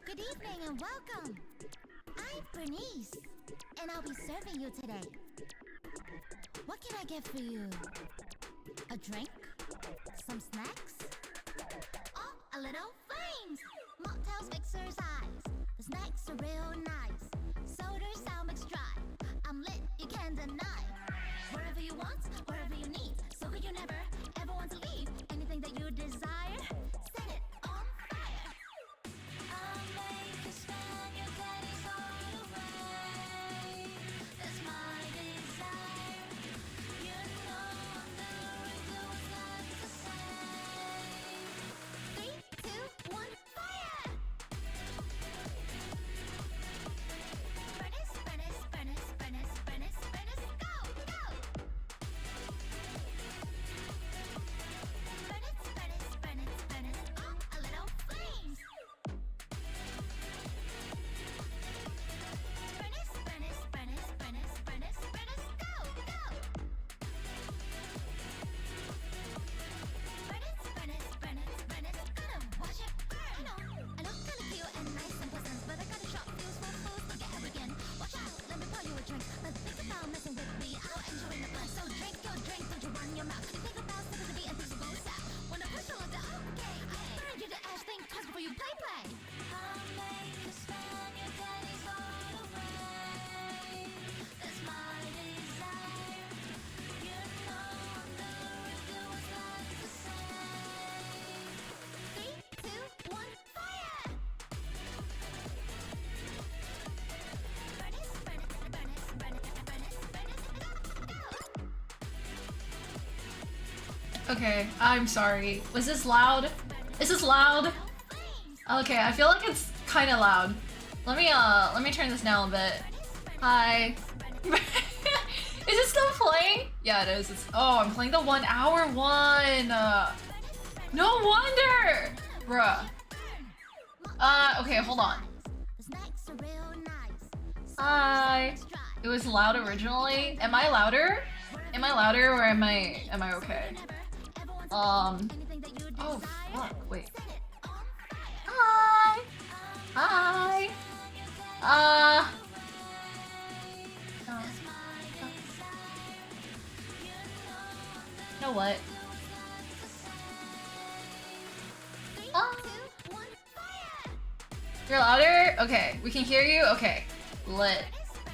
Good evening and welcome. I'm Bernice, and I'll be serving you today. What can I get for you? A drink? Some snacks? Oh, a little flames! Mocktails exercise. The snacks are real nice. Sodas sound mixed dry. I'm lit, you can't deny. Wherever you want, wherever you need. So good you never, ever want to leave. Anything that you desire, set it on fire. I'll make you spend your days all away. That's my desire. You know I'm doing those lots to say. 3, 2, 1, fire! Furnace, furnace, furnace, furnace, furnace, furnace, go, go! Furnace, furnace, furnace, furnace, oh, a little flames! Furnace, furnace, furnace, furnace, furnace, furnace, go, go! Furnace, furnace, furnace, furnace, gonna watch it burn! I know, I look kinda cute and nice and pleasant, but I got a shop fuse full fools to get arrogant. Watch out, let me pour you a drink. But think about messing with me, I'll enjoy the fun. So drink your drink, don't you run your mouth. You think about stepping to be and things will go south. When I push you like that, okay, burn you the ash, think twice before you play. I'll make you spend your days all away. That's my desire. You know I'm doing those lots to say. 3, 2, 1, fire! Furnace, furnace, furnace, furnace, furnace, furnace, go, go! Okay, I'm sorry. Was this loud? Is this loud? Okay, I feel like it's kind of loud. Let me turn this down a bit. Hi. Is it still playing? Yeah, it is. Oh, I'm playing the 1 hour one. No wonder. Bruh. Okay, hold on. Hi. It was loud originally. Am I louder? Am I louder or am I okay? Oh, fuck, wait. Hi! Hi! You know what? You're louder? Okay, we can hear you? Okay. Lit.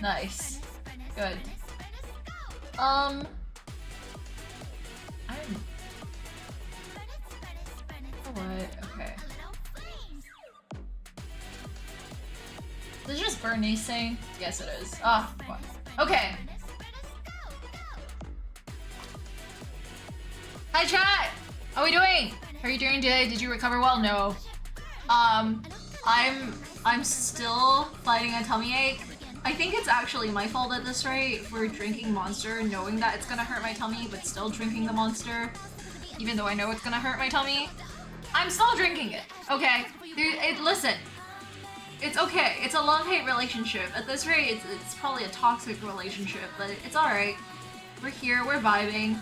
Nice. Good. What? Okay. Is it just Bernice saying? Yes, it is. Ah, fuck. Okay. Hi, chat! How are we doing? How are you doing today? Did you recover well? No. I'm still fighting a tummy ache. I think it's actually my fault at this rate for drinking Monster, knowing that it's gonna hurt my tummy, but still drinking the Monster, even though I know it's gonna hurt my tummy. I'm still drinking it, okay? Listen, it's okay. It's a love-hate relationship. At this rate, it's probably a toxic relationship, but it's alright. We're here, we're vibing.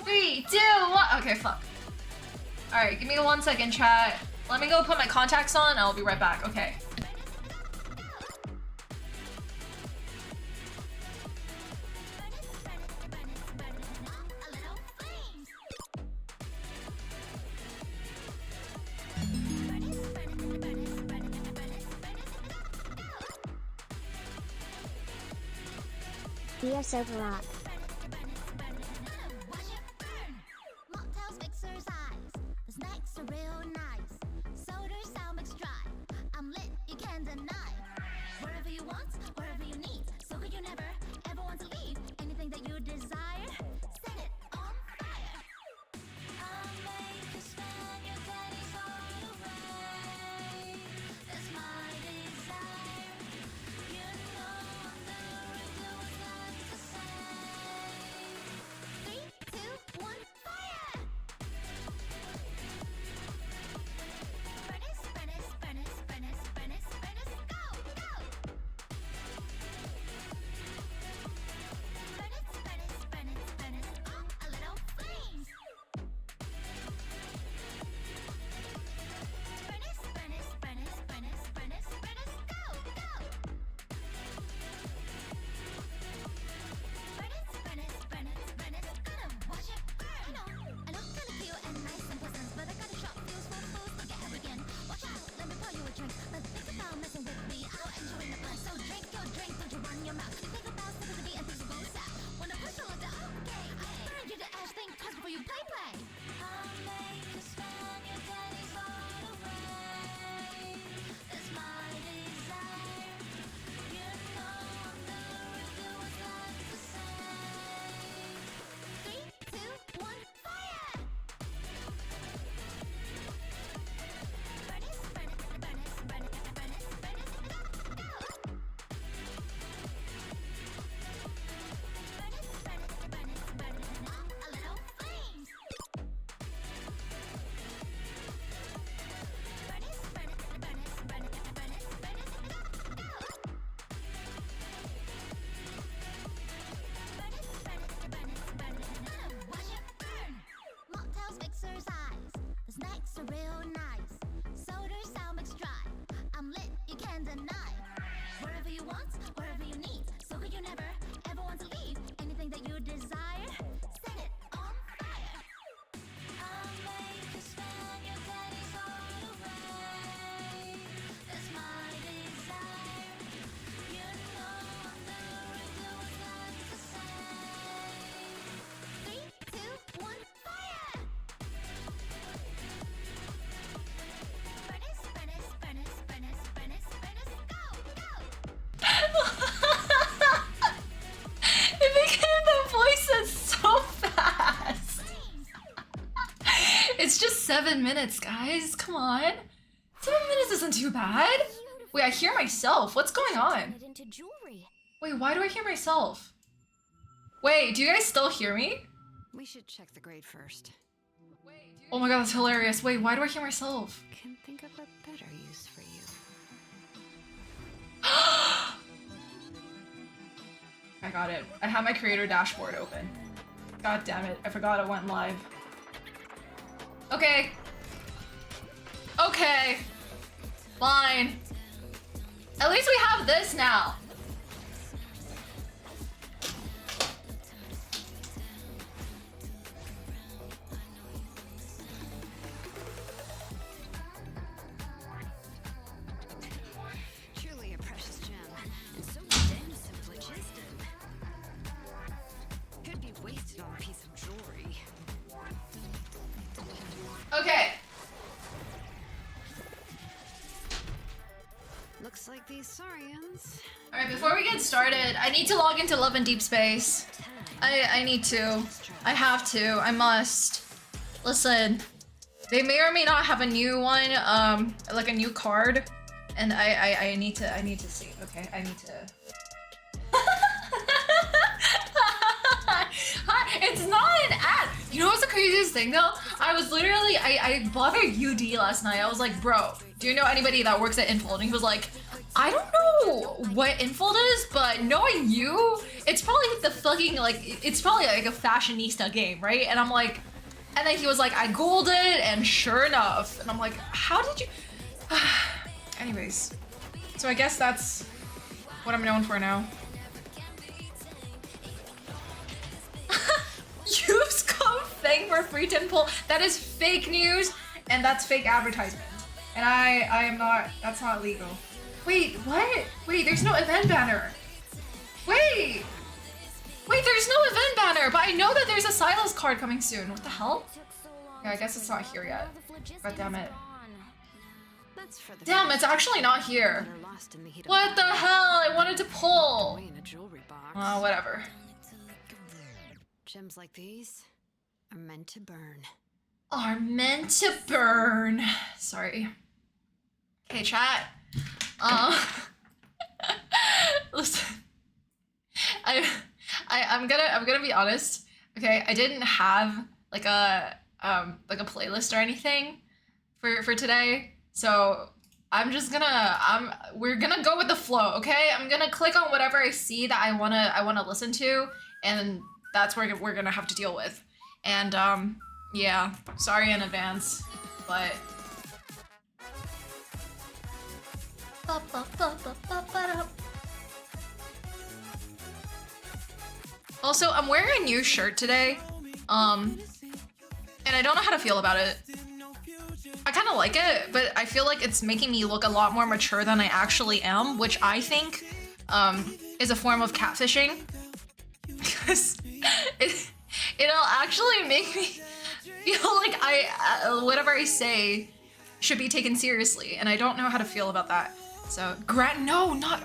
Three, two, one. Okay, fuck. Alright, give me 1 second, chat. Let me go put my contacts on, I'll be right back, okay. We are so rock. Mocktails exercise. The snacks are real nice. Sodas sound mixed dry. I'm lit, you can't deny. Wherever you want, wherever you need. So good you never, ever want to leave. Anything that you desire, set it on fire. I'll make you spend your days all away. That's my desire. You know I'm doing those lots to say. 7 minutes, guys. Come on. 7 minutes isn't too bad. Wait, I hear myself. What's going on? Wait, why do I hear myself? Wait, do you guys still hear me? We should check the grade first. Oh my god, that's hilarious. Wait, why do I hear myself? Can think of a better use for you. I got it. I have my creator dashboard open. God damn it. I forgot it went live. Okay. Okay. Fine. At least we have this now. Truly a precious gem, and so dense and phlogiston. Could be wasted on a piece of jewelry. Okay. Looks like these Saurians. Alright, before we get started, I need to log into Love and Deep Space. I need to. I have to. I must. Listen, they may or may not have a new one, like a new card, and I need to see. Okay, I need to. It's not an ad. You know what's the craziest thing though? I was literally I bothered UD last night. I was like, bro, do you know anybody that works at Infold? And he was like, I don't know what Infold is, but knowing you, it's probably the fucking like it's probably like a fashionista game, right? And I'm like, and then he was like, I googled it, and sure enough, and I'm like, how did you? Anyways, so I guess that's what I'm known for now. Use code FANG for free 10 pull. That is fake news and that's fake advertisement. And I am not, that's not legal. Wait, what? Wait, there's no event banner. Wait, there's no event banner, but I know that there's a Silas card coming soon. What the hell? Yeah, I guess it's not here yet. God damn it. Damn, it's actually not here. What the hell? I wanted to pull. Whatever. Gems like these are meant to burn. Are meant to burn. Sorry. Okay, chat. Listen. I'm gonna be honest. Okay, I didn't have like a playlist or anything for today, so I'm just gonna we're gonna go with the flow. Okay, I'm gonna click on whatever I see that I wanna listen to, and that's what we're gonna have to deal with. And yeah, sorry in advance, but also I'm wearing a new shirt today, and I don't know how to feel about it. I kind of like it, but I feel like it's making me look a lot more mature than I actually am, which I think is a form of catfishing. Because it'll actually make me feel like whatever I say should be taken seriously, and I don't know how to feel about that. So, no, not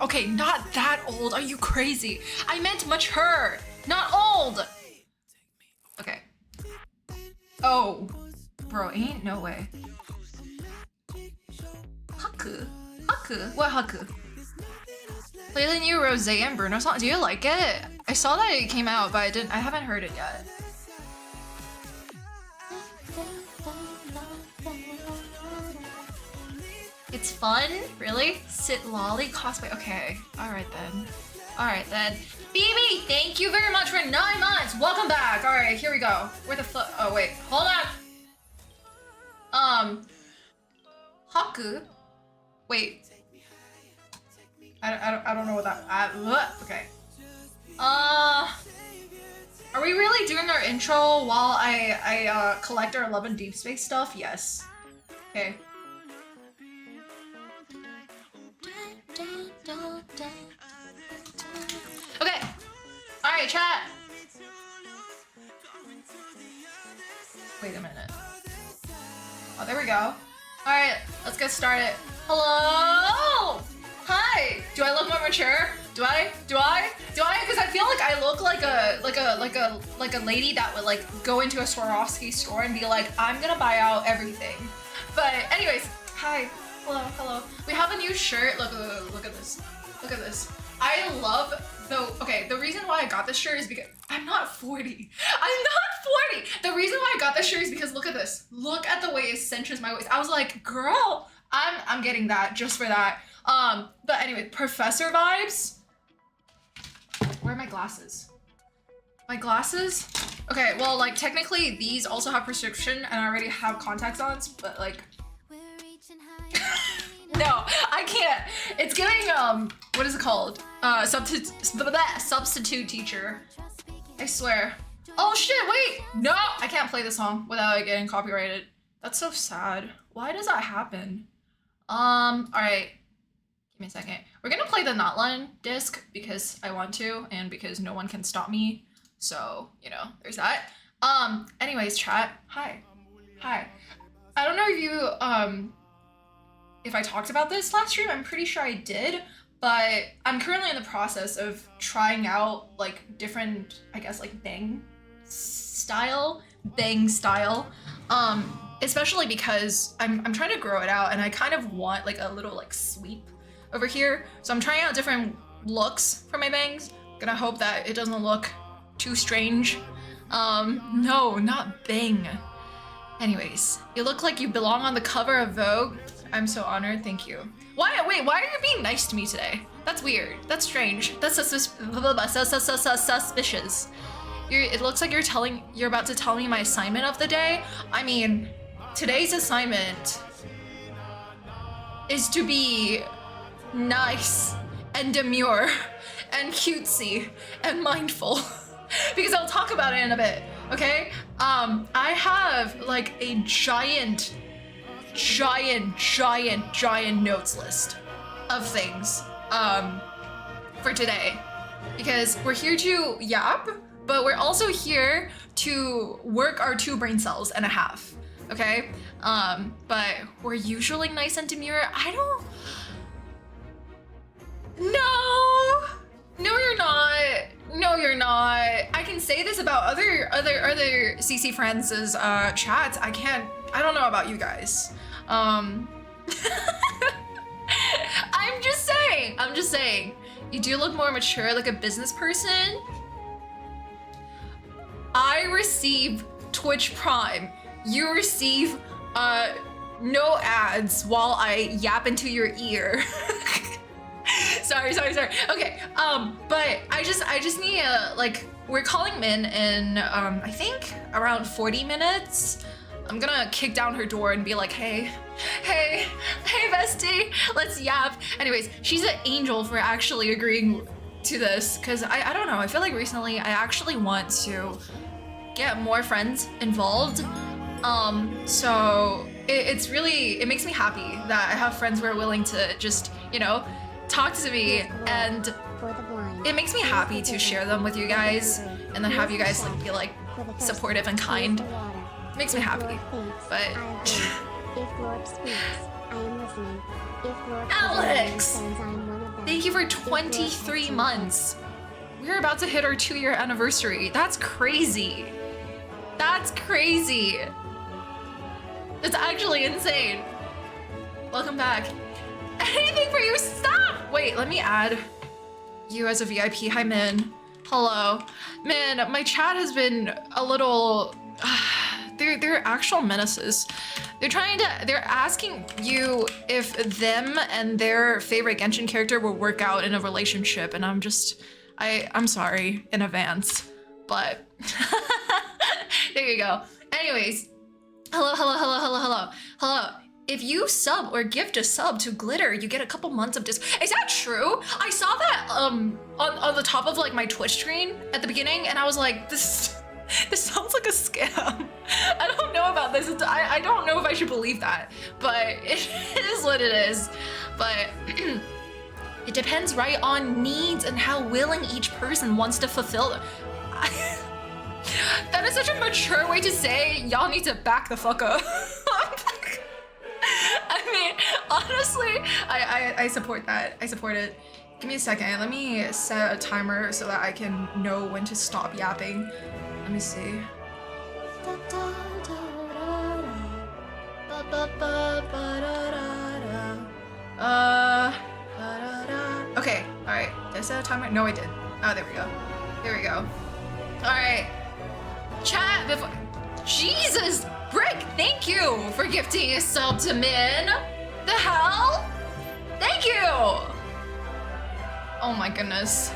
that old. Are you crazy? I meant mature, not old. Okay. Oh, bro, ain't no way. Haku? What Haku? Play the new Rose and Bruno song. Do you like it? I saw that it came out, but I haven't heard it yet. It's fun? Really? Sit lolly cosplay? Okay. Alright then. BB, thank you very much for 9 months! Welcome back! Alright, here we go. Where the fuck? Oh wait, hold on! Haku? Wait. I don't know what that. Okay. Are we really doing our intro while I collect our Love and Deep Space stuff? Yes. Okay. Okay. All right, chat. Wait a minute. Oh, there we go. All right, let's get started. Hello. Hi. Do I look more mature? Do I? Because I feel like I look like a lady that would like go into a Swarovski store and be like, I'm gonna buy out everything. But anyways, hi. Hello. We have a new shirt. Look at this. Look at this. I love the reason why I got this shirt is because I'm not 40. The reason why I got this shirt is because look at this. Look at the way it cinches my waist. I was like, girl, I'm getting that just for that. But anyway, professor vibes. Where are my glasses? My glasses? Okay, well, like technically these also have prescription and I already have contacts on, but like no, I can't. It's giving what is it called? Substitute teacher. I swear. Oh shit, wait! No! I can't play the song without it getting copyrighted. That's so sad. Why does that happen? Alright. Give me a second. We're gonna play the natlan disc because I want to and because no one can stop me. So, you know, there's that. Anyways, chat. Hi. I don't know if you, if I talked about this last stream. I'm pretty sure I did, but I'm currently in the process of trying out like different, I guess like bang style, especially because I'm trying to grow it out and I kind of want like a little like sweep over here. So I'm trying out different looks for my bangs. Gonna hope that it doesn't look too strange. No, not bang. Anyways, you look like you belong on the cover of Vogue. I'm so honored, thank you. Why are you being nice to me today? That's weird, that's strange, that's suspicious. It looks like you're about to tell me my assignment of the day. I mean, today's assignment is to be nice and demure and cutesy and mindful because I'll talk about it in a bit, okay? I have like a giant notes list of things for today because we're here to yap, but we're also here to work our 2 brain cells and a half, okay? But we're usually nice and demure. No, you're not. I can say this about other CC friends' chats. I don't know about you guys. I'm just saying. You do look more mature, like a business person. I receive Twitch Prime. You receive no ads while I yap into your ear. Sorry. Okay, but I just need like, we're calling Min in I think around 40 minutes. I'm gonna kick down her door and be like, hey bestie, let's yap. Anyways, she's an angel for actually agreeing to this, because I don't know, I feel like recently I actually want to get more friends involved. So it makes me happy that I have friends who are willing to just, you know, talk to me, and it makes me happy to share them with you guys and then have you guys like be like supportive and kind. It makes me happy. But Alex, thank you for 23 months. We're about to hit our 2-year anniversary. That's crazy. That's actually insane. Welcome back. Anything for you, stop! Wait, let me add you as a VIP. Hi, Min. Hello. Min, my chat has been a little... They're actual menaces. They're asking you if them and their favorite Genshin character will work out in a relationship, and I'm sorry in advance, but there you go. Anyways, hello. If you sub or gift a sub to Glittr, you get a couple months of Is that true? I saw that on the top of like my Twitch screen at the beginning, and I was like, this sounds like a scam. I don't know about this. I don't know if I should believe that, but it is what it is. But it depends, right, on needs and how willing each person wants to fulfill them. That is such a mature way to say y'all need to back the fuck up. I mean, Honestly, I support that. I support it. Give me a second. Let me set a timer so that I can know when to stop yapping. Let me see. Okay, alright. Did I set a timer? No, I did. Oh, there we go. There we go. Alright. Chat before. Jesus! Brick, thank you for gifting a sub to Min. The hell? Thank you! Oh my goodness.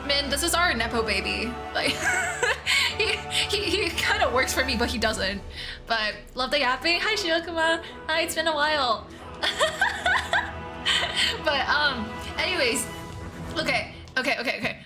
Min, this is our Nepo baby. Like, he kind of works for me, but he doesn't. But love the yapping. Hi, Shiokuma. Hi, it's been a while. But anyways, okay.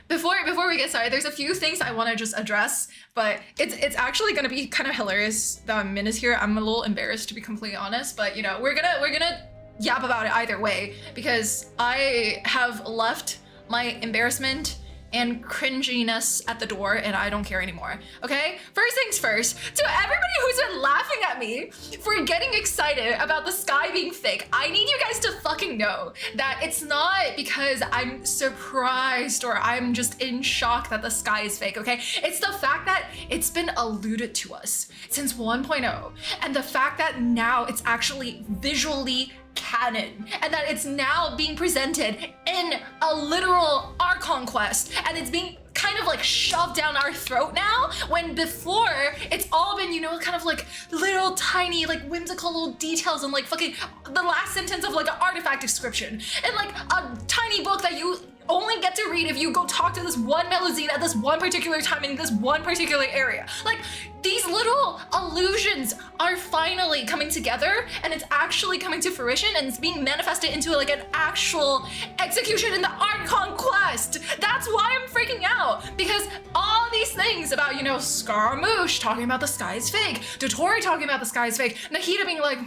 Before we get started, there's a few things I want to just address, but it's actually gonna be kind of hilarious that Min is here. I'm a little embarrassed, to be completely honest, but you know, we're gonna yap about it either way, because I have left my embarrassment and cringiness at the door, and I don't care anymore, okay? First things first, to everybody who's been laughing at me for getting excited about the sky being fake, I need you guys to fucking know that it's not because I'm surprised or I'm just in shock that the sky is fake, okay? It's the fact that it's been alluded to us since 1.0, and the fact that now it's actually visually canon, and that it's now being presented in a literal archon quest, and it's being kind of like shoved down our throat now, when before it's all been, you know, kind of like little tiny like whimsical little details and like fucking the last sentence of like an artifact description and like a tiny book that you only get to read if you go talk to this one Melusine at this one particular time in this one particular area. Like, these little allusions are finally coming together, and it's actually coming to fruition, and it's being manifested into like an actual execution in the Archon quest. That's why I'm freaking out, because all these things about, you know, Scaramouche talking about the sky is fake, Dottori talking about the sky is fake, Nahida being like,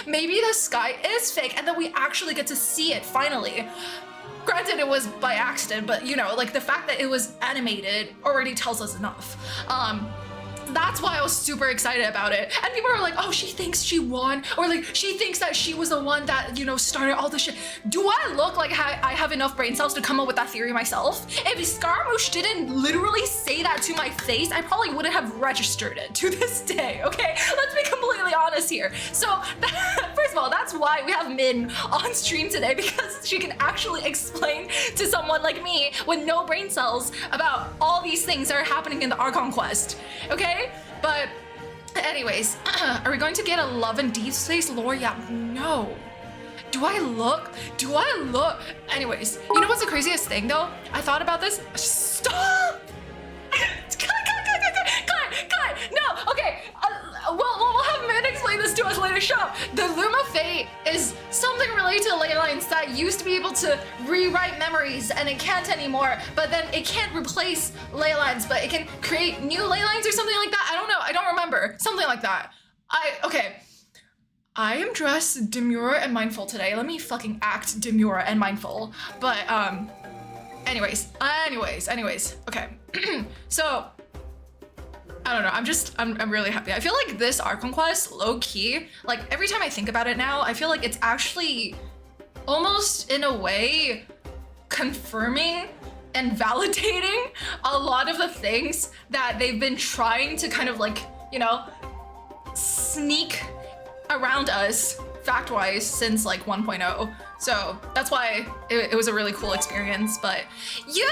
maybe the sky is fake, and then we actually get to see it finally. Granted, it was by accident, but you know, like the fact that it was animated already tells us enough. That's why I was super excited about it. And people are like, oh, she thinks she won, or like she thinks that she was the one that, you know, started all this shit. Do I look like I have enough brain cells to come up with that theory myself? If Scaramouche didn't literally say that to my face, I probably wouldn't have registered it to this day, okay? Let's be completely honest here. So, first of all, that's why we have Min on stream today, because she can actually explain to someone like me with no brain cells about all these things that are happening in the Archon quest, okay? But anyways, are we going to get a Love and Deep Space lore? Yeah, no. Do I look? Anyways, you know what's the craziest thing though? I thought about this. Stop! Cut! No, okay. We'll have Min explain this to us later. Shut up. The Luma Fate is something related to ley lines that used to be able to rewrite memories, and it can't anymore. But then it can't replace ley lines, but it can create new ley lines or something like that. I don't know. I don't remember. Something like that. Okay. I am dressed demure and mindful today. Let me fucking act demure and mindful. But anyways. Okay. So I don't know, I'm really happy. I feel like this Archon quest, low key, like every time I think about it now, I feel like it's actually almost in a way confirming and validating a lot of the things that they've been trying to kind of like, you know, sneak around us fact-wise since like 1.0. So that's why it was a really cool experience. But yeah,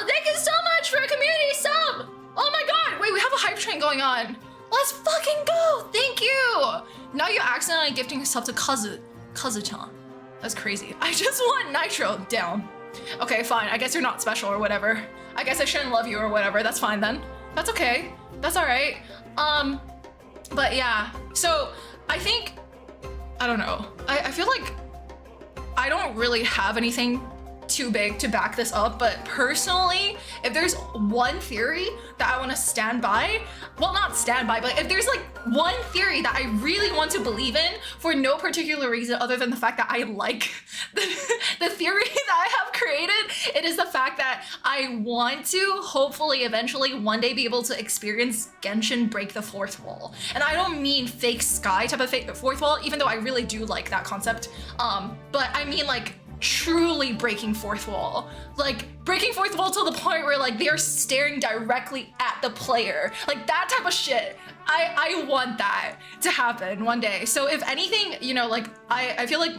thank you so much for a community sub. Oh my god, wait, we have a hype train going on. Let's fucking go, thank you. Now you're accidentally gifting a sub to Kazu-chan. That's crazy. I just want Nitro down. Okay, fine, I guess you're not special or whatever. I guess I shouldn't love you or whatever, that's fine then. That's okay, that's all right. But yeah, so I think, I don't know. I feel like I don't really have anything too big to back this up, but personally, if there's one theory that I want to stand by, well, not stand by, but if there's like one theory that I really want to believe in for no particular reason other than the fact that I like the theory that I have created, it is the fact that I want to hopefully eventually one day be able to experience Genshin break the fourth wall. And I don't mean fake sky type of fake fourth wall, even though I really do like that concept. But I mean like truly breaking fourth wall, like breaking fourth wall to the point where like they're staring directly at the player, like that type of shit. I want that to happen one day. So if anything, you know, like I feel like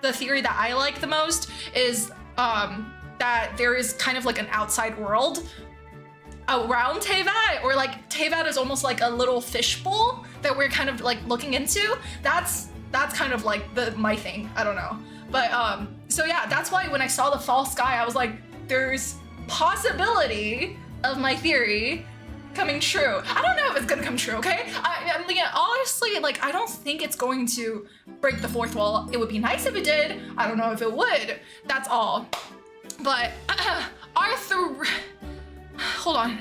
the theory that I like the most is that there is kind of like an outside world around Inteyvat, or like Inteyvat is almost like a little fishbowl that we're kind of like looking into. That's kind of like my thing. I don't know. But so yeah, that's why when I saw the false sky, I was like, there's possibility of my theory coming true. I don't know if it's gonna come true, okay? I'm like, honestly, like, I don't think it's going to break the fourth wall. It would be nice if it did. I don't know if it would. That's all. But hold on.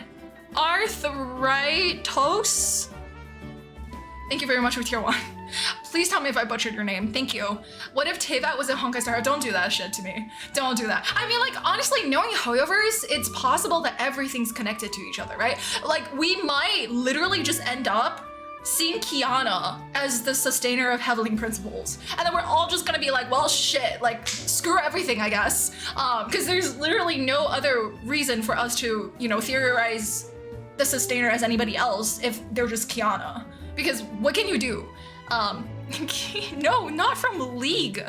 Arthritos? Thank you very much for tier 1. Please tell me if I butchered your name. Thank you. What if Inteyvat was in Honkai Star? Don't do that shit to me. Don't do that. I mean, like, honestly, knowing Hoyoverse, it's possible that everything's connected to each other, right? Like, we might literally just end up seeing Kiana as the sustainer of Heavenly Principles. And then we're all just gonna be like, well, shit, like, screw everything, I guess. Because there's literally no other reason for us to, you know, theorize the sustainer as anybody else if they're just Kiana. Because what can you do? No, not from League.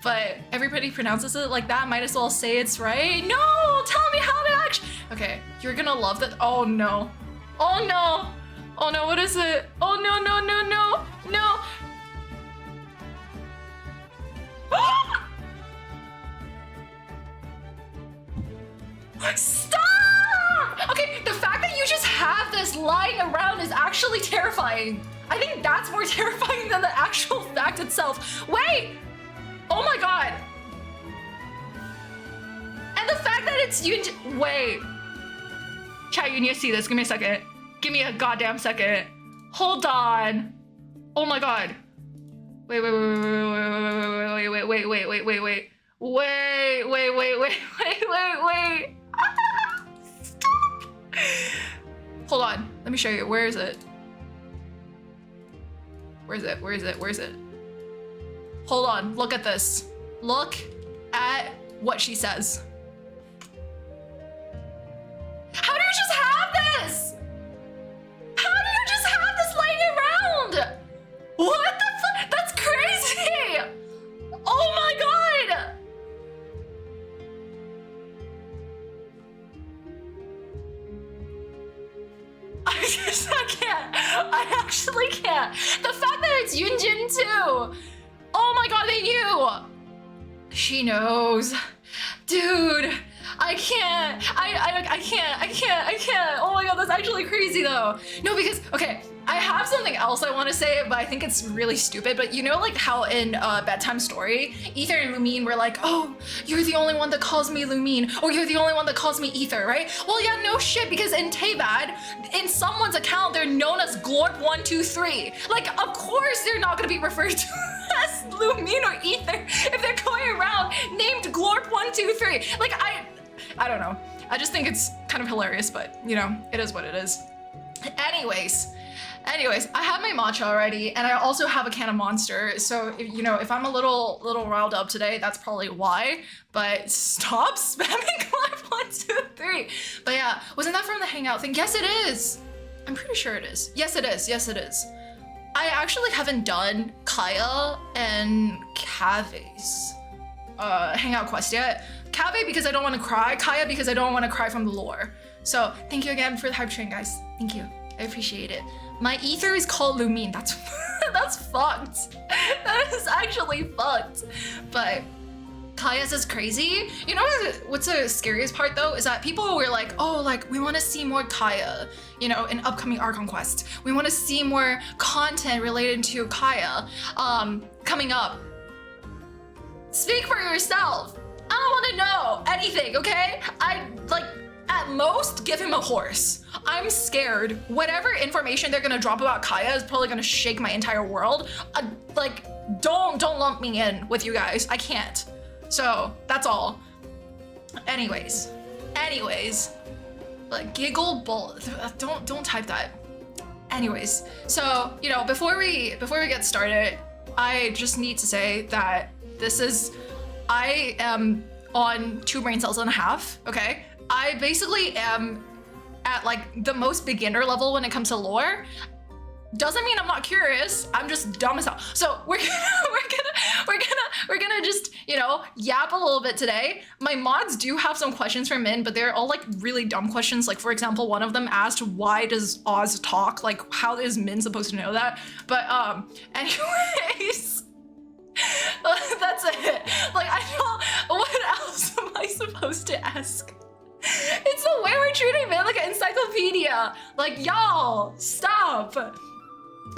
But everybody pronounces it like that, might as well say it's right. No, tell me how to actually. Okay, you're gonna love that. Oh no. Oh no. Oh no, what is it? Oh no, no, no, no, no. Stop! Okay, the fact that you just have this lying around is actually terrifying. I think that's more terrifying than the actual fact itself. Wait! Oh my god! And the fact that it's you. Wait. Chat, you need to see this. Give me a second. Give me a goddamn second. Hold on. Oh my god. Wait. Stop. Hold on. Let me show you. Where is it? Where is it? Hold on, look at this. Look at what she says. How do you just have this? How do you just have this laying around? What the fuck? That's crazy! Oh my god! I can't. I actually can't. The fact that it's Yunjin too. Oh my god, they knew. She knows. Dude, I can't. I can't. Oh my god, that's actually crazy though. No, because, okay, I have something else I want to say, but I think it's really stupid. But you know, like how in Bedtime Story, Ether and Lumine were like, oh, you're the only one that calls me Lumine, or you're the only one that calls me Ether, right? Well, yeah, no shit, because in Inteyvat, in someone's account, they're known as Glorp123. Like, of course they're not gonna be referred to as Lumine or Ether if they're going around named Glorp123. Like, I don't know. I just think it's kind of hilarious, but you know, it is what it is. Anyways, I have my matcha already, and I also have a can of Monster. So, you know, if I'm a little riled up today, that's probably why. But stop spamming Live 1, 2, 3. But yeah, wasn't that from the Hangout thing? Yes, it is. I'm pretty sure it is. Yes, it is. Yes, it is. I actually haven't done kaeya and Kave's Hangout quest yet. Kave because I don't want to cry. Kaeya because I don't want to cry from the lore. So thank you again for the hype train, guys. Thank you. I appreciate it. My ether is called Lumine. That's that's fucked. That is actually fucked. But kaeya's is crazy. You know what's the scariest part though? Is that people were like, oh, like we want to see more kaeya, you know, in upcoming Archon quests. We want to see more content related to kaeya coming up. Speak for yourself. don't want to know anything, okay? I, like, at most, give him a horse. I'm scared. Whatever information they're gonna drop about Kaeya is probably gonna shake my entire world. Like, don't lump me in with you guys. I can't. So, that's all. Anyways, like, gigl bull. Don't type that. Anyways, so, you know, before we get started, I just need to say that I am on 2 brain cells and a half, okay? I basically am at like the most beginner level when it comes to lore. Doesn't mean I'm not curious. I'm just dumb as hell. So we're gonna just, you know, yap a little bit today. My mods do have some questions for Min, but they're all like really dumb questions. Like, for example, one of them asked, why does Oz talk? Like, how is Min supposed to know that? But anyways, that's it. Like, I don't, what else am I supposed to ask? It's the way we're treating Min like an encyclopedia. Like, y'all, stop.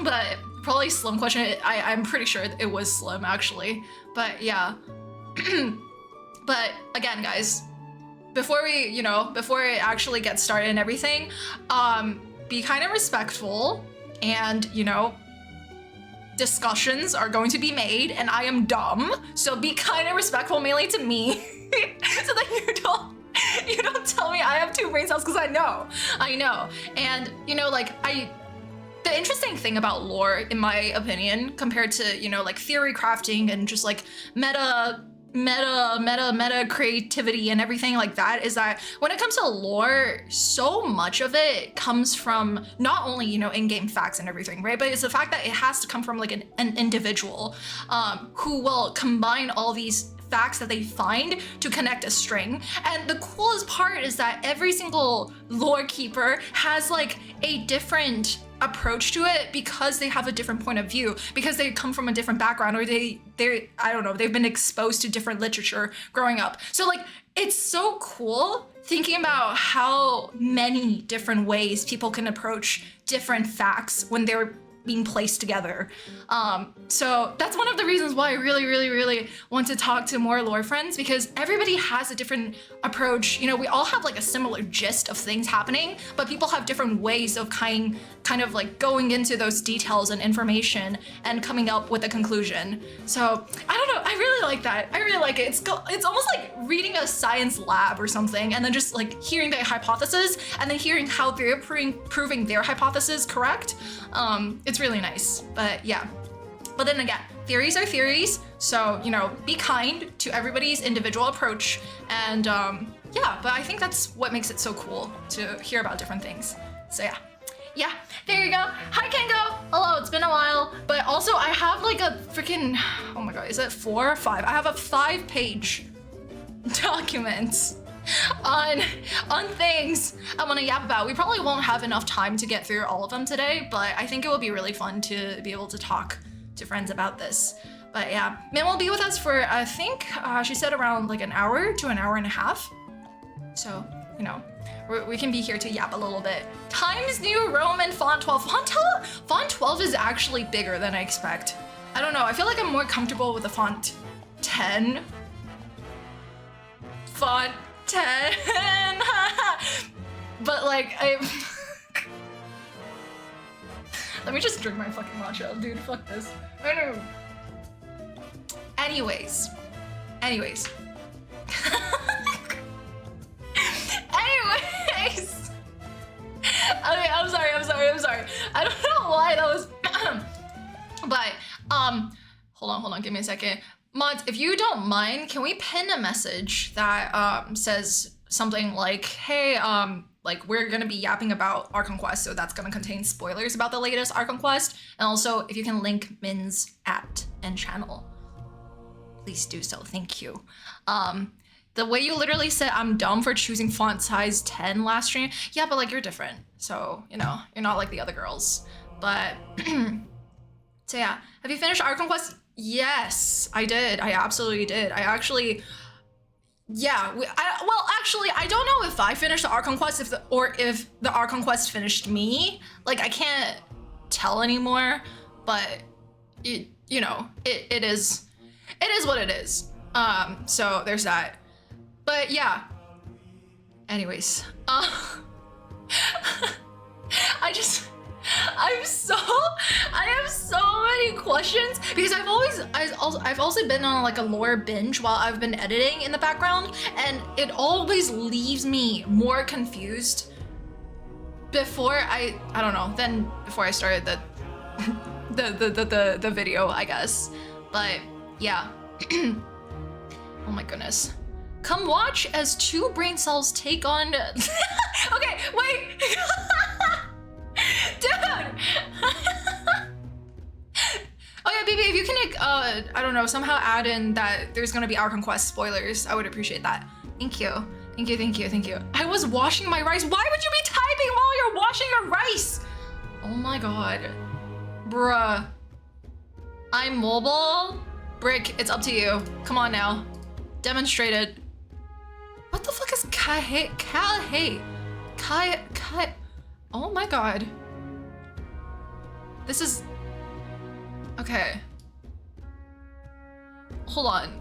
But probably Slim question. I'm pretty sure it was Slim actually. But yeah. But again, guys, before it actually gets started and everything, be kind of respectful, and you know, discussions are going to be made, and I am dumb, so be kind of respectful, mainly to me, so that you don't tell me I have 2 brain cells, because I know. And you know, like, the interesting thing about lore, in my opinion, compared to, you know, like theory crafting and just like meta creativity and everything like that, is that when it comes to lore, so much of it comes from not only, you know, in-game facts and everything, right? But it's the fact that it has to come from like an individual who will combine all these facts that they find to connect a string. And the coolest part is that every single lore keeper has like a different approach to it, because they have a different point of view, because they come from a different background, or they're I don't know, they've been exposed to different literature growing up. So like, it's so cool thinking about how many different ways people can approach different facts when they're being placed together. So that's one of the reasons why I really want to talk to more lore friends, because everybody has a different approach. You know, we all have like a similar gist of things happening, but people have different ways of kind of like going into those details and information and coming up with a conclusion. So I don't know, I really like that. I really like it. It's almost like reading a science lab or something, and then just like hearing their hypothesis and then hearing how they're proving their hypothesis correct. It's really nice. But yeah, but then again, theories are theories, so, you know, be kind to everybody's individual approach. And yeah, but I think that's what makes it so cool to hear about different things. So yeah, there you go. Hi Kengo, hello, it's been a while. But also I have like a freaking, oh my god, is it 4 or 5? I have a 5-page document on things I want to yap about. We probably won't have enough time to get through all of them today, but I think it will be really fun to be able to talk to friends about this. But yeah, Min will be with us for, I think she said around like an hour to an hour and a half. So, you know, we can be here to yap a little bit. Times New Roman font 12. Font 12 is actually bigger than I expect. I don't know, I feel like I'm more comfortable with the font 10. Font 10. But like, let me just drink my fucking matcha, dude, fuck this. I know. Anyways. Anyways. Okay, I'm sorry. I don't know why that was but hold on, give me a second. Mods, if you don't mind, can we pin a message that says something like, hey, like, we're gonna be yapping about Archon Quest, so that's gonna contain spoilers about the latest Archon Quest. And also, if you can link Min's @ and channel, please do so, thank you. The way you literally said I'm dumb for choosing font size 10 last stream, yeah, but like, you're different, so, you know, you're not like the other girls. But so yeah, have you finished Archon Quest? Yes, I did. I absolutely did. I actually, yeah, well, actually, I don't know if I finished the Archon Quest or if the Archon Quest finished me. Like, I can't tell anymore, but it, you know, it is what it is. So there's that. But yeah. Anyways, I have so many questions because I've also been on like a lore binge while I've been editing in the background, and it always leaves me more confused before I don't know, than before I started the video, I guess. But yeah. Oh my goodness. Come watch as 2 brain cells take on okay, wait. Dude. Okay, baby, if you can I don't know, somehow add in that there's gonna be Archon Quest spoilers, I would appreciate that. Thank you. Thank you, thank you, thank you. I was washing my rice. Why would you be typing while you're washing your rice? Oh my god. Bruh. I'm mobile? Brick, it's up to you. Come on now. Demonstrate it. What the fuck is oh my god. This is... Okay. Hold on.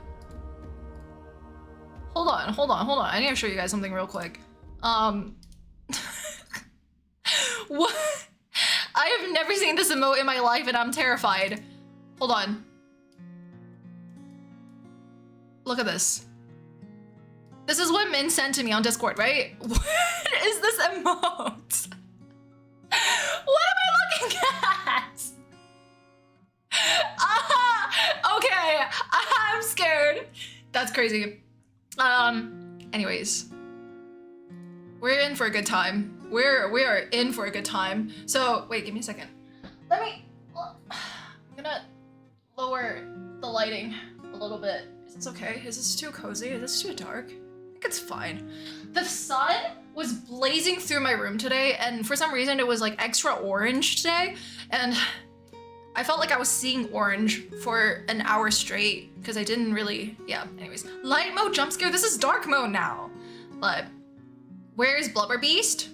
Hold on. I need to show you guys something real quick. What? I have never seen this emote in my life and I'm terrified. Hold on. Look at this. This is what Min sent to me on Discord, right? What is this emote? What am I looking at? Okay, I'm scared. That's crazy. Anyways. We're in for a good time. We are in for a good time. So, wait, give me a second. I'm gonna lower the lighting a little bit. Is this okay? Is this too cozy? Is this too dark? I think it's fine. The sun was blazing through my room today, and for some reason it was like extra orange today, and I felt like I was seeing orange for an hour straight because I didn't really, yeah, anyways. Light mode jump scare, this is dark mode now. But where's Blubber Beast?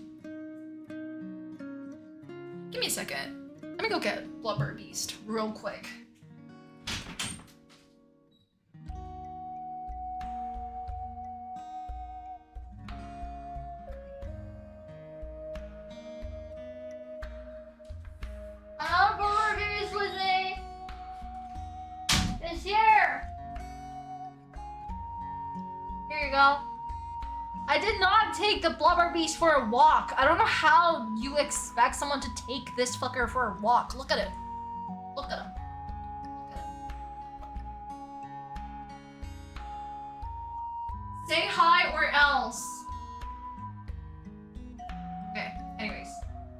Give me a second. Let me go get Blubber Beast real quick. Blubber Beast with me. It's here. Here you go. I did not take the Blubber Beast for a walk. I don't know how you expect someone to take this fucker for a walk. Look at it. Look at him. Look at him. Say hi or else. Okay, anyways.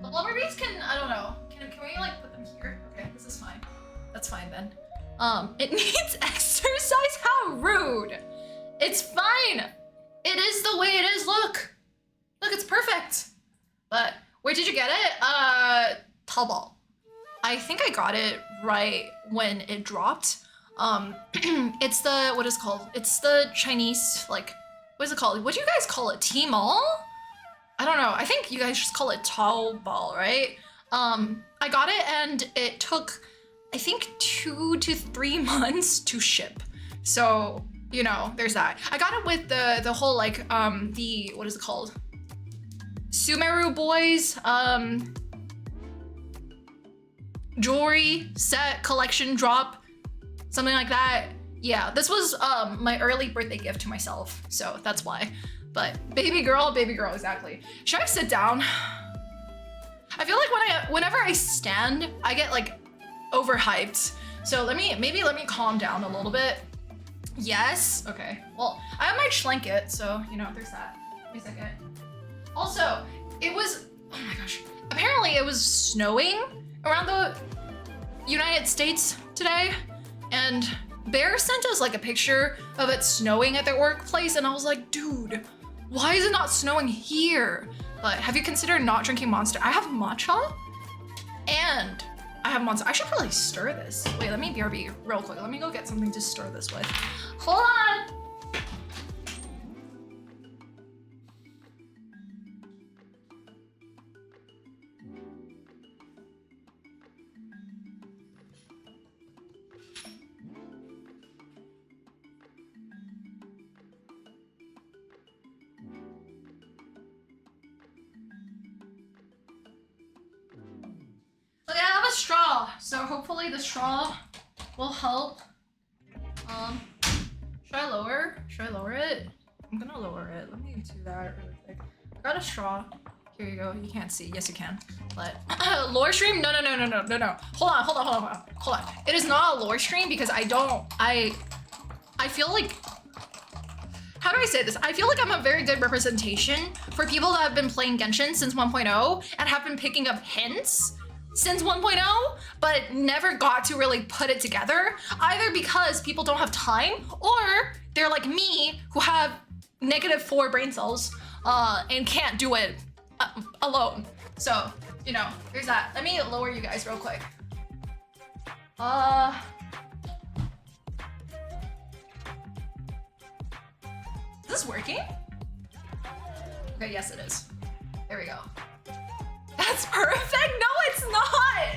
The Blubber Beast can, I don't know. Can we like put them here? Okay, this is fine. That's fine then. It needs exercise? How rude. It's fine. It is the way it is, look. Look, it's perfect. But where did you get it? Taobao. I think I got it right when it dropped. It's the, what is it called? It's the Chinese, like, what is it called? What do you guys call it? Tmall? I don't know. I think you guys just call it Taobao, right? I got it and it took, I think 2 to 3 months to ship. So, you know, there's that. I got it with the whole like the, what is it called? Sumeru Boys jewelry set collection drop, something like that. Yeah, this was my early birthday gift to myself, so that's why. But baby girl, exactly. Should I sit down? I feel like whenever I stand, I get like overhyped. So maybe let me calm down a little bit. Yes. Okay. Well, I have my blanket, so you know, there's that. Wait a second. Also, it was, oh my gosh. Apparently it was snowing around the United States today, and Bear sent us like a picture of it snowing at their workplace, and I was like, dude, why is it not snowing here? But have you considered not drinking Monster? I have matcha, and I have Monster. I should probably stir this. Wait, let me BRB real quick. Let me go get something to stir this with. Hold on. So hopefully the straw will help. Should I lower? Should I lower it? I'm gonna lower it. Let me do that really quick. I got a straw. Here you go. You can't see. Yes, you can. But lore stream? No. Hold on. It is not a lore stream because I feel like, how do I say this? I feel like I'm a very good representation for people that have been playing Genshin since 1.0 and have been picking up hints since 1.0, but never got to really put it together, either because people don't have time or they're like me who have -4 brain cells and can't do it alone. So, you know, there's that. Let me lower you guys real quick. Is this working? Okay, yes it is. There we go. That's perfect! No, it's not!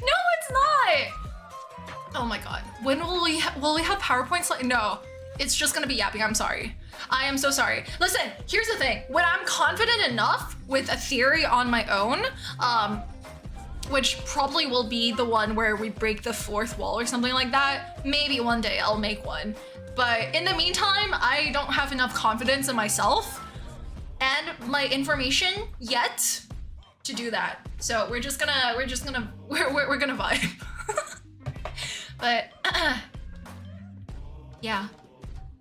No, it's not! Oh my god. When will we have PowerPoints like— no. It's just gonna be yapping, I'm sorry. I am so sorry. Listen, here's the thing. When I'm confident enough with a theory on my own, which probably will be the one where we break the fourth wall or something like that, maybe one day I'll make one. But in the meantime, I don't have enough confidence in myself and my information yet to do that. So we're gonna vibe. But yeah.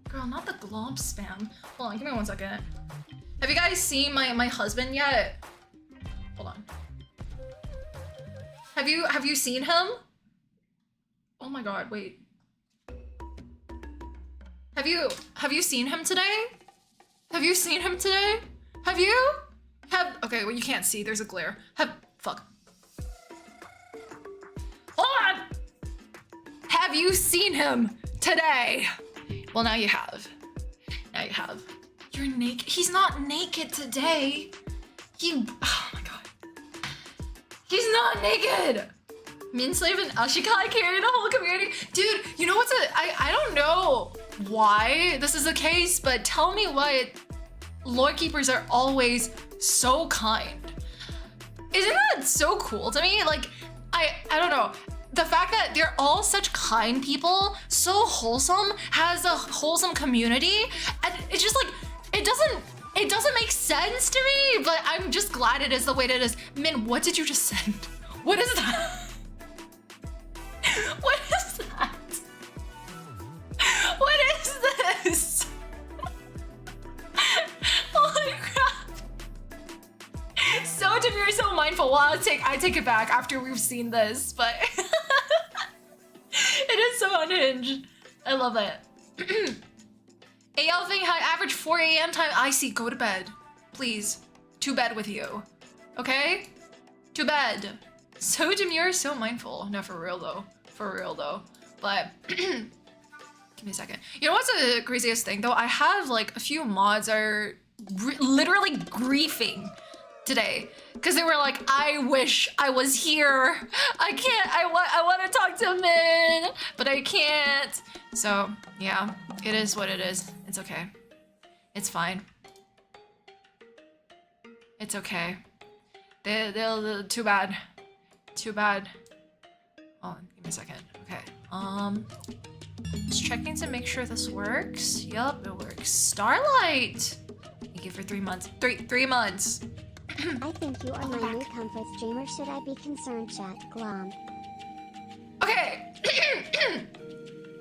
Girl, not the glomp spam. Hold on, give me 1 second. Have you guys seen my husband yet? Hold on. Have you seen him? Oh my god, wait. Have you seen him today? Have you seen him today? Have you? Okay, well you can't see, there's a glare. Fuck. Hold on! Have you seen him today? Well, now you have. Now you have. You're naked. He's not naked today. Oh my god. He's not naked. Minsleif and Ashikai carry the whole community. Dude, you know what's I don't know why this is the case, but tell me why lore keepers are always so kind. Isn't that so cool to me? Like, I don't know. The fact that they're all such kind people, so wholesome, has a wholesome community, and it's just like, it doesn't make sense to me, but I'm just glad it is the way it is. Min, what did you just send? What is that? What is that? What is this? Holy crap. So demure, so mindful. Well, I take it back after we've seen this, but it is so unhinged. I love it. AL thing had average 4 a.m. time. I see. Go to bed, please. To bed with you. Okay? To bed. So demure, so mindful. No, for real though. For real though. But give me a second. You know what's the craziest thing though? I have like a few mods are literally griefing today because they were like, I wish I was here. I can't. I want to talk to Min, but I can't. So yeah, it is what it is. It's okay. It's fine. It's okay. They'll too bad. Too bad. Oh, give me a second. Okay. Just checking to make sure this works. Yup, it works. Starlight. Thank you for 3 months. Three months. I think you are my new comfort streamer. Should I be concerned, chat? Glom. Okay.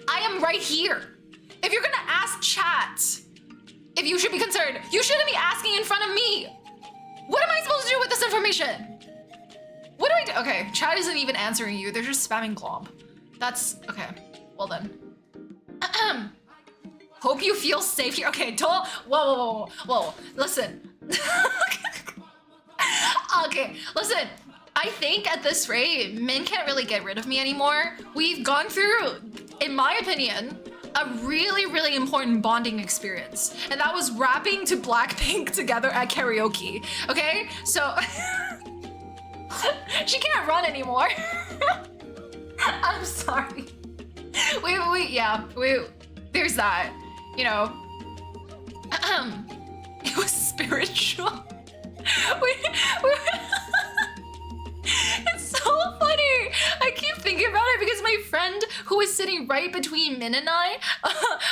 I am right here. If you're gonna ask chat if you should be concerned, you shouldn't be asking in front of me. What am I supposed to do with this information? What do I do? Okay, chat isn't even answering you. They're just spamming glomp. That's okay. Well then. Hope you feel safe here. Okay, whoa. Listen. Okay, listen. I think at this rate, Min can't really get rid of me anymore. We've gone through, in my opinion, a really, really important bonding experience. And that was rapping to Blackpink together at karaoke. Okay, so she can't run anymore. I'm sorry. There's that, you know. It was spiritual. It's so funny. me right between Min and I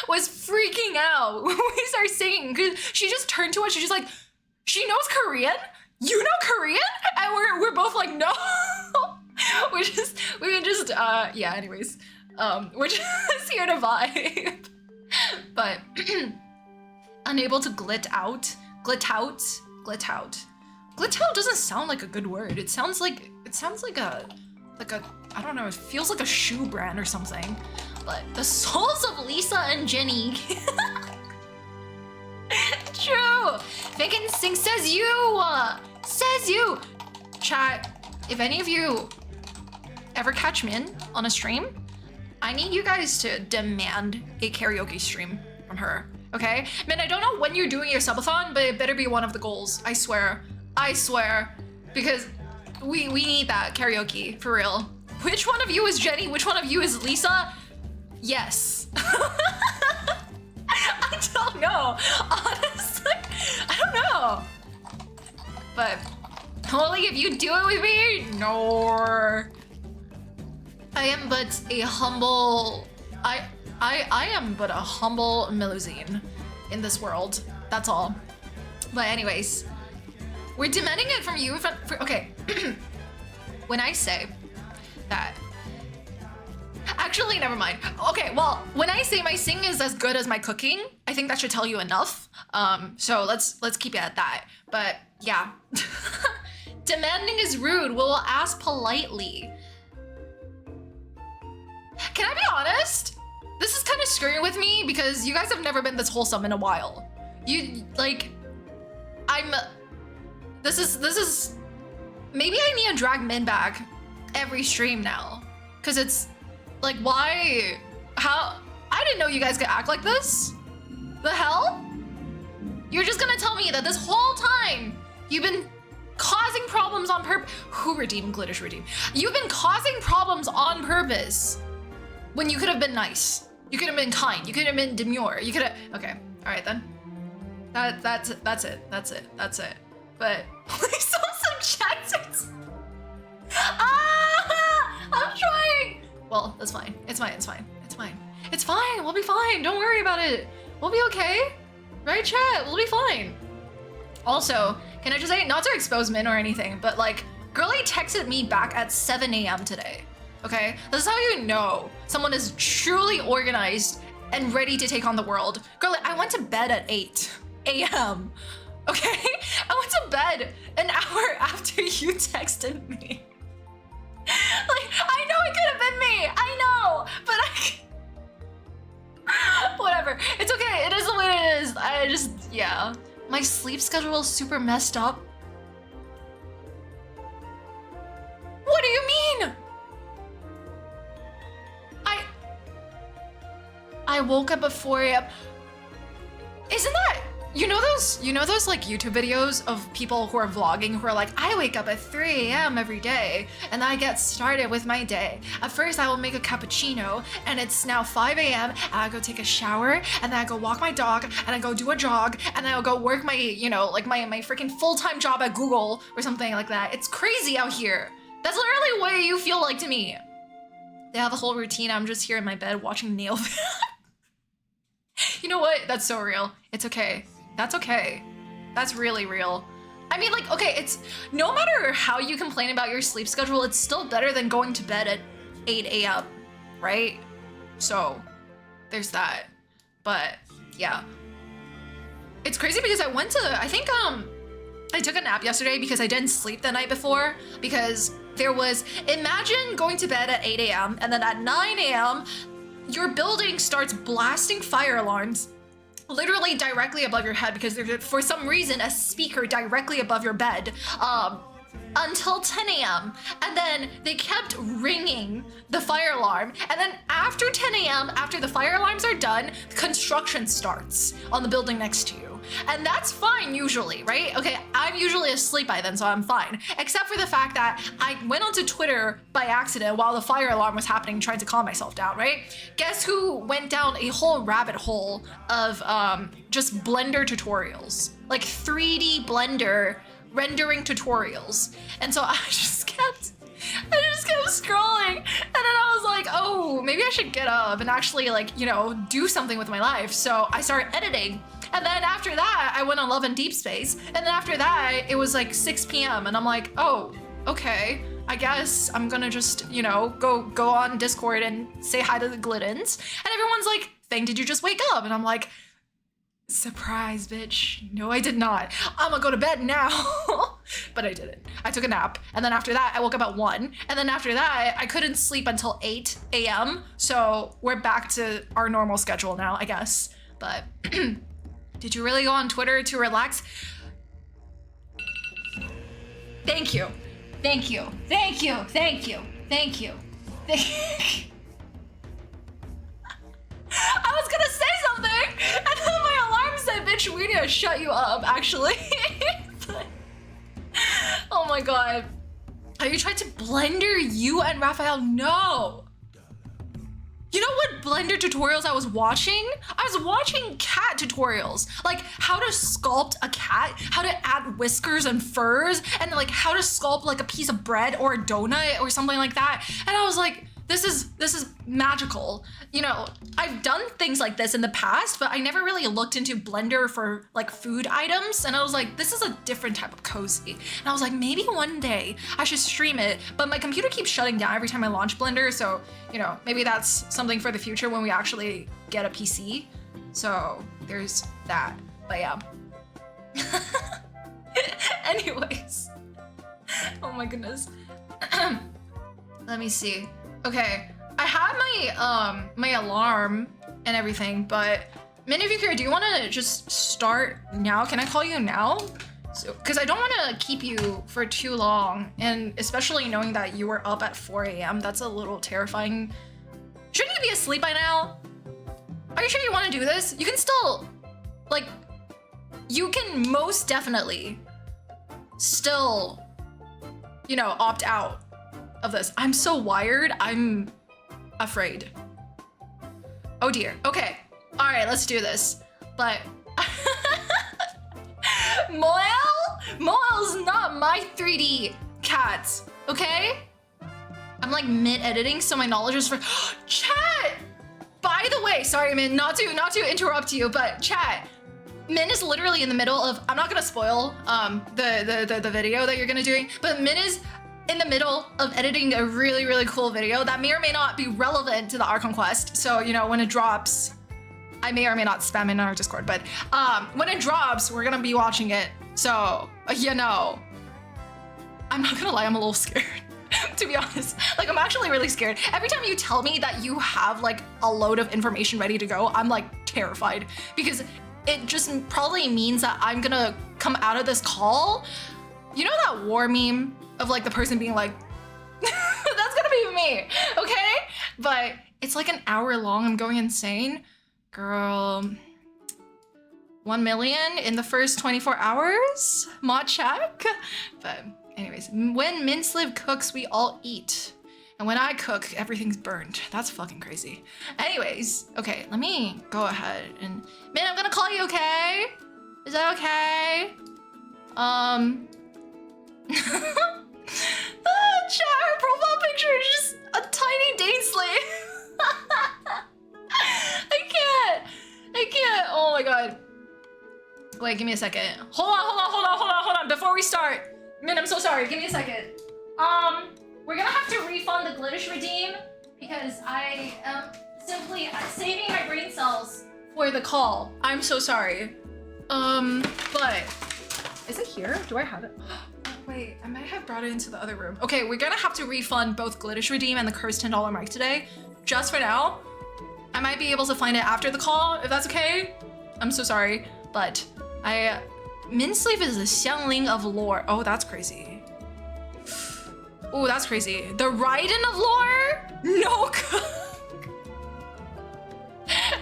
was freaking out when we started singing, because she just turned to us, she's just like, she knows Korean? You know Korean? And we're both like, no. we can just yeah, anyways. We're just here to vibe. But unable to glit out. Glit out doesn't sound like a good word. It sounds like a I don't know, it feels like a shoe brand or something. But the souls of Lisa and Jenny. True. Fakin Sing says you. Chat, if any of you ever catch Min on a stream, I need you guys to demand a karaoke stream from her. Okay? Min, I don't know when you're doing your subathon, but it better be one of the goals. I swear. Because we need that karaoke, for real. Which one of you is Jenny? Which one of you is Lisa? Yes. I don't know. Honestly, I don't know. But only if you do it with me? No. I am but a humble... I am but a humble Melusine in this world. That's all. But anyways, we're demanding it from you. Okay. When I say that... Actually, never mind. Okay, well, when I say my singing is as good as my cooking, I think that should tell you enough. So let's keep it at that. But yeah. Demanding is rude. We'll ask politely. Can I be honest? This is kind of screwing with me because you guys have never been this wholesome in a while. This is, maybe I need to drag Min back every stream now. Cause it's like, why, how, I didn't know you guys could act like this. The hell? You're just gonna tell me that this whole time you've been causing problems on purpose. Who redeemed Glitter's redeem? You've been causing problems on purpose when you could have been nice. You could have been kind. You could have been demure. You could have, okay. All right then. That's it. But please don't subject it. I'm trying. Well, that's fine. It's fine. We'll be fine. Don't worry about it. We'll be okay. Right, chat? We'll be fine. Also, can I just say, not to expose Min or anything, but like, Girly texted me back at 7 a.m. today. Okay? This is how you know someone is truly organized and ready to take on the world. Girly, I went to bed at 8 a.m. Okay? I went to bed an hour after you texted me. Like, I know it could have been me. I know, but whatever. It's okay. It is the way it is. Yeah. My sleep schedule is super messed up. What do you mean? I woke up at 4 a.m. Isn't that, you know those like YouTube videos of people who are vlogging who are like, I wake up at 3 a.m. every day and I get started with my day. At first I will make a cappuccino and it's now 5 a.m. and I go take a shower and then I go walk my dog and I go do a jog and then I'll go work my, like my freaking full-time job at Google or something like that. It's crazy out here. That's literally what you feel like to me. They have a whole routine. I'm just here in my bed watching nail. You know what? That's so real. It's okay. That's okay. That's really real. I mean, like, okay, it's no matter how you complain about your sleep schedule, it's still better than going to bed at 8 a.m., right? So there's that. But yeah, it's crazy because I think I took a nap yesterday because I didn't sleep the night before because there was, imagine going to bed at 8 a.m. and then at 9 a.m. your building starts blasting fire alarms literally directly above your head because there's, for some reason, a speaker directly above your bed until 10 a.m. And then they kept ringing the fire alarm. And then after 10 a.m., after the fire alarms are done, construction starts on the building next to you. And that's fine usually, right? Okay, I'm usually asleep by then, so I'm fine. Except for the fact that I went onto Twitter by accident while the fire alarm was happening, trying to calm myself down, right? Guess who went down a whole rabbit hole of just Blender tutorials, like 3D Blender rendering tutorials. And so I just kept scrolling, and then I was like, oh oh, maybe I should get up and actually like, you know, do something with my life. So I started editing. And then after that, I went on Love and Deep Space. And then after that, it was like 6 p.m. And I'm like, oh, okay. I guess I'm gonna just, you know, go on Discord and say hi to the glittens. And everyone's like, Fang, did you just wake up? And I'm like, surprise, bitch. No, I did not. I'm gonna go to bed now. But I didn't. I took a nap. And then after that, I woke up at 1. And then after that, I couldn't sleep until 8 a.m. So we're back to our normal schedule now, I guess. But did you really go on Twitter to relax? Thank you. Thank you. Thank you. Thank you. Thank you. I was gonna say something, and then my alarm said, bitch, we need to shut you up, actually. But, oh my god. Are you trying to blender you and Raphael? No. You know what blender tutorials I was watching? I was watching cat tutorials. Like how to sculpt a cat, how to add whiskers and furs, and like how to sculpt like a piece of bread or a donut or something like that. And I was like, this is magical. You know, I've done things like this in the past, but I never really looked into Blender for like food items. And I was like, this is a different type of cozy. And I was like, maybe one day I should stream it, but my computer keeps shutting down every time I launch Blender. So, you know, maybe that's something for the future when we actually get a PC. So there's that, but yeah. Anyways, oh my goodness. Let me see. Okay, I had my my alarm and everything, but many of you here, do you want to just start now? Can I call you now? So, because I don't want to keep you for too long, and especially knowing that you were up at 4 a.m. That's a little terrifying. Shouldn't you be asleep by now? Are you sure you want to do this? You can still, like, you can most definitely still, you know, opt out of this. I'm so wired, I'm afraid. Oh dear. Okay. All right, let's do this. But Moel's not my 3D cat, okay? I'm like mid-editing, so my knowledge is for chat. By the way, sorry, Min, not to interrupt you, but chat. Min is literally in the middle of, I'm not gonna spoil the video that you're gonna do, but Min is in the middle of editing a really, really cool video that may or may not be relevant to the Archon quest. So, you know, when it drops, I may or may not spam in our Discord, but when it drops, we're gonna be watching it. So, you know, I'm not gonna lie, I'm a little scared, to be honest. Like, I'm actually really scared. Every time you tell me that you have like a load of information ready to go, I'm like terrified, because it just probably means that I'm gonna come out of this call. You know that war meme of like the person being like, that's gonna be me, okay? But it's like an hour long, I'm going insane. Girl, 1 million in the first 24 hours? Mod check? But anyways, when Minsleif cooks, we all eat. And when I cook, everything's burned. That's fucking crazy. Anyways, okay, let me go ahead and, Min, I'm gonna call you, okay? Is that okay? Chat, her profile picture is just a tiny dain slave. I can't. Oh my god. Wait, give me a second. Hold on. Before we start, Min, I'm so sorry. Give me a second. We're gonna have to refund the Glittr redeem because I am simply saving my brain cells for the call. I'm so sorry. But is it here? Do I have it? Wait, I might have brought it into the other room. Okay, we're gonna have to refund both Glittr redeem and the cursed $10 mic today. Just for now. I might be able to find it after the call, if that's okay. I'm so sorry, but Minsleif is a Xilonen of lore. Oh, that's crazy. Oh, that's crazy. The Raiden of lore? No.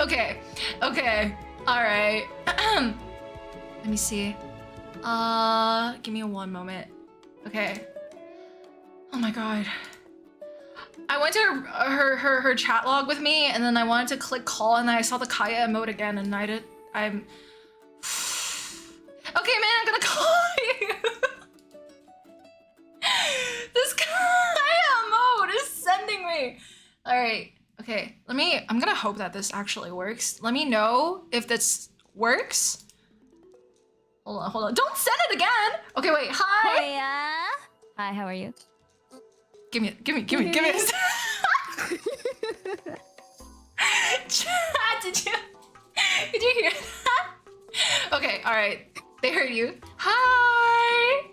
Okay. All right. Let me see. Give me one moment. Okay. Oh my god. I went to her chat log with me, and then I wanted to click call, and then I saw the kaeya emote again, and I'm... Okay, man, I'm gonna call you. This kaeya emote is sending me. All right, Okay, I'm gonna hope that this actually works. Let me know if this works. Hold on. Don't send it again! Okay, wait, hi! Hiya! Hi, how are you? Give me a Chat, did you hear that? Okay, alright. They heard you. Hi!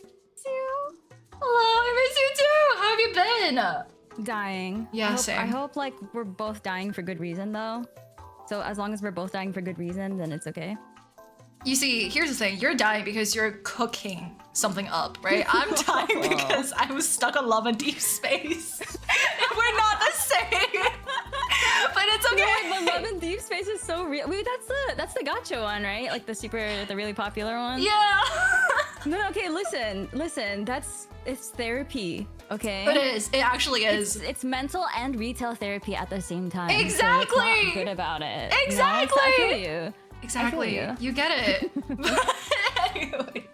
Miss you. Hello, I miss you too! How have you been? Dying. Yeah, I hope like we're both dying for good reason though. So as long as we're both dying for good reason, then it's okay. You see, here's the thing. You're dying because you're cooking something up, right? I'm dying because I was stuck on love and deep space. We're not the same. But it's okay. No, the Love in Deep Space is so real. Wait, that's the gacha one, right? Like the really popular one? Yeah. No, okay, listen. It's therapy, okay? It is. It actually is. It's mental and retail therapy at the same time. Exactly. So it's not good about it. Exactly. You know? So I feel you. Exactly. I feel You get it. Anyway.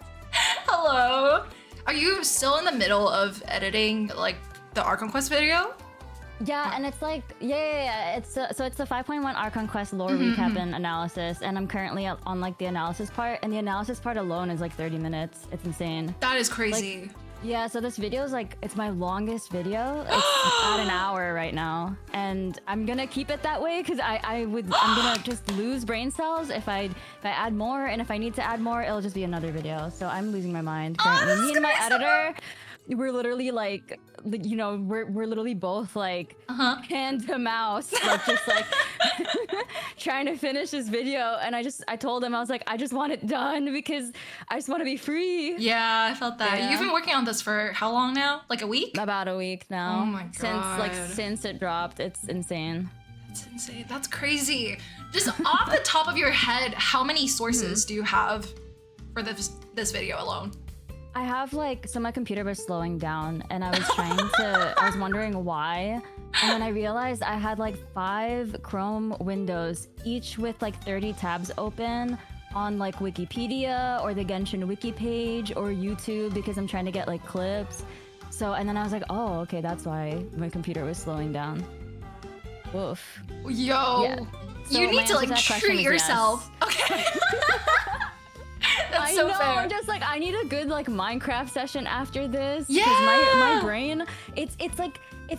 Hello. Are you still in the middle of editing like the Archon Quest video? Yeah, and it's like, yeah. It's the 5.1 Archon Quest lore recap and analysis, and I'm currently on like the analysis part, and the analysis part alone is like 30 minutes. It's insane. That is crazy. Like, yeah, so this video is like, it's my longest video. It's at an hour right now, and I'm gonna keep it that way because I'm gonna just lose brain cells if I add more, and if I need to add more, it'll just be another video. So I'm losing my mind currently. Me and my editor, we're literally like, you know, we're literally both like hand to mouse, like just like trying to finish this video. And I told him, I was like, I just want it done because I just want to be free. Yeah, I felt that. Yeah. You've been working on this for how long now? Like a week? About a week now. Oh my god. Since it dropped, it's insane. That's insane. That's crazy. Just off the top of your head, how many sources do you have for this video alone? I have like, so my computer was slowing down and I was wondering why. And then I realized I had like 5 Chrome windows, each with like 30 tabs open on like Wikipedia or the Genshin wiki page or YouTube because I'm trying to get like clips. So, and then I was like, oh, okay, that's why my computer was slowing down. Woof. Yo, Yeah. So you my need answer to like that question treat is yourself. Okay. That's I so know, fair. I'm just like, I need a good like Minecraft session after this. Yeah. Because my brain, it's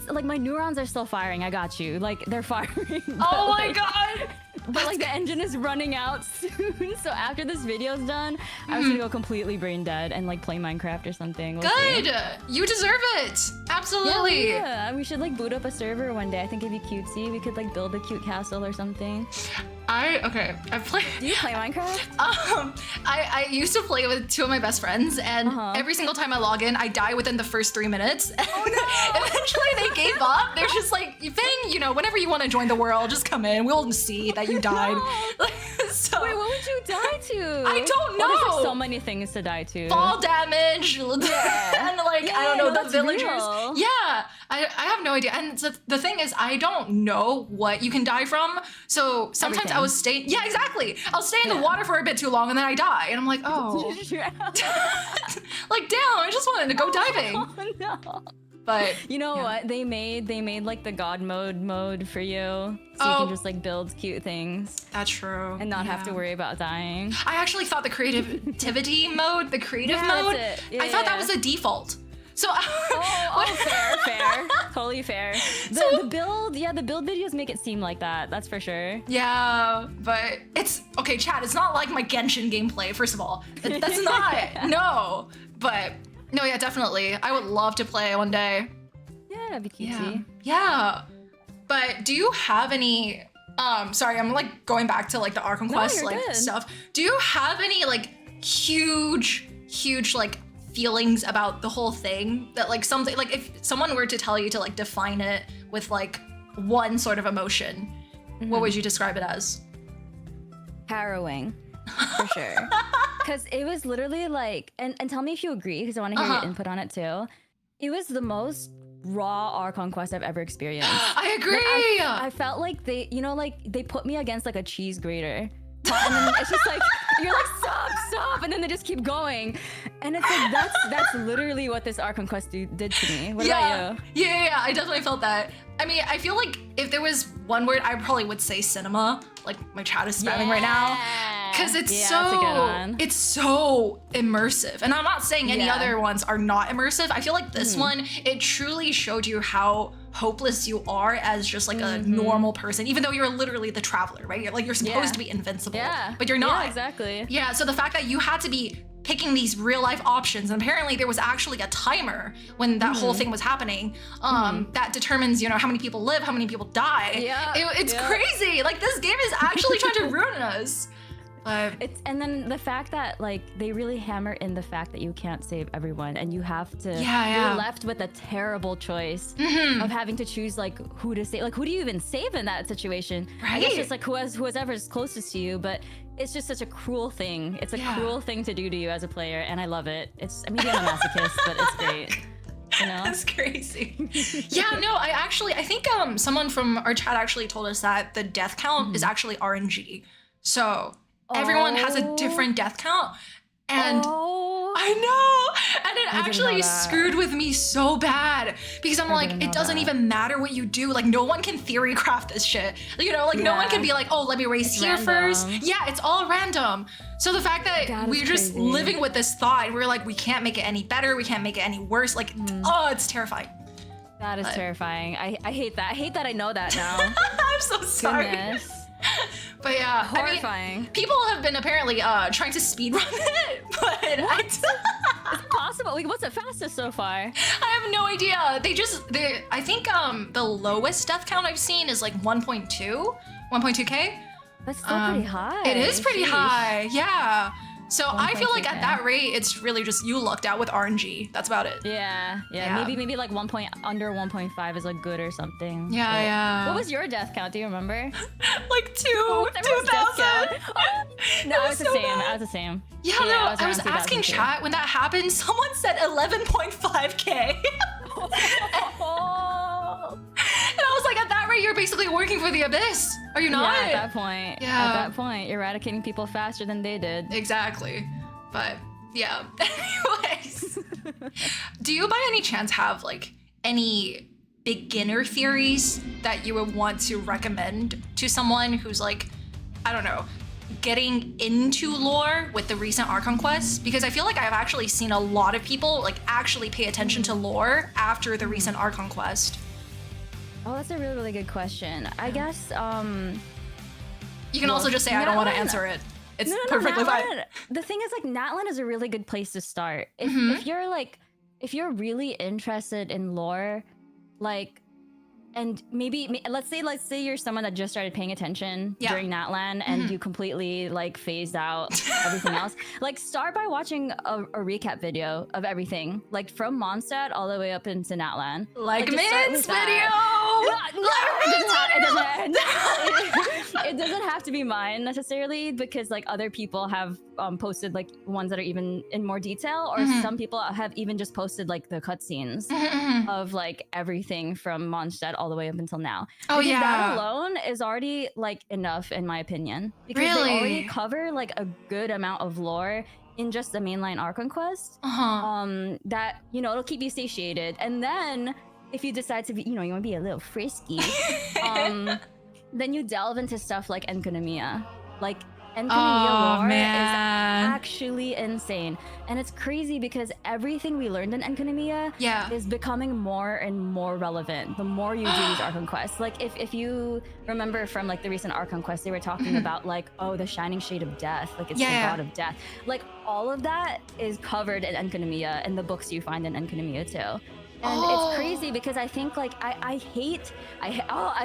like my neurons are still firing. I got you. Like they're firing. Oh my god. But like the engine is running out soon. So after this video's done, I was gonna go completely brain dead and like play Minecraft or something. We'll see. Good. You deserve it. Absolutely. Yeah, we should like boot up a server one day. I think it'd be cutesy. We could like build a cute castle or something. I've played. Do you play Minecraft? I used to play with 2 of my best friends, and every single time I log in, I die within the first 3 minutes. And eventually they gave up. They're just like, Fang, you know, whenever you want to join the world, just come in. We'll see that you died. So, Wait, what would you die to? I don't know. Well, there's so many things to die to. fall damage, and like I don't know, the that's villagers. real. Yeah, I have no idea. And the thing is, I don't know what you can die from. So sometimes I was staying. Yeah, exactly. I'll stay in the water for a bit too long, and then I die, and I'm like, oh, like damn, I just wanted to go diving. Oh no. But You know what? They made like the god mode for you. So you can just like build cute things that's true. and not have to worry about dying. I actually thought the creativity mode, the creative Yeah, mode, that's it. I thought that was a default. So fair. Totally fair. The build videos make it seem like that. That's for sure. yeah, but it's okay, Chad. It's not like my Genshin gameplay. First of all, that's not. No, but no, yeah, definitely. I would love to play one day. Yeah, that'd be Yeah, cutesy. yeah. But do you have any? Sorry, I'm like going back to like the Archon Quest you're like good. stuff. Do you have any like huge like feelings about the whole thing that like something like if someone were to tell you to like define it with like one sort of emotion, what would you describe it as? Harrowing, for sure. Because it was literally like, and tell me if you agree, because I want to hear your input on it too. It was the most raw Archon Quest I've ever experienced. I agree. Like, I felt like they, you know, like they put me against like a cheese grater. And then it's just like, you're like, stop, and then they just keep going, and it's like that's literally what this Archon quest did to me. What about you? Yeah, I definitely felt that. I mean, I feel like if there was one word, I probably would say cinema. Like my chat is spamming right now, because it's it's so immersive. And I'm not saying any other ones are not immersive. I feel like this one, it truly showed you how hopeless you are as just like a normal person, even though you're literally the traveler, right? You're supposed to be invincible, but you're not. Yeah, exactly. Yeah, so the fact that you had to be picking these real life options, and apparently there was actually a timer when that whole thing was happening, that determines, you know, how many people live, how many people die. It's crazy. Like, this game is actually trying to ruin us. And then the fact that like they really hammer in the fact that you can't save everyone, and you have to you're left with a terrible choice of having to choose like who to save. Like, who do you even save in that situation? I guess just like whoever's closest to you, but it's just such a cruel thing. It's a cruel thing to do to you as a player, and I love it. Maybe I'm a masochist, but it's great. You know? That's crazy. I think someone from our chat actually told us that the death count is actually RNG. So everyone has a different death count, and I know, and it actually screwed with me so bad, because I'm like, it doesn't even matter what you do. Like, no one can theory craft this shit. You know, like no one can be like, oh, let me race here first. Yeah, it's all random. So the fact that we're just living with this thought, we're like, we can't make it any better, we can't make it any worse. Like, oh, it's terrifying. That is terrifying. I hate that. I hate that I know that now. I'm so sorry. Goodness. But yeah, horrifying. I mean, people have been apparently trying to speedrun it, but Is it possible? Like, what's the fastest so far? I have no idea. I think the lowest death count I've seen is like 1.2K. That's still pretty high. It is pretty high, yeah. So I feel like at that rate, it's really just you lucked out with RNG. That's about it. Yeah. Maybe like under 1.5 is like good or something. Yeah. What was your death count? Do you remember? Like 2,000. No, I was the same. I was the same. Yeah, no, I was asking chat when that happened. Someone said 11.5K. And I was like, at that rate, you're basically working for the abyss. Are you not? Yeah, at that point. Yeah. At that point, you're eradicating people faster than they did. Exactly. But yeah. Anyways, do you by any chance have like any beginner theories that you would want to recommend to someone who's like, I don't know, getting into lore with the recent Archon quests? Because I feel like I've actually seen a lot of people like actually pay attention to lore after the recent Archon quest. Oh, that's a really, really good question. I guess, you can also just say, I don't want to answer it. It's perfectly fine. The thing is, like, Natlan is a really good place to start. If you're really interested in lore, like, and maybe let's say you're someone that just started paying attention during Natlan and you completely like phased out everything else. Like, start by watching a recap video of everything, like from Mondstadt all the way up into Natlan. Like Min's video. It doesn't have to be mine necessarily, because like other people have posted like ones that are even in more detail, or some people have even just posted like the cutscenes of like everything from Mondstadt all the way up until now. That alone is already like enough in my opinion, because they already cover like a good amount of lore in just the mainline Archon quest. That, you know, it'll keep you satiated. And then if you decide to be, you know, you want to be a little frisky, then you delve into stuff like Enkanomiya. Like, Enkanomiya lore is actually insane. And it's crazy because everything we learned in Enkanomiya is becoming more and more relevant the more you do these Archon quests. Like, if you remember from like the recent Archon quest, they were talking about like, oh, the shining shade of death, like it's the god of death. Like, all of that is covered in Enkanomiya and the books you find in Enkanomiya too. And it's crazy because I think like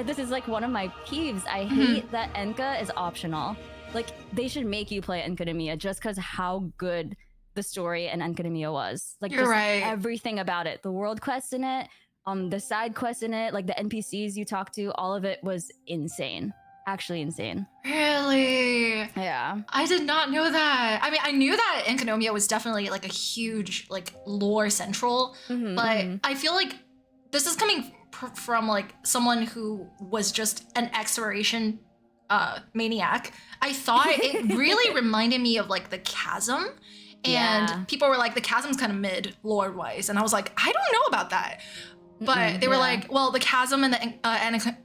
this is like one of my peeves. I hate that Enka is optional. Like, they should make you play Enkanomiya just because how good the story in Enkanomiya was. Like, You're right. Everything about it, the world quests in it, the side quests in it, like the NPCs you talk to, all of it was insane. Actually insane. Really? Yeah. I did not know that. I mean, I knew that Enkanomiya was definitely like a huge like lore central, but I feel like this is coming from like someone who was just an exploration maniac, I thought it really reminded me of like the chasm. And people were like, the chasm's kind of mid lore-wise. And I was like, I don't know about that. But they were like, well, the chasm and the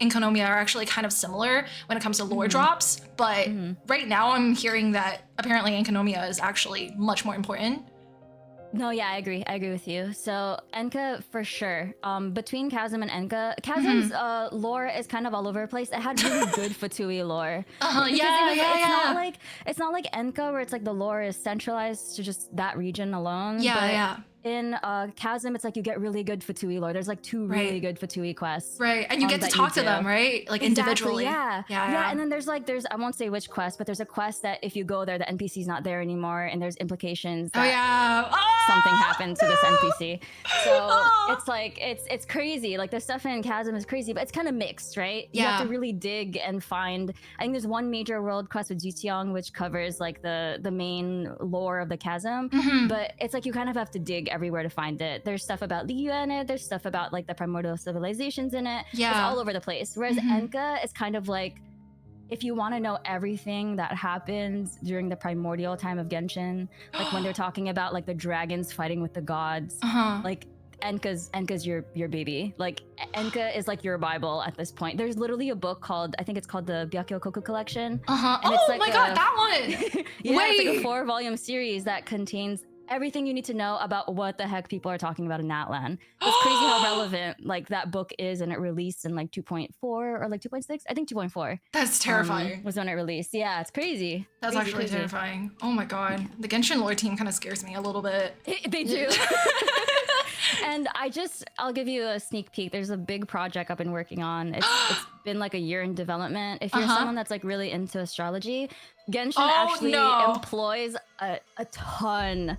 enconomia are actually kind of similar when it comes to lore drops. But right now I'm hearing that apparently enconomia is actually much more important. No, yeah, I agree with you. So Enka for sure. Between Chasm and Enka, Chasm's lore is kind of all over the place. It had really good Fatui lore. It's not like Enka where it's like the lore is centralized to just that region alone. In Chasm, it's like you get really good Fatui lore. There's like 2 really good Fatui quests. Right, and you get to talk to them, right? Like individually. Yeah. And then there's I won't say which quest, but there's a quest that if you go there, the NPC's not there anymore, and there's implications that something happened to this NPC. So it's like it's crazy. Like the stuff in Chasm is crazy, but it's kind of mixed, right? You have to really dig and find. I think there's one major world quest with Jitiong which covers like the main lore of the Chasm, but it's like you kind of have to dig everywhere to find it. There's stuff about Liu in it. There's stuff about like the primordial civilizations in it. It's all over the place. Whereas Enka is kind of like, if you want to know everything that happened during the primordial time of Genshin, like when they're talking about like the dragons fighting with the gods, like Enka's your baby. Like Enka is like your Bible at this point. There's literally a book called, I think it's called the Byakyo Koku Collection. And it's like my god, that one! It's like a 4-volume series that contains everything you need to know about what the heck people are talking about in Natlan. It's crazy how relevant like that book is, and it released in like 2.4 or like 2.6. I think 2.4. That's terrifying. Was when it released. Yeah, it's crazy. That's actually terrifying. Oh my god. The Genshin lore team kind of scares me a little bit. They do. And I'll give you a sneak peek. There's a big project I've been working on. It's been like a year in development. If you're someone that's like really into astrology, Genshin actually employs a ton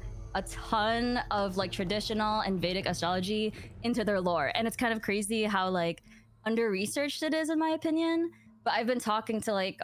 of like traditional and Vedic astrology into their lore. And it's kind of crazy how like under-researched it is in my opinion. But I've been talking to like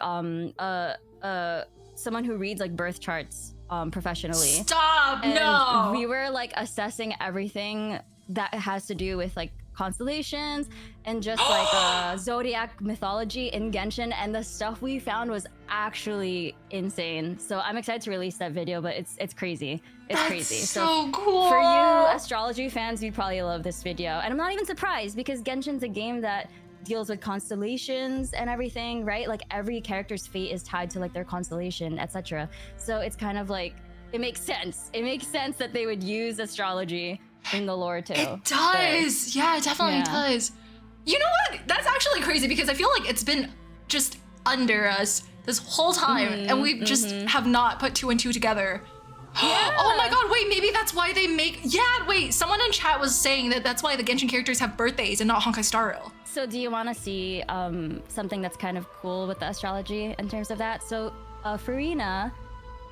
someone who reads like birth charts professionally. Stop! And no! We were like assessing everything that has to do with like constellations and just like zodiac mythology in Genshin, and the stuff we found was actually insane. So I'm excited to release that video, but it's crazy. It's crazy. So cool. For you astrology fans, you'd probably love this video. And I'm not even surprised because Genshin's a game that deals with constellations and everything, right? Like every character's fate is tied to like their constellation, etc. So it's kind of like, it makes sense. It makes sense that they would use astrology in the lore too. It does. Yeah, it definitely does. You know what? That's actually crazy because I feel like it's been just under us this whole time and we just have not put 2 and 2 together. Oh my god, wait, maybe that's why they make... Yeah, wait, someone in chat was saying that that's why the Genshin characters have birthdays and not Honkai Star Rail. So do you want to see something that's kind of cool with the astrology in terms of that? So Farina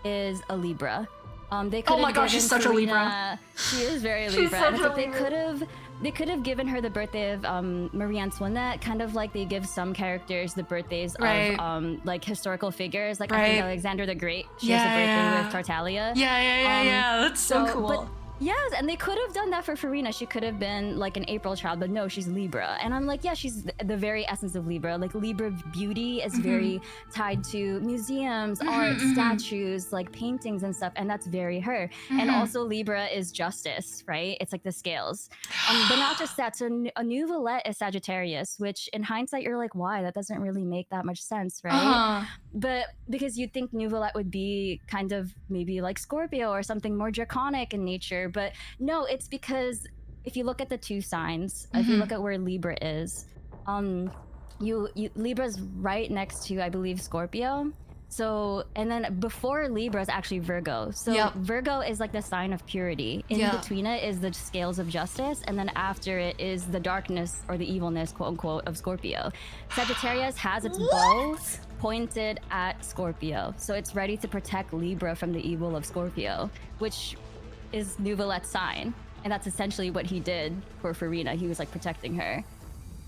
is a Libra. Oh my gosh, she's such a Libra. She is very Libra. And it's like they could have given her the birthday of Marie Antoinette, kind of like they give some characters the birthdays of like historical figures. Like I think Alexander the Great, she has a birthday with Tartaglia. Yeah. That's so cool. But, yes, and they could have done that for Farina. She could have been like an April child, but no, she's Libra. And I'm like, yeah, she's the very essence of Libra. Like Libra beauty is very tied to museums, art, statues, like paintings and stuff, and that's very her. And also Libra is justice, right? It's like the scales. But not just that, so a new Valette is Sagittarius, which in hindsight, you're like, why? That doesn't really make that much sense, right? But because you'd think New Valette would be kind of maybe like Scorpio or something more draconic in nature, but no, it's because if you look at the 2 signs, if you look at where Libra is, Libra's right next to, I believe, Scorpio. So, and then before Libra is actually Virgo. So Virgo is like the sign of purity. In between it is the scales of justice, and then after it is the darkness or the evilness, quote unquote, of Scorpio. Sagittarius has its bow pointed at Scorpio, so it's ready to protect Libra from the evil of Scorpio, which is New Valette's sign, and that's essentially what he did for Farina. He was like protecting her.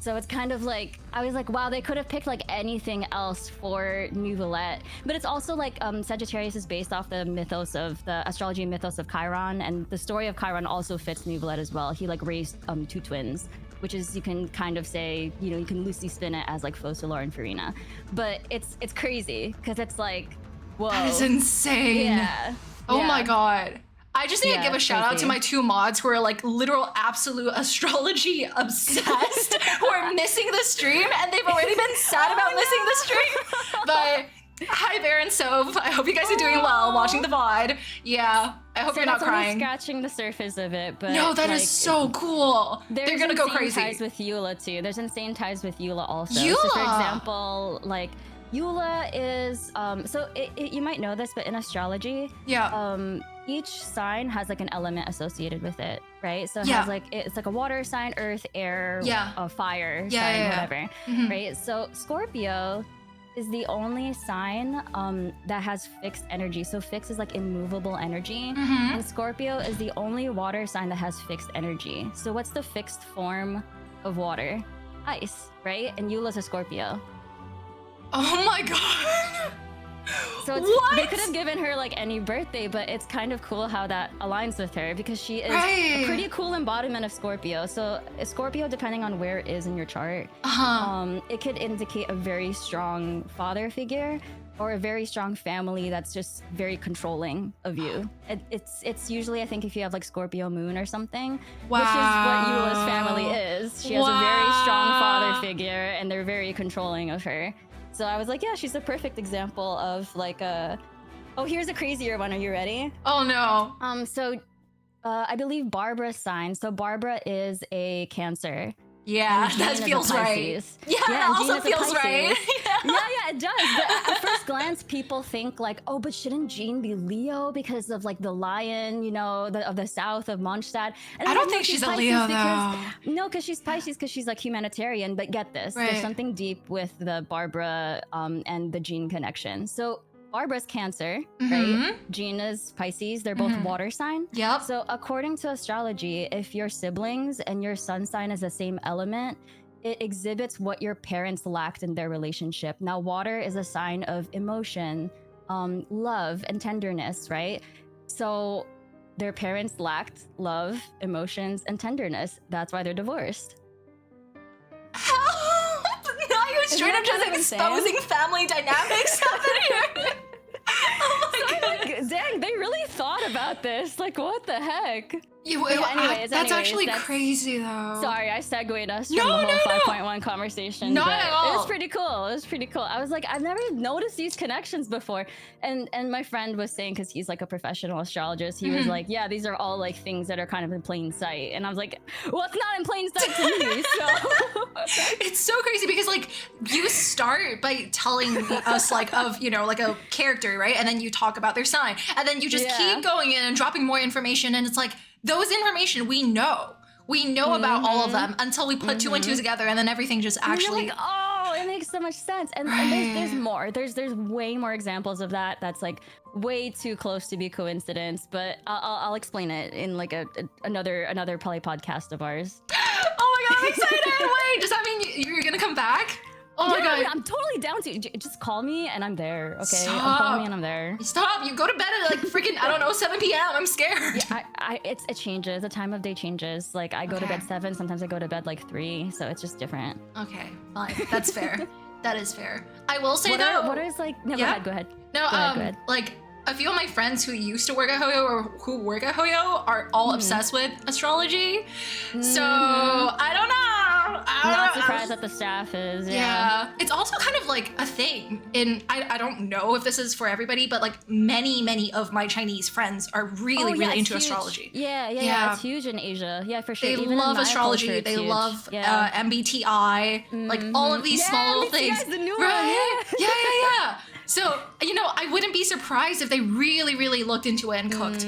So it's kind of like, I was like, wow, they could have picked like anything else for Neuvillette. But it's also like Sagittarius is based off the mythos of the astrology mythos of Chiron, and the story of Chiron also fits Neuvillette as well. He like raised 2 twins, which is, you can kind of say, you know, you can loosely spin it as like Focalor and Farina. But it's crazy because it's like, whoa. That is insane. Yeah. Oh yeah. my god. I just need to give a shout out to my 2 mods who are like literal absolute astrology obsessed who are missing the stream, and they've already been sad about missing the stream. But hi Bear and Sove, I hope you guys are doing well watching the VOD. Yeah, I hope you're not crying. Scratching the surface of it, but no, that is so cool. They're gonna go crazy. There's insane ties with Eula too. There's insane ties with Eula also. Eula! So for example, like Eula is so you might know this, but in astrology, each sign has like an element associated with it, right? So it has like, it's like a water sign, earth, air, a fire sign, whatever, right? So Scorpio is the only sign that has fixed energy. So fixed is like immovable energy, and Scorpio is the only water sign that has fixed energy. So what's the fixed form of water? Ice, right? And Eula's a Scorpio. Oh my god. So it's, they could have given her like any birthday, but it's kind of cool how that aligns with her because she is a pretty cool embodiment of Scorpio. So Scorpio, depending on where it is in your chart, it could indicate a very strong father figure or a very strong family that's just very controlling of you. It's usually, I think, if you have like Scorpio moon or something, which is what Eula's family is. She has a very strong father figure and they're very controlling of her. So I was like, yeah, she's a perfect example of like a... Oh, here's a crazier one. Are you ready? Oh, no. I believe Barbara's sign. So Barbara is a Cancer. Yeah, that feels right. Yeah, that also feels right. Yeah, it does. But at first glance, people think like, oh, but shouldn't Jean be Leo because of like the lion, you know, of the south of Mondstadt? And I don't think she's a Leo, though. No, because she's Pisces, because she's like humanitarian. But get this, there's something deep with the Barbara and the Jean connection. So Barbara's Cancer, right? Jean is Pisces. They're both water sign. Yep. So according to astrology, if your siblings and your sun sign is the same element, it exhibits what your parents lacked in their relationship. Now, water is a sign of emotion, love, and tenderness, right? So their parents lacked love, emotions, and tenderness. That's why they're divorced. Now you're straight up just exposing family dynamics happening here. Oh my god. Like, dang, they really thought about this. Like, what the heck? That's actually crazy, though. Sorry, I segued us from the whole 5.1 conversation. Not at all. It was pretty cool. It was pretty cool. I was like, I've never noticed these connections before. And my friend was saying, because he's like a professional astrologist, he was like, yeah, these are all like things that are kind of in plain sight. And I was like, well, it's not in plain sight to me, so. It's so crazy because like you start by telling us like of, you know, like a character, right? And then you talk about their sign. And then you just keep going in and dropping more information. And it's like, those information we know. We know about all of them until we put 2 and 2 together, and then everything just actually... Like, oh, it makes so much sense. And there's more. There's way more examples of that. That's like way too close to be coincidence. But I'll explain it in like another probably podcast of ours. Oh my god, I'm excited! Wait, does that mean you're gonna come back? Oh my god. I'm totally down to just call me and I'm there, okay? Stop. Call me and I'm there. Stop! You go to bed at like freaking, I don't know, 7 p.m. I'm scared. Yeah, it changes. The time of day changes. Like I go to bed 7, sometimes I go to bed like 3, so it's just different. Okay, fine. That's fair. That is fair. I will say though. What is like? No, go ahead. No, go ahead. Like a few of my friends who used to work at Hoyo or who work at Hoyo are all obsessed with astrology. So I don't know. I'm not surprised that the staff is. Yeah. It's also kind of like a thing in, I don't know if this is for everybody, but like many of my Chinese friends are really into astrology. Yeah. It's huge in Asia. Yeah, for sure. They Even love in astrology. Culture, they huge. love MBTI, like all of these small little things. The new right? Yeah. So, you know, I wouldn't be surprised if they really looked into it and cooked.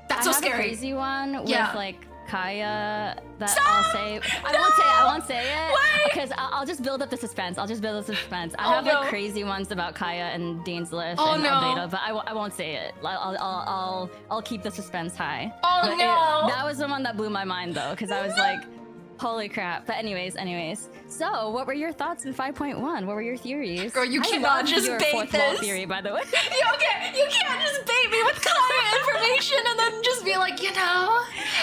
That's so scary. I have a crazy one with like kaeya that Stop! I'll say. I won't say it. Wait! Because I'll just build up the suspense. I have like crazy ones about kaeya and dain's list and albedo, but I won't say it. I'll keep the suspense high. Oh but no! That was the one that blew my mind though, because I was like, Holy crap. But anyways. So, what were your thoughts in 5.1? What were your theories? Girl, you I cannot love just your bait fourth wall this. theory, by the way. You can't just bait me with current information and then just be like, you know,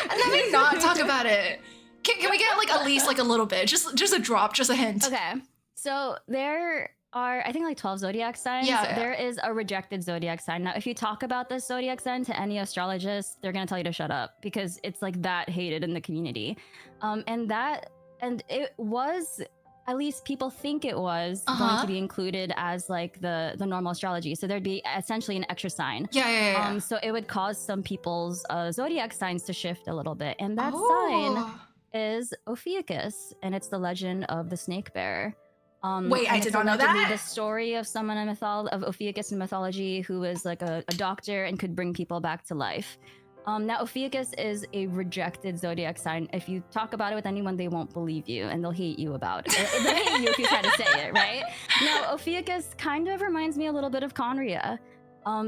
and let me not talk about it. Can we get like at least like a little bit, just a drop, just a hint? Okay. So there are, I think, like 12 zodiac signs. Yeah. There is a rejected zodiac sign. Now, if you talk about this zodiac sign to any astrologist, they're gonna tell you to shut up because it's like that hated in the community. And it was, at least people think it was going to be included as like the normal astrology. So there'd be essentially an extra sign. Yeah. So it would cause some people's zodiac signs to shift a little bit. And that sign is Ophiuchus, and it's the legend of the snake bearer. Wait, I did not know that. The story of someone of Ophiuchus in mythology who was like a doctor and could bring people back to life. Now, Ophiuchus is a rejected zodiac sign. If you talk about it with anyone, they won't believe you and they'll hate you about it. They'll hate you if you try to say it, right? Now, Ophiuchus kind of reminds me a little bit of khaenri'ah.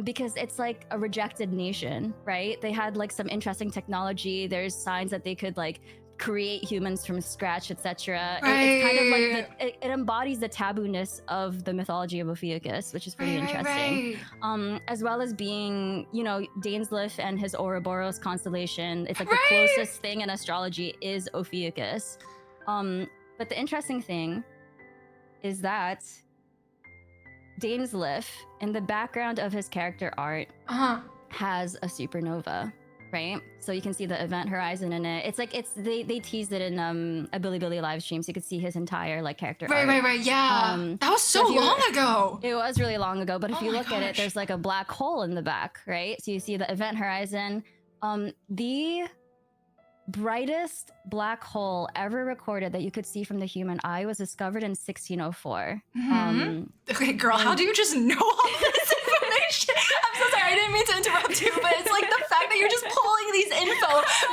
Because it's like a rejected nation, right? They had like some interesting technology. There's signs that they could like create humans from scratch, etc. It's kind of like it embodies the tabooness of the mythology of Ophiuchus, which is pretty interesting. As well as being, you know, Dainsleif and his Ouroboros constellation. It's like the closest thing in astrology is Ophiuchus. But the interesting thing is that Dainsleif, in the background of his character art, has a supernova. Right, so you can see the event horizon in it. It's like they teased it in a Bilibili live stream, so you could see his entire like character. Right. Yeah, that was so long ago. It was really long ago, but if you look at it, there's like a black hole in the back, right? So you see the event horizon. The brightest black hole ever recorded that you could see from the human eye was discovered in 1604. Okay, girl, how do you just know all this information? I'm so sorry, I didn't mean to interrupt you, but it's like the fact that you're just pulling these info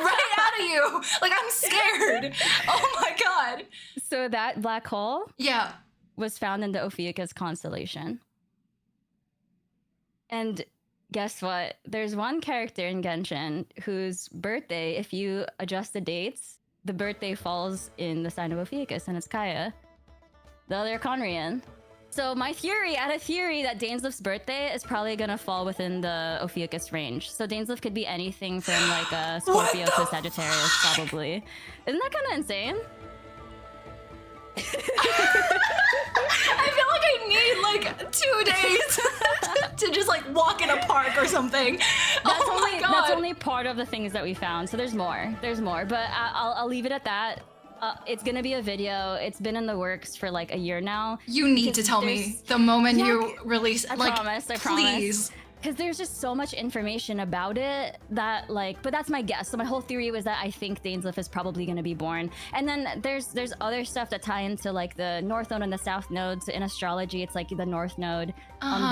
right out of you. Like, I'm scared. Oh my god. So that black hole was found in the Ophiuchus constellation. And guess what? There's one character in Genshin whose birthday, if you adjust the dates, the birthday falls in the sign of Ophiuchus, and it's Kaeya, the other khaenri'ah. So my theory, I had a theory that Dainsleif's birthday is probably gonna fall within the Ophiuchus range. So Dainsleif could be anything from like a Scorpio to Sagittarius, probably. Isn't that kind of insane? I feel like I need like 2 days to just like walk in a park or something. That's only part of the things that we found. So there's more, but I'll leave it at that. It's gonna be a video. It's been in the works for like a year now. You need to tell me the moment you release. I promise. Please. Because there's just so much information about it that like, but that's my guess. So my whole theory was that I think Dainsleif is probably going to be born. And then there's other stuff that tie into like the North Node and the South Node. So in astrology, it's like the North Node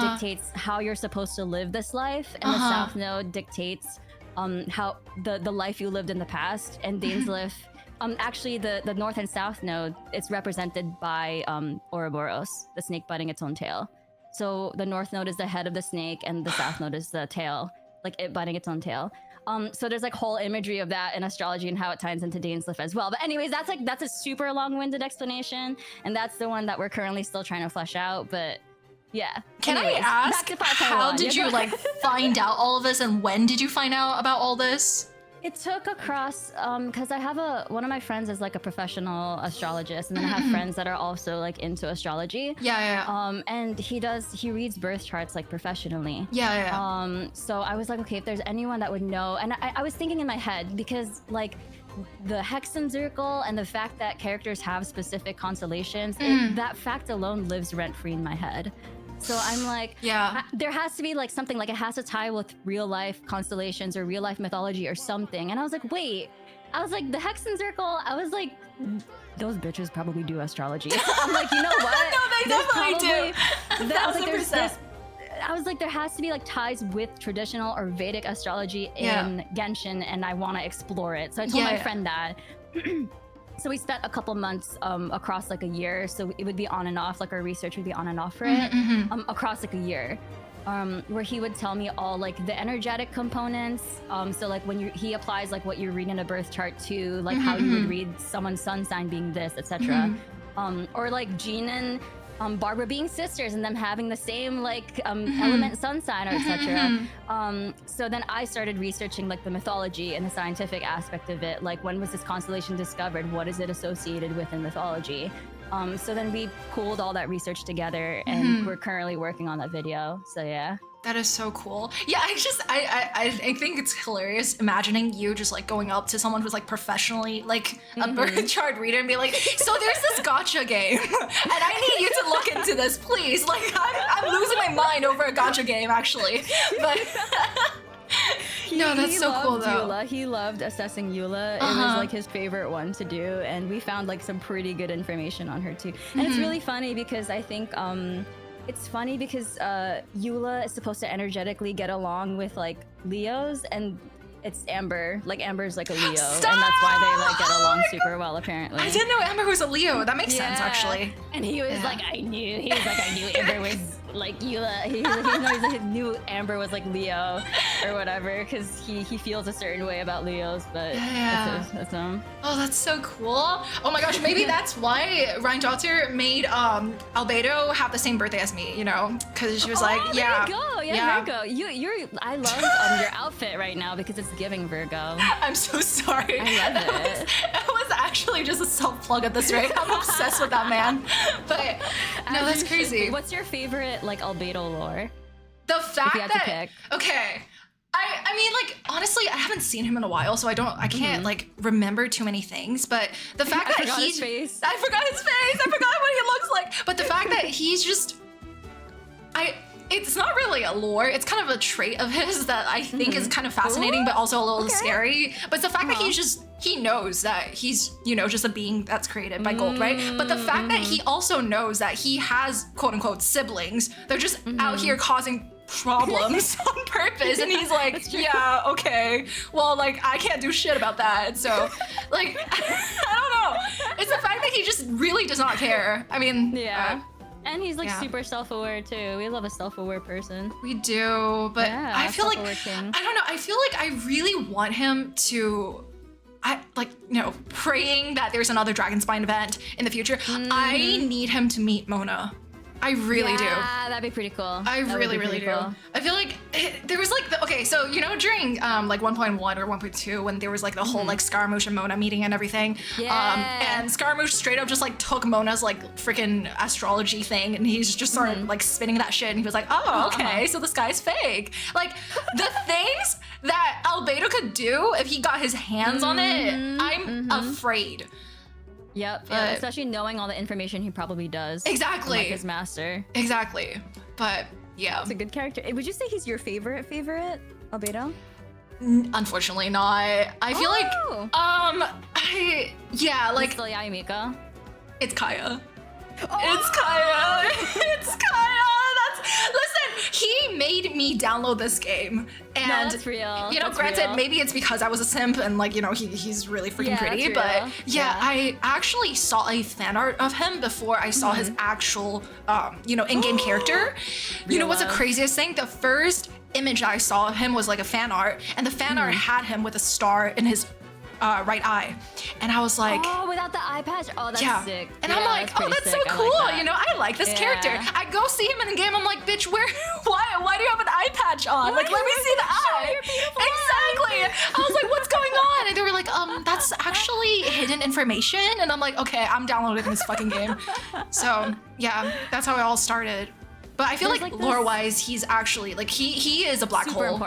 dictates how you're supposed to live this life, and the South Node dictates how the life you lived in the past. And Dainsleif, actually the North and South Node, it's represented by Ouroboros, the snake biting its own tail. So the North Node is the head of the snake, and the South Node is the tail, like it biting its own tail. So there's like whole imagery of that in astrology and how it ties into Dainsleif as well. But anyways, that's a super long-winded explanation, and that's the one that we're currently still trying to flesh out. But yeah. Can anyways, I ask, how did you like find out all of this, and when did you find out about all this? It took across, because I have one of my friends is like a professional astrologist, and then I have friends that are also like into astrology. Yeah. And he reads birth charts like professionally. Yeah. So I was like, okay, if there's anyone that would know, and I was thinking in my head, because like the Hexenzirkel and the fact that characters have specific constellations, that fact alone lives rent-free in my head. So I'm like, there has to be like something, like it has to tie with real life constellations or real life mythology or something. And I was like, wait, the Hexenzirkel, I was like, those bitches probably do astrology. I'm like, you know what? No, they definitely do. I was like, there has to be like ties with traditional or Vedic astrology in Genshin, and I want to explore it. So I told my friend that. So we spent a couple months across like a year. So it would be on and off, like our research would be on and off for it across like a year. where he would tell me all like the energetic components. So like when he applies like what you're reading in a birth chart to, like how you would read someone's sun sign being this, etc. Or like Jean and Barbara being sisters and them having the same like element sun sign or etc. So then I started researching like the mythology and the scientific aspect of it. Like when was this constellation discovered? What is it associated with in mythology? So then we pooled all that research together and we're currently working on that video. So yeah. That is so cool. Yeah, I think it's hilarious imagining you just like going up to someone who's like professionally like a birth chart reader and be like, so there's this gotcha game and I need you to look into this, please. Like I'm losing my mind over a gotcha game actually. But no, that's so cool though. Eula. He loved assessing Eula. It was like his favorite one to do, and we found like some pretty good information on her too. And it's really funny because I think Eula is supposed to energetically get along with like Leos, and it's Amber. Like Amber's like a Leo, Stop! and that's why they like get along super well apparently. I didn't know Amber was a Leo. That makes sense actually. And he was like, I knew Amber was like Eula. He knew Amber was like Leo or whatever, because he feels a certain way about Leos, but that's him. Oh, that's so cool. Oh my gosh, maybe that's why rhinedottir made Albedo have the same birthday as me, you know? Because she was like, there you go. Yeah, Virgo. I love your outfit right now because it's giving Virgo. I'm so sorry. I love it. It was actually just a self-plug at this rate. I'm obsessed with that man. But no, that's crazy. What's your favorite like albedo lore? The fact if you had to pick. Okay. I mean, like, honestly, I haven't seen him in a while, so I can't like remember too many things. But the fact that I forgot his face. I forgot what he looks like. But the fact that he's just, it's not really a lore. It's kind of a trait of his that I think is kind of fascinating, but also a little scary. But it's the fact that he knows that he's, you know, just a being that's created by gold, right? But the fact that he also knows that he has quote unquote siblings, they're just out here causing problems on purpose, and he's like, yeah, okay, well, like, I can't do shit about that. So like, I don't know, it's the fact that he just really does not care. I mean, and he's like super self-aware too. We love a self-aware person. We do, but I feel like, I don't know, I feel like I really want him to, praying that there's another Dragonspine event in the future. I need him to meet Mona. I really do. Yeah, that'd be pretty cool. I really do. Cool. I feel like there was like so you know during like 1.1 or 1.2 when there was like the whole like Scaramouche and Mona meeting and everything. And Scaramouche straight up just like took Mona's like freaking astrology thing, and he's just started like spinning that shit, and he was like, oh, okay, so this guy's fake. Like the things that Albedo could do if he got his hands on it, I'm afraid. Yep, especially knowing all the information he probably does. Exactly. Like his master. Exactly. But yeah. It's a good character. Would you say he's your favorite Albedo? Unfortunately not. I feel like like still Yayamika. It's kaeya. It's kaeya. It's kaeya. Listen, he made me download this game, and no, that's real. You know, granted, maybe it's because I was a simp and like, you know, he's really freaking pretty, but I actually saw a fan art of him before I saw his actual in-game character. You know what's the craziest thing? The first image I saw of him was like a fan art, and the fan art had him with a star in his right eye, and I was like, oh, without the eye patch. Oh, that's sick. And I'm like, oh, that's so cool. You know, I like this character. I go see him in the game. I'm like, bitch, why do you have an eye patch on? Like, let me see the eye. Exactly. I was like, what's going on? And they were like, that's actually hidden information. And I'm like, okay, I'm downloading this fucking game. So yeah, that's how it all started. But I feel like lore-wise, he's actually like he is a black hole.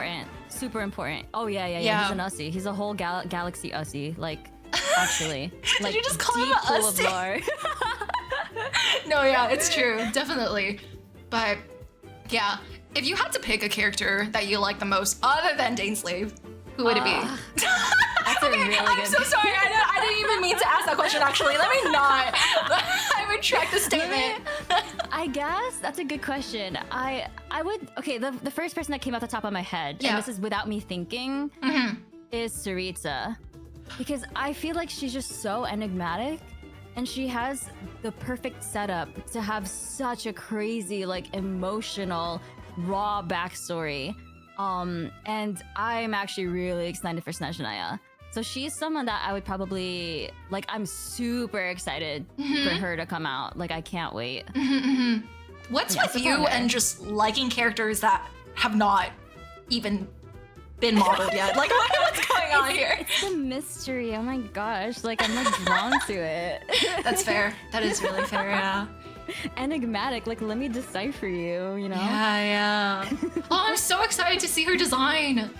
Super important. Oh yeah. He's an Ussie. He's a whole galaxy Ussie. Like, actually. Did you just call him an Ussie? No, yeah, it's true, definitely. But yeah, if you had to pick a character that you like the most, other than Dainsleif, who would it be? That's a really I'm good. so sorry. I didn't even mean to ask that question. Actually, let me not. I retract the statement. I guess that's a good question. I would. Okay, the first person that came off the top of my head, and this is without me thinking, is Saritsa, because I feel like she's just so enigmatic, and she has the perfect setup to have such a crazy, like, emotional, raw backstory. And I'm actually really excited for Snezhnaya. So she's someone that I would probably like. I'm super excited for her to come out. Like I can't wait. What's with you and just liking characters that have not even been modeled yet? Like what's going on here? It's the mystery. Oh my gosh! Like I'm like drawn to it. That's fair. That is really fair. Yeah. Enigmatic. Like let me decipher you. You know? Yeah. Oh, I'm so excited to see her design.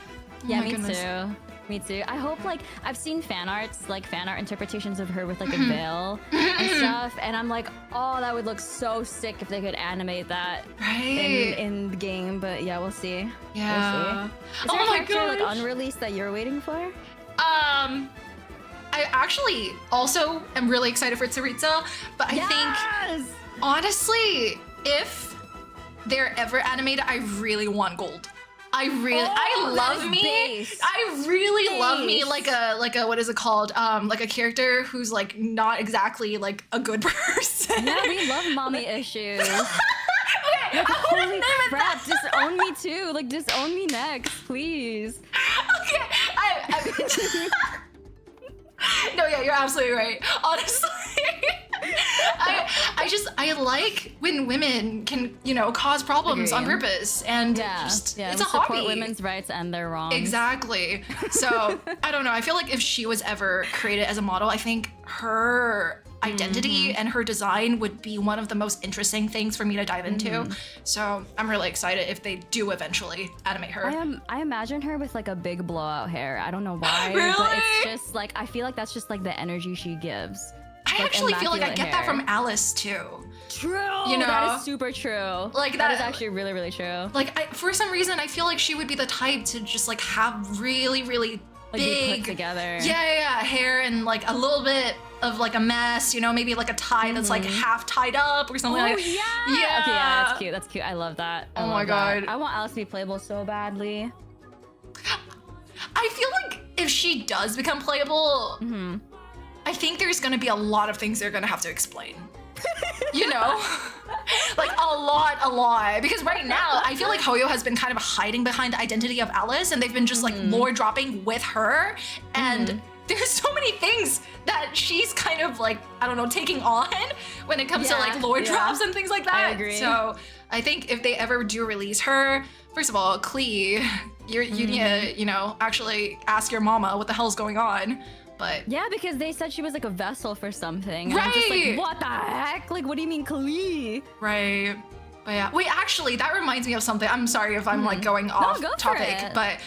Yeah, me too. Me too. I hope like I've seen fan art interpretations of her with like a veil and stuff, and I'm like, oh, that would look so sick if they could animate that in the game. But yeah, we'll see. Yeah. We'll see. Is there a character like unreleased that you're waiting for? I actually also am really excited for Tsaritsa, but I think honestly, if they're ever animated, I really want gold. I love me. I really love me like a what is it called? Like a character who's like not exactly like a good person. Yeah, we love mommy issues. Okay, like, holy crap, disown me too. Like disown me next, please. Okay, no, yeah, you're absolutely right. Honestly. I like when women can, you know, cause problems on purpose, and it's a hobby. Support women's rights and their wrongs. Exactly. So I don't know. I feel like if she was ever created as a model, I think her identity and her design would be one of the most interesting things for me to dive into. So I'm really excited if they do eventually animate her. I imagine her with like a big blowout hair. I don't know why, really? But it's just like I feel like that's just like the energy she gives. I actually feel like I get that from Alice too. True. You know, that is super true. Like that is actually really, really true. Like for some reason, I feel like she would be the type to just like have really, really like big, put together. Yeah, hair and like a little bit of like a mess. You know, maybe like a tie that's like half tied up or something. Yeah. Yeah. Okay, yeah, that's cute. That's cute. I love that. Oh my god. I want Alice to be playable so badly. I feel like if she does become playable. I think there's gonna be a lot of things they're gonna have to explain. You know? Like a lot. Because right now, I feel like Hoyo has been kind of hiding behind the identity of Alice, and they've been just like lore dropping with her. And there's so many things that she's kind of like, I don't know, taking on when it comes to like lore drops and things like that. I agree. So I think if they ever do release her, first of all, Klee, you need to, you know, actually ask your mama what the hell's going on. But yeah, because they said she was like a vessel for something. And right. I'm just like, what the heck? Like, what do you mean, Klee? Right. But yeah. Wait, actually, that reminds me of something. I'm sorry if I'm like going off topic, but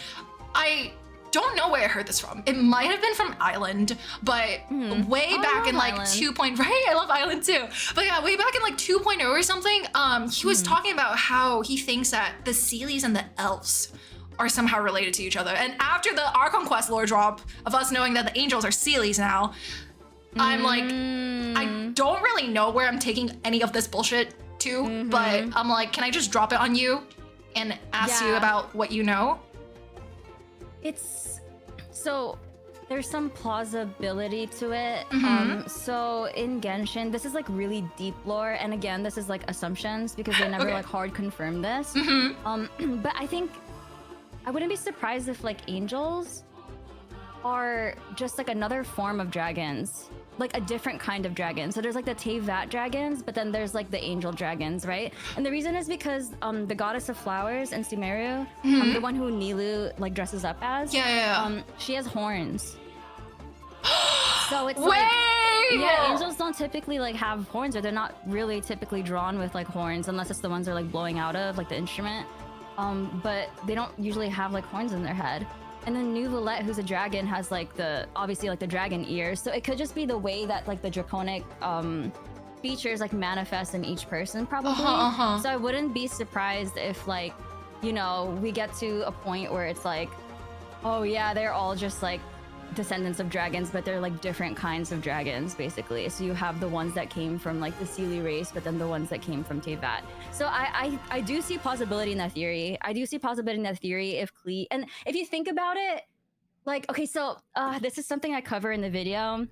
I don't know where I heard this from. It might have been from Island, but way back in like Island. 2. Right? I love Island too. But yeah, way back in like 2.0 or something, he was talking about how he thinks that the seelies and the elves are somehow related to each other. And after the Archon Quest lore drop of us knowing that the angels are seelies now, I'm like, I don't really know where I'm taking any of this bullshit to, but I'm like, can I just drop it on you and ask you about what you know? So there's some plausibility to it. So in Genshin, this is like really deep lore, and again, this is like assumptions because they never like hard confirm this. But I think I wouldn't be surprised if like angels are just like another form of dragons, like a different kind of dragon. So there's like the Inteyvat dragons, but then there's like the angel dragons, right? And the reason is because the goddess of flowers in Sumeru, the one who Nilou like dresses up as, she has horns. So it's like, yeah, angels don't typically like have horns, or they're not really typically drawn with like horns unless it's the ones they're like blowing out of, like the instrument. But they don't usually have like horns in their head. And then Neuvillette, who's a dragon, has like obviously like the dragon ears. So it could just be the way that like the draconic features like manifest in each person probably. So I wouldn't be surprised if like, you know, we get to a point where it's like, oh yeah, they're all just like descendants of dragons, but they're like different kinds of dragons basically. So you have the ones that came from like the Seelie race, but then the ones that came from Inteyvat. So I do see plausibility in that theory. I do see possibility in that theory if Klee, and if you think about it, like, okay, so this is something I cover in the video,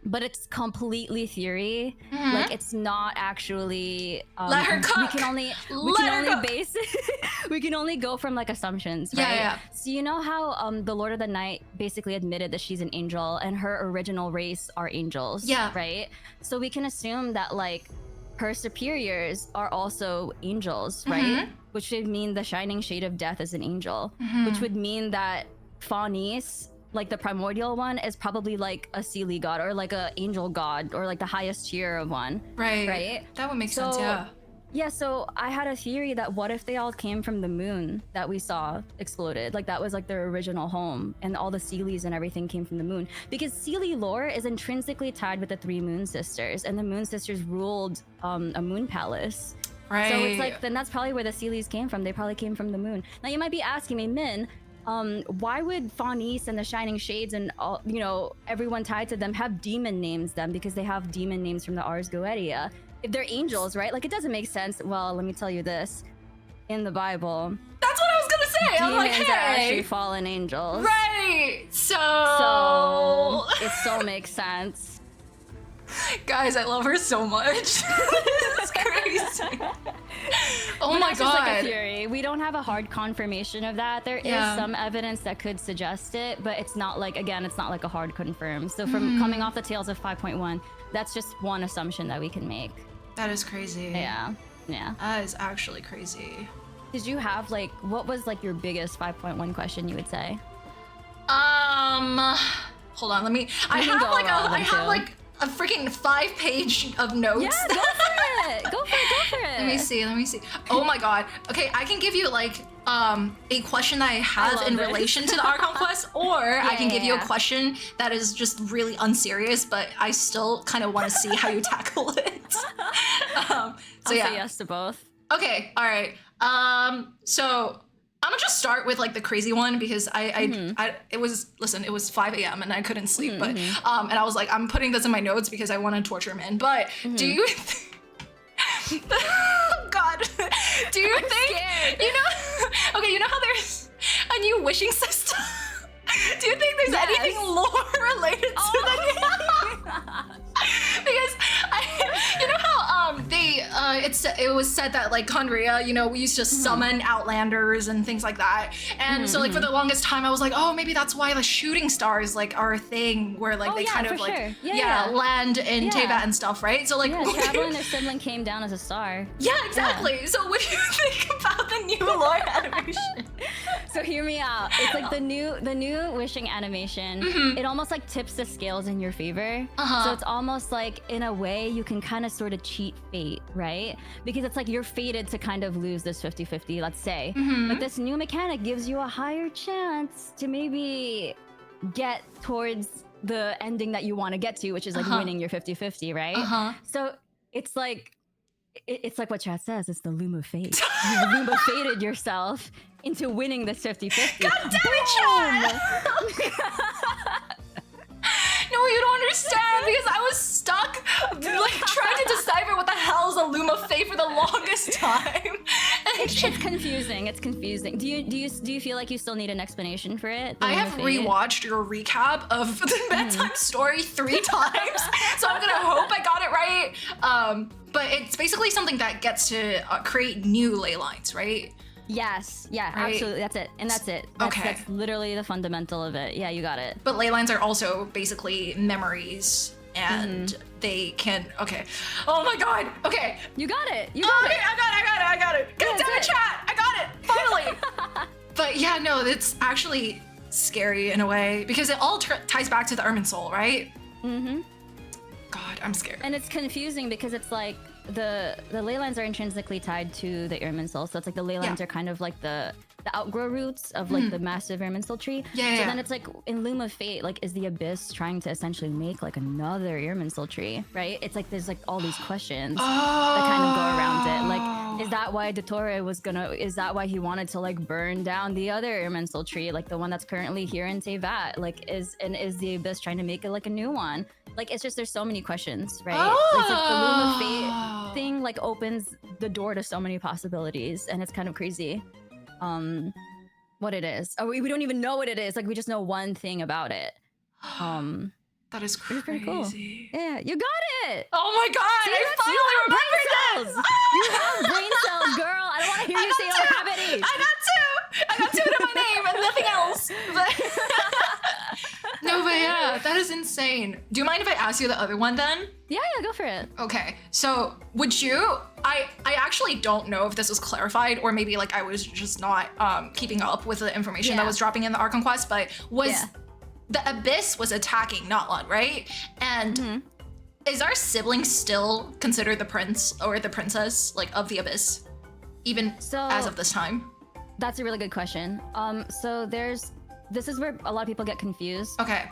but it's completely theory. Like, it's not actually. Let her cook. We can only base it. we can only go from like assumptions, right? Yeah. So you know how the Lord of the Night basically admitted that she's an angel and her original race are angels, Yeah. right? So we can assume that like her superiors are also angels, right? Which would mean the shining shade of death is an angel, which would mean that Faunice, like the primordial one, is probably like a seelie god or like a angel god or like the highest tier of one. Right? That would make sense, yeah. Yeah, so I had a theory that what if they all came from the moon that we saw exploded? Like that was like their original home and all the seelies and everything came from the moon. Because seelie lore is intrinsically tied with the 3 moon sisters, and the moon sisters ruled a moon palace. Right. So it's like, then that's probably where the seelies came from. They probably came from the moon. Now you might be asking me, Min, why would Faunice and the Shining Shades and all, you know, everyone tied to them have demon names then? Because they have demon names from the Ars Goetia. If they're angels, right? Like, it doesn't make sense. Well, let me tell you this. In the Bible, that's what I was gonna say. I'm like, demons hey, are actually fallen angels. Right. So it so makes sense. Guys, I love her so much. It's crazy. Oh my That's god. just like a theory. We don't have a hard confirmation of that. There is some evidence that could suggest it, but it's not like, again, it's not like a hard confirm. So from coming off the Tales of 5.1, that's just one assumption that we can make. That is crazy. Yeah. That is actually crazy. Did you have like, what was like your biggest 5.1 question you would say? Hold on, let me, I have like a freaking 5-page of notes. Yeah, go for it. Go for it. Let me see. Oh my god. Okay, I can give you like a question that I have in relation to the Archon quest, or I can give you a question that is just really unserious, but I still kind of want to see how you tackle it. I'll say yes to both. Okay, all right. So I'm gonna just start with like the crazy one because it was 5 a.m. and I couldn't sleep, but and I was like, I'm putting this in my notes because I want to torture men. But do you? Oh God, do you think scared. you know? Okay, you know how there's a new wishing system. Do you think there's anything lore related to that? Because you know how it was said that like khaenri'ah, you know, we used to summon outlanders and things like that, and so like for the longest time I was like, oh, maybe that's why the shooting stars like are a thing where like they kind of like land in inteyvat and stuff, right? So like Travel and their sibling came down as a star. Yeah, exactly. So what do you think about the new lore animation? So hear me out. It's like the new wishing animation. It almost like tips the scales in your favor. So it's almost like in a way you can kind of sort of cheat fate, right? Because it's like you're fated to kind of lose this 50-50, let's say. But this new mechanic gives you a higher chance to maybe get towards the ending that you want to get to, which is like winning your 50-50, right? So it's like what chat says, it's the loom of fate. You loom of fated yourself into winning this 50-50. God damn it, chat! No, you don't understand, because I was stuck like trying to decipher what the hell is a loom of fate for the longest time. It's confusing. It's confusing. Do you feel like you still need an explanation for it? I have rewatched your recap of the bedtime story 3 times, so I'm gonna hope I got it right. But it's basically something that gets to create new ley lines, right? Yes, yeah, right? Absolutely. That's it. And that's it. That's literally the fundamental of it. Yeah, you got it. But ley lines are also basically memories, and they can. Okay. Oh my god. Okay. You got it. You got got it. I got it. God damn it, chat. I got it. Finally. But yeah, no, it's actually scary in a way because it all ties back to the Ermin soul, right? God, I'm scared. And it's confusing because it's like the ley lines are intrinsically tied to the Ermin soul, so it's like the ley lines are kind of like the outgrow roots of like the massive Ermin soul tree. So then it's like in Loom of Fate, like is the Abyss trying to essentially make like another Ermin soul tree, right? It's like there's like all these questions that kind of go around it. Like, is that why daitore is that why he wanted to like burn down the other Ermin soul tree, like the one that's currently here in Inteyvat? Like is the Abyss trying to make it like a new one? Like, it's just, there's so many questions, right? It's like the Loom of Fate thing, like, opens the door to so many possibilities, and it's kind of crazy what it is. We don't even know what it is. Like, we just know one thing about it. That is Which crazy. is pretty cool. Yeah, you got it. Oh my god! See, I finally remembered this. You have brain cells, girl. I don't want to hear you say you don't have any. I got two to my name and nothing else. No, but yeah, that is insane. Do you mind if I ask you the other one then? Yeah, go for it. Okay, so would you? I actually don't know if this was clarified or maybe like I was just not keeping up with the information that was dropping in the Archon quest, but the Abyss was attacking Natlan, right? And is our sibling still considered the prince or the princess like of the Abyss, even as of this time? That's a really good question. So this is where a lot of people get confused. Okay.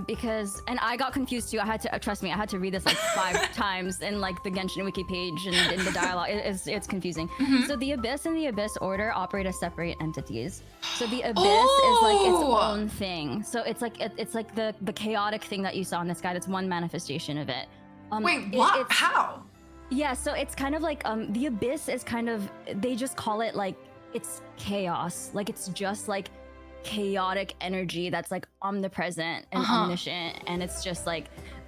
Because, and I got confused too. I had to, trust me, I had to read this like 5 times in like the Genshin wiki page and in the dialogue. It's confusing. So the Abyss and the Abyss Order operate as separate entities. So the Abyss is like its own thing. So it's like the chaotic thing that you saw in this guy. That's one manifestation of it. Wait, what? How? Yeah, so it's kind of like the Abyss is kind of, they just call it like it's chaos. Like it's just like chaotic energy that's like omnipresent and omniscient, and it's just like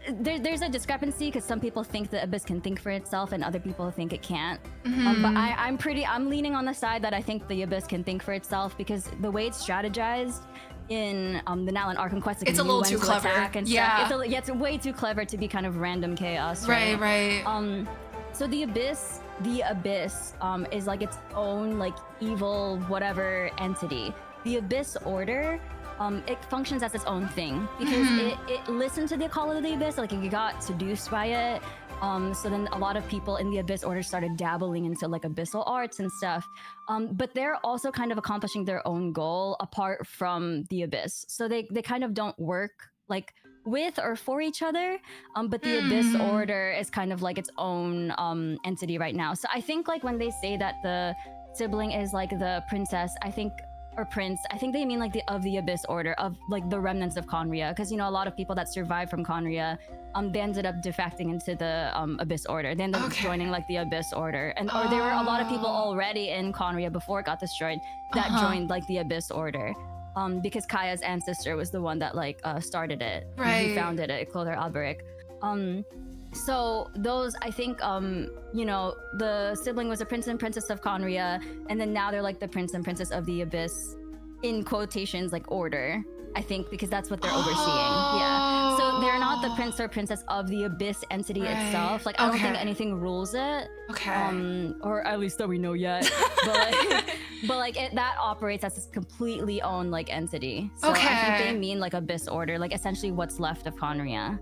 there's a discrepancy because some people think the Abyss can think for itself and other people think it can't. But I'm leaning on the side that I think the Abyss can think for itself, because the way it's strategized in the Natlan Archon quest, like it's a little too clever. And stuff, it's way too clever to be kind of random chaos. Right. So the Abyss is like its own like evil whatever entity. The Abyss Order, it functions as its own thing because it listened to the call of the Abyss, like it got seduced by it. So then a lot of people in the Abyss Order started dabbling into like abyssal arts and stuff. But they're also kind of accomplishing their own goal apart from the Abyss. So they kind of don't work like with or for each other. But the Abyss Order is kind of like its own entity right now. So I think like when they say that the sibling is like the princess, or prince, I think they mean like the Abyss Order, of like the remnants of khaenri'ah, because you know a lot of people that survived from khaenri'ah, they ended up defecting into the Abyss Order. They ended up joining like the Abyss Order, and or there were a lot of people already in khaenri'ah before it got destroyed that joined like the Abyss Order, because Kaeya's ancestor was the one that like started it, he founded it, Glittr Alberic. So those, I think, you know, the sibling was a prince and princess of khaenri'ah, and then now they're like the prince and princess of the Abyss, in quotations, like order, I think, because that's what they're overseeing. Yeah. So they're not the prince or princess of the Abyss entity itself. Like, I don't think anything rules it. Or at least that we know yet. but that operates as its completely own like entity. So I think they mean like Abyss Order, like essentially what's left of khaenri'ah.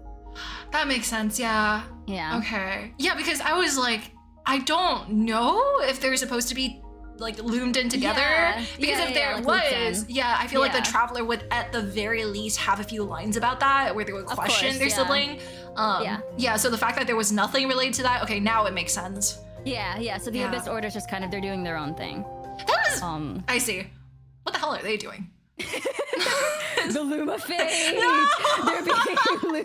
That makes sense, yeah. Okay. Yeah, because I was like, I don't know if they're supposed to be like loomed in together. Because if there was, I feel like the Traveler would at the very least have a few lines about that where they would question their sibling. So the fact that there was nothing related to that, okay, now it makes sense. So the Abyss Order is just kind of, they're doing their own thing. That was, I see. What the hell are they doing? The Luma phase. They're being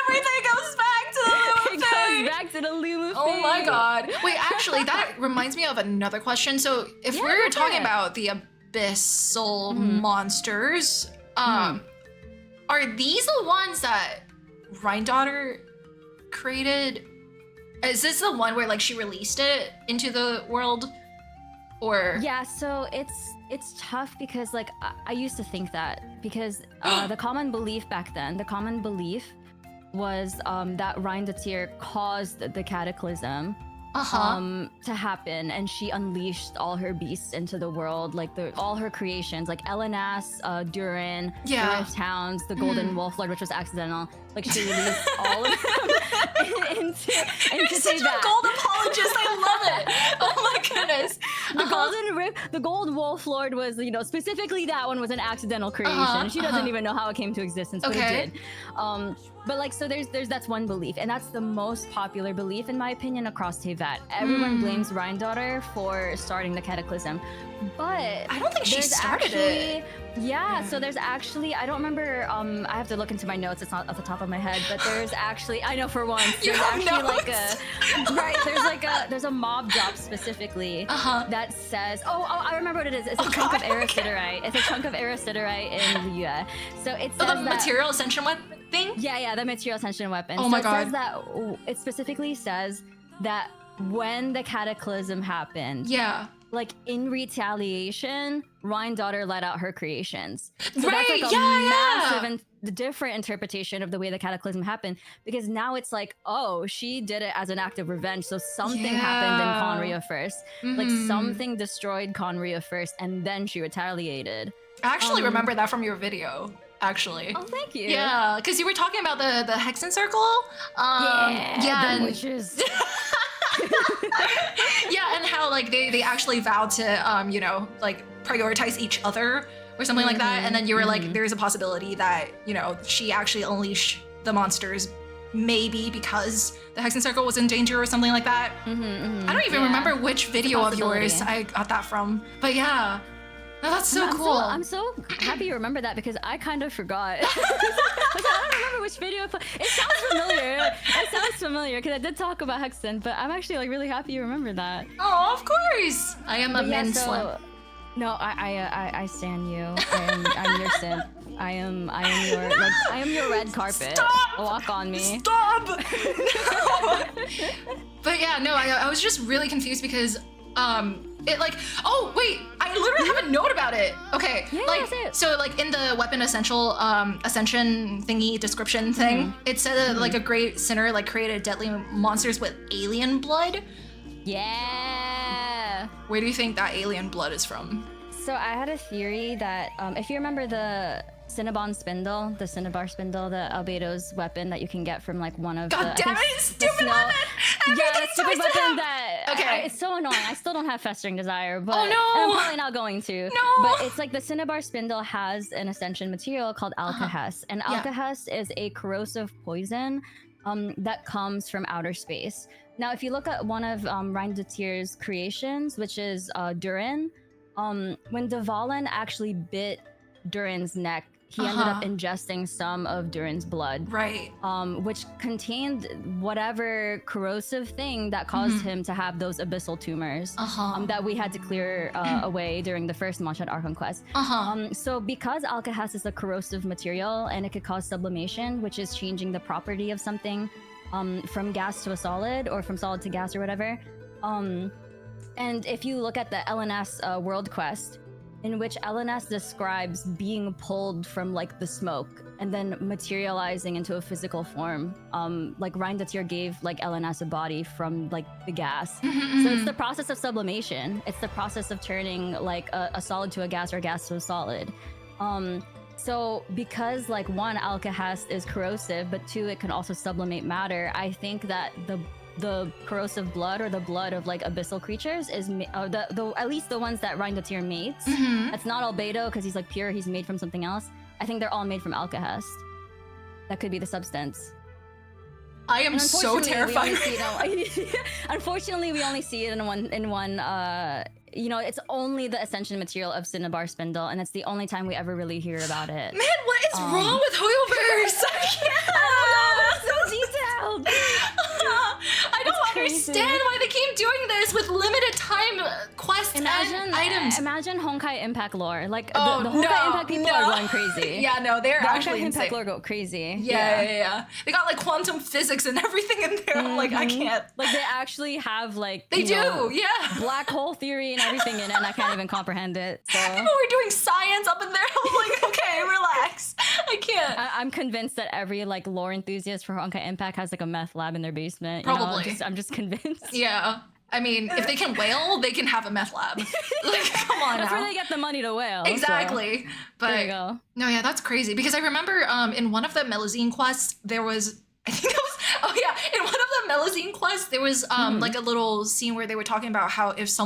Everything goes back to the Luma phase. It goes back to the Luma phase. Oh my god. Wait, actually, that reminds me of another question. So if we're talking about the abyssal monsters, are these the ones that rhinedottir created? Is this the one where like she released it into the world? Or so it's tough because like I used to think that, because the common belief back then, was that rhinedottir caused the cataclysm to happen, and she unleashed all her beasts into the world, like all her creations, like Elenas, Durin, the Rift Hounds, the Golden Wolf Lord, which was accidental. Like she released all of them into You're such a gold apologist. I love it. Oh my goodness. The Gold Wolf Lord was, you know, specifically that one was an accidental creation. She doesn't even know how it came to existence, but it did. But like, so that's one belief, and that's the most popular belief in my opinion across Teyvat. Everyone blames Rhinedottir for starting the cataclysm, but I don't think she started it. So there's actually, I don't remember, I have to look into my notes, it's not off the top of my head, but there's actually, I know for once, there's actually like there's a mob drop specifically that says, I remember what it is. It's a chunk of arachidorite. It's a chunk of arachidorite in Liyue. So it says the material ascension one? thing? Yeah, the material ascension weapon. Oh so my it God. says that it specifically says that when the cataclysm happened, Yeah. like in retaliation, rhinedottir let out her creations. So Right, that's like a yeah. massive and different interpretation of the way the cataclysm happened, because now it's like, oh, she did it as an act of revenge. So something happened in khaenri'ah first. Like something destroyed khaenri'ah first, and then she retaliated. I actually remember that from your video, actually. Oh, thank you. Yeah, because you were talking about the Hexen Circle. Yeah, and- witches. yeah, and how like they actually vowed to you know, like prioritize each other or something like that. And then you were like, there's a possibility that, you know, she actually unleashed the monsters maybe because the Hexen Circle was in danger or something like that. I don't even remember which video of yours I got that from. But yeah. No, that's so cool. I'm so happy you remember that, because I kind of forgot. Like, I don't remember which video. It sounds familiar. It sounds familiar because I did talk about Hexen, but I'm actually like really happy you remember that. Oh, of course. I am a minsleif. No, I stand you. I'm your simp. I am your like, I am your red carpet. Stop! Walk on me. Stop! No. But yeah, no, I was just really confused because it like, oh wait, I literally have a note about it. Okay, Yeah, like say it. so like in the weapon essential ascension thingy description thing, it said that like a great sinner like created deadly monsters with alien blood. Yeah. Where do you think that alien blood is from? So I had a theory that if you remember the Cinnabon spindle, the cinnabar spindle, the albedo's weapon that you can get from like one of God the damn it, stupid weapon! Yeah, the Everything stupid tries to weapon have- that Okay. it's so annoying. I still don't have festering desire, but Oh, no. and I'm probably not going to. No. But it's like the cinnabar spindle has an ascension material called alkahest, and Yeah. alkahest is a corrosive poison that comes from outer space. Now, if you look at one of rhinedottir's creations, which is Durin, when Dvalin actually bit Durin's neck, he ended up ingesting some of Durin's blood, Right. which contained whatever corrosive thing that caused him to have those abyssal tumors that we had to clear away during the first Mondstadt Archon quest. So because alkahest is a corrosive material and it could cause sublimation, which is changing the property of something from gas to a solid or from solid to gas or whatever. And if you look at the LNS world quest, in which LNS describes being pulled from like the smoke and then materializing into a physical form, like rhinedottir gave like LNS a body from like the gas. So it's the process of sublimation. It's the process of turning like a solid to a gas or a gas to a solid. So because like one, alkahest is corrosive, but two, it can also sublimate matter. I think that the corrosive blood or the blood of like abyssal creatures is at least the ones that rhinedottir mates. That's not albedo because he's like pure. He's made from something else. I think they're all made from alkahest. That could be the substance. I am so terrified. Unfortunately, we only see it in one. You know, it's only the ascension material of Cinnabar Spindle, and it's the only time we ever really hear about it. Man, what is wrong with Hoyoverse? I can't. It's so detailed. I don't understand why they keep doing this with limited time quests and items. Imagine Honkai Impact lore. Like the Oh, Honkai Impact people are going crazy. Yeah, no, they're The actually Honkai insane. Impact lore go crazy. Yeah. They got like quantum physics and everything in there. I'm like, I can't. Like they actually have like They you know, do, yeah. black hole theory and everything in it, and I can't even comprehend it. So People were doing science up in there. I'm like, okay, relax. I can't. I'm convinced that every like lore enthusiast for Honkai Impact has like a meth lab in their basement. You know? Probably. I'm just convinced. Yeah. I mean, if they can whale, they can have a meth lab. Like, come on That's now. where they get the money to whale. Exactly. But There you go. no, yeah, that's crazy. Because I remember in one of the Melazine quests, there was, I think that was, oh yeah, in one of the Melazine quests, there was like a little scene where they were talking about how if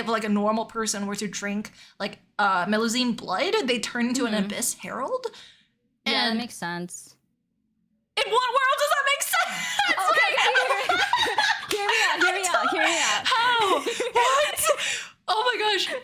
like a normal person were to drink like Melazine blood, they turn into an Abyss Herald. Yeah, that And makes sense. in what world does that make sense? Okay, hear me out. How? What? Oh my gosh.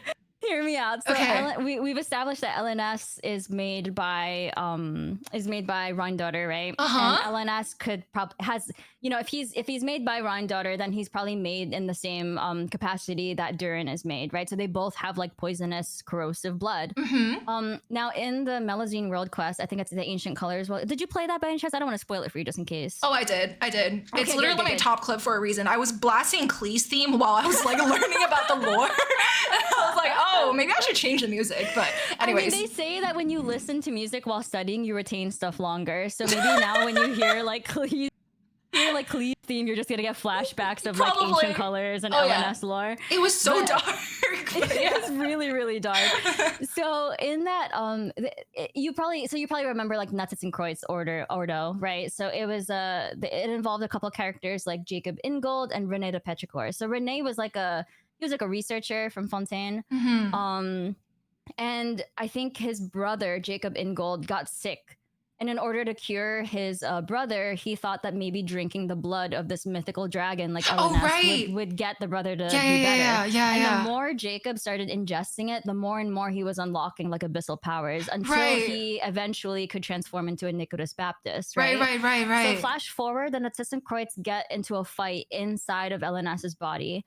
Hear me out. Yeah. So Okay. we've established that LNS is made by rhinedottir, right? Uh-huh. And LNS could has if he's made by rhinedottir, then he's probably made in the same capacity that Durin is made, right? So they both have like poisonous, corrosive blood. Now in the Melazine World Quest, I think it's the Ancient Colors. Well, did you play that by any chance? I don't want to spoil it for you, just in case. Oh, I did. It's literally my good. top clip for a reason. I was blasting Klee's theme while I was like learning about the lore. And I was like, oh, maybe I should change the music. But anyways. I mean, they say that when you listen to music while studying, you retain stuff longer. So maybe now when you hear like Klee's theme, you're just gonna get flashbacks of like Ancient Colors and LNS lore. It was so dark. It's really, really dark. So in that, you probably remember like natlan ordo, right? So it was it involved a couple characters like Jacob Ingold and Rene de Petrichor. So Rene was like a researcher from Fontaine. And I think his brother Jacob Ingold got sick. And in order to cure his brother, he thought that maybe drinking the blood of this mythical dragon, like LNS, would get the brother to be better. And the more Jacob started ingesting it, the more and more he was unlocking like abyssal powers until he eventually could transform into a Nicodemus Baptist. Right. So flash forward, the Narzissenkreuz get into a fight inside of LNS's body.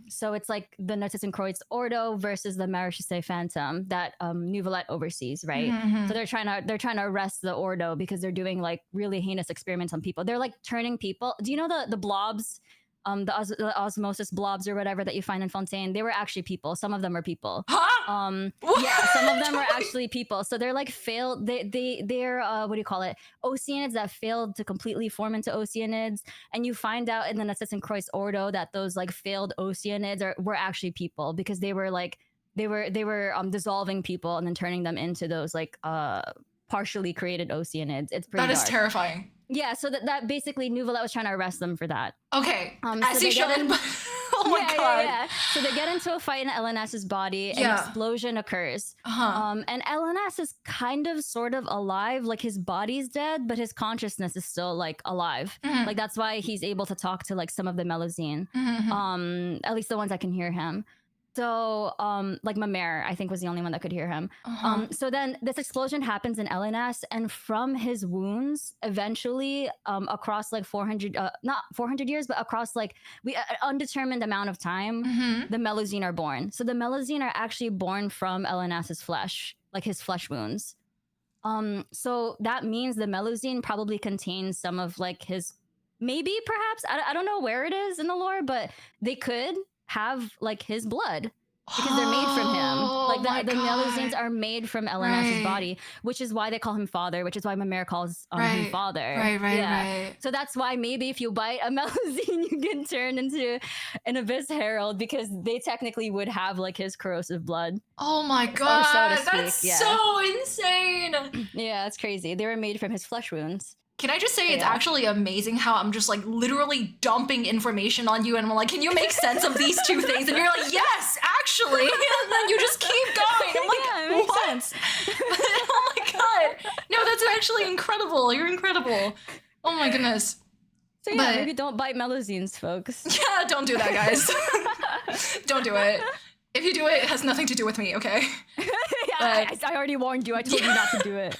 So it's like the Narzissenkreuz Ordo versus the Maréchal Phantom that Neuvillette oversees, right? So they're trying to arrest the Ordo because they're doing like really heinous experiments on people. They're like turning people. Do you know the blobs? The osmosis blobs or whatever that you find in Fontaine, they were actually people. Some of them are people. Yeah, some of them are actually people. So they're like failed. They're what do you call it? Oceanids that failed to completely form into oceanids. And you find out in the Narzissenkreuz Ordo that those like failed oceanids were actually people because they were dissolving people and then turning them into those like partially created oceanids. It's pretty dark. That is terrifying. Yeah, so that basically Neuvillette was trying to arrest them for that. Okay, as so he should. Oh my god. Yeah. So they get into a fight in LNS's body. An explosion occurs. And LNS is kind of sort of alive. Like his body's dead, but his consciousness is still like alive. Like that's why he's able to talk to like some of the Melazine. At least the ones that can hear him. So, like Mamere, I think was the only one that could hear him. So then this explosion happens in LNS, and from his wounds, eventually, across like 400, not 400 years, but across like an undetermined amount of time, the Melazine are born. So the Melazine are actually born from LNS's flesh, like his flesh wounds. So that means the Melazine probably contains some of like his, maybe perhaps, I don't know where it is in the lore, but they could have like his blood because they're made from him. Like the Melazines are made from LNS's body, which is why they call him father, which is why Mamere calls him father. Right. So that's why maybe if you bite a Melazine, you can turn into an Abyss Herald because they technically would have like his corrosive blood. Oh my god, so to speak. that's so insane. Yeah, it's crazy. They were made from his flesh wounds. Can I just say it's actually amazing how I'm just like literally dumping information on you and I'm like, can you make sense of these two things? And you're like, yes, actually. And then you just keep going. I'm like, what? Sense. Oh my god. No, that's actually incredible. You're incredible. Oh my goodness. So yeah, maybe don't bite Melazines, folks. Yeah, don't do that, guys. Don't do it. If you do it, it has nothing to do with me, okay? I already warned you. I told you not to do it.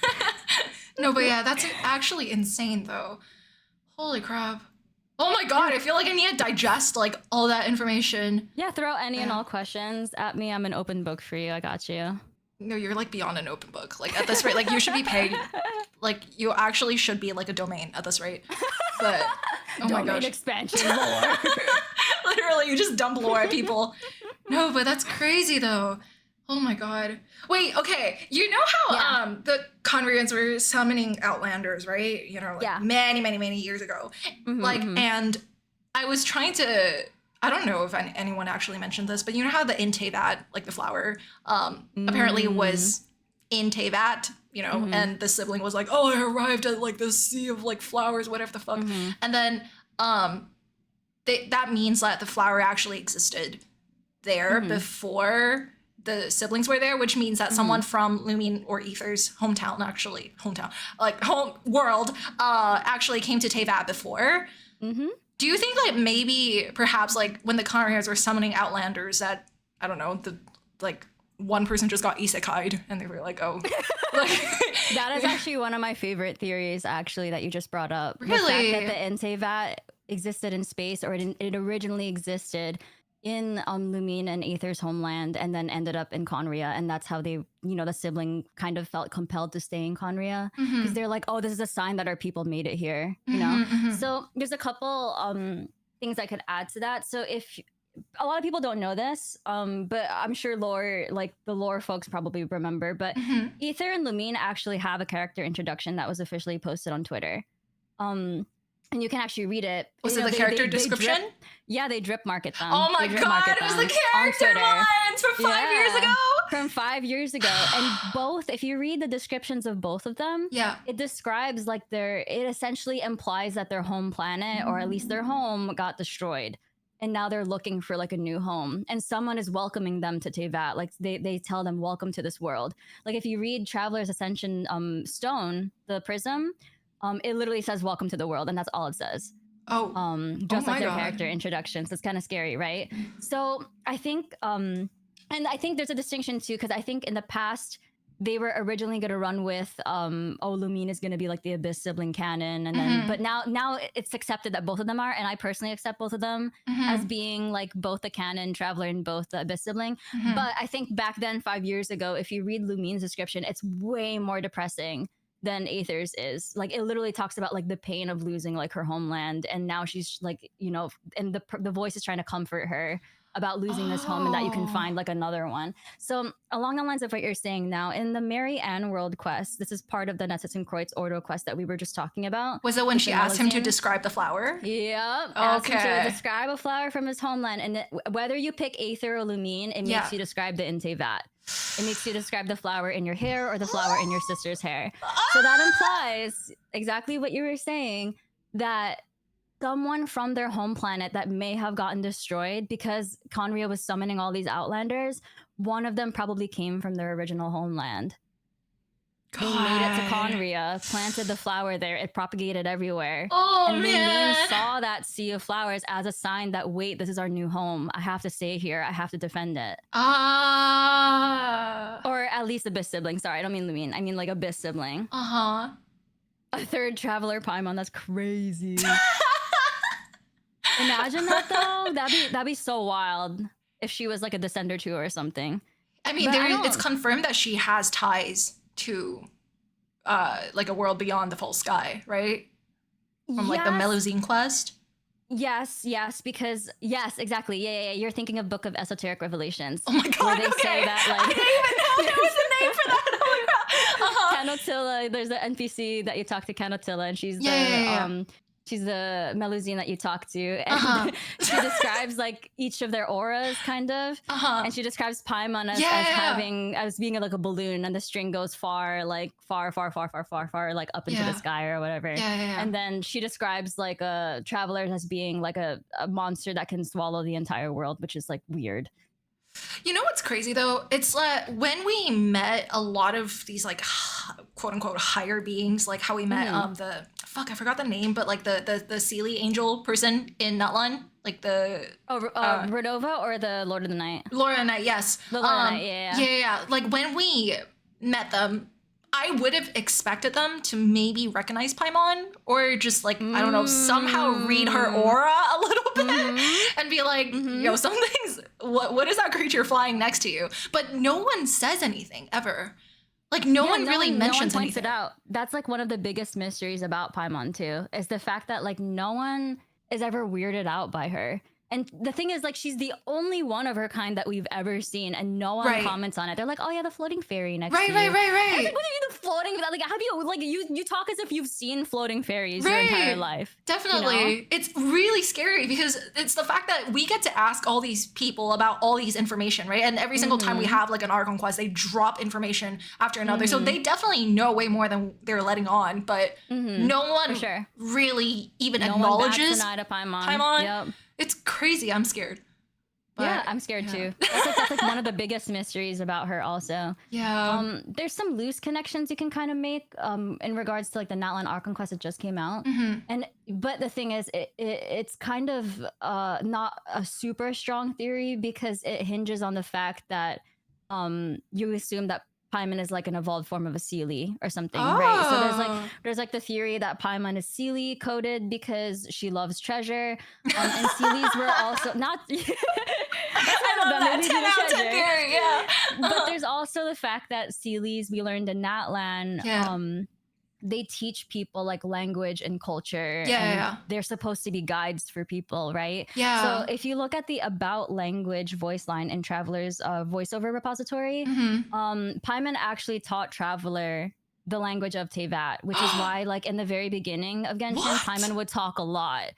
No, but yeah, that's actually insane, though. Holy crap. Oh my god, I feel like I need to digest, like, all that information. Yeah, throw any and all questions at me. I'm an open book for you. I got you. No, you're, like, beyond an open book. Like, at this rate, like, you should be paid. Like, you actually should be, like, a domain at this rate. But, oh my gosh. Domain expansion lore. Literally, you just dump lore at people. No, but that's crazy, though. Oh my god. Wait, okay. You know how the khaenri'ahs were summoning Outlanders, right? You know, like many years ago. And I was trying to, I don't know if anyone actually mentioned this, but you know how the inteyvat, like the flower, apparently was inteyvat, you know, and the sibling was like, oh, I arrived at like the sea of like flowers, whatever the fuck. And then that means that the flower actually existed there before the siblings were there, which means that someone from Lumine or Aether's hometown, world, actually came to Teyvat before. Do you think that maybe, perhaps, like, when the khaenri'ahs were summoning Outlanders that, I don't know, one person just got isekai'd and they were like, oh. Like, That is actually one of my favorite theories, actually, that you just brought up. Really? The fact that the inteyvat existed in space, or it originally existed in Lumine and Aether's homeland, and then ended up in khaenri'ah, and that's how they, the sibling kind of felt compelled to stay in khaenri'ah, because they're like, oh, this is a sign that our people made it here, you know? So there's a couple things I could add to that. So if a lot of people don't know this, but I'm sure the lore folks probably remember, but Aether and Lumine actually have a character introduction that was officially posted on Twitter. And you can actually read it. Was it the character description? They drip market them. Oh my god, it was the character lines from 5 years ago! From 5 years ago. And both, if you read the descriptions of both of them, it describes like it essentially implies that their home planet, or at least their home, got destroyed. And now they're looking for like a new home, and someone is welcoming them to Teyvat. Like they tell them, welcome to this world. Like if you read Traveler's Ascension Stone, the prism, it literally says welcome to the world, and that's all it says. Just like their character introduction. So it's kind of scary, right? So I think and I think there's a distinction too, because I think in the past they were originally going to run with Lumine is going to be like the Abyss sibling canon, and then but now it's accepted that both of them are, and I personally accept both of them as being like both the canon traveler and both the Abyss sibling. But I think back then, 5 years ago, if you read Lumine's description, it's way more depressing than Aether's is. Like it literally talks about like the pain of losing like her homeland, and now she's like, and the voice is trying to comfort her about losing this home, and that you can find like another one. So along the lines of what you're saying now, in the Mary Ann World quest, this is part of the Natlan Ordo quest that we were just talking about. Was it when she asked him to describe the flower? Yeah. Asked him to describe a flower from his homeland, and whether you pick Aether or Lumine, it makes you describe the inteyvat. It makes you describe the flower in your hair or the flower in your sister's hair. So that implies exactly what you were saying, that someone from their home planet that may have gotten destroyed because khaenri'ah was summoning all these outlanders, one of them probably came from their original homeland. They made it to khaenri'ah, planted the flower there, it propagated everywhere. And man, Lumine saw that sea of flowers as a sign that, wait, this is our new home. I have to stay here. I have to defend it. Or at least Abyss sibling. Sorry, I don't mean Lumine. I mean like Abyss sibling. A third traveler paimon. That's crazy. Imagine that though. That'd be so wild if she was like a descender too or something. I mean, it's confirmed that she has ties to like a world beyond the full sky, right? From like the Melusine quest. Yes, because exactly. Yeah. You're thinking of Book of Esoteric Revelations. Oh my god, where they say that, like, I didn't even know there was a name for that. Oh my god. Canotilla, there's an NPC that you talk to, Canotilla, and she's she's the Melusine that you talk to, and she describes like each of their auras, kind of, and she describes paimon as being like a balloon, and the string goes far, like far, like up into the sky or whatever. And then she describes like travelers as being like a monster that can swallow the entire world, which is like weird. You know what's crazy though? It's like when we met a lot of these like quote unquote higher beings, like how we met I forgot the name, but like the Seelie angel person in Natlan, like the Renova or the Lord of the Night? Lord of the Night, yes. The Lord of the Night, yeah. Like when we met them, I would have expected them to maybe recognize paimon, or just like, I don't know, somehow read her aura a little bit and be like, yo, something's, what is that creature flying next to you? But no one says anything ever. Like no one really mentions no one points anything. it out. That's like one of the biggest mysteries about paimon too, is the fact that like no one is ever weirded out by her. And the thing is, like, she's the only one of her kind that we've ever seen, and no one comments on it. They're like, "Oh yeah, the floating fairy next to you." Right. Like, what do you mean the floating? Like, have you like you talk as if you've seen floating fairies your entire life? Definitely, you know? It's really scary because it's the fact that we get to ask all these people about all these information, right? And every single time we have like an archon quest, they drop information after another, so they definitely know way more than they're letting on. But no one really even acknowledges paimon. Yep. It's crazy. I'm scared. But, I'm scared too. That's like one of the biggest mysteries about her also. Yeah. There's some loose connections you can kind of make in regards to like the Natlan Archon quest that just came out. But the thing is, it's kind of not a super strong theory because it hinges on the fact that you assume that paimon is like an evolved form of a seelie or something, right? So there's like the theory that paimon is seelie coded because she loves treasure, and seelies were also not. I love that 10 out of 10 theory. Yeah, but there's also the fact that seelies, we learned in Natlan, they teach people like language and culture. They're supposed to be guides for people, right? So if you look at the about language voice line in Traveler's voiceover repository, paimon actually taught Traveler the language of Teyvat, which is why like in the very beginning of Genshin, paimon would talk a lot.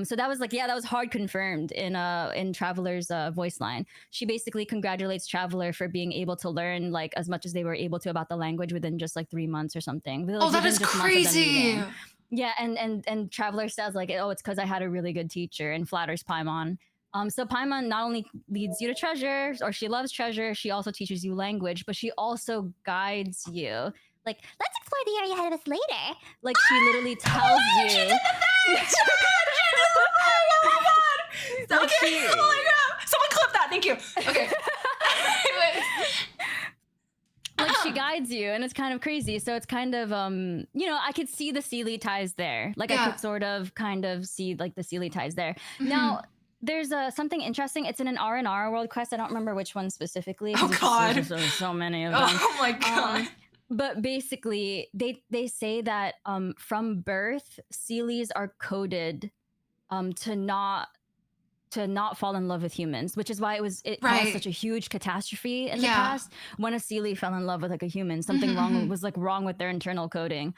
So that was like, that was hard confirmed in Traveler's voice line. She basically congratulates Traveler for being able to learn like as much as they were able to about the language within just like 3 months or something. Like, that is crazy. Yeah, and Traveler says like, oh, it's because I had a really good teacher, and flatters paimon. So paimon not only leads you to treasure, or she loves treasure, she also teaches you language, but she also guides you. Like, let's explore the area ahead of us later. Like, she literally tells you. She did the thing! Oh my god! Okay, oh my god! Someone clip that, thank you. Okay. Like, she guides you, and it's kind of crazy. So it's kind of, I could see the seelie ties there. Like, I could sort of kind of see, like, the seelie ties there. Now, there's something interesting. It's in an R&R world quest. I don't remember which one specifically. Oh god! There's so many of them. Oh my god. But basically, they say that from birth, seelies are coded to not fall in love with humans, which is why it caused such a huge catastrophe in the past when a seelie fell in love with like a human. Something was wrong with their internal coding.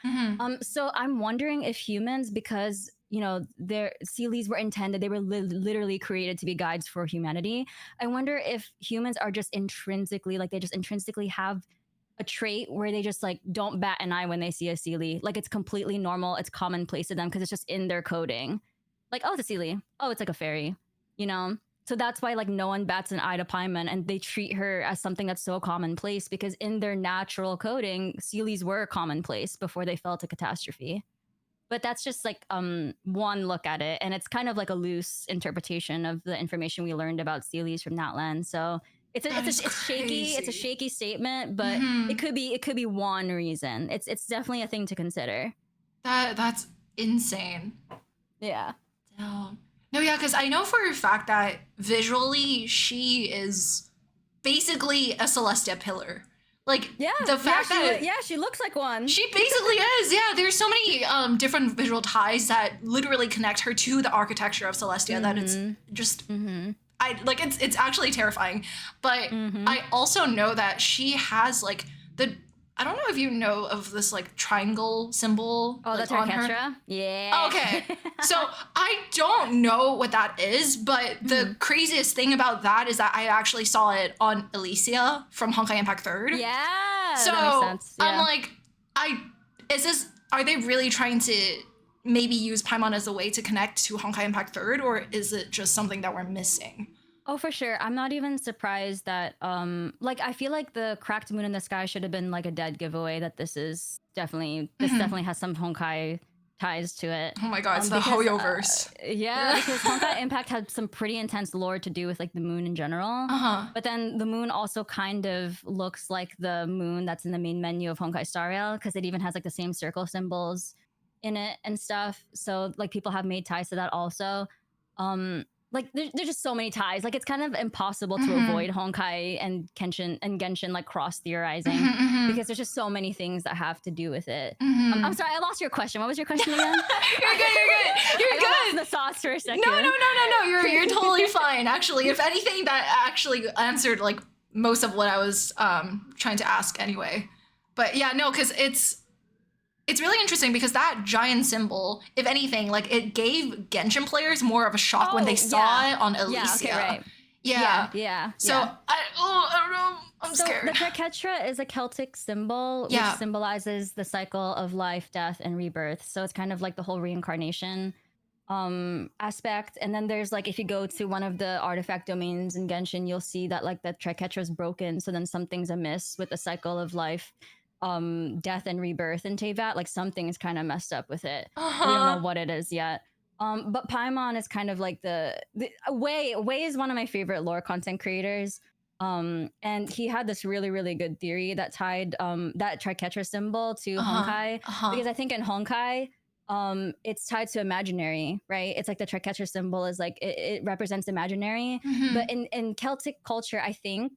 So I'm wondering if humans, because their seelies were intended, they were literally created to be guides for humanity. I wonder if humans are just intrinsically, like they just intrinsically have a trait where they just like don't bat an eye when they see a seelie. Like it's completely normal, it's commonplace to them because it's just in their coding. Like, oh, it's a seelie. Oh, it's like a fairy, So that's why like no one bats an eye to paimon, and they treat her as something that's so commonplace because in their natural coding, seelies were commonplace before they fell to catastrophe. But that's just like one look at it, and it's kind of like a loose interpretation of the information we learned about seelies from Natlan. So it's shaky. It's a shaky statement, but it could be one reason. It's definitely a thing to consider. That's insane. Yeah. Damn. No, yeah, because I know for a fact that visually she is basically a Celestia pillar. Like, the fact that... she looks like one. She basically is, yeah. There's so many different visual ties that literally connect her to the architecture of Celestia that it's just... it's actually terrifying. But I also know that she has, like, I don't know if you know of this, like, triangle symbol. Oh, like, that's her. Yeah. Okay. So I don't know what that is, but the craziest thing about that is that I actually saw it on Elysia from Honkai Impact 3rd. Yeah. So that makes sense. Yeah. I'm like, are they really trying to maybe use paimon as a way to connect to Honkai Impact 3rd, or is it just something that we're missing? Oh, for sure. I'm not even surprised that, I feel like the cracked moon in the sky should have been like a dead giveaway that this definitely has some Honkai ties to it. Oh my god, it's the Hoyoverse. Because Honkai Impact had some pretty intense lore to do with like the moon in general. But then the moon also kind of looks like the moon that's in the main menu of Honkai Star Rail, because it even has like the same circle symbols in it and stuff. So like people have made ties to that also. Like there's just so many ties. Like it's kind of impossible to avoid Honkai and Genshin like cross theorizing because there's just so many things that have to do with it. I'm sorry, I lost your question. What was your question again? You're good. You're good. I lost the sauce for a second. No. You're totally fine. Actually, if anything, that actually answered like most of what I was trying to ask anyway. But yeah, no, because it's really interesting because that giant symbol, if anything, like it gave Genshin players more of a shock when they saw it on Elysia. Yeah, okay, right. Yeah. So I don't know. I'm scared. The Kraketra is a Celtic symbol which symbolizes the cycle of life, death, and rebirth. So it's kind of like the whole reincarnation aspect. And then there's like, if you go to one of the artifact domains in Genshin, you'll see that like the Triquetra is broken. So then something's amiss with the cycle of life, death, and rebirth in Teyvat. Like something's kind of messed up with it. We don't know what it is yet. But paimon is kind of like the way is one of my favorite lore content creators. And he had this really good theory that tied that triquetra symbol to Honkai, because I think in Honkai, it's tied to imaginary, right? It's like the triquetra symbol is like it represents imaginary. But in Celtic culture, I think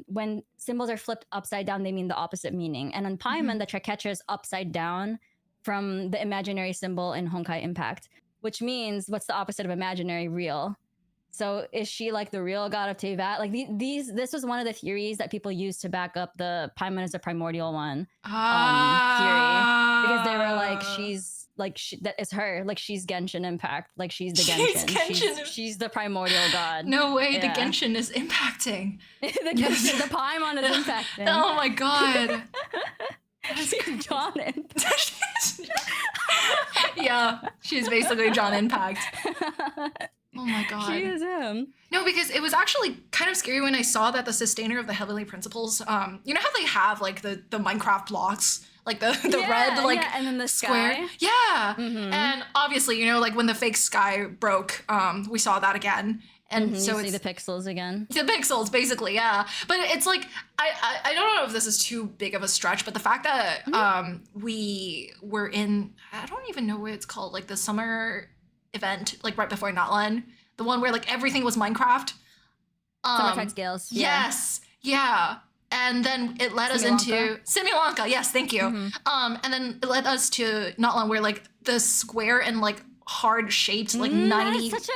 when symbols are flipped upside down, they mean the opposite meaning. And in paimon, the triquetra is upside down from the imaginary symbol in Honkai Impact, which means what's the opposite of imaginary? Real. So is she like the real god of Teyvat? Like this was one of the theories that people used to back up the paimon as a primordial one theory, because they were like, that is her, like she's Genshin Impact, like she's the Genshin. She's the primordial god. No way, the Genshin is impacting. The paimon is impacting. Oh my god. She's John Impact. Yeah, she's basically John Impact. Oh my god. She is him. No, because it was actually kind of scary when I saw that the sustainer of the heavenly principles, you know how they have like the Minecraft blocks, like the red like and then the square. sky. Yeah. And obviously, you know, like when the fake sky broke, we saw that again. And so you see the pixels again. The pixels, basically, yeah. But it's like I don't know if this is too big of a stretch, but the fact that we were in, I don't even know what it's called, like the summer event, like right before Natlan, the one where like everything was Minecraft. Summertide scales. Yes. Yeah. And then it led us into Simulanka. Yes, thank you. And then it led us to Natlan, where like the square and like hard shaped, like 90. That is such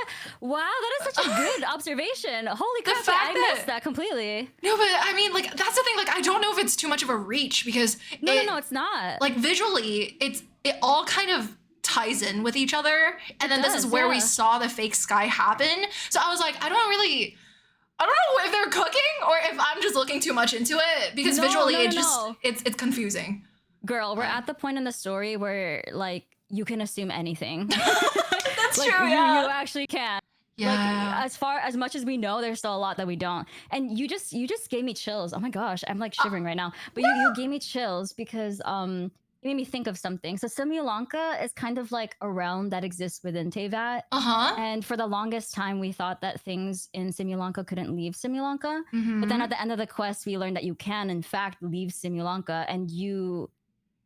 a good observation. Holy crap, I missed that completely. No, but I mean, like, that's the thing. Like, I don't know if it's too much of a reach, because no, it's not. Like, visually, it all kind of ties in with each other. And then this is where we saw the fake sky happen. So I was like, I don't know if they're cooking or if I'm just looking too much into it, because visually it's confusing. Girl, we're at the point in the story where like you can assume anything. That's like, true. You actually can. Yeah. Like, as much as we know, there's still a lot that we don't. And you just gave me chills. Oh my gosh, I'm like shivering right now. But you gave me chills because it made me think of something. So Simulanka is kind of like a realm that exists within Inteyvat. And for the longest time, we thought that things in Simulanka couldn't leave Simulanka. But then at the end of the quest, we learned that you can, in fact, leave Simulanka, and you,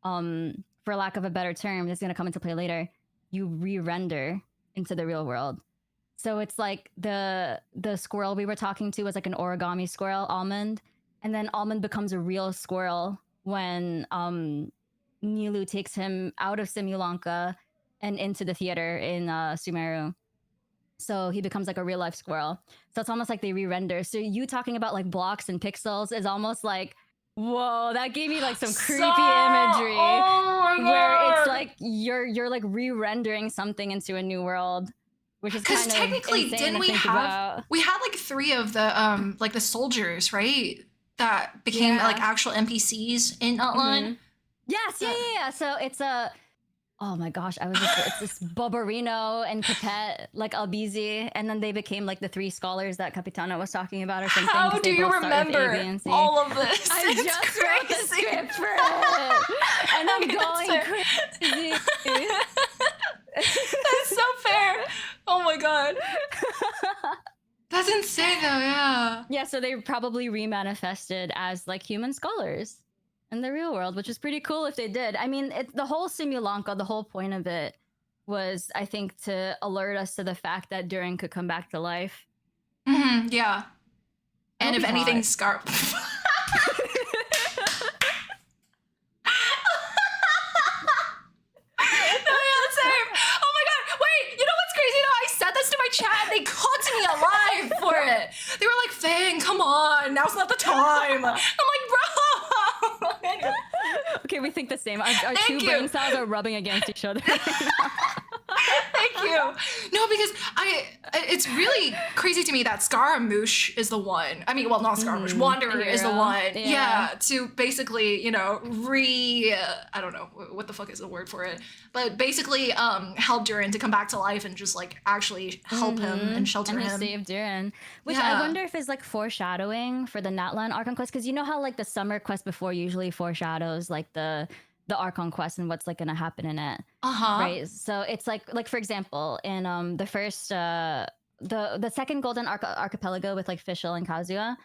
for lack of a better term, this is gonna come into play later, you re-render into the real world. So it's like the squirrel we were talking to was like an origami squirrel, Almond, and then Almond becomes a real squirrel when Nilou takes him out of Simulanka and into the theater in Sumeru. So he becomes like a real life squirrel. So it's almost like they re-render. So you talking about like blocks and pixels is almost like, whoa, that gave me like some creepy imagery. Oh my God. Where it's like you're like re-rendering something into a new world. Which is kind of technically, didn't we had like 3 of the like the soldiers, right? That became like actual NPCs in Natlan. Yes, yeah. So it's oh my gosh, it's this Bobarino and Capet, like Albizi, and then they became like the 3 scholars that Capitano was talking about or something. How do you remember all of this? I just wrote the script for it, and I'm going crazy. That's so fair. Oh my god. That's insane though, yeah. Yeah, so they probably remanifested as like human scholars in the real world, which is pretty cool if they did. I mean, the whole Simulanka, the whole point of it was, I think, to alert us to the fact that Durin could come back to life. Yeah. And if anything, Scar... chat, they cooked me alive for it. They were like, Fang, come on, now's not the time. I'm like, bro. Okay, we think the same. Our two brain cells are rubbing against each other. Thank you. No, because it's really crazy to me that Scaramouche is the one. I mean, well, not Scaramouche. Wanderer is the one. Yeah, to basically, you know, I don't know what the fuck is the word for it, but basically help Durin to come back to life and just like actually help him and shelter him. And save Durin. Which I wonder if is like foreshadowing for the Natlan Archon quest, because you know how like the summer quest before usually foreshadows like the Archon quest and what's like gonna happen in it. Right. So it's like for example, in the first the second Golden Archipelago with like Fischl and Kazuya,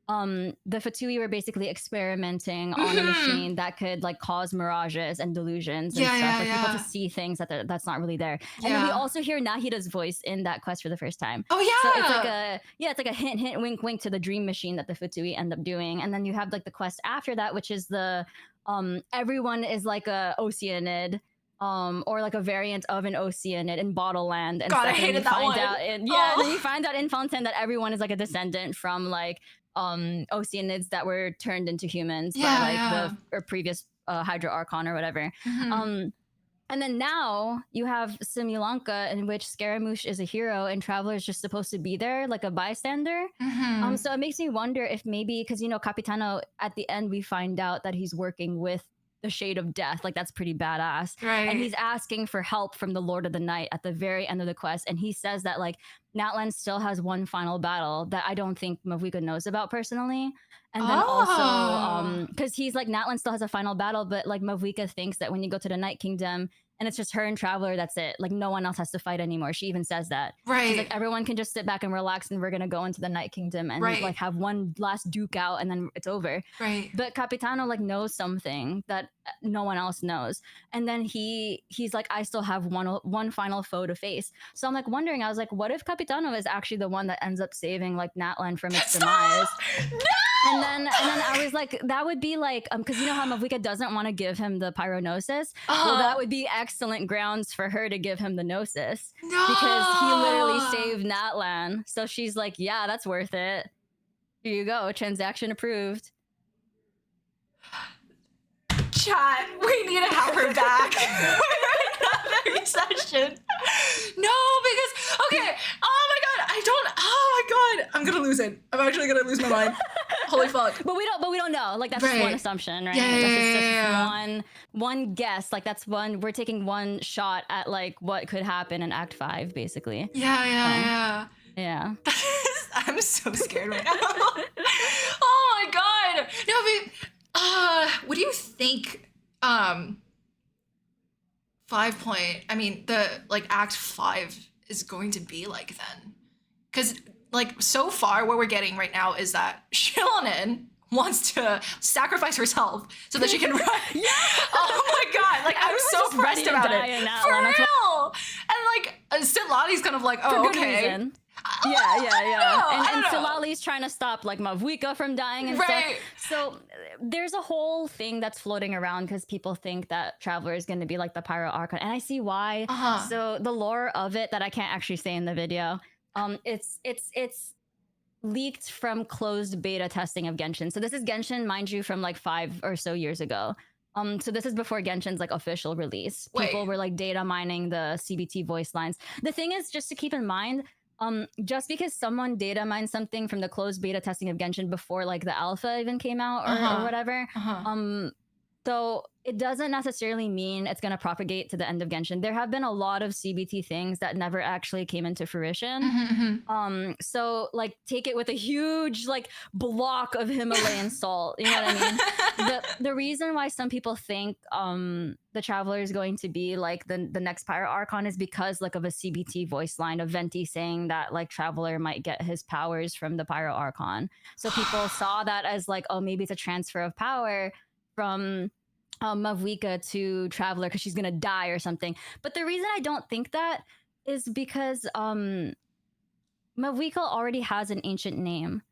the Fatui were basically experimenting on a machine that could like cause mirages and delusions and stuff for people to see things that's not really there. And then we also hear Nahida's voice in that quest for the first time. Oh yeah. So it's like a hint, wink, wink to the dream machine that the Fatui end up doing. And then you have like the quest after that, which is the everyone is like a Oceanid. Or like a variant of an Oceanid in Bottle Land. And God, I stuff. hated that one. And then you find out in Fountain that everyone is like a descendant from like Oceanids that were turned into humans by like the previous Hydra Archon or whatever. And then now you have Simulanka, in which Scaramouche is a hero and Traveler is just supposed to be there like a bystander. So it makes me wonder if maybe, because you know Capitano at the end we find out that he's working with the Shade of Death, like that's pretty badass. Right. And he's asking for help from the Lord of the Night at the very end of the quest. And he says that like Natlan still has one final battle that I don't think Mavuika knows about personally. And then also, because he's like, Natlan still has a final battle, but like Mavuika thinks that when you go to the Night Kingdom and it's just her and Traveler, that's it. Like no one else has to fight anymore. She even says that. Right. She's like, everyone can just sit back and relax and we're going to go into the Night Kingdom and like have one last duke out and then it's over. Right. But Capitano like knows something that no one else knows. And then he's like, I still have one final foe to face. So I'm like wondering, I was like, what if Capitano is actually the one that ends up saving like Natlan from its demise? No! And then I was like, that would be like, because you know how Mavuika doesn't want to give him the pyronosis? Well, that would be excellent grounds for her to give him the gnosis. No! Because he literally saved Natlan. So she's like, yeah, that's worth it. Here you go, transaction approved. Chat, we need to have her back. Another session. No, because, okay, oh my god, I'm gonna lose it. I'm actually gonna lose my mind. Holy fuck. But we don't know. Like that's just one assumption, right? That's just one guess. Like that's we're taking one shot at like what could happen in Act 5, basically. Yeah. I'm so scared right now. Oh my god. No, but what do you think 5 Act 5 is going to be like then? Because like so far what we're getting right now is that Xilonen wants to sacrifice herself so that she can run. Oh my god, like I'm so pressed about it. For real. And like Sitlali's kind of like, oh, okay. Reason. Yeah. And Sitlali's trying to stop like Mavuika from dying and stuff. So there's a whole thing that's floating around because people think that Traveler is going to be like the Pyro Archon, and I see why. So the lore of it that I can't actually say in the video, it's leaked from closed beta testing of Genshin. So this is Genshin, mind you, from like 5 or so years ago. So this is before Genshin's like official release. People were like data mining the CBT voice lines. The thing is, just to keep in mind, just because someone data mined something from the closed beta testing of Genshin before like the alpha even came out or whatever, so it doesn't necessarily mean it's going to propagate to the end of Genshin. There have been a lot of CBT things that never actually came into fruition. So like take it with a huge like block of Himalayan salt. You know what I mean? The reason why some people think the Traveler is going to be like the next Pyro Archon is because like of a CBT voice line of Venti saying that like Traveler might get his powers from the Pyro Archon. So people saw that as like, oh, maybe it's a transfer of power from Mavuika to Traveler because she's gonna die or something. But the reason I don't think that is because Mavuika already has an ancient name,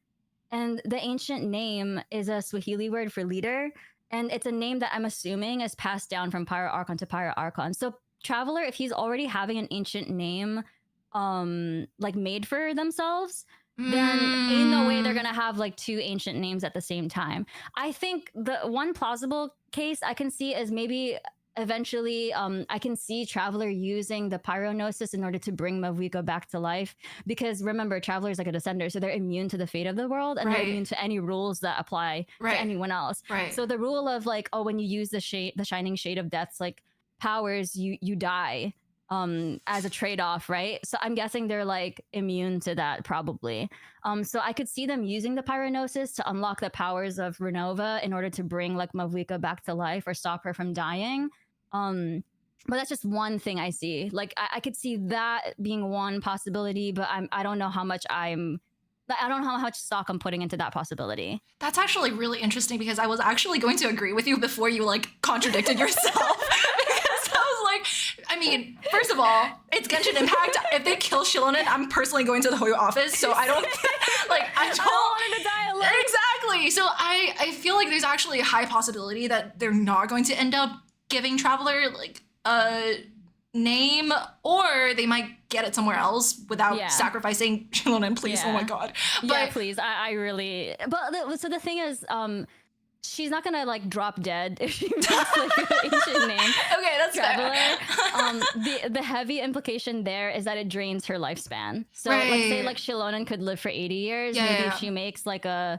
and the ancient name is a Swahili word for leader, and it's a name that I'm assuming is passed down from Pyro Archon to Pyro Archon. So Traveler, if he's already having an ancient name like made for themselves, then ain't no way they're gonna have like 2 ancient names at the same time. I think the one plausible case I can see is maybe eventually I can see Traveler using the pyronosis in order to bring Mavuika back to life, because remember, Traveler is like a descender, so they're immune to the fate of the world, and they're immune to any rules that apply to anyone else. So the rule of like, oh, when you use the shining shade of death's like powers, you die as a trade-off, right? So I'm guessing they're like immune to that probably. So I could see them using the pyronosis to unlock the powers of Renova in order to bring like Mavuika back to life or stop her from dying. But that's just one thing I see. Like I could see that being one possibility, but I don't know how much I'm I don't know how much stock I'm putting into that possibility. That's actually really interesting because I was actually going to agree with you before you like contradicted yourself. Because I was like, I mean, first of all, it's Genshin Impact. If they kill Xilonen, I'm personally going to the Hoyo office. So I don't like I don't want him to die alone. Exactly. So I feel like there's actually a high possibility that they're not going to end up giving Traveler like a name, or they might get it somewhere else without sacrificing Xilonen, please. Oh my god. But please, I really. But so the thing is, she's not gonna like drop dead if she makes like an ancient name. Okay, that's Traveler. fair. The heavy implication there is that it drains her lifespan. So let's say like Xilonen could live for 80 years. Maybe if she makes like a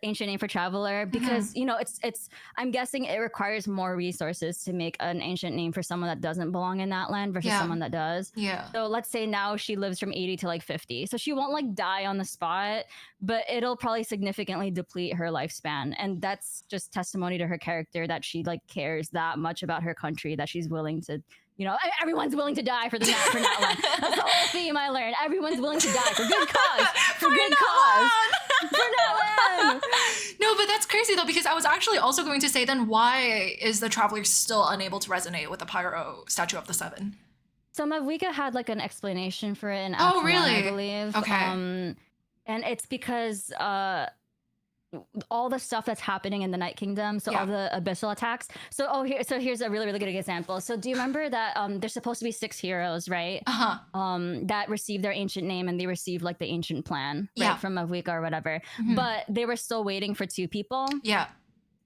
ancient name for Traveler, because you know it's I'm guessing it requires more resources to make an ancient name for someone that doesn't belong in that land versus someone that does. So let's say now she lives from 80 to like 50, so she won't like die on the spot, but it'll probably significantly deplete her lifespan, and that's just testimony to her character that she like cares that much about her country that she's willing to, you know, everyone's willing to die for Natlan. That's the whole theme I learned. Everyone's willing to die for good cause. For good cause. For Natlan. No, but that's crazy though, because I was actually also going to say, then why is the Traveler still unable to resonate with the Pyro statue of the Seven? So Mavwika had like an explanation for it in Act Oh, really? 1, I believe. Okay. And it's because all the stuff that's happening in the Night Kingdom, so all the abyssal attacks. So here's a really, really good example. So do you remember that there's supposed to be 6 heroes, right? That received their ancient name, and they received like the ancient plan, right, from Mavwika or whatever. But they were still waiting for 2 people.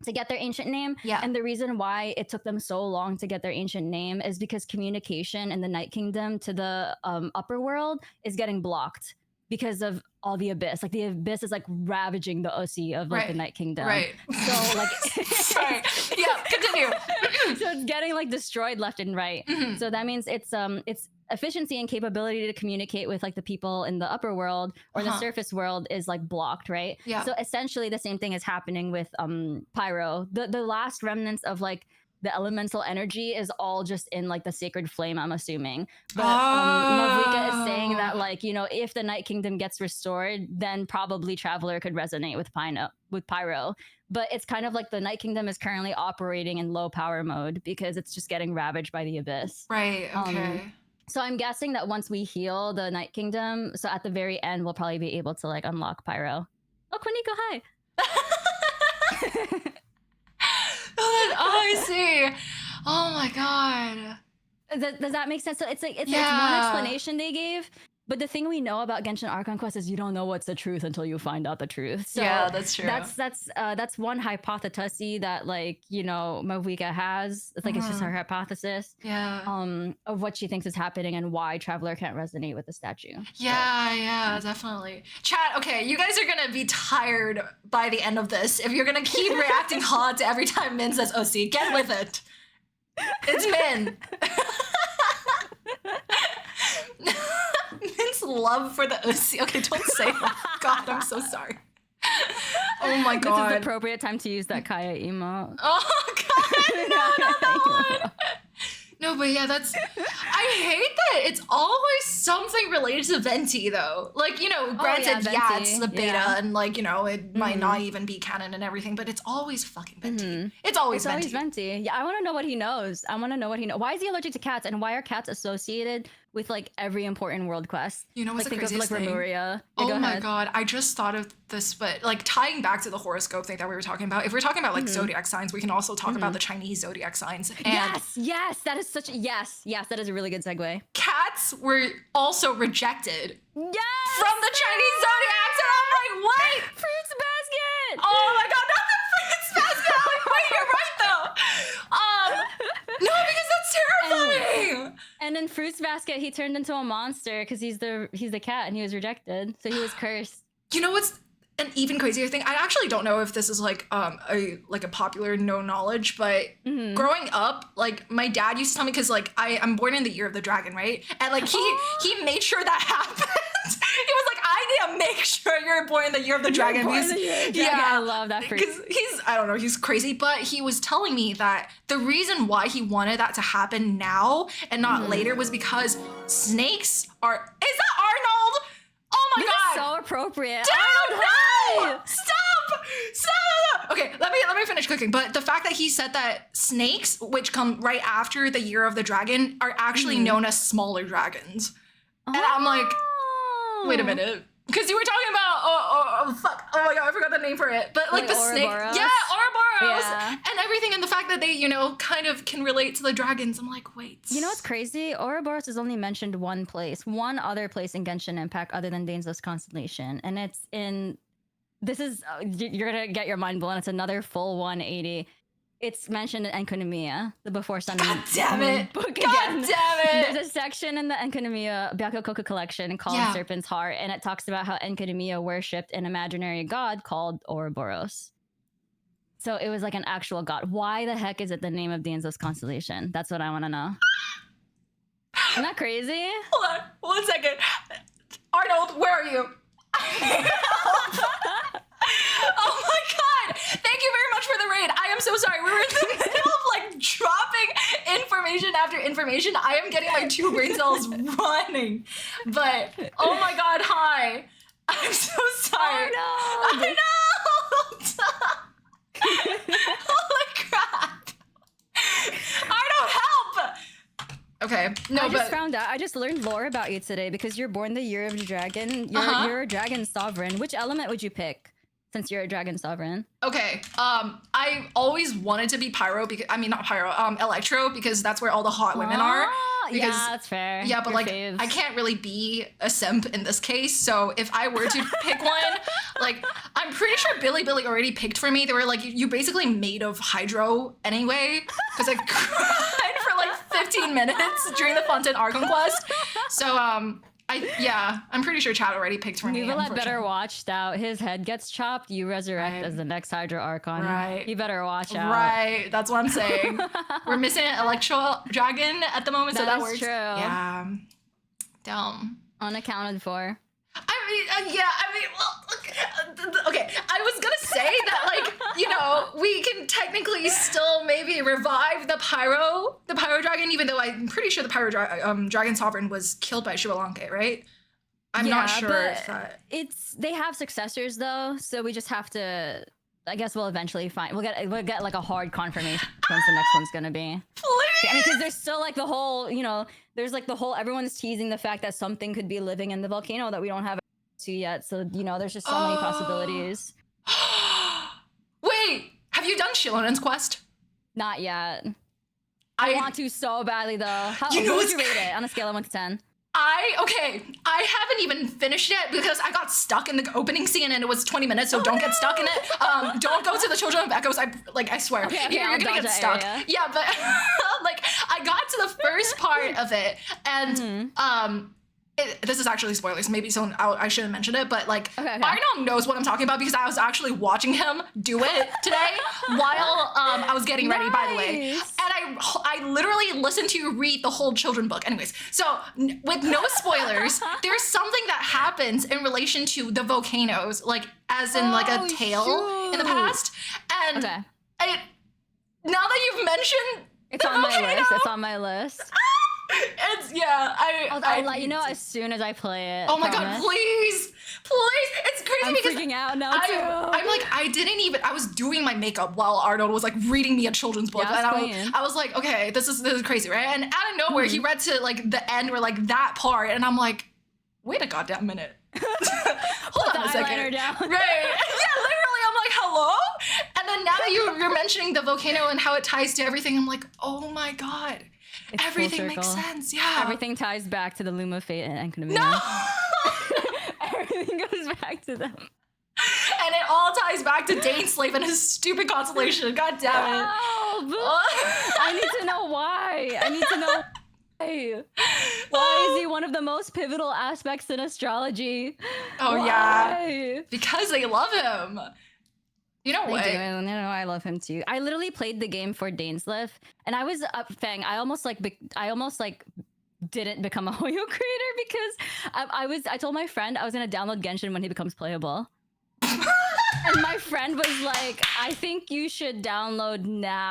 To get their ancient name. And the reason why it took them so long to get their ancient name is because communication in the Night Kingdom to the upper world is getting blocked because of all the abyss. Like the abyss is like ravaging the OC of like the Night Kingdom. So like sorry. Continue. So it's getting like destroyed left and right. So that means it's efficiency and capability to communicate with like the people in the upper world or the surface world is like blocked, right? So essentially the same thing is happening with Pyro. The last remnants of like the elemental energy is all just in like the sacred flame, I'm assuming. But Mavwika is saying that like, you know, if the Night Kingdom gets restored, then probably Traveler could resonate with Pyro. But it's kind of like the Night Kingdom is currently operating in low power mode because it's just getting ravaged by the abyss. Okay. So I'm guessing that once we heal the Night Kingdom, so at the very end, we'll probably be able to like unlock Pyro. Oh, Quiniko, hi. I see. Oh my god. Does that make sense? So it's like it's one explanation they gave, but the thing we know about Genshin Archon Quest is you don't know what's the truth until you find out the truth. So yeah, that's true. That's one hypothesis that like, you know, Mavwika has. It's like it's just her hypothesis. Of what she thinks is happening and why Traveler can't resonate with the statue. Yeah, definitely. Chat, okay, you guys are gonna be tired by the end of this if you're gonna keep reacting hot to every time Min says OC. Get with it. It's Min. Min's love for the OC. Okay, don't say that. God, I'm so sorry. Oh my god. This is the appropriate time to use that kaeya emote. Oh god, no, not that one. No, but yeah, I hate that it's always something related to Venti though. Like, you know, granted, it's the beta and like, you know, it might not even be canon and everything, but it's always fucking Venti. It's always Venti. Yeah, I want to know what he knows. Why is he allergic to cats, and why are cats associated with like every important world quest? You know what's like, the craziest thing? Lemuria. Oh my god, I just thought of this, but like tying back to the horoscope thing that we were talking about, if we're talking about like zodiac signs, we can also talk about the Chinese zodiac signs. And yes, that is such a that is a really good segue. Cats were also rejected from the Chinese Yes! zodiacs, and I'm like, what? Fruits basket! Oh my god, not the fruits basket! I'm like, wait, you're right though. No, because that's terrifying. And in Fruits Basket, he turned into a monster because he's the cat and he was rejected, so he was cursed. You know what's an even crazier thing? I actually don't know if this is like a popular no knowledge, but growing up, like my dad used to tell me, because like I'm born in the year of the dragon, right? And like he made sure that happened. He was like, I need to make sure you're born in the year of the dragon. I love that fruit. Because he's crazy, but he was telling me that the reason why he wanted that to happen now and not later was because snakes are. Is that Arnold? Oh my god! so appropriate. Dude, Arnold, no! hi! Stop! Okay, let me finish cooking. But the fact that he said that snakes, which come right after the year of the dragon, are actually known as smaller dragons. And I'm like, wait a minute. Because you were talking about, fuck, oh my god, I forgot the name for it. But like the snake, yeah, Ouroboros, and everything, and the fact that they, you know, kind of can relate to the dragons. I'm like, wait. You know what's crazy? Ouroboros is only mentioned one other place in Genshin Impact other than Dain's constellation, and it's in. This is you're gonna get your mind blown. It's another full 180. It's mentioned in Enkonomiya, the Before Sun God damn it. book again. God damn it. There's a section in the Enkonomiya Byakukoku collection called Serpent's Heart, and it talks about how Enkonomiya worshipped an imaginary god called Ouroboros. So it was like an actual god. Why the heck is it the name of Dain's constellation? That's what I want to know. Isn't that crazy? Hold on, 1 second. Arnold, where are you? Oh my god! Thank you very much for the raid. I am so sorry. We were in the middle of like dropping information after information. I am getting my 2 brain cells running. But oh my god, hi. I'm so sorry. Oh no! I know! Holy crap! Arnold, help! Okay, no, I just found out. I just learned lore about you today because you're born the year of the dragon. You're a dragon sovereign. Which element would you pick since you're a dragon sovereign? Okay, I always wanted to be pyro because not pyro, electro, because that's where all the hot women are. Because, yeah, that's fair. Yeah, but Your like faves. I can't really be a simp in this case. So if I were to pick one, like I'm pretty sure Billy already picked for me. They were like, you basically made of hydro anyway, because I cried for like 15 minutes during the Fontaine Archon quest. So I'm pretty sure Chad already picked for me. Newbie better watch out. His head gets chopped. You resurrect as the next Hydro Archon. Right. You better watch out. Right. That's what I'm saying. We're missing an Electro Dragon at the moment, so that works. True. Yeah. Dumb. Unaccounted for. Okay, I was gonna say that, like, you know, we can technically still maybe revive the pyro dragon, even though I'm pretty sure the pyro dragon sovereign was killed by Simulanka, right? I'm not sure if that. They have successors though, so we just have to. I guess we'll eventually find. We'll get like a hard confirmation once the next one's gonna be. Please. I mean, because there's still like the whole, you know, there's like the whole. Everyone's teasing the fact that something could be living in the volcano that we don't have to yet. So you know, there's just so many possibilities. Wait, have you done Xilonen's quest? Not yet. I want to so badly though. How would you rate it on a scale of 1 to 10? I haven't even finished it because I got stuck in the opening scene and it was 20 minutes, so don't get stuck in it. Don't go to the Children of Echoes. I swear. Okay, you're gonna get stuck. Area. Yeah, but like I got to the first part of it and this is actually spoilers. Maybe I shouldn't mention it, but like Arnold knows what I'm talking about because I was actually watching him do it today while I was getting ready. By the way, and I literally listened to you read the whole children book. Anyways, so with no spoilers, there's something that happens in relation to the volcanoes, like as in like a tale in the past, and now that you've mentioned it's on my list. It's on my list. I'll let you know as soon as I play it. Oh my god, please! It's crazy I'm because freaking out now too. I'm like, I was doing my makeup while Arnold was like reading me a children's book, and I was like, okay, this is crazy, right? And out of nowhere, he read to like the end where like that part, and I'm like, wait a goddamn minute. Hold on a second. Down. Right? Yeah, literally, I'm like, hello? And then now that you're mentioning the volcano and how it ties to everything, I'm like, oh my god. It's everything makes sense, yeah. Everything ties back to the Loom of Fate and Enkonomiya. No! Everything goes back to them. And it all ties back to Dainslave and his stupid constellation. God damn it. I need to know why. I need to know why. Why is he one of the most pivotal aspects in astrology? Oh, why? Yeah. Because they love him. You know what? I love him too. I literally played the game for Dainslave, and I was Fang. I almost didn't become a Hoyo creator because I told my friend I was gonna download Genshin when he becomes playable, and my friend was like, "I think you should download now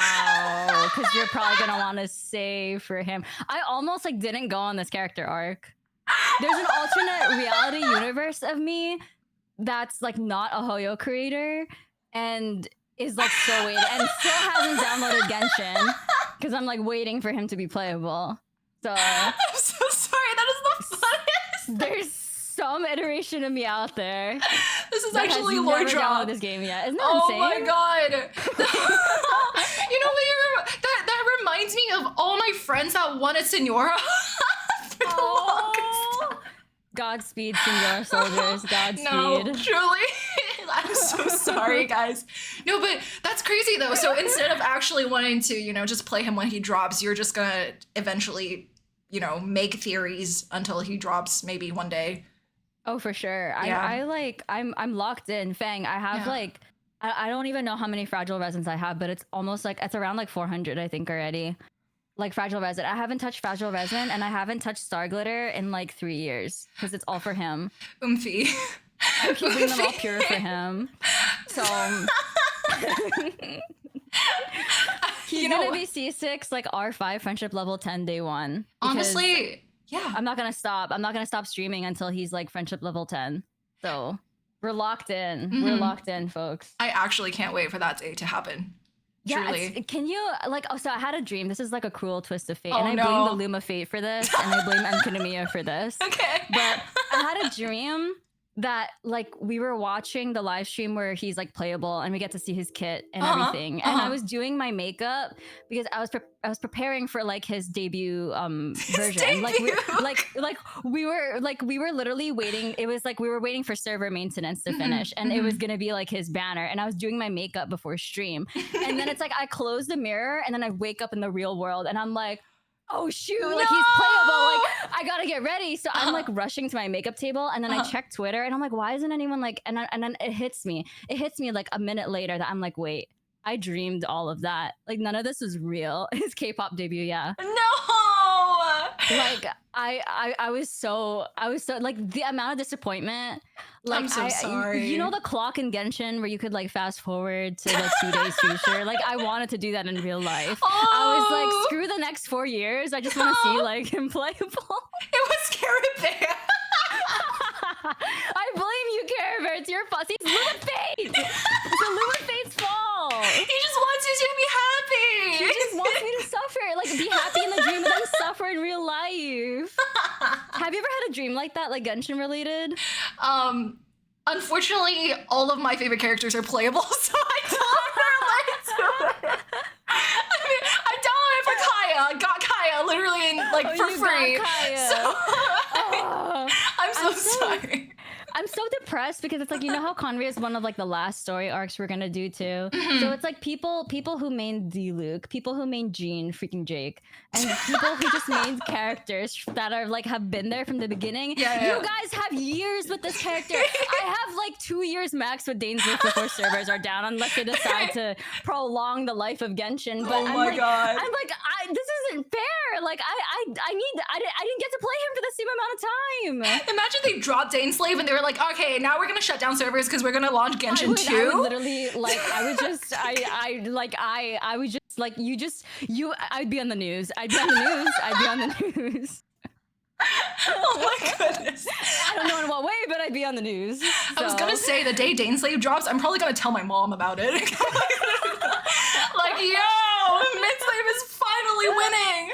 because you're probably gonna want to save for him." I almost didn't go on this character arc. there's an alternate reality universe of me that's like not a Hoyo creator and is like so waiting and still hasn't downloaded Genshin because I'm like waiting for him to be playable. So I'm so sorry. That is the funniest. there's some iteration of me out there. This is that actually has lore never drop. downloaded this game yet. Isn't that Oh insane? my god. You know what? That reminds me of all my friends that won a Senora. For the longest. Godspeed, Senor soldiers. Godspeed. No, truly. I'm so sorry, guys. No, but that's crazy though. So instead of actually wanting to, you know, just play him when he drops, you're just gonna eventually, you know, make theories until he drops maybe one day. Oh, for sure. Yeah. I'm locked in. Fang, I have Yeah. like I don't even know how many fragile resins I have, but it's almost like it's around like 400, I think, already. Like fragile resin. I haven't touched fragile resin and I haven't touched star glitter in like 3 years because it's all for him. Oomphy. I'm keeping them all pure for him. So he's You know gonna what? be C6 like R5 friendship level 10 day 1. because Honestly, yeah. I'm not gonna stop. I'm not gonna stop streaming until he's like friendship level 10. So we're locked in. We're Mhm. locked in, folks. I actually can't wait for that day to happen. Yeah, Truly. can you like? Oh, so I had a dream. This is like a cruel twist of fate, Oh, and I no. blame the Luma fate for this, and I blame Enkinomiya for this. Okay. But I had a dream that like we were watching the live stream where he's like playable and we get to see his kit and everything. And I was doing my makeup because I was preparing for like his debut version. Like we were literally waiting. It was like we were waiting for server maintenance to finish and it was gonna be like his banner. And I was doing my makeup before stream. And then it's like I close the mirror and then I wake up in the real world and I'm like, oh shoot, like he's playable, like I gotta get ready. So I'm like rushing to my makeup table and then I check Twitter and I'm like, why isn't anyone like, and then it hits me like a minute later that I'm like, wait, I dreamed all of that. Like none of this was real. His K-pop debut, yeah. No. Like I was so like the amount of disappointment. Like I'm so sorry. You know the clock in Genshin where you could like fast forward to like 2 days future. Like I wanted to do that in real life. I was like, screw the next 4 years. I just want to see like him playable. It was Caribbean. I blame you, Care Bear. It's your fault. It's Luma Fate. It's a Luma Fate's fault. He just wants you to be happy. He just wants me to suffer. Like be happy in the dream and then suffer in real life. Have you ever had a dream like that, like Genshin related? Unfortunately, all of my favorite characters are playable, so I don't relate to it. I mean, I downloaded for Kaeya, got Kaeya literally like for you free. got Kaeya. So Oh. I'm so sorry. I'm so depressed because it's like, you know how khaenri'ah is one of like the last story arcs we're gonna do too. So it's like people who main Diluc, people who main Jean, freaking Jake, and people who just main characters that are like have been there from the beginning. Yeah. You guys have years with this character. I have like 2 years max with Dain's Leaf before servers are down, unless they decide to prolong the life of Genshin. But Oh my God. I'm like, this isn't fair. Like I didn't get to play him for the same amount of time. Imagine they dropped Dainslave and they were like, okay, now we're gonna shut down servers because we're gonna launch Genshin 2. I would literally like I would just I'd be on the news. I'd be on the news. Oh my goodness. I don't know in what way, but I'd be on the news. I was gonna say the day Dainslave drops, I'm probably gonna tell my mom about it. Like, yo, Minslave is finally winning.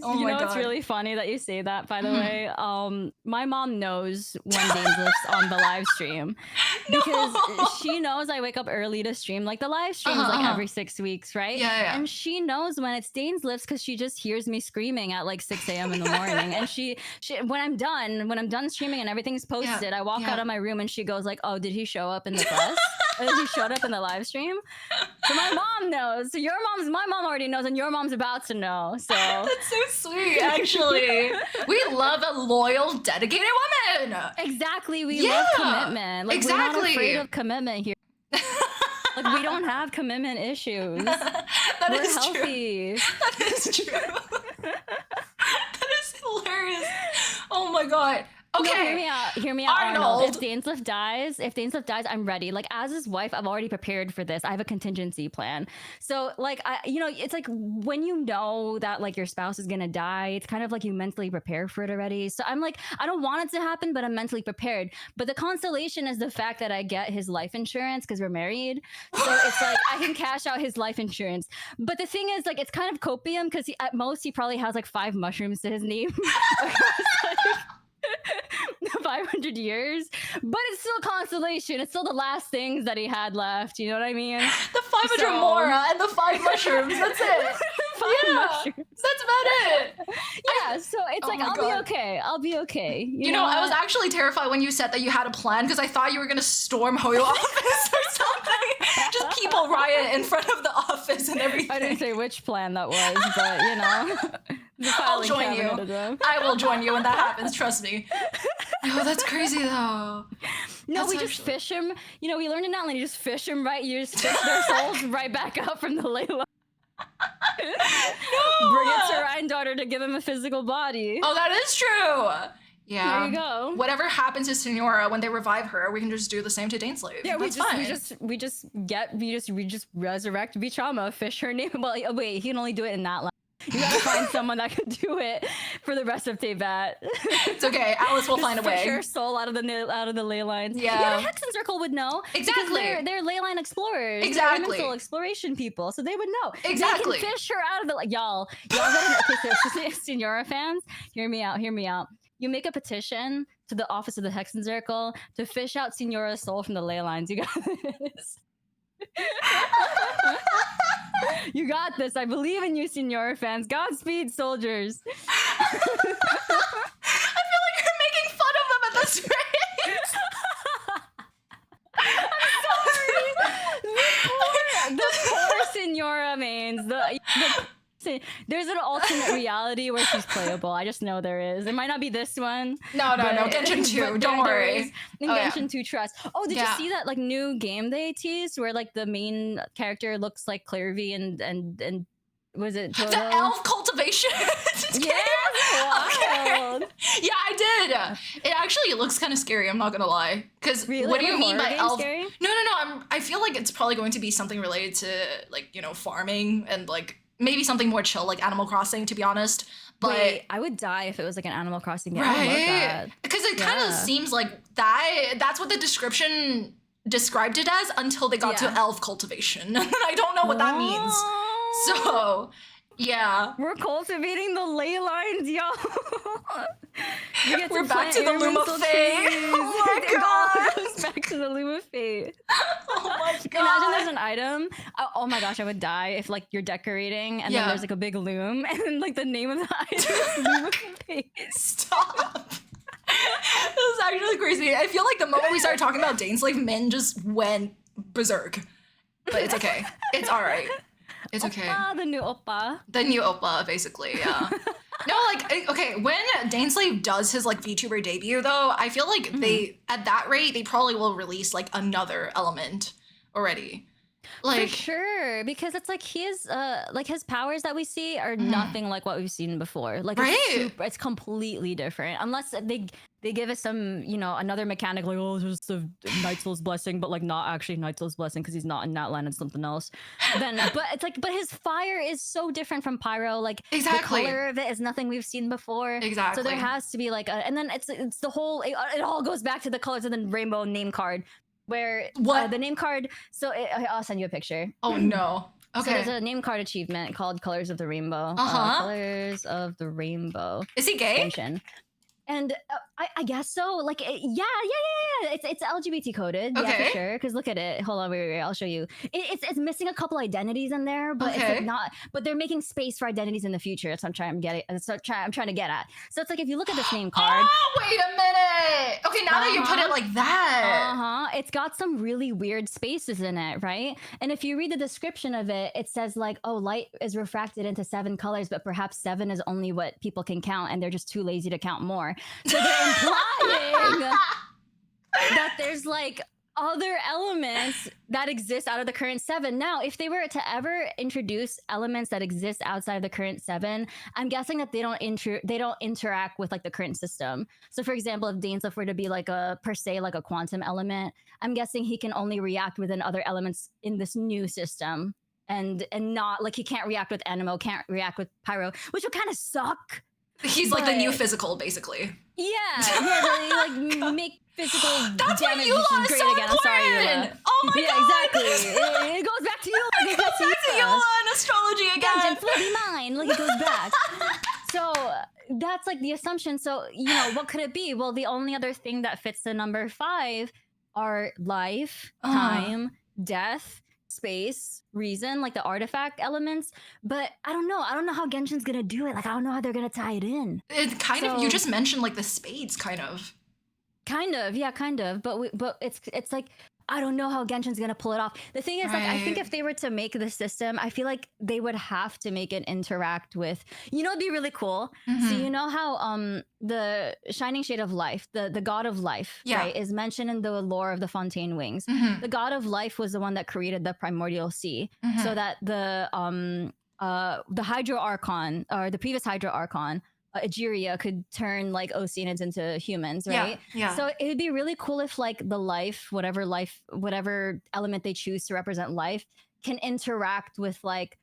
Oh You my know, God. it's really funny that you say that, by the way. My mom knows when Dane's Lift's on the live stream because she knows I wake up early to stream. Like the live streams like every 6 weeks, right? Yeah. And she knows when it's Dane's Lifts because she just hears me screaming at like 6 a.m. in the morning. And she when I'm done streaming and everything's posted, I walk out of my room and she goes like, "Oh, did he show up in the class? Or did he show up in the live stream?" So my mom knows. So my mom already knows, and your mom's about to know. So That's so sweet, actually. We love a loyal, dedicated woman. exactly, we love commitment. Like we're not Exactly. afraid of commitment here. Like we don't have commitment issues. That We're is healthy. true. That is true. That is hilarious. Oh my God. Okay. No, hear me out. Hear me out, Arnold. Arnold. If Dainsleif dies, I'm ready. Like, as his wife, I've already prepared for this. I have a contingency plan. So, like, it's like when you know that like your spouse is gonna die, it's kind of like you mentally prepare for it already. So I'm like, I don't want it to happen, but I'm mentally prepared. But the consolation is the fact that I get his life insurance because we're married. So it's like I can cash out his life insurance. But the thing is, like, it's kind of copium because at most he probably has like 5 mushrooms to his name. 500 years, but it's still consolation. It's still the last things that he had left. You know what I mean? The 500 mora and the 5 mushrooms. That's it. 5 mushrooms. That's about it. Yeah, so it's like, I'll be okay. I'll be okay. You know, I was actually terrified when you said that you had a plan because I thought you were going to storm Hoyo office or something. Just people riot in front of the office and everything. I didn't say which plan that was, but you know. I'll join you. I will join you when that happens, trust me. Oh, that's crazy though. No, we just fish him. You know, we learned in Natlan, you just fish him, right? You just fish their souls right back up from the ley line. No! Bring it to Rhinedottir to give him a physical body. Oh, that is true. Yeah. There you go. Whatever happens to Senora when they revive her, we can just do the same to Dainsleif. Yeah, we fine. just resurrect Vichama, fish her name. Well, wait, he can only do it in Natlan. You gotta find someone that can do it for the rest of Inteyvat. It's okay. Alice will find a way. Fish her soul out of the ley lines. Yeah. The Hexen Circle would know. Exactly. Because they're ley line explorers. Exactly. They're exploration people, so they would know. Exactly. They can fish her out of the y'all. Gotta Senora fans, hear me out. You make a petition to the office of the Hexen Circle to fish out Senora's soul from the ley lines. You got this. You got this. I believe in you, Senora fans. Godspeed, soldiers. I feel like you're making fun of them at this rate. I'm sorry. The poor Senora mains. There's an alternate reality where she's playable. I just know there is. It might not be this one. No. Genshin 2. Don't worry. In Genshin 2 Trust. Oh, did you see that like new game they teased where like the main character looks like Clairvy and was it Toto? The elf cultivation. Yeah. Okay. Yeah, I did. It actually looks kind of scary. I'm not gonna lie. Because really? What do you mean by elf? Scary? No. I feel like it's probably going to be something related to like farming and like. Maybe something more chill, like Animal Crossing, to be honest. But wait, I would die if it was like an Animal Crossing game. Right? I love that. Because it kind of seems like that's what the description described it as until they got to elf cultivation. I don't know what that means. So, yeah. We're cultivating the ley lines, y'all. We're back to the Luma Fae. Oh my god. It goes back to the Luma Fae. Oh my god. Imagine there's an item. Oh my gosh, I would die if like you're decorating and then there's like a big loom and then like the name of the item is Luma Fae. Stop. This is actually crazy. I feel like the moment we started talking about Dainsleif, Min just went berserk. But it's okay. It's alright. It's okay. Oppa, the new Oppa. The new Oppa, basically, yeah. No, like, okay, when Dainsleif does his, like, VTuber debut, though, I feel like they, at that rate, they probably will release, like, another element already. Like, for sure, because it's like his his powers that we see are nothing like what we've seen before. Like it's completely different. Unless they give us some, another mechanic like, oh, it's just a Night Soul's blessing, but like not actually Night Soul's blessing because he's not in Natlan and something else. Then but it's like, but his fire is so different from Pyro. Like exactly. The color of it is nothing we've seen before. Exactly. So there has to be like and then it's the whole it all goes back to the colors of the rainbow name card. Where the name card, I'll send you a picture. Oh no. Okay. So there's a name card achievement called Colors of the Rainbow. Colors of the Rainbow. Is he gay? Genshin. And I guess so. Like, yeah. It's LGBT coded. Okay. Yeah, for sure. Because look at it. Hold on, wait. I'll show you. It's missing a couple identities in there, but it's like not. But they're making space for identities in the future. That's what I'm trying to get at. So it's like if you look at this name card. Oh, wait a minute. Okay, now that you put it like that. It's got some really weird spaces in it, right? And if you read the description of it, it says like, oh, light is refracted into 7 colors, but perhaps 7 is only what people can count, and they're just too lazy to count more. So they're implying that there's like other elements that exist out of the current 7. Now, if they were to ever introduce elements that exist outside of the current 7, I'm guessing that they don't interact with like the current system. So for example, if Dainsleif were to be like a per se like a quantum element, I'm guessing he can only react within other elements in this new system. And not like he can't react with Animo, can't react with Pyro, which would kind of suck. He's like the new physical, basically. Like make physical That's why damage Xilonen is great so again. I'm sorry, important! Xilonen. Oh my god! Exactly. It goes back to you. It goes back to Xilonen astrology again. Genshin, floaty mine. Like it goes back. So that's like the assumption. So, you know, what could it be? Well, the only other thing that fits the number 5 are life, time, death, space, reason, like the artifact elements. But I don't know how Genshin's gonna do it. Like I don't know how they're gonna tie it in. It kind of, you just mentioned like the spades, kind of. Yeah, kind of. But it's like I don't know how Genshin's gonna pull it off. The thing is, like, I think if they were to make the system, I feel like they would have to make it interact with, you know, it'd be really cool. So you know how the Shining Shade of Life, the god of life, right, is mentioned in the lore of the Fontaine Wings. The god of life was the one that created the primordial sea, so that the Hydro Archon, or the previous Hydro Archon, Egeria, could turn like Oceanids into humans, right? Yeah. So it would be really cool if like the life, whatever element they choose to represent life, can interact with like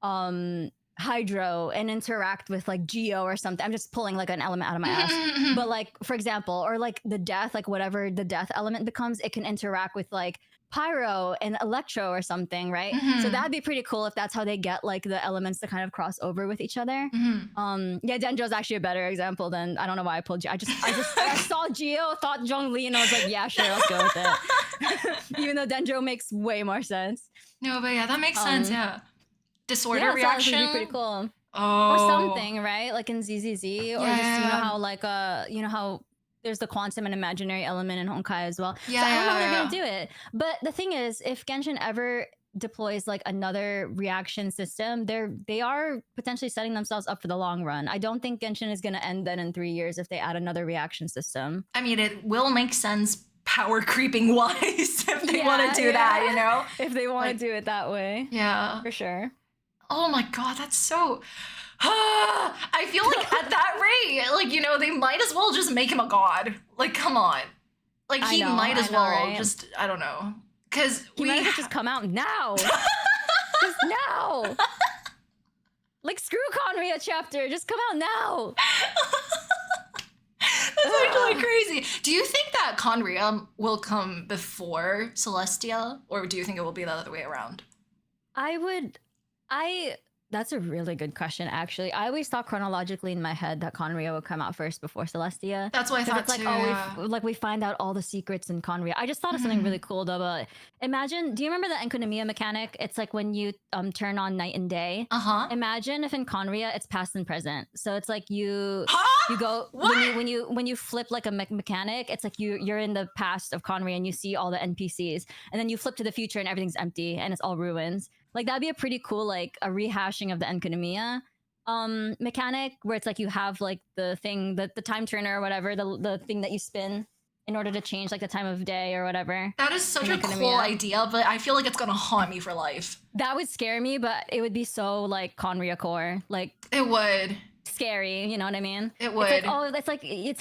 Hydro and interact with like Geo or something. I'm just pulling like an element out of my ass. But like, for example, or like the death, like whatever the death element becomes, it can interact with like Pyro and Electro or something, right? So that'd be pretty cool if that's how they get like the elements to kind of cross over with each other. Yeah, Denjo's actually a better example than, I don't know why I pulled Geo. I saw Geo, thought Zhongli, and I was like, yeah, sure, let's go with it. Even though Denjo makes way more sense. No, but yeah, that makes sense, yeah. Disorder yeah, reaction. So that would be pretty cool. Oh. Or something, right? Like in ZZZ, or just, you know how like, you know how there's the quantum and imaginary element in Honkai as well. Yeah, so I don't know how they're gonna do it. But the thing is, if Genshin ever deploys like another reaction system, they are potentially setting themselves up for the long run. I don't think Genshin is gonna end then in 3 years if they add another reaction system. I mean, it will make sense power creeping wise if they want to do that, you know? If they want to do it that way. Yeah. For sure. Oh my god, that's so... I feel like at that rate, like, you know, they might as well just make him a god. Like, come on. Like, he might as well right? just, I don't know. Because he might as well just come out now. Just now. Like, screw khaenri'ah chapter. Just come out now. That's actually crazy. Do you think that khaenri'ah will come before Celestia? Or do you think it will be the other way around? That's a really good question, actually. I always thought chronologically in my head that khaenri'ah would come out first before Celestia. That's what I thought it's like, too. we find out all the secrets in khaenri'ah. I just thought of something really cool though. But imagine, do you remember the enconomia mechanic? It's like when you turn on night and day. Imagine if in khaenri'ah it's past and present. So it's like you go when you flip like a mechanic. It's like you're in the past of khaenri'ah and you see all the NPCs, and then you flip to the future and everything's empty and it's all ruins. Like that'd be a pretty cool, like a rehashing of the enconomia mechanic, where it's like you have like the thing, the time turner or whatever, the thing that you spin in order to change like the time of day or whatever. That is such a cool idea, but I feel like it's gonna haunt me for life. That would scare me, but it would be so like khaenri'ah core. Like it would. Scary, you know what I mean? It would. It's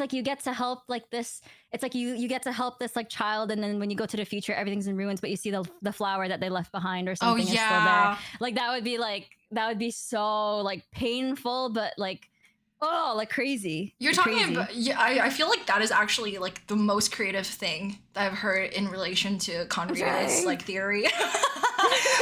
like you get to help like this. It's like you get to help this like child, and then when you go to the future, everything's in ruins, but you see the flower that they left behind or something is still there. Like that would be so like painful, but like like crazy. You're talking about, I feel like that is actually like the most creative thing that I've heard in relation to khaenri'ah's like theory.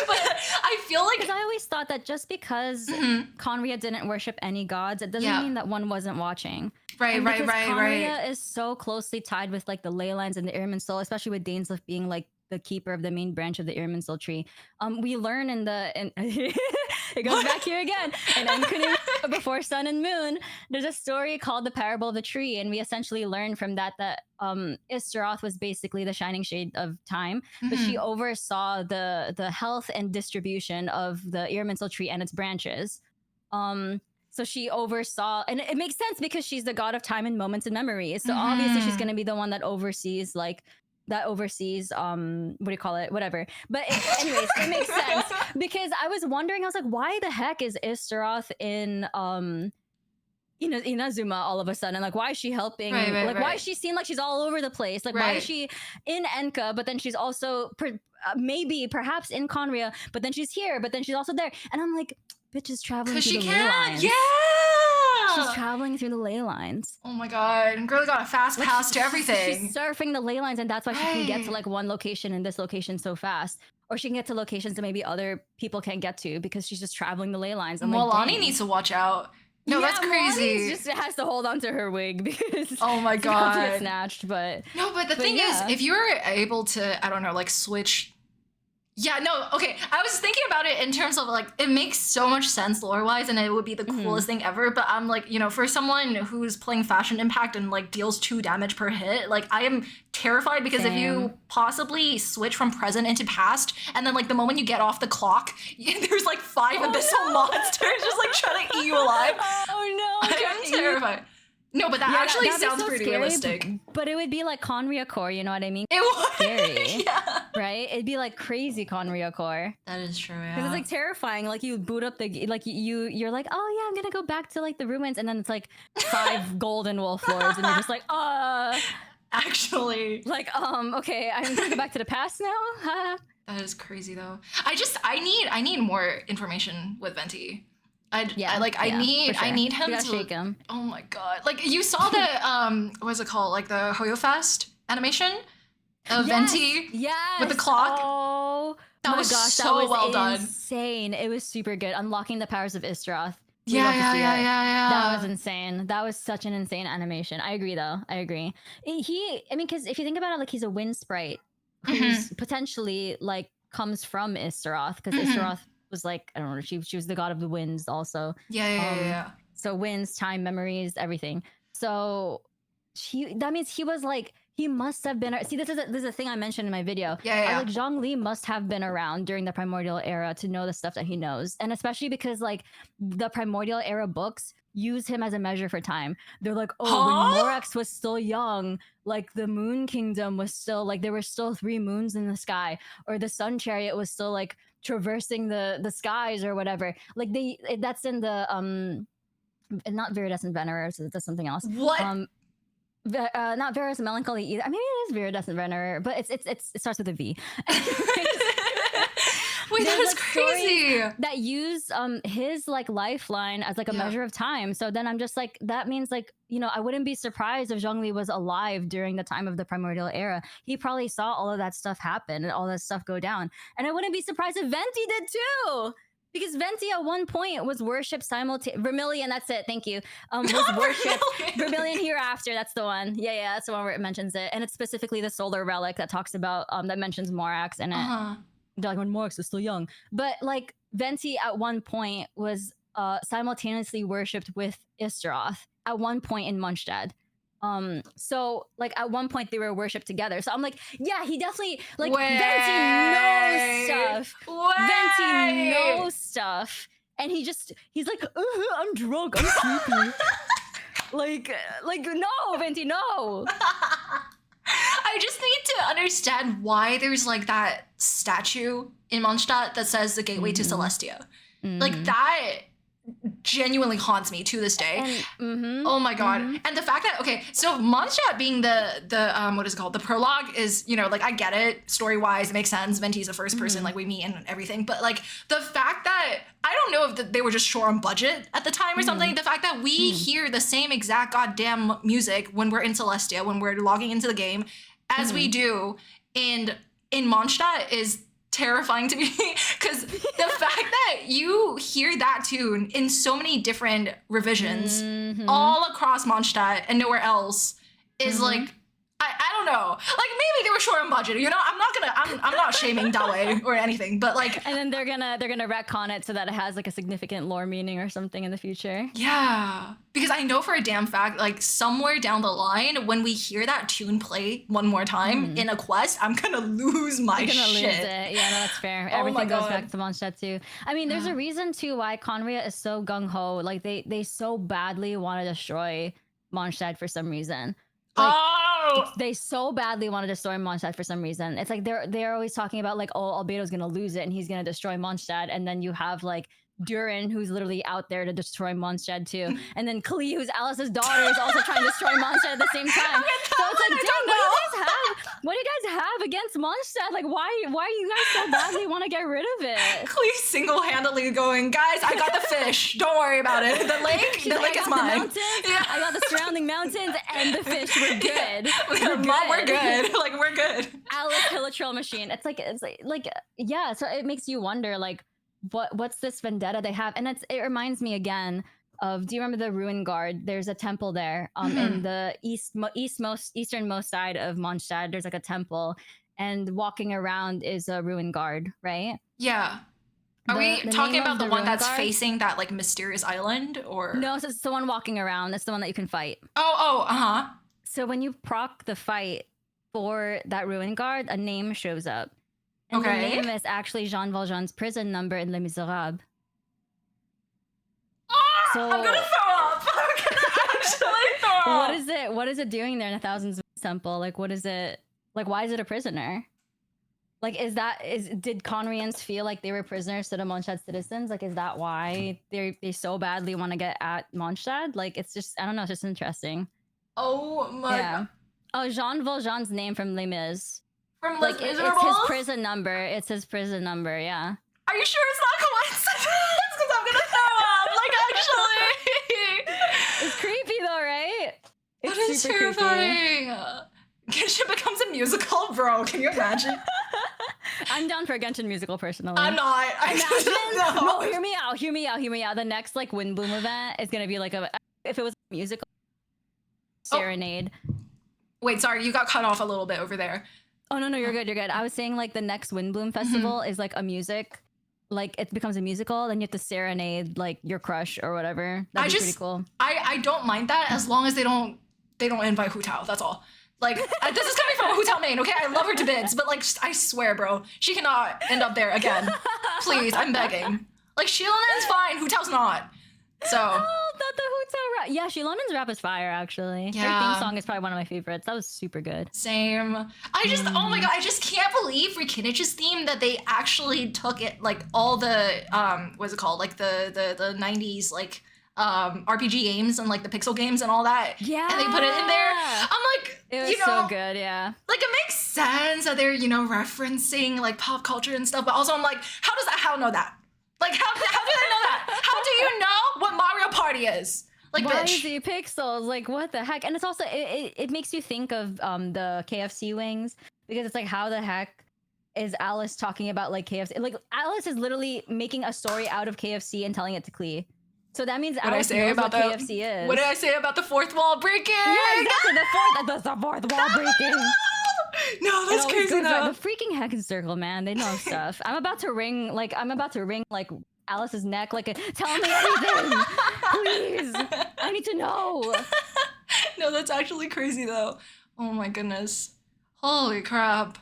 But I feel like, because I always thought that just because khaenri'ah didn't worship any gods, it doesn't mean that one wasn't watching. Right. Khaenri'ah is so closely tied with like the ley lines and the Irminsul, especially with Dainsleif being like the keeper of the main branch of the Irminsul tree. We learn in it goes back here again. And then before Sun and Moon, there's a story called the Parable of the Tree, and we essentially learn from that Istaroth was basically the shining shade of time, but she oversaw the health and distribution of the Irminsul tree and its branches. So she oversaw, and it makes sense because she's the god of time and moments and memories. So obviously she's going to be the one that oversees like that oversees what do you call it, whatever. But anyways, it makes sense because I was wondering, I was like, why the heck is Istaroth in Inazuma all of a sudden? Like, why is she helping? Why does she seem like she's all over the place? Like, why is she in Enka, but then she's also perhaps in khaenri'ah, but then she's here, but then she's also there? And I'm like, bitch is traveling through the ley lines. Yeah! She's traveling through the ley lines. Oh my god, and girl got a fast pass to everything. She's surfing the ley lines, and that's why she can get to like one location and this location so fast. Or she can get to locations that maybe other people can't get to because she's just traveling the ley lines. And Milani needs to watch out. No, that's crazy. Just has to hold on to her wig because oh my god, she get snatched. But the thing is, if you're able to, I don't know, like switch. Yeah, no, okay. I was thinking about it in terms of like, it makes so much sense lore-wise and it would be the coolest thing ever. But I'm like, for someone who's playing Fashion Impact and like deals 2 damage per hit, like I am terrified because if you possibly switch from present into past and then like the moment you get off the clock, there's like 5 abyssal monsters just like trying to eat you alive. Oh no. I'm terrified. No, but that actually sounds pretty realistic. But it would be like khaenri'ah core, you know what I mean? It would. Scary. Yeah. Right? It'd be like crazy khaenri'ah core. That is true, yeah. Because it's like terrifying. Like you boot up like you're like, oh yeah, I'm gonna go back to like the ruins, and then it's like 5 golden wolf lords, and you're just like, actually. Like, okay, I'm gonna go back to the past now. That is crazy though. I need more information with Venti. I need him to shake him. Oh my god! Like you saw the what's it called? Like the Hoyo Fest animation of Venti with the clock. Oh that was gosh, so that was well done. Insane! It was super good. Unlocking the powers of Istaroth. Yeah. That was insane. That was such an insane animation. I agree though. I agree. Because if you think about it, like he's a wind sprite who's potentially like comes from Istaroth because Istaroth was like, I don't know, she was the god of the winds also. Yeah. So winds, time, memories, everything. So that means he was like, he must have been, see, this is a thing I mentioned in my video. Like Zhongli must have been around during the primordial era to know the stuff that he knows. And especially because like the primordial era books use him as a measure for time. They're like, when Morax was still young, like the moon kingdom was still like, there were still 3 moons in the sky, or the sun chariot was still like traversing the skies or whatever. Like that's in the not Viridescent Venerer, so that's something else. What? Not Varus Melancholy either. Maybe it is Viridescent Venerer, but it starts with a V. Wait, that is crazy. That use his like lifeline as like a measure of time. So then I'm just like, that means like, I wouldn't be surprised if Zhongli was alive during the time of the primordial era. He probably saw all of that stuff happen and all that stuff go down. And I wouldn't be surprised if Venti did too. Because Venti at one point was worshipped Vermilion, that's it, thank you. Was worshipped Vermilion Hereafter, that's the one. Yeah, that's the one where it mentions it. And it's specifically the solar relic that talks about, that mentions Morax in it. Like when Morax was still young. But like Venti at one point was simultaneously worshipped with Istaroth at one point in Mondstadt. So like at one point they were worshipped together. So I'm like, yeah, he definitely like Venti knows stuff. Venti knows stuff. And he's like, I'm drunk, I'm sleepy. like no, Venti, no. I just need to understand why there's like that statue in Mondstadt that says the gateway to Celestia. Like that genuinely haunts me to this day. Oh my god. And the fact that, okay, so Mondstadt being the what is it called? The prologue is, like I get it, story-wise, it makes sense. Venti's the first person like we meet and everything. But like the fact that, I don't know if they were just short on budget at the time or something. The fact that we hear the same exact goddamn music when we're in Celestia, when we're logging into the game, as we do in Mondstadt is terrifying to me, because the fact that you hear that tune in so many different revisions all across Mondstadt and nowhere else is like, I don't know, like maybe they were short on budget, I'm not shaming Dawe or anything, but like, and then they're gonna retcon it so that it has like a significant lore meaning or something in the future. Yeah, because I know for a damn fact, like somewhere down the line when we hear that tune play one more time in a quest, I'm gonna lose my shit. Lose it. Yeah, no, that's fair. Everything goes back to Mondstadt too. I mean, there's a reason too why khaenri'ah is so gung-ho. Like they so badly want to destroy Mondstadt for some reason. Like, they so badly want to destroy Mondstadt for some reason. It's like they're always talking about like, oh, Albedo's gonna lose it and he's gonna destroy Mondstadt, and then you have like Durin, who's literally out there to destroy Mondstadt too, and then Klee, who's Alice's daughter, is also trying to destroy Mondstadt at the same time. So it's like, dang, what do you guys have against Mondstadt? Like, why you guys so badly want to get rid of it? Klee single-handedly going, guys, I got the fish. Don't worry about it. The lake is mine. I got the surrounding mountains and the fish. We're good. We're good. Like, we're good. Alice Hilitril machine. It's like yeah. So it makes you wonder, like, what's this vendetta they have? And it reminds me again of, do you remember the Ruin Guard? There's a temple there in the easternmost side of Mondstadt. There's like a temple, and walking around is a Ruin Guard, right? Yeah. Are we talking about the one that's facing that like mysterious island, or no? It's the one walking around. It's the one that you can fight. Oh. So when you proc the fight for that Ruin Guard, a name shows up. And the name is actually Jean Valjean's prison number in Les Miserables. So I'm gonna throw up. I'm gonna actually throw up. What is it doing there in a Thousands Temple? Like, what is it? Like, why is it a prisoner? Like, did khaenri'ahs feel like they were prisoners to the Mondstadt citizens? Like, is that why they so badly want to get at Mondstadt? Like, it's just, I don't know, it's just interesting. Oh my god. Oh, Jean Valjean's name from Les Mis. From like, it's his prison number. It's his prison number, yeah. Are you sure it's not coincidence? Because I'm gonna throw up. Like, actually. It's creepy though, right? That is terrifying. Genshin becomes a musical, bro. Can you imagine? I'm down for a Genshin musical personally. I'm not. No, hear me out. The next like Windbloom event is gonna be like if it was a musical serenade. Wait, sorry, you got cut off a little bit over there. Oh no, you're good. I was saying like the next Windbloom festival is like a music, like it becomes a musical, then you have to serenade like your crush or whatever. That'd be pretty cool. I don't mind that as long as they don't invite Hu Tao. That's all. Like, this is coming from Hu Tao main, okay? I love her to bits, but like, I swear, bro, she cannot end up there again. Please, I'm begging. Like, Xilonen's fine, Hu Tao's not. So. Oh, not the Hu Tao rap. Yeah, Xilonen's rap is fire, actually. Yeah. Her theme song is probably one of my favorites. That was super good. Same. I just, oh my god, I just can't believe for Kinnich's theme that they actually took it, like, all the, what's it called? Like, the 90s, like, RPG games and, like, the pixel games and all that. Yeah. And they put it in there. I'm like, it was so good, yeah. Like, it makes sense that they're, referencing, like, pop culture and stuff, but also I'm like, how know that? Like, how do they know that? How do you know what Mario Party is? Like, why bitch. is he pixels? Like, what the heck? And it's also, it makes you think of the KFC wings, because it's like, how the heck is Alice talking about, like, KFC? Like, Alice is literally making a story out of KFC and telling it to Klee. So that means Alice knows what KFC is. What did I say about the fourth wall breaking? Yeah, exactly. That's the fourth wall breaking. No, that's crazy though. The freaking Hexen Circle, man. They know stuff. I'm about to wring Alice's neck. Like, tell me everything, please. I need to know. No, that's actually crazy though. Oh my goodness. Holy crap.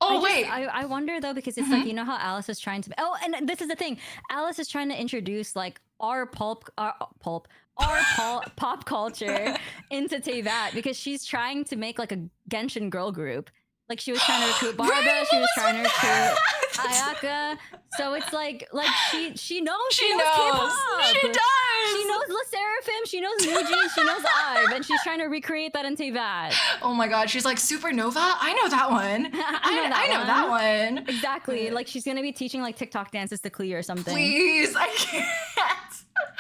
Oh, wait. I wonder though, because it's like, you know how Alice is trying to. Oh, and this is the thing. Alice is trying to introduce like our pop culture into Teyvat, because she's trying to make like a Genshin girl group. Like, she was trying to recruit Barbara, she was trying to recruit Ayaka. So it's like she knows K-pop. She does. She knows La Seraphim, she knows Muji, she knows Ive, and she's trying to recreate that in Teyvat. Oh my god, she's like, Supernova? I know that one. I know that one. Exactly. Like, she's gonna be teaching like TikTok dances to Klee or something. Please, I can't.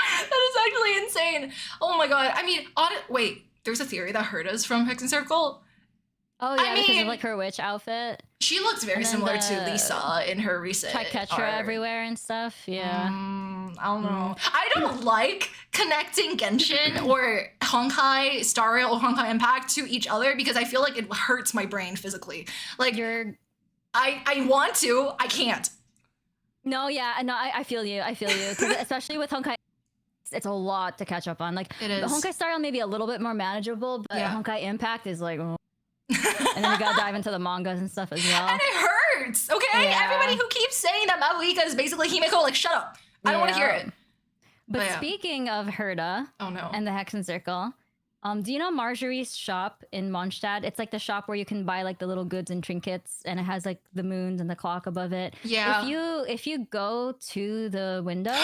That is actually insane. Oh my god. I mean, wait, there's a theory that hurt us from Hexen Circle. Oh yeah, because of like her witch outfit. She looks very similar to Lisa in her recent Triquetra everywhere and stuff. Yeah. I don't know. I don't like connecting Genshin or Honkai Star Rail or Honkai Impact to each other, because I feel like it hurts my brain physically. Like, I want to, I can't. No, yeah, no, I feel you. Because especially with Honkai, it's a lot to catch up on. Like, it is. The Honkai Star Rail may be a little bit more manageable, but Honkai Impact is like, and then we gotta dive into the mangas and stuff as well. And it hurts, okay? Yeah. Everybody who keeps saying that Mabuika is basically Himeko, like, shut up. I don't want to hear it. But speaking of Herda and the Hexen Circle, Do you know Marjorie's shop in Mondstadt? It's like the shop where you can buy like the little goods and trinkets, and it has like the moons and the clock above it. Yeah. If you go to the window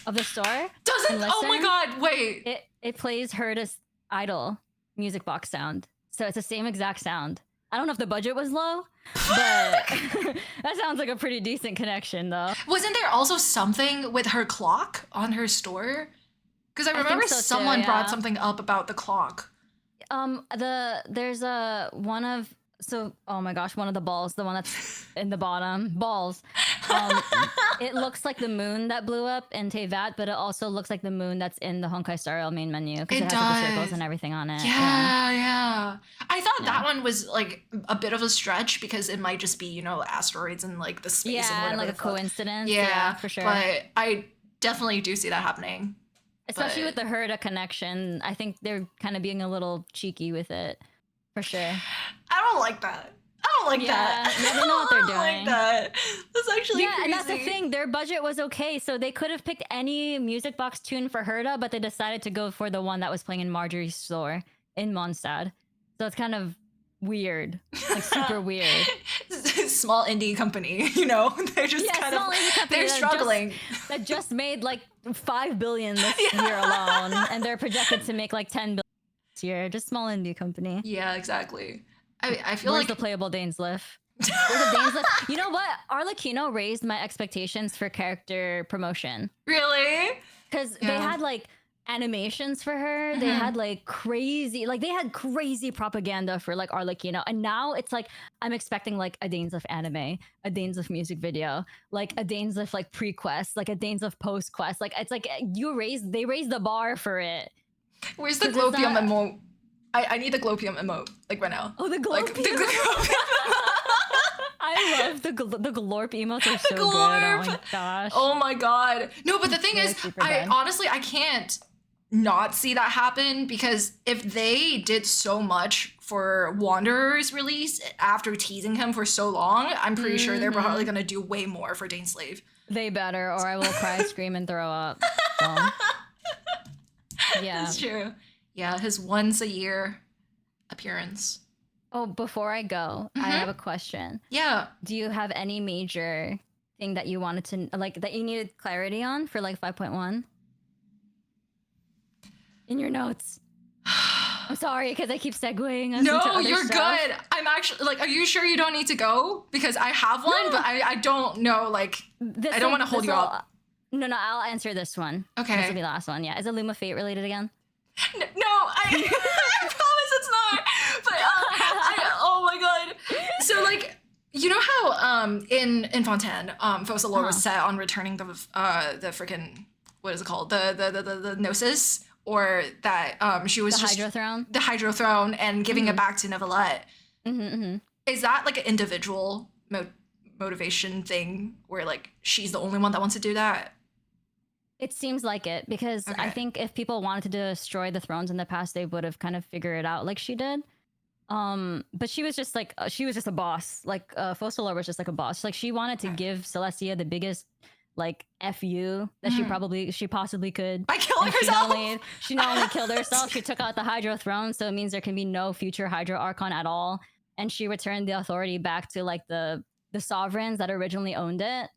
of the store, Doesn't? and listen, Oh my god! Wait. it plays Herta's Idol music box sound. So it's the same exact sound. I don't know if the budget was low, but that sounds like a pretty decent connection, though. Wasn't there also something with her clock on her store? Because I remember so too, someone yeah. brought something up about the clock. There's oh my gosh, one of the balls, the one that's in the bottom, balls. It looks like the moon that blew up in Inteyvat, but it also looks like the moon that's in the Honkai Star Rail main menu because it has like, the circles and everything on it. Yeah. I thought that one was like a bit of a stretch because it might just be, you know, asteroids and like the space and whatever. And like a the fuck. coincidence. Yeah, for sure. But I definitely do see that happening. Especially with the Herta connection, I think they're kind of being a little cheeky with it, for sure. I don't like that. I don't like that. Yeah, they know what they're doing. I don't like that. That's actually crazy. And that's the thing. Their budget was okay, so they could have picked any music box tune for Herta, but they decided to go for the one that was playing in Marjorie's store in Mondstadt. So it's kind of weird, like super weird. Small indie company, you know, they're just kind of they're struggling. That just made like 5 billion this year alone, and they're projected to make like 10 billion this year. Just small indie company. Yeah, exactly. I feel Where's like the playable Dainsleif? Where's the Dainsleif? You know what? Arlecchino raised my expectations for character promotion. Really? Because they had like animations for her. They had like crazy propaganda for like Arlecchino, and now it's like I'm expecting like a Dainsleif anime, a Dainsleif music video, like a Dainsleif like pre-quest, like a Dainsleif post-quest. Like it's like they raised the bar for it. Where's the glopium emote? I need the glopium emote like right now. Oh, the glopium. Like, the glopium. I love the glorp emotes are so good. Oh my gosh. Oh my god. No, but the thing is, I can't not see that happen, because if they did so much for Wanderer's release after teasing him for so long, I'm pretty sure they're probably gonna do way more for Dainsleif. They better, or I will cry, scream, and throw up. So. Yeah, that's true. Yeah, his once a year appearance. Oh, before I go, I have a question. Yeah. Do you have any major thing that you wanted to like that you needed clarity on for like 5.1? In your notes. I'm sorry because I keep segueing us into other you're stuff. good. I'm actually like, are you sure you don't need to go? Because I have one, but I don't know, like, I don't want to hold you up. No, I'll answer this one. Okay. This will be the last one, yeah. Is it Luma Fate related again? No, I promise it's not. But, oh my god. So, like, you know how in Fontaine, Focalor was set on returning the freaking, what is it called? The Gnosis? Or that she was the Hydro Throne? The Hydro Throne and giving it back to Neuvillette. Mm-hmm. Is that like an individual motivation thing where like she's the only one that wants to do that? It seems like it, because I think if people wanted to destroy the thrones in the past, they would have kind of figured it out like she did. But she was just like, she was just a boss. Like Focalor was just like a boss. Like she wanted to give Celestia the biggest like FU that she possibly could. By killing herself? She not only killed herself, she took out the Hydro Throne, so it means there can be no future Hydro Archon at all. And she returned the authority back to like the sovereigns that originally owned it.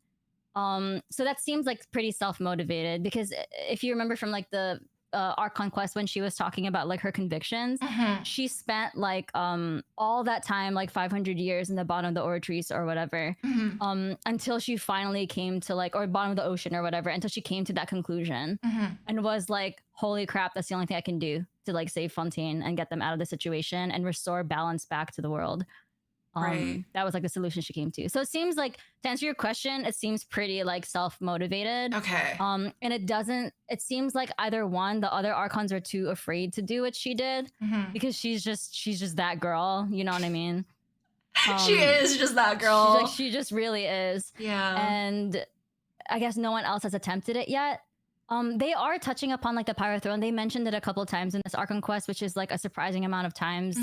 So that seems like pretty self-motivated, because if you remember from like the Archon quest when she was talking about like her convictions, she spent like all that time, like 500 years in the bottom of the Ortris or whatever, until she finally came to like, or bottom of the ocean or whatever, until she came to that conclusion and was like, holy crap, that's the only thing I can do to like save Fontaine and get them out of the situation and restore balance back to the world. That was like the solution she came to. So it seems like, to answer your question, it seems pretty like self-motivated. Okay. And it seems like either one, the other Archons are too afraid to do what she did because she's just that girl. You know what I mean? She is just that girl. She just really is. Yeah. And I guess no one else has attempted it yet. They are touching upon like the Pyro Throne. They mentioned it a couple of times in this Archon quest, which is like a surprising amount of times.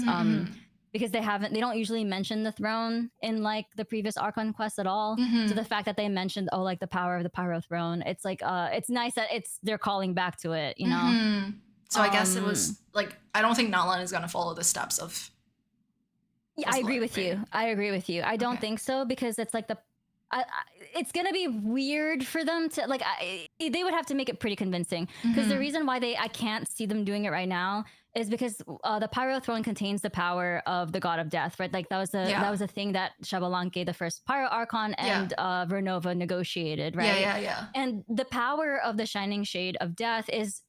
Because they don't usually mention the throne in like the previous Archon quest at all. So the fact that they mentioned, the power of the Pyro Throne, it's like, it's nice that they're calling back to it, you know? So I guess it was like, I don't think Natlan is gonna follow the steps of. Yeah, I agree with you. I agree with you. I don't think so because it's like it's gonna be weird for them to like. They would have to make it pretty convincing because the reason why I can't see them doing it right now is because the pyro throne contains the power of the god of death, right? Like that was a thing that Xabalanque, the first pyro archon, and Vernova negotiated, right? Yeah. And the power of the shining shade of death is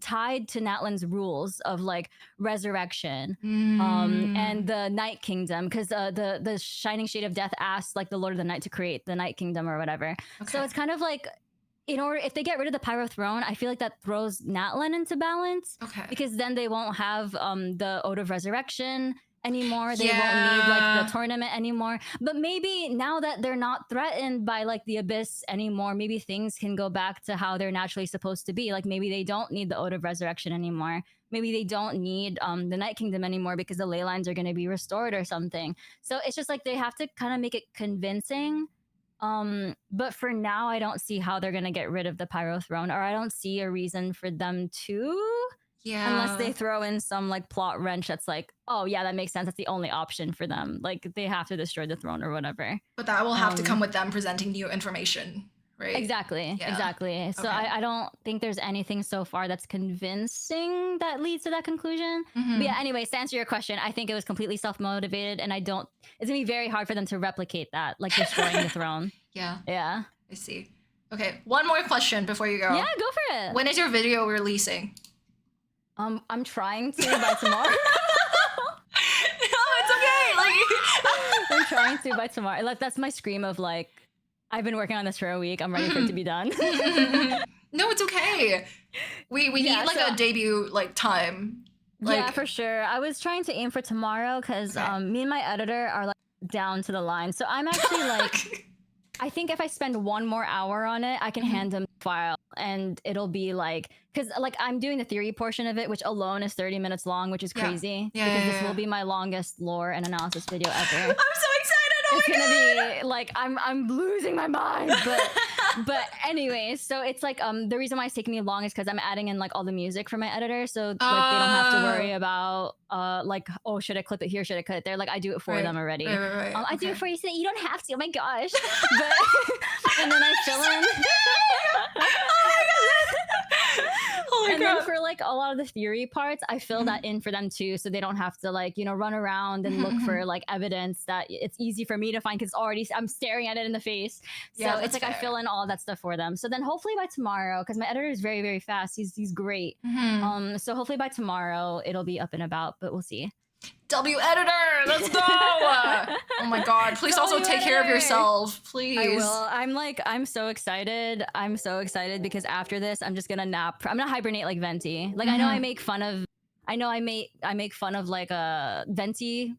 tied to Natlan's rules of like resurrection and the night kingdom, because the shining shade of death asked like the lord of the night to create the night kingdom or whatever. So it's kind of like, if they get rid of the pyro throne, I feel like that throws Natlan into balance, because then they won't have the ode of resurrection anymore. They won't need like the tournament anymore. But maybe now that they're not threatened by like the abyss anymore, maybe things can go back to how they're naturally supposed to be. Like maybe they don't need the ode of resurrection anymore. Maybe they don't need the night kingdom anymore because the ley lines are going to be restored or something. So it's just like they have to kind of make it convincing. But for now, I don't see how they're going to get rid of the pyro throne, or I don't see a reason for them to. Unless they throw in some like plot wrench that's like, oh yeah, that makes sense. That's the only option for them. Like they have to destroy the throne or whatever. But that will have to come with them presenting new information, right? Exactly. So I don't think there's anything so far that's convincing that leads to that conclusion. But yeah, anyways, to answer your question, I think it was completely self-motivated, and it's gonna be very hard for them to replicate that, like destroying the throne. Yeah. I see. Okay, one more question before you go. Yeah, go for it. When is your video releasing? I'm trying to by tomorrow. No, it's okay. Like I'm trying to by tomorrow. Like that's my scream of like, I've been working on this for a week. I'm ready for it to be done. No, it's okay. We need like a debut like time. Like, yeah, for sure. I was trying to aim for tomorrow because me and my editor are like down to the line. So I'm actually like, I think if I spend one more hour on it, I can hand them the file and it'll be like, because like I'm doing the theory portion of it, which alone is 30 minutes long, which is crazy. Because this will be my longest lore and analysis video ever. I'm so excited. Oh it's my God. Gonna be like I'm losing my mind. But anyways, so it's like the reason why it's taking me long is because I'm adding in like all the music for my editor, so like they don't have to worry about like, oh, should I clip it here, should I cut it there? Like I do it for them already. Right. I do it for you so that you don't have to. Oh my gosh. But and then I fill in. And then for like a lot of the theory parts, I fill that in for them too, so they don't have to like, you know, run around and look for like evidence that it's easy for me to find because already I'm staring at it in the face. So it's like fair. I fill in all that stuff for them. So then hopefully by tomorrow, because my editor is very, very fast. He's great. So hopefully by tomorrow it'll be up and about, but we'll see. W editor, let's go! Oh my God! Please also take care of yourself, please. I will. I'm so excited. I'm so excited because after this, I'm just gonna nap. I'm gonna hibernate like Venti. Like I know I make fun of. I know I make fun of like Venti.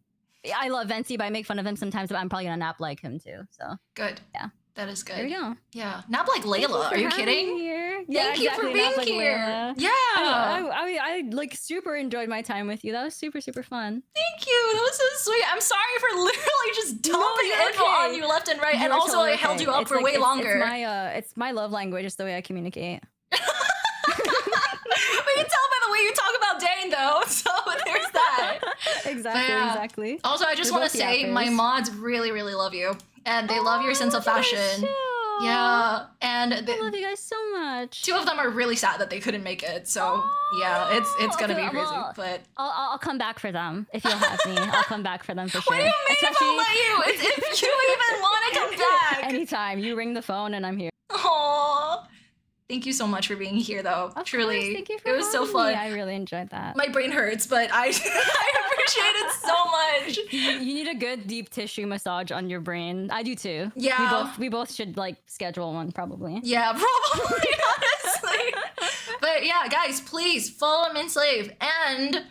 I love Venti, but I make fun of him sometimes. But I'm probably gonna nap like him too. So good. Yeah. That is good. There we go. Yeah. Nap like Layla. Are you kidding? Thank you for being like here. Layla. Yeah. I like super enjoyed my time with you. That was super, super fun. Thank you. That was so sweet. I'm sorry for literally just dumping info on you left and right. And also totally I held you up for way longer. It's my love language. It's the way I communicate. We can tell by the way you talk about dain though. So there's that. Exactly. Also, I just want to say my mods really, really love you. And they love your sense of fashion. Yeah, and I love you guys so much. 2 of them are really sad that they couldn't make it. So yeah, it's gonna be crazy. But I'll come back for them if you'll have me. I'll come back for them for sure. What do you mean if I'll let you? It's if you even want to come back. Anytime you ring the phone and I'm here. Aww. Thank you so much for being here, though. Truly, course, thank you for it was so fun. Me. I really enjoyed that. My brain hurts, but I appreciate it so much. You need a good deep tissue massage on your brain. I do too. Yeah, we both should like schedule one probably. Yeah, probably honestly. But yeah, guys, please follow minsleif and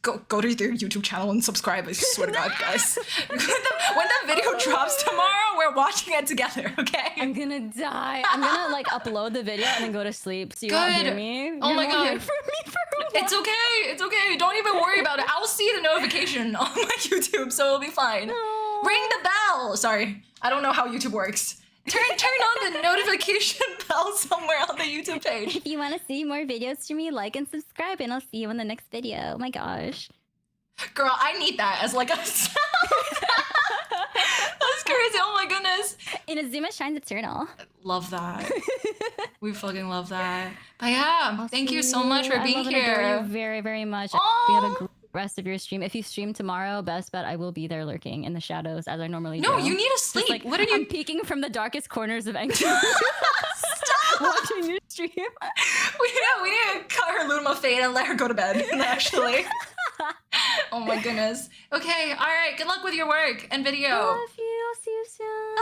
go to their YouTube channel and subscribe. I swear to God, guys. When the video drops tomorrow, we're watching it together, okay? I'm gonna die. I'm gonna like upload the video and then go to sleep so you won't hear me. Oh my God. Hear from me for a while. It's okay. It's okay. Don't even worry about it. I'll see the notification on my YouTube, so it'll be fine. No. Ring the bell. Sorry. I don't know how YouTube works. Turn on the notification bell somewhere on the YouTube page. If you want to see more videos from me, like and subscribe, and I'll see you in the next video. Oh my gosh. Girl, I need that as like a sound. That's crazy. Oh my goodness. Inazuma shines eternal. Love that. We fucking love that. But yeah, thank you so much for I being love and adore here. you very, very much. Oh. We have a great rest of your stream. If you stream tomorrow, best bet I will be there lurking in the shadows as I normally do. No, you need to sleep. Just, like, What are you? I'm peeking from the darkest corners of Anchor. Watching your stream. We need to cut her Luma fade and let her go to bed, actually. Oh my goodness. Okay, alright, good luck with your work and video. I love you. I'll see you soon.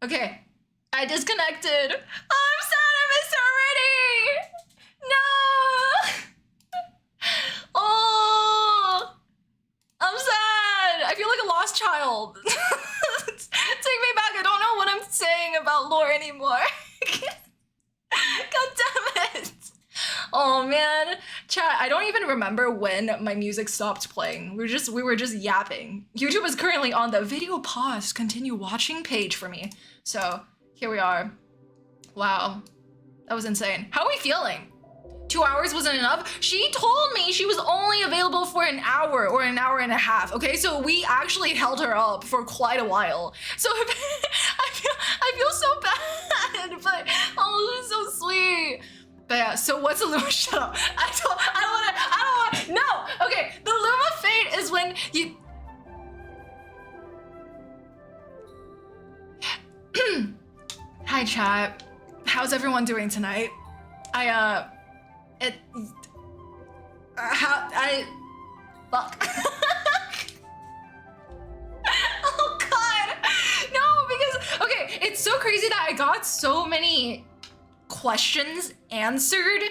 Bye. Okay, I disconnected. Oh, I'm sad I missed her already. No. Oh, I'm sad. I feel like a lost child. Take me back. I don't know what I'm saying about lore anymore. God damn it. Oh man, chat, I don't even remember when my music stopped playing. We were just yapping. YouTube is currently on the video pause, continue watching page for me. So here we are. Wow, that was insane. How are we feeling? 2 hours wasn't enough? She told me she was only available for an hour or an hour and a half, okay? So we actually held her up for quite a while. So I feel so bad, but oh, this is so sweet. But yeah, so what's a Luma? Shut up. I don't want. No. Okay, the Luma fate is when you. Hi chat. How's everyone doing tonight? Fuck. Oh god. No, because okay, it's so crazy that I got so many questions answered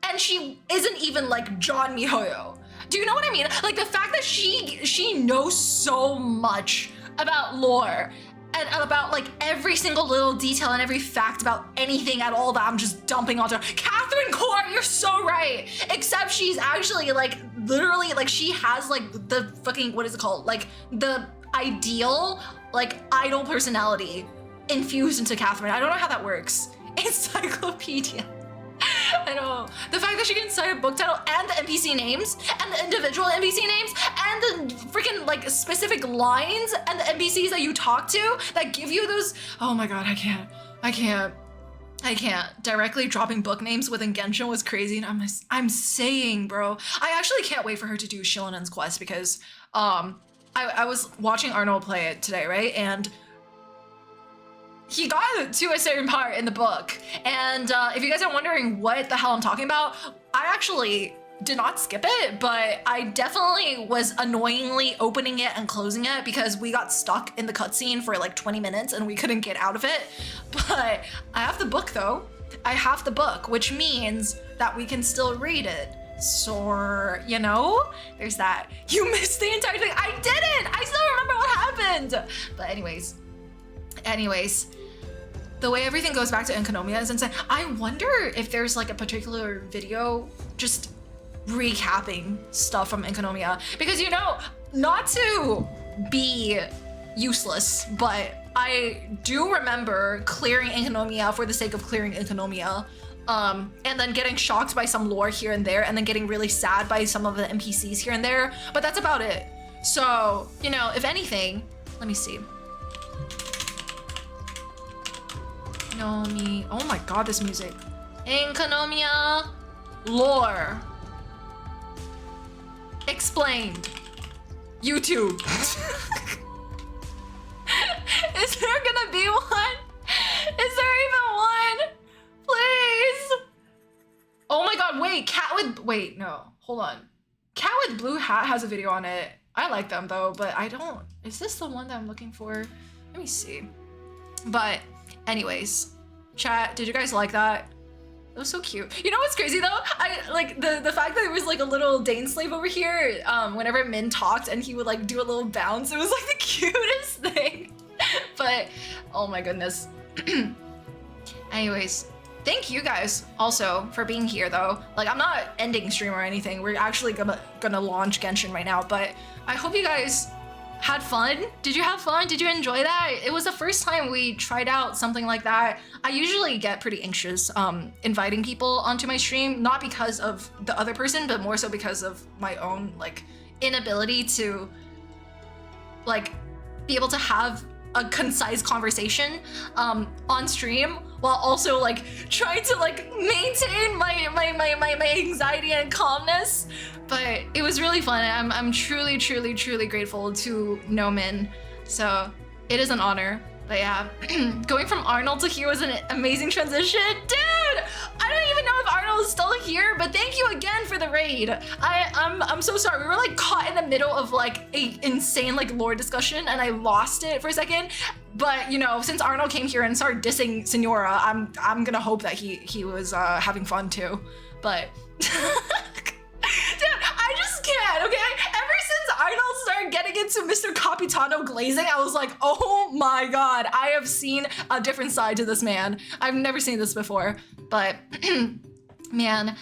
and she isn't even like John Mihoyo. Do you know what I mean? Like the fact that she knows so much about lore and about like every single little detail and every fact about anything at all that I'm just dumping onto her. Catherine Core, you're so right. Except she's actually like literally like she has like the fucking, what is it called? Like the ideal like idol personality infused into Catherine. I don't know how that works. Encyclopedia. I know. The fact that she can cite a book title and the NPC names and the individual NPC names and the freaking like specific lines and the NPCs that you talk to that give you those. Oh my god, I can't. Directly dropping book names within Genshin was crazy, and I'm saying, bro, I actually can't wait for her to do Xilonen's quest because I was watching Arnold play it today, right? And he got to a certain part in the book, and if you guys are wondering what the hell I'm talking about, I actually did not skip it, but I definitely was annoyingly opening it and closing it because we got stuck in the cutscene for like 20 minutes and we couldn't get out of it. But I have the book though. I have the book, which means that we can still read it. So, you know, there's that. You missed the entire thing. I didn't! I still remember what happened! But anyways, the way everything goes back to Enkanomiya is insane. I wonder if there's like a particular video just recapping stuff from Enkanomiya. Because, you know, not to be useless, but I do remember clearing Enkanomiya for the sake of clearing Enkanomiya. And then getting shocked by some lore here and there, and then getting really sad by some of the NPCs here and there. But that's about it. So, you know, if anything, let me see. Oh my god, this music. Enkanomiya lore. Explained. YouTube. Is there gonna be one? Is there even one? Please. Oh my god, wait, no, hold on. Cat with Blue Hat has a video on it. I like them though, but I don't, is this the one that I'm looking for? Let me see. But anyways, chat, did you guys like that? It was so cute. You know what's crazy though? I like the fact that there was like a little dain slave over here whenever Min talked and he would like do a little bounce. It was like the cutest thing. But oh my goodness. Anyways, thank you guys also for being here though. Like I'm not ending stream or anything. We're actually gonna launch Genshin right now, but I hope you guys had fun? Did you have fun? Did you enjoy that? It was the first time we tried out something like that. I usually get pretty anxious inviting people onto my stream, not because of the other person, but more so because of my own like inability to like be able to have a concise conversation on stream while also like trying to like maintain my anxiety and calmness. But it was really fun. I'm truly grateful to Nomin. So it is an honor. But yeah, going from Arnold to here was an amazing transition. Dude, I don't even know if Arnold is still here, but thank you again for the raid. I'm so sorry. We were like caught in the middle of like a insane like lore discussion and I lost it for a second. But you know, since Arnold came here and started dissing Senora, I'm gonna hope that he was having fun too. But dude, I just can't, okay? Ever since Arnold started getting into Mr. Capitano glazing, I was like, oh my god, I have seen a different side to this man. I've never seen this before. But man,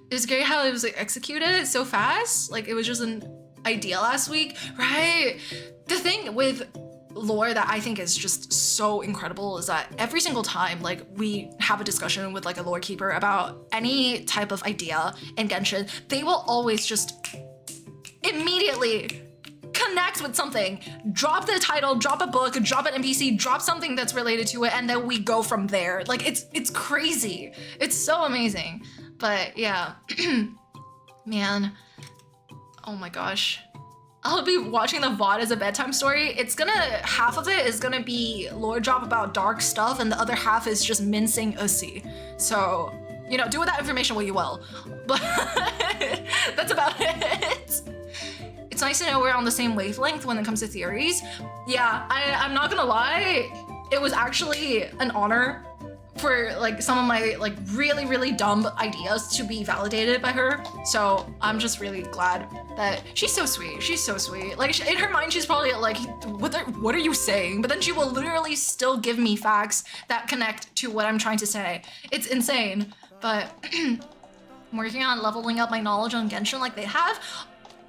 it was great how it was like executed so fast. Like it was just an idea last week, right? The thing with lore that I think is just so incredible is that every single time like we have a discussion with like a lore keeper about any type of idea in Genshin, they will always just immediately connect with something, drop the title, drop a book, drop an NPC, drop something that's related to it, and then we go from there. Like it's crazy. It's so amazing. But yeah, man, oh my gosh. I'll be watching the VOD as a bedtime story. Half of it is gonna be lore drop about dark stuff and the other half is just mincing Ussi. So, you know, do with that information what you will. But that's about it. It's nice to know we're on the same wavelength when it comes to theories. Yeah, I'm not gonna lie. It was actually an honor for like some of my like really dumb ideas to be validated by her. So I'm just really glad that she's so sweet. She's so sweet. Like in her mind, she's probably like, what are you saying? But then she will literally still give me facts that connect to what I'm trying to say. It's insane. But I'm working on leveling up my knowledge on Genshin like they have.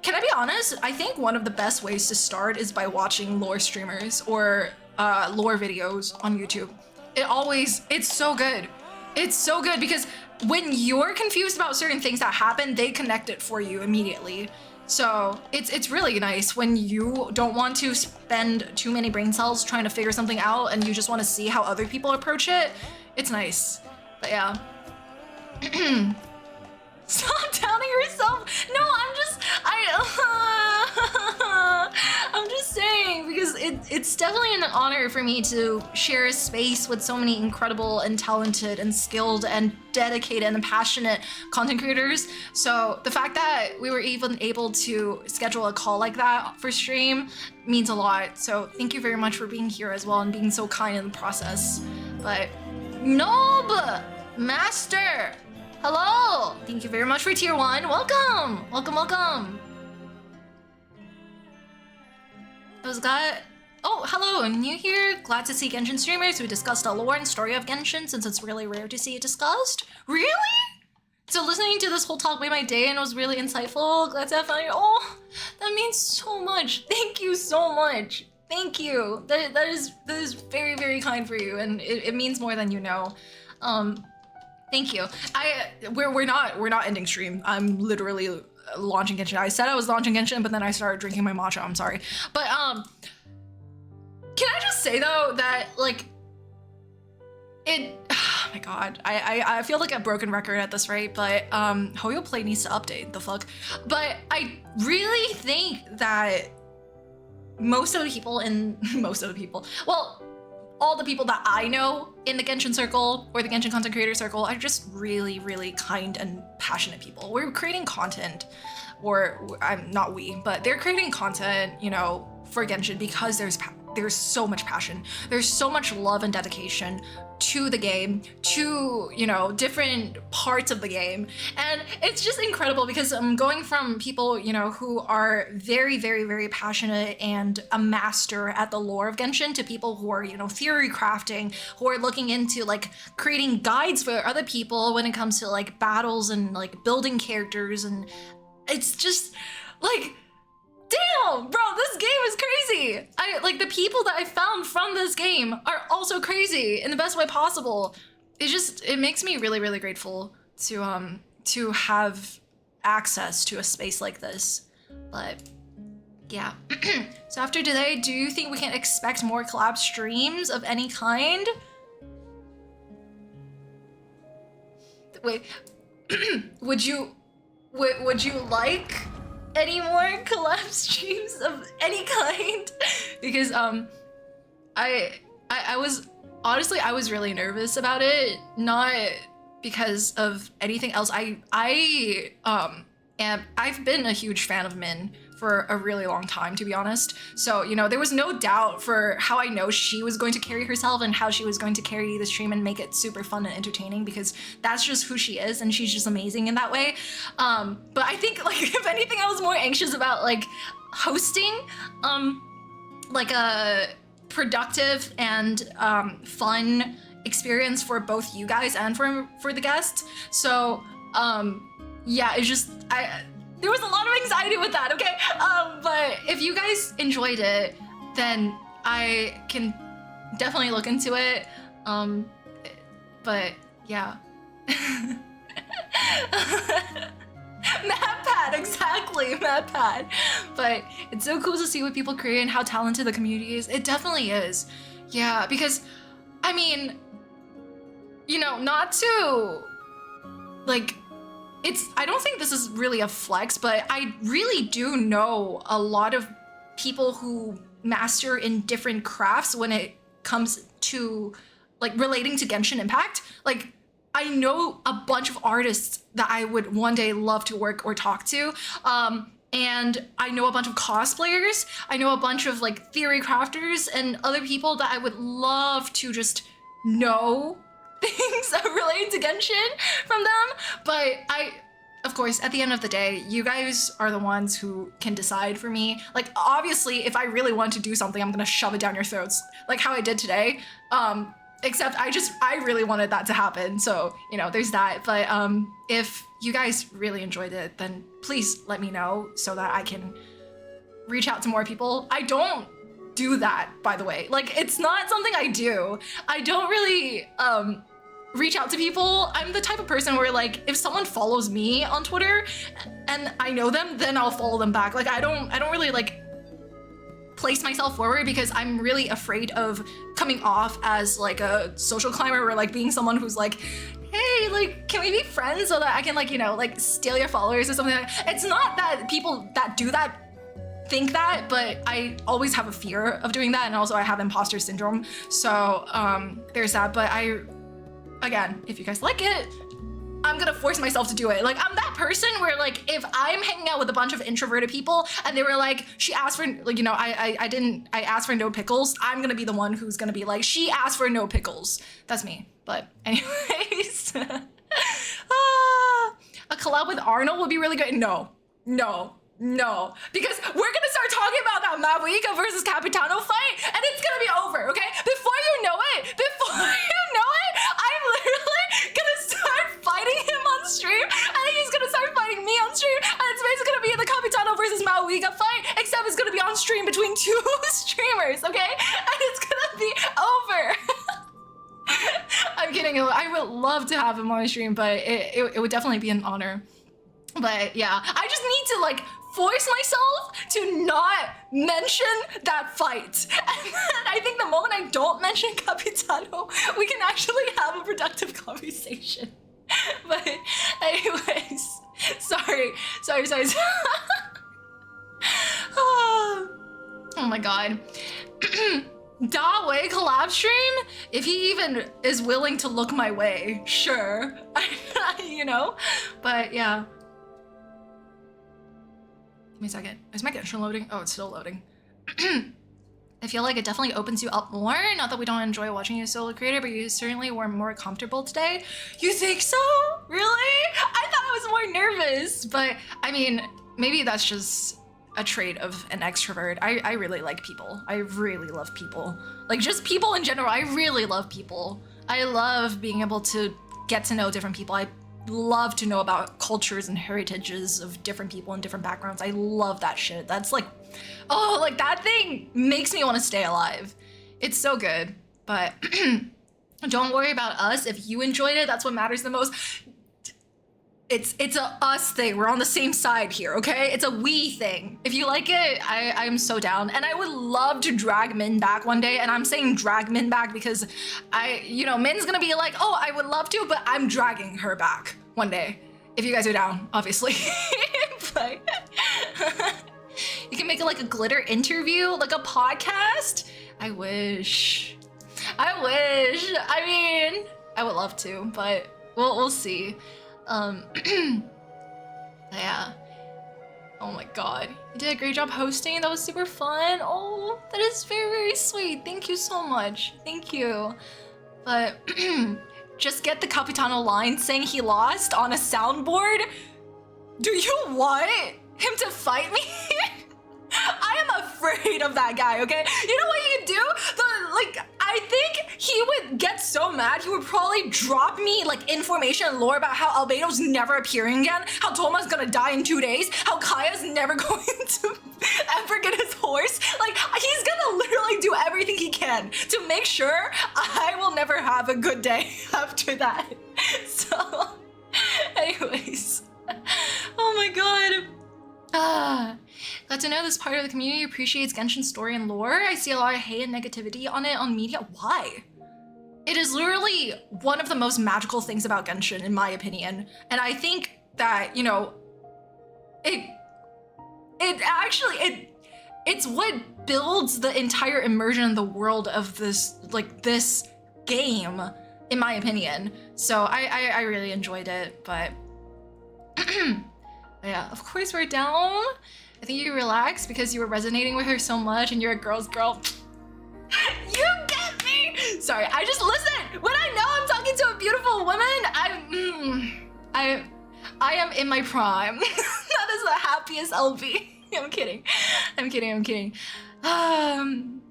Can I be honest? I think one of the best ways to start is by watching lore streamers or lore videos on YouTube. It's so good. It's so good because when you're confused about certain things that happen, they connect it for you immediately. So it's really nice when you don't want to spend too many brain cells trying to figure something out and you just want to see how other people approach it. It's nice. But yeah. Stop doubting yourself. No, I'm just saying because it's definitely an honor for me to share a space with so many incredible and talented and skilled and dedicated and passionate content creators. So the fact that we were even able to schedule a call like that for stream means a lot. So thank you very much for being here as well and being so kind in the process. But Nob Master, hello! Thank you very much for tier 1. Welcome! Welcome. Oh, hello, new here. Glad to see Genshin streamers who discussed the lore and story of Genshin since it's really rare to see it discussed. Really? So listening to this whole talk made my day and was really insightful. Glad to have found you. Oh, that means so much. Thank you so much. Thank you. That is very kind for you, and it means more than you know. Thank you. We're not ending stream. I'm literally launching Genshin. I said I was launching Genshin, but then I started drinking my matcha. I'm sorry. But can I just say though that like oh my god, I feel like a broken record at this rate, but Hoyo Play needs to update, the fuck. But I really think that most of the people, well, all the people that I know in the Genshin circle or the Genshin content creator circle are just really kind and passionate people. We're creating content, or I'm not we, but they're creating content, you know, for Genshin because there's so much passion. There's so much love and dedication to the game, to, you know, different parts of the game. And it's just incredible because I'm going from people, you know, who are very passionate and a master at the lore of Genshin to people who are, you know, theory crafting, who are looking into like creating guides for other people when it comes to like battles and like building characters. And it's just like, damn, bro, this game is crazy. crazy. Like the people that I found from this game are also crazy in the best way possible. It makes me really, really grateful to have access to a space like this. But yeah. So after today, do you think we can expect more collab streams of any kind? Wait, would you like any more collab streams of any kind? Because I was honestly, I was really nervous about it, not because of anything else. I've been a huge fan of Min for a really long time, to be honest. So, you know, there was no doubt for how I know she was going to carry herself and how she was going to carry the stream and make it super fun and entertaining, because that's just who she is and she's just amazing in that way. But I think, like, if anything, I was more anxious about, like, hosting, like a productive and fun experience for both you guys and for the guests. So, yeah, it's just, there was a lot of anxiety with that, okay? But if you guys enjoyed it, then I can definitely look into it. But yeah. MadPad, exactly, MadPad. But it's so cool to see what people create and how talented the community is. It definitely is. Yeah, because, I mean, you know, not to, like, I don't think this is really a flex, but I really do know a lot of people who master in different crafts when it comes to, like, relating to Genshin Impact. Like, I know a bunch of artists that I would one day love to work or talk to. And I know a bunch of cosplayers. I know a bunch of, like, theory crafters and other people that I would love to just know things related to Genshin from them. But of course, at the end of the day, you guys are the ones who can decide for me. Like, obviously, if I really want to do something, I'm gonna shove it down your throats, like how I did today. Except I really wanted that to happen. So, you know, there's that. But if you guys really enjoyed it, then please let me know so that I can reach out to more people. I don't do that, by the way. Like, it's not something I do. I don't really reach out to people. I'm the type of person where, like, if someone follows me on Twitter and I know them, then I'll follow them back. Like, I don't really, like, place myself forward because I'm really afraid of coming off as, like, a social climber or, like, being someone who's like, hey, like, can we be friends so that I can, like, you know, like, steal your followers or something like that. It's not that people that do that think that, but I always have a fear of doing that, and also I have imposter syndrome. So there's that. But again, if you guys like it, I'm gonna force myself to do it. Like, I'm that person where, like, if I'm hanging out with a bunch of introverted people and they were like, she asked for, like, you know, I asked for no pickles, I'm gonna be the one who's gonna be like, she asked for no pickles. That's me. But anyways, a collab with Arnold would be really good. No, because we're gonna start talking about that Mabuika versus Capitano fight, and it's gonna be over, okay? Before you know it, I'm literally gonna start fighting him on stream, and then he's gonna start fighting me on stream, and it's basically gonna be the Capitano versus Mabuika fight, except it's gonna be on stream between two streamers, okay? And it's gonna be over. I'm kidding. I would love to have him on my stream, but it would definitely be an honor. But yeah, I just need to, like, force myself to not mention that fight. And then I think the moment I don't mention Capitano, we can actually have a productive conversation. But anyways, sorry. Oh my god. Dawei collab stream? If he even is willing to look my way, sure. You know? But yeah. Give me a second. Is my Genshin loading? Oh, it's still loading. I feel like it definitely opens you up more. Not that we don't enjoy watching you solo creator, but you certainly were more comfortable today. You think so? Really? I thought I was more nervous. But I mean, maybe that's just a trait of an extrovert. I really like people. I really love people. Like, just people in general. I really love people. I love being able to get to know different people. I love to know about cultures and heritages of different people and different backgrounds. I love that shit. That's like, oh, like that thing makes me want to stay alive. It's so good. But don't worry about us. If you enjoyed it, that's what matters the most. It's a us thing. We're on the same side here, okay? It's a we thing. If you like it, I'm so down. And I would love to drag Min back one day. And I'm saying drag Min back because Min's gonna be like, oh, I would love to, but I'm dragging her back one day. If you guys are down, obviously. But you can make it like a glitter interview, like a podcast. I wish. I mean, I would love to, but we'll see. Yeah. Oh my god. You did a great job hosting. That was super fun. Oh, that is very, very sweet. Thank you so much. Thank you. But just get the Capitano line saying he lost on a soundboard. Do you want him to fight me? I am afraid of that guy, okay? You know what you can do? I think he would get so mad, he would probably drop me like information and lore about how Albedo's never appearing again, how Toma's gonna die in 2 days, how Kaeya's never going to ever get his horse. Like, he's gonna literally do everything he can to make sure I will never have a good day after that. So, anyways. Oh my god. Glad to know this part of the community appreciates Genshin's story and lore. I see a lot of hate and negativity on it on media. Why? It is literally one of the most magical things about Genshin, in my opinion. And I think that, it's what builds the entire immersion in the world of this game, in my opinion. So I really enjoyed it, but yeah, of course we're down. I think you relaxed because you were resonating with her so much and you're a girl's girl. You get me! Sorry, I just listen. When I know I'm talking to a beautiful woman, I am in my prime. That is the happiest LB. I'm kidding.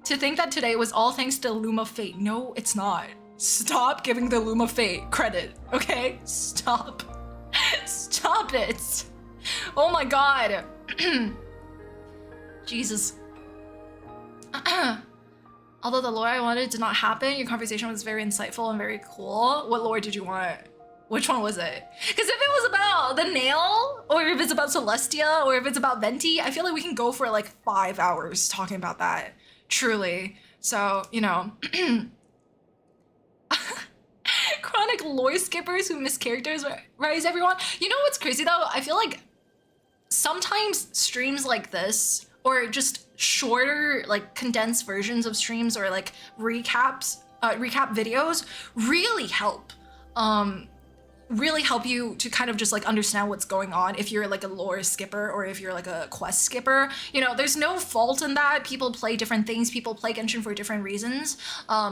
To think that today was all thanks to Loom of Fate. No, it's not. Stop giving the Loom of Fate credit, okay? Stop. Stop it. Oh my god. Jesus. Although the lore I wanted did not happen, your conversation was very insightful and very cool. What lore did you want? Which one was it? Because if it was about the nail, or if it's about Celestia, or if it's about Venti, I feel like we can go for like 5 hours talking about that. Truly. So, chronic lore skippers who mischaracterize everyone. You know what's crazy though? I feel like sometimes streams like this, or just shorter, like condensed versions of streams, or like recap videos, really help you to kind of just like understand what's going on if you're like a lore skipper or if you're like a quest skipper. There's no fault in that. People play different things. People play Genshin for different reasons,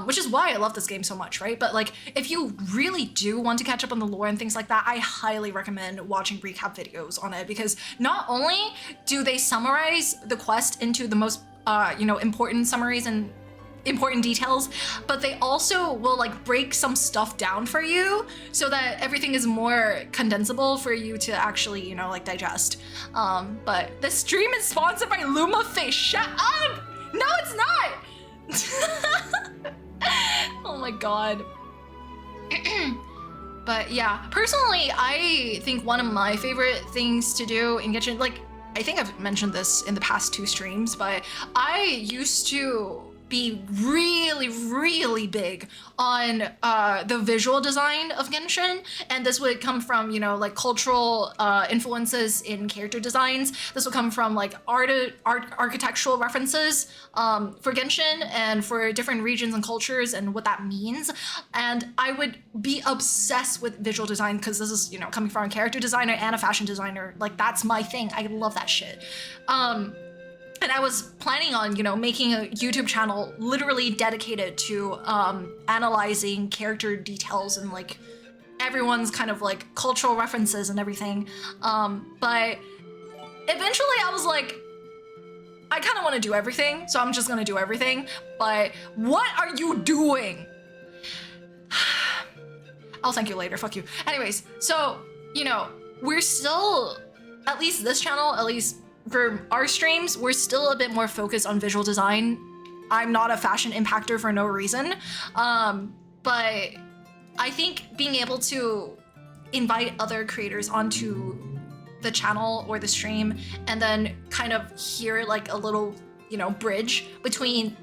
which is why I love this game so much, right? But like, if you really do want to catch up on the lore and things like that, I highly recommend watching recap videos on it, because not only do they summarize the quest into the most, important summaries and important details, but they also will like break some stuff down for you so that everything is more condensable for you to actually, digest. But the stream is sponsored by Luma Face. Shut up! No, it's not! Oh my god. But yeah, personally, I think one of my favorite things to do in Genshin, like, I think I've mentioned this in the past 2 streams, but I used to be really, really big on the visual design of Genshin, and this would come from, like cultural influences in character designs. This would come from like architectural references for Genshin and for different regions and cultures and what that means. And I would be obsessed with visual design because this is, coming from a character designer and a fashion designer. Like, that's my thing. I love that shit. And I was planning on, making a YouTube channel literally dedicated to analyzing character details and like everyone's kind of like cultural references and everything. But eventually I was like, I kind of want to do everything, so I'm just gonna do everything. But what are you doing? I'll thank you later, fuck you. Anyways, so you know, we're still, at least this channel, at least for our streams, we're still a bit more focused on visual design. I'm not a fashion impactor for no reason. But I think being able to invite other creators onto the channel or the stream and then kind of hear like a little, you know, bridge between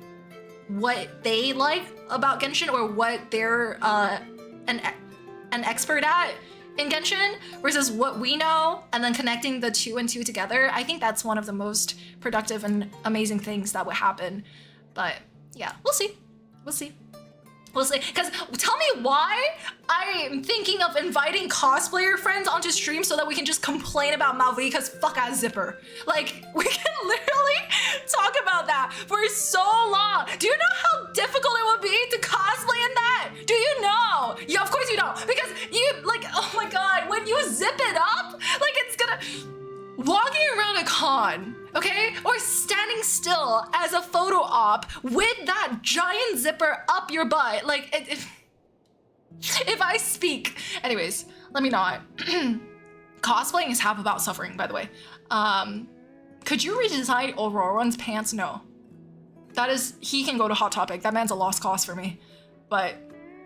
what they like about Genshin or what they're an expert at in Genshin versus what we know, and then connecting the two and two together, I think that's one of the most productive and amazing things that would happen. But yeah, we'll see. We'll see. We'll see. Because tell me why I'm thinking of inviting cosplayer friends onto stream so that we can just complain about Malvika's fuck-ass zipper. Like, we can literally talk about that for so long. Do you know how difficult it would be to cosplay in that? Do you know? Yeah, of course you don't. Because you, like, oh my god, when you zip it up, like it's gonna... Walking around a con, okay? Or standing still as a photo op with that giant zipper up your butt. Like, if I speak. Anyways, let me not. Cosplaying is half about suffering, by the way. Could you redesign Auroran's pants? No. That is, he can go to Hot Topic. That man's a lost cause for me. But,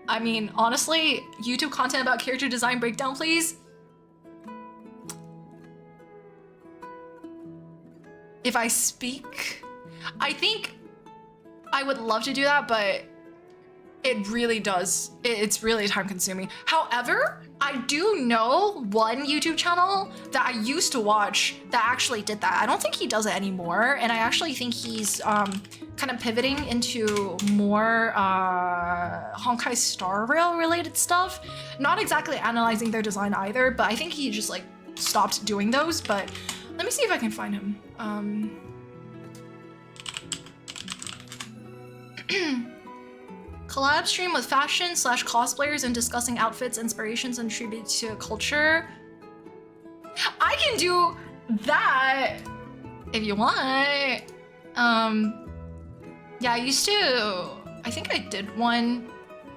I mean, honestly, YouTube content about character design breakdown, please. If I speak, I think I would love to do that, but it really does. It's really time consuming. However, I do know one YouTube channel that I used to watch that actually did that. I don't think he does it anymore. And I actually think he's kind of pivoting into more Honkai Star Rail related stuff. Not exactly analyzing their design either, but I think he just like stopped doing those. But let me see if I can find him. Collab stream with fashion / cosplayers and discussing outfits, inspirations, and tribute to culture. I can do that if you want. Yeah, I used to. I think I did one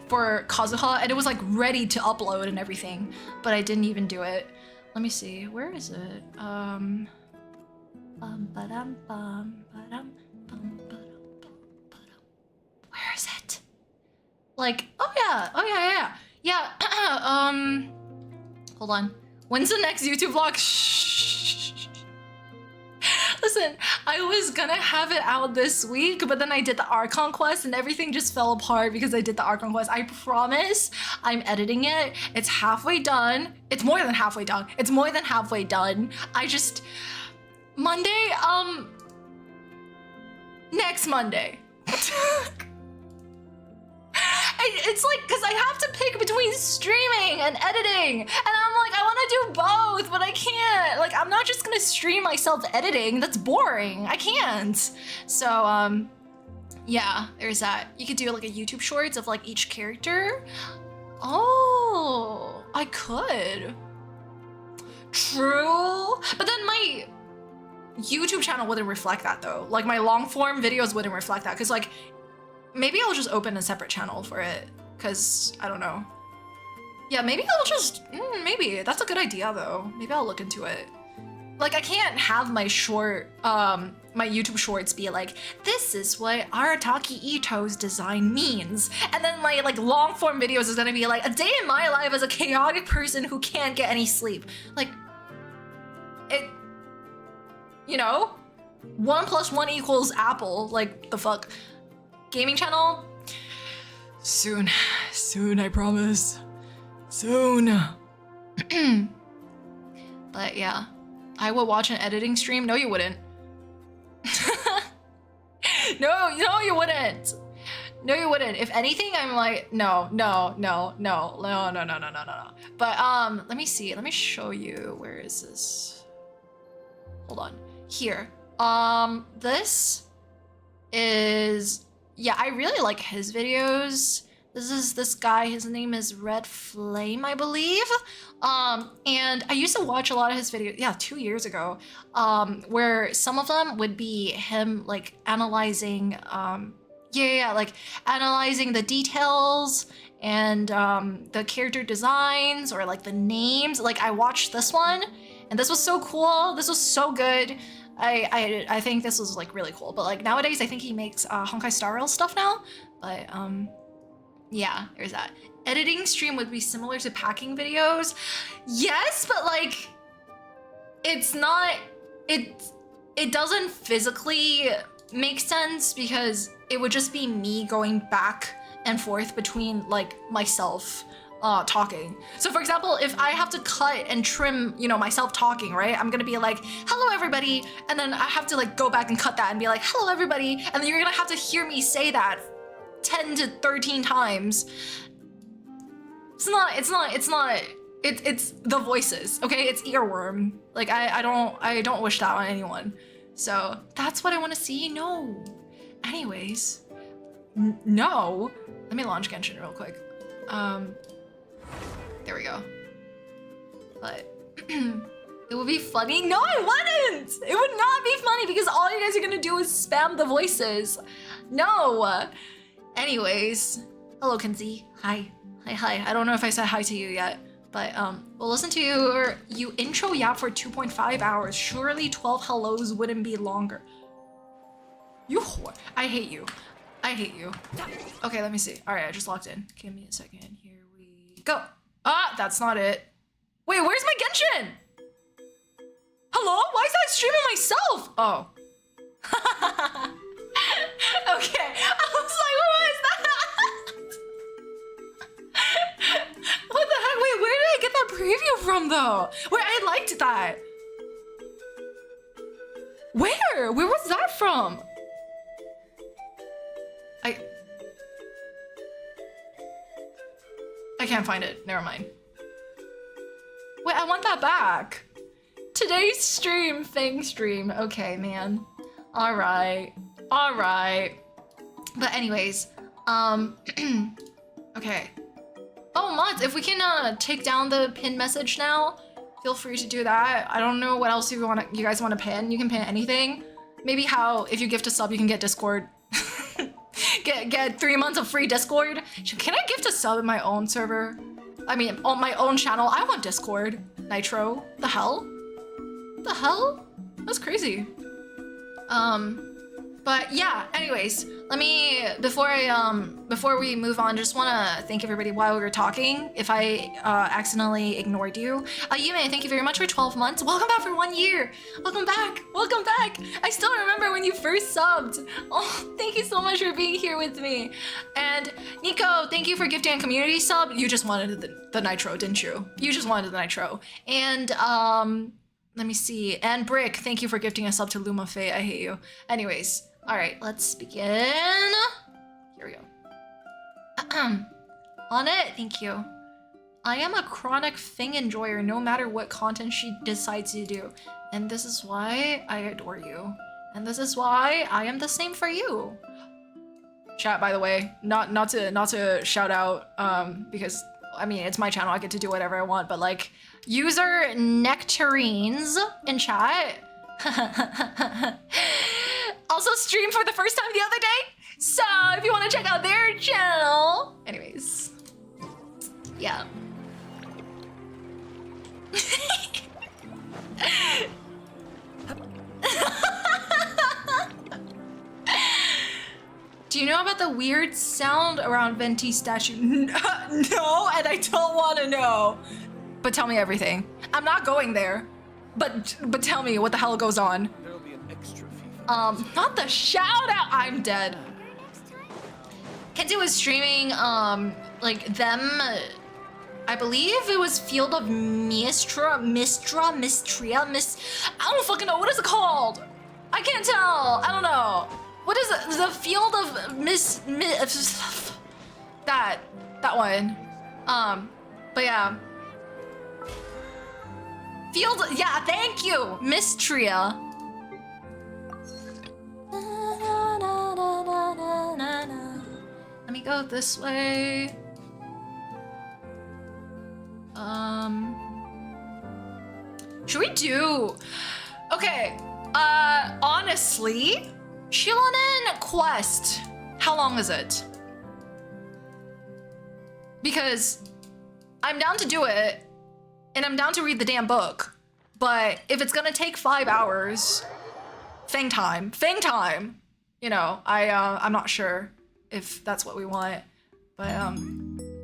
for Kazuha, and it was like ready to upload and everything, but I didn't even do it. Let me see. Where is it? Where is it? Like, oh yeah. Hold on. When's the next YouTube vlog? Shh. Listen, I was gonna have it out this week, but then I did the Archon quest and everything just fell apart because I did the Archon quest. I promise I'm editing it. It's halfway done. It's more than halfway done. It's more than halfway done. I just... Monday, next Monday. It's like, cause I have to pick between streaming and editing, and I'm like, I wanna do both, but I can't. Like, I'm not just gonna stream myself editing. That's boring. I can't. So, yeah, there's that. You could do like a YouTube shorts of like each character. Oh, I could. True, but then my YouTube channel wouldn't reflect that though. Like my long form videos wouldn't reflect that, cause like, maybe I'll just open a separate channel for it, because I don't know. Yeah, maybe I'll just, maybe. That's a good idea though. Maybe I'll look into it. Like I can't have my short, my YouTube shorts be like, this is what Arataki Ito's design means. And then my like long form videos is gonna be like, a day in my life as a chaotic person who can't get any sleep. Like, it, you know? 1 + 1 = apple, like the fuck. Gaming channel? Soon, I promise. Soon. But yeah, I would watch an editing stream. No, you wouldn't. No, you wouldn't. No, you wouldn't. If anything, I'm like, no. But let me see. Let me show you. Where is this? Hold on. Here. This is. Yeah, I really like his videos. This is this guy, his name is Red Flame, I believe. And I used to watch a lot of his videos, yeah, 2 years ago, where some of them would be him like analyzing, like analyzing the details and the character designs or like the names. Like I watched this one and this was so cool. This was so good. I think this was like really cool. But like nowadays I think he makes Honkai Star Rail stuff now. But yeah, there's that. Editing stream would be similar to packing videos. Yes, but like it's not, it doesn't physically make sense because it would just be me going back and forth between like myself talking. So for example, if I have to cut and trim, you know, myself talking, right? I'm gonna be like, hello everybody. And then I have to like go back and cut that and be like, hello everybody. And then you're gonna have to hear me say that 10 to 13 times. It's the voices, okay? It's earworm. Like I don't wish that on anyone. So that's what I want to see. No. Anyways, no. Let me launch Genshin real quick. There we go. But it would be funny. No, it wouldn't. It would not be funny because all you guys are gonna do is spam the voices. No. Anyways, hello Kenzie. Hi. Hi. I don't know if I said hi to you yet, but we'll listen to you intro yap for 2.5 hours. Surely 12 hellos wouldn't be longer. You whore. I hate you. I hate you. Okay, let me see. All right, I just logged in. Give me a second. Here we go. Ah, that's not it. Wait, where's my Genshin? Hello? Why is that streaming myself? Oh. Okay. I was like, what is that? What the heck? Wait, where did I get that preview from though? Wait, I liked that. Where? Where was that from? I can't find it. Never mind. Wait, I want that back. Today's stream, Fang stream. Okay, man. All right. But anyways, okay. Oh, mods, if we can take down the pin message now, feel free to do that. I don't know what else you guys want to pin. You can pin anything. Maybe how if you gift a sub, you can get Discord. get 3 months of free Discord. Can I gift a sub in my own server? I mean, on my own channel. I want Discord. Nitro. The hell? The hell? That's crazy. But yeah, anyways, let me, before we move on, just wanna thank everybody while we were talking, if I accidentally ignored you. Yume, thank you very much for 12 months. Welcome back for 1 year. Welcome back. I still remember when you first subbed. Oh, thank you so much for being here with me. And Nico, thank you for gifting a community sub. You just wanted the Nitro, didn't you? You just wanted the Nitro. And, let me see. And Brick, thank you for gifting a sub to Luma Faye. I hate you. Anyways. All right, let's begin. Here we go. On it, thank you. I am a chronic Fing enjoyer no matter what content she decides to do. And this is why I adore you. And this is why I am the same for you. Chat, by the way, not to shout out, because I mean, it's my channel, I get to do whatever I want, but like, user Nectarines in chat also streamed for the first time the other day. So if you want to check out their channel. Anyways. Yeah. Do you know about the weird sound around Venti statue? No, and I don't want to know. But tell me everything. I'm not going there. But tell me what the hell goes on. There'll be an extra fee. Not the shout out. I'm dead. Kenzie was streaming, like them. I believe it was Field of Mistria. I don't fucking know. What is it called? I can't tell. I don't know. What is it? The Field of that one. But yeah. Field, yeah, thank you, Mistria. Let me go this way. Should we do? Okay. Honestly, Xilonen quest. How long is it? Because I'm down to do it, and I'm down to read the damn book. But if it's gonna take 5 hours, Fang time, you know, I'm not sure if that's what we want. But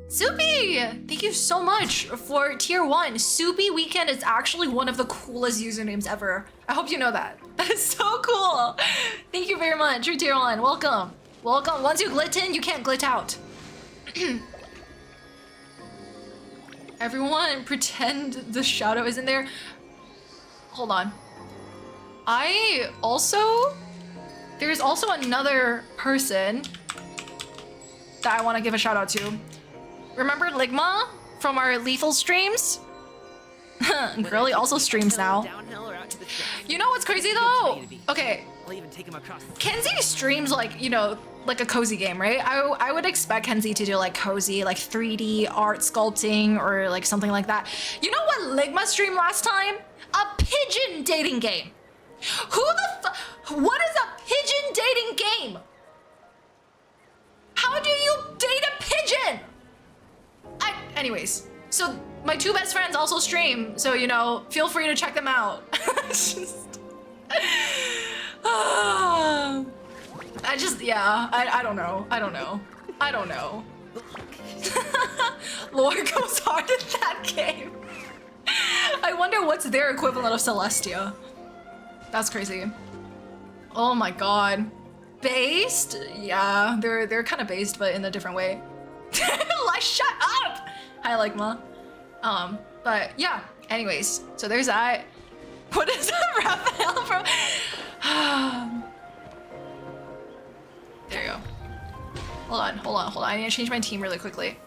Soupy, thank you so much for tier 1. Soupy Weekend is actually one of the coolest usernames ever. I hope you know that. That is so cool. Thank you very much for tier 1. Welcome. Welcome. Once you glit in, you can't glit out. Everyone pretend the shadow isn't there. Hold on. There's also another person that I want to give a shout out to. Remember Ligma from our lethal streams? Girly also streams now. You know what's crazy though? Okay. Kenzie streams like, you know, like a cozy game, right? I would expect Kenzie to do like cozy, like 3D art sculpting or like something like that. You know what Ligma streamed last time? A pigeon dating game. What is a pigeon dating game? How do you date a pigeon? Anyways, so my 2 best friends also stream, so you know, feel free to check them out. I don't know. Lore goes hard at that game. I wonder what's their equivalent of Celestia. That's crazy. Oh my god. Based? Yeah, they're kind of based, but in a different way. Like, shut up! Hi, Ligma. But yeah, anyways, so there's that. What is that, Raphael from? There you go. Hold on. I need to change my team really quickly.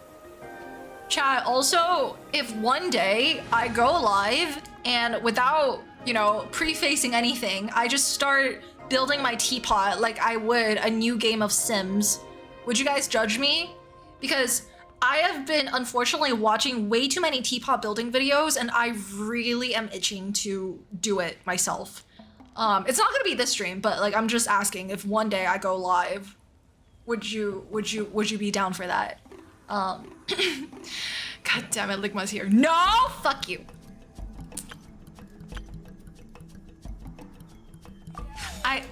Chat, also, if one day I go live and without, you know, prefacing anything, I just start building my teapot like I would a new game of Sims, would you guys judge me? Because I have been unfortunately watching way too many teapot building videos and I really am itching to do it myself. It's not gonna be this stream, but like I'm just asking if one day I go live, would you be down for that? God damn it, Ligma's here. No, fuck you.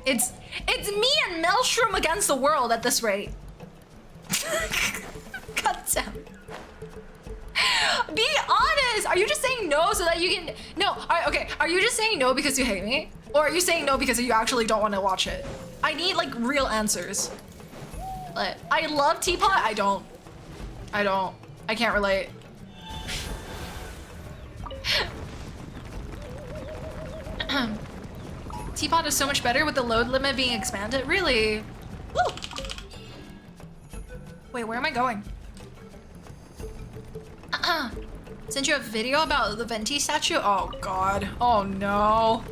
It's me and Maelstrom against the world at this rate. God damn. Be honest. Are you just saying no so that you can? No. Okay. Are you just saying no because you hate me, or are you saying no because you actually don't want to watch it? I need like real answers. But I love Teapot. I don't. I can't relate. Teapot is so much better with the load limit being expanded. Really? Woo! Wait, where am I going? Sent you a video about the Venti statue? Oh god. Oh no.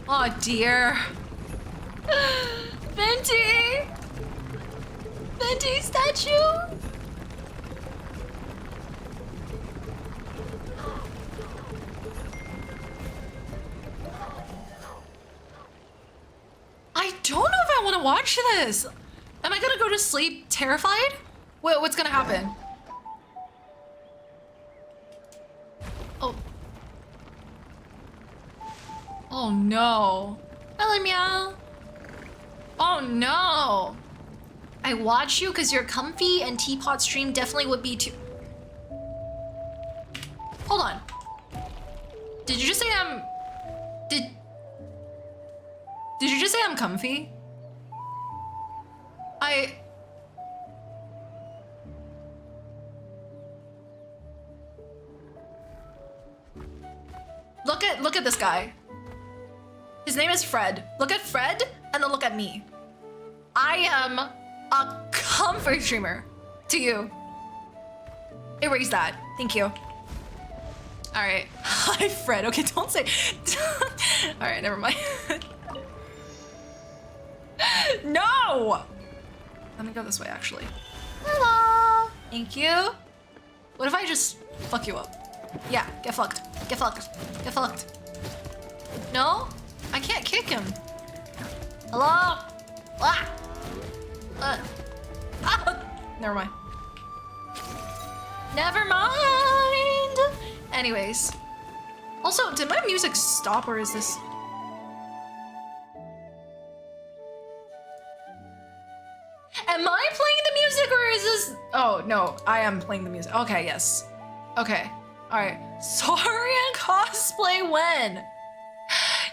Oh dear. Venti! Venti statue? I don't know if I want to watch this. Am I gonna go to sleep terrified? What's gonna happen? Oh. Oh no. Hello, meow. Oh no. I watch you because you're comfy and Teapot stream definitely would be too. Hold on. Did you just say I'm... Did you just say I'm comfy? Look at this guy. His name is Fred. Look at Fred and then look at me. I am a comfort streamer to you. Erase that. Thank you. All right. Hi, Fred. Okay, don't say. All right, never mind. No! Let me go this way, actually. Hello! Thank you. What if I just fuck you up? Yeah, get fucked. Get fucked. Get fucked. No? I can't kick him. Hello? Ah! Never mind. Never mind. Anyways. Also, did my music stop or is this... Am I playing the music or is this... Oh, no, I am playing the music. Okay, yes. Okay, all right. Saurian cosplay when?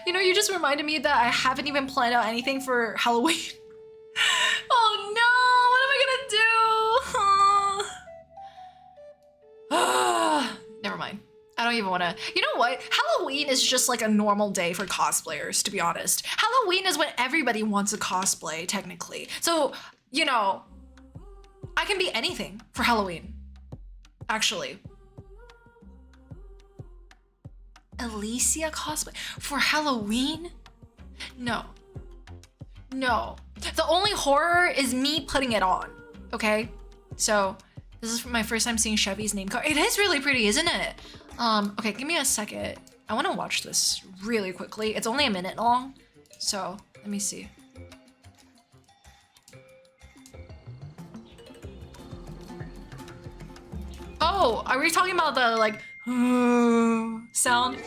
You know, you just reminded me that I haven't even planned out anything for Halloween. Oh no, what am I gonna do? Never mind. I don't even wanna, you know what? Halloween is just like a normal day for cosplayers, to be honest. Halloween is when everybody wants a cosplay, technically. So, you know, I can be anything for Halloween, actually. Alicia cosplay for Halloween? No. No. The only horror is me putting it on, okay? So, this is my first time seeing Chevy's name card. It is really pretty, isn't it? Okay, give me a second. I want to watch this really quickly. It's only a minute long, so let me see. Oh, are we talking about the like sound?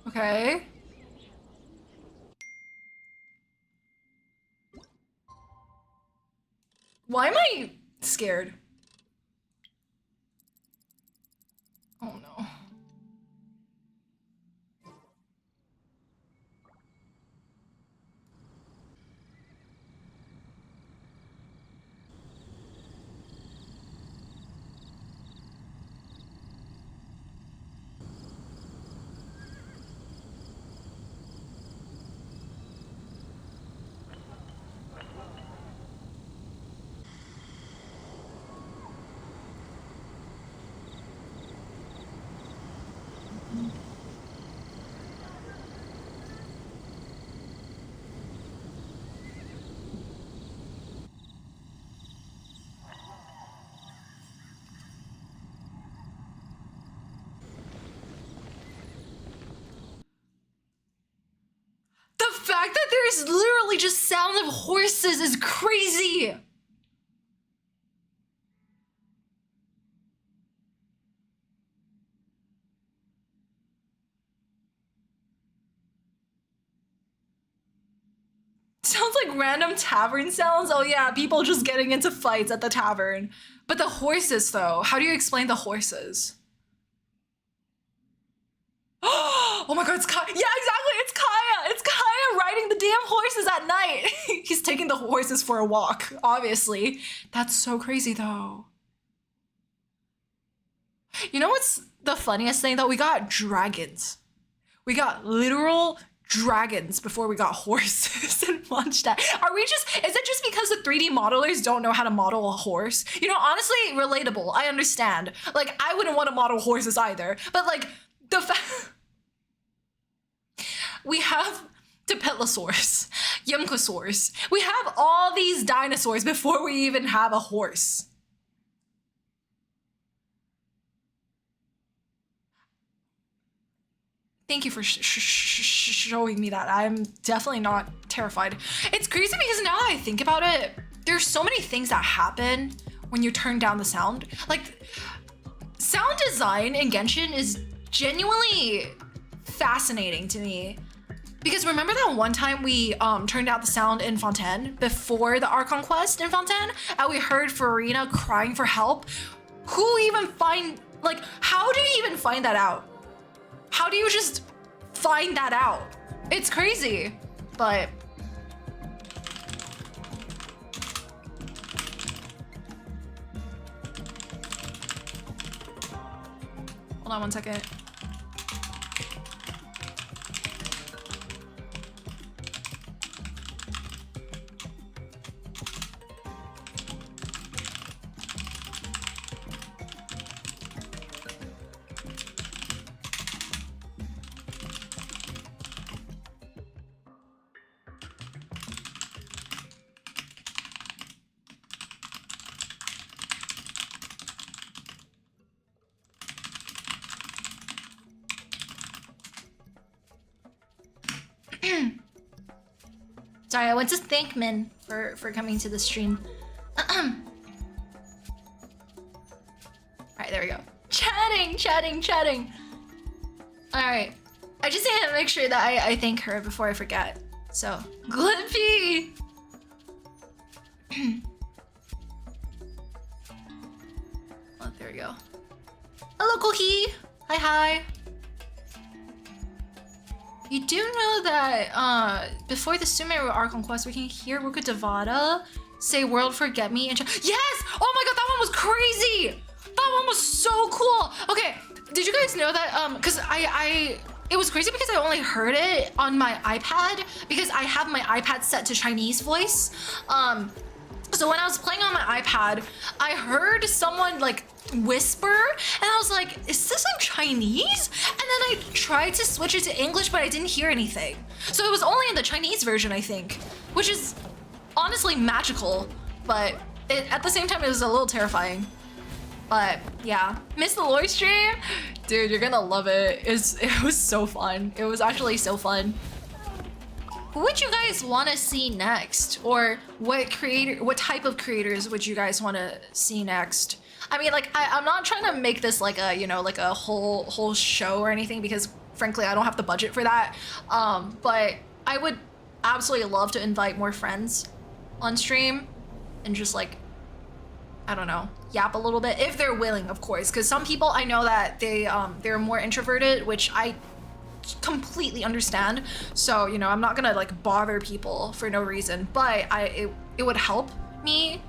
Okay. Why am I scared? Oh no. The fact that there's literally just sounds of horses is crazy. Sounds like random tavern sounds. Oh yeah, people just getting into fights at the tavern. But the horses though, how do you explain the horses? Oh my god, it's Kaeya. Yeah, exactly, it's Kaeya. It's Kaeya riding the damn horses at night. He's taking the horses for a walk, obviously. That's so crazy though. You know what's the funniest thing though? We got dragons. We got literal dragons before we got horses in mondstadt. Are we just, is it just because the 3D modelers don't know how to model a horse? You know, honestly, relatable, I understand. Like, I wouldn't want to model horses either, but like, the fact, we have Dipetlosaurus, Yumcosaurus. We have all these dinosaurs before we even have a horse. Thank you for showing me that. I'm definitely not terrified. It's crazy because now that I think about it, there's so many things that happen when you turn down the sound. Like, sound design in Genshin is genuinely fascinating to me. Because remember that one time we turned out the sound in Fontaine before the Archon quest in Fontaine, and we heard Farina crying for help? Who even like, how do you even find that out? How do you just find that out? It's crazy, but... Hold on one second. Sorry, I went to thank Min for coming to the stream. Alright, there we go. Chatting. Alright. I just need to make sure that I thank her before I forget. So, Glippy! Oh, there we go. Hello, Kohi! Hi. You do know that before the Sumeru Archon quest, we can hear Ruka Devada say "World Forget Me" and yes! Oh my god, that one was crazy! That one was so cool. Okay, did you guys know that? Because it was crazy because I only heard it on my iPad because I have my iPad set to Chinese voice. So when I was playing on my iPad, I heard someone like whisper and I was like, is this in Chinese? And then I tried to switch it to English, but I didn't hear anything. So it was only in the Chinese version, I think, which is honestly magical, but at the same time, it was a little terrifying. But yeah, miss the lore stream? Dude, you're gonna love it. It was so fun. It was actually so fun. Who would you guys want to see next? Or what type of creators would you guys want to see next? I mean, like, I'm not trying to make this like a, you know, like a whole show or anything because frankly, I don't have the budget for that. But I would absolutely love to invite more friends on stream and just like, I don't know, yap a little bit if they're willing, of course, because some people I know that they're more introverted, which I completely understand. So, you know, I'm not gonna like bother people for no reason, but it would help me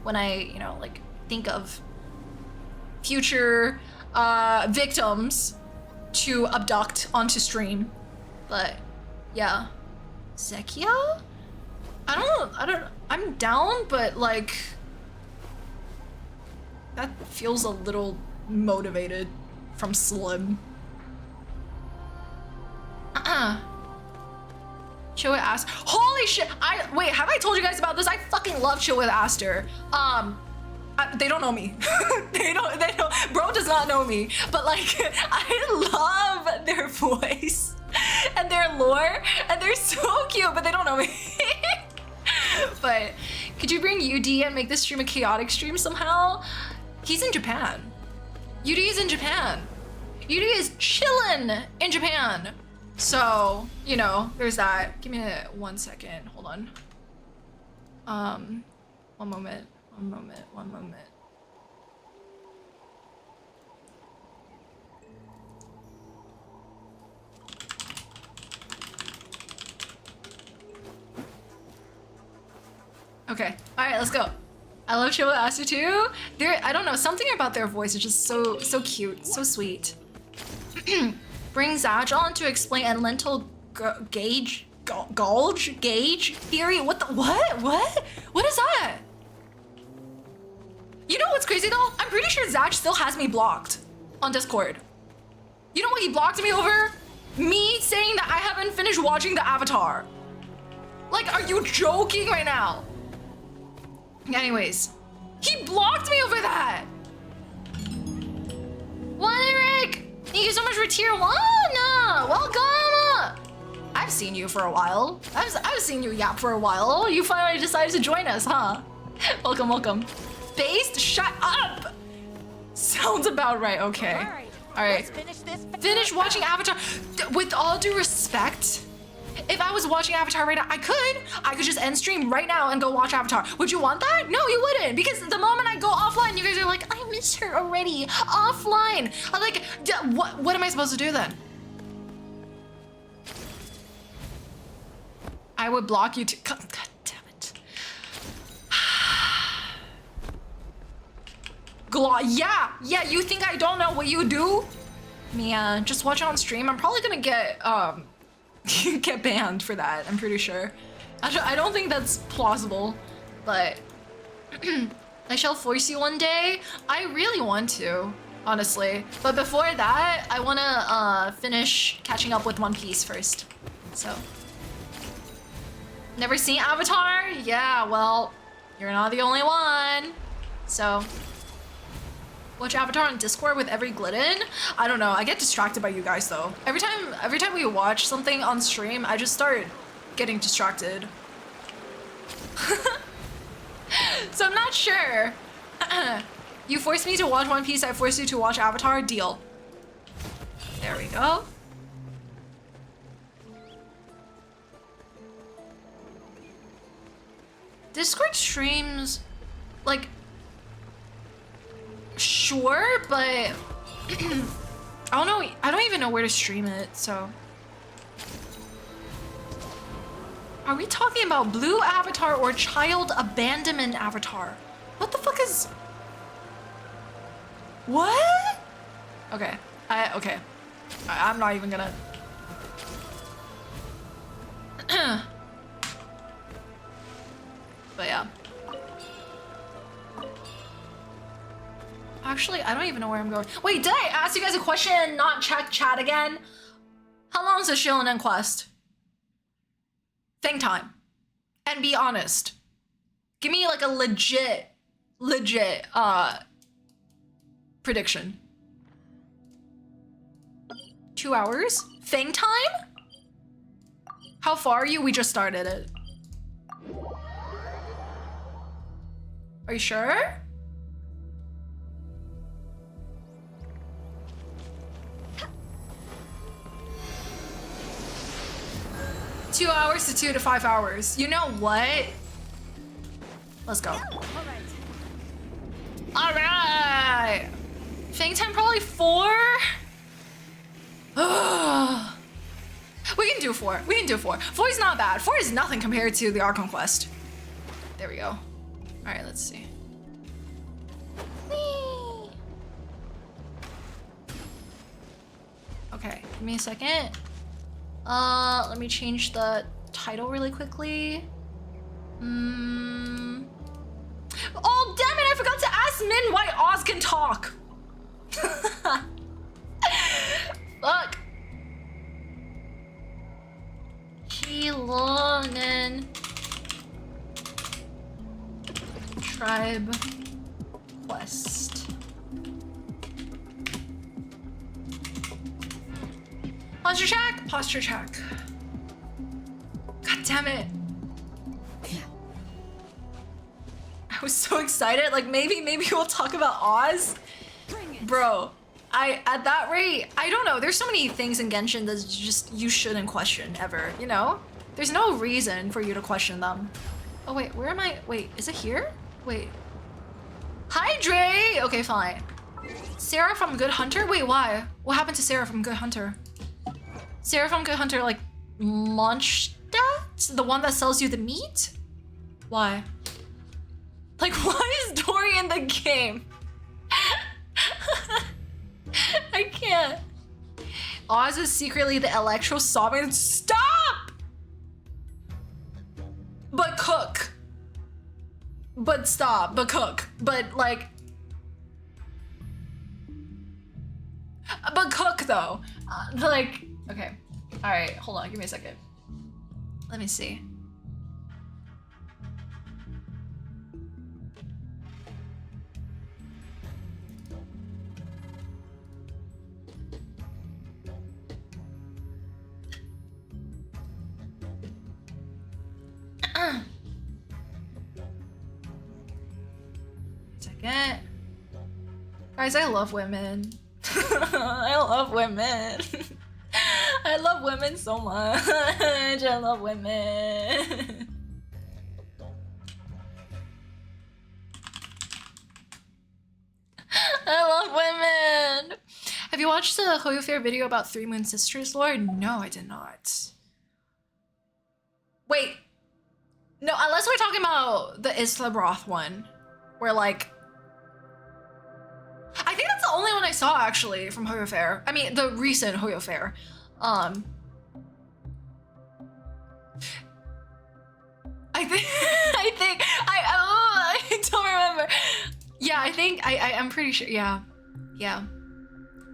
when I, you know, like think of future victims to abduct onto stream. But yeah, Zekia? I'm down, but like that feels a little motivated from Slim. Chill with Aster. Holy shit! Wait, have I told you guys about this? I fucking love Chill with Aster. They don't know me. they don't. Bro does not know me. But like, I love their voice and their lore, and they're so cute. But they don't know me. But could you bring UD and make this stream a chaotic stream somehow? He's in Japan. UD is in Japan. UD is chillin' in Japan. So, you know, there's that. Give me 1 second. Hold on. One moment. Okay. All right, let's go. I love Chill with Aster too. I don't know, something about their voice is just so cute, so sweet. Bring Zaj on to explain elemental gauge theory. What? What is that? You know what's crazy though? I'm pretty sure Zach still has me blocked on Discord. You know what he blocked me over? Me saying that I haven't finished watching the Avatar. Like, are you joking right now? Anyways, he blocked me over that. What, Eric? Thank you so much for tier 1. Welcome. I've seen you for a while. I've seen you yap for a while. You finally decided to join us, huh? Welcome. Based? Shut up! Sounds about right, okay. Alright. Finish watching Avatar. With all due respect, if I was watching Avatar right now, I could just end stream right now and go watch Avatar. Would you want that? No, you wouldn't, because the moment I go offline, you guys are like, I miss her already. Offline. I'm like, what am I supposed to do then? I would block you too. God damn it. Yeah, you think I don't know what you do? Mia, just watch it on stream. I'm probably gonna get get banned for that, I'm pretty sure. I don't think that's plausible, but I shall force you one day. I really want to, honestly. But before that, I wanna finish catching up with One Piece first. So. Never seen Avatar? Yeah, well, you're not the only one. So. Watch Avatar on Discord with every glitten? I don't know, I get distracted by you guys though. Every time we watch something on stream, I just start getting distracted. So I'm not sure. You forced me to watch One Piece, I forced you to watch Avatar, deal. There we go. Discord streams, like, sure, but I don't know, I don't even know where to stream it, so. Are we talking about blue avatar or child abandonment avatar? What the fuck is... What? Okay, okay. I'm not even gonna... But yeah. Actually, I don't even know where I'm going. Wait, did I ask you guys a question and not check chat again? How long is the Xilonen quest? Think time. And be honest. Give me like a legit prediction. 2 hours? Thing time? How far are you? We just started it. Are you sure? $2 hours to 2 to 5 hours. You know what? Let's go. All right. Fang time probably 4. We can do 4. We can do 4. 4 is not bad. 4 is nothing compared to the Archon quest. There we go. All right, let's see. Whee! Okay, give me a second. Let me change the title really quickly. Oh, damn it, I forgot to ask Min why Oz can talk. Fuck. Xilonen tribe quest. Posture check, posture check. God damn it. I was so excited, like maybe we'll talk about Oz. Bro, at that rate, I don't know, there's so many things in Genshin that just you shouldn't question ever, you know? There's no reason for you to question them. Oh wait, where am I? Wait, is it here? Wait. Hi Dre! Okay, fine. Sarah from Good Hunter? Wait, why? What happened to Sarah from Good Hunter? Sarah from Good Hunter, like, mondstadt? The one that sells you the meat? Why? Like, why is Dory in the game? I can't. Oz is secretly the electro sovereign. Stop! But cook. But stop. But cook. But like. But cook though. Like. Okay. All right. Hold on. Give me a second. Let me see. Second. Guys, I love women. I love women. I love women so much. I love women. I love women. Have you watched the horoscope video about 3 Moon Sisters lore? No, I did not. Wait. No, unless we're talking about the Isla Broth one. Where like... I think that's the only one I saw actually from Hoyo Fair. I mean, the recent Hoyo Fair. I don't remember. Yeah, I'm pretty sure. Yeah.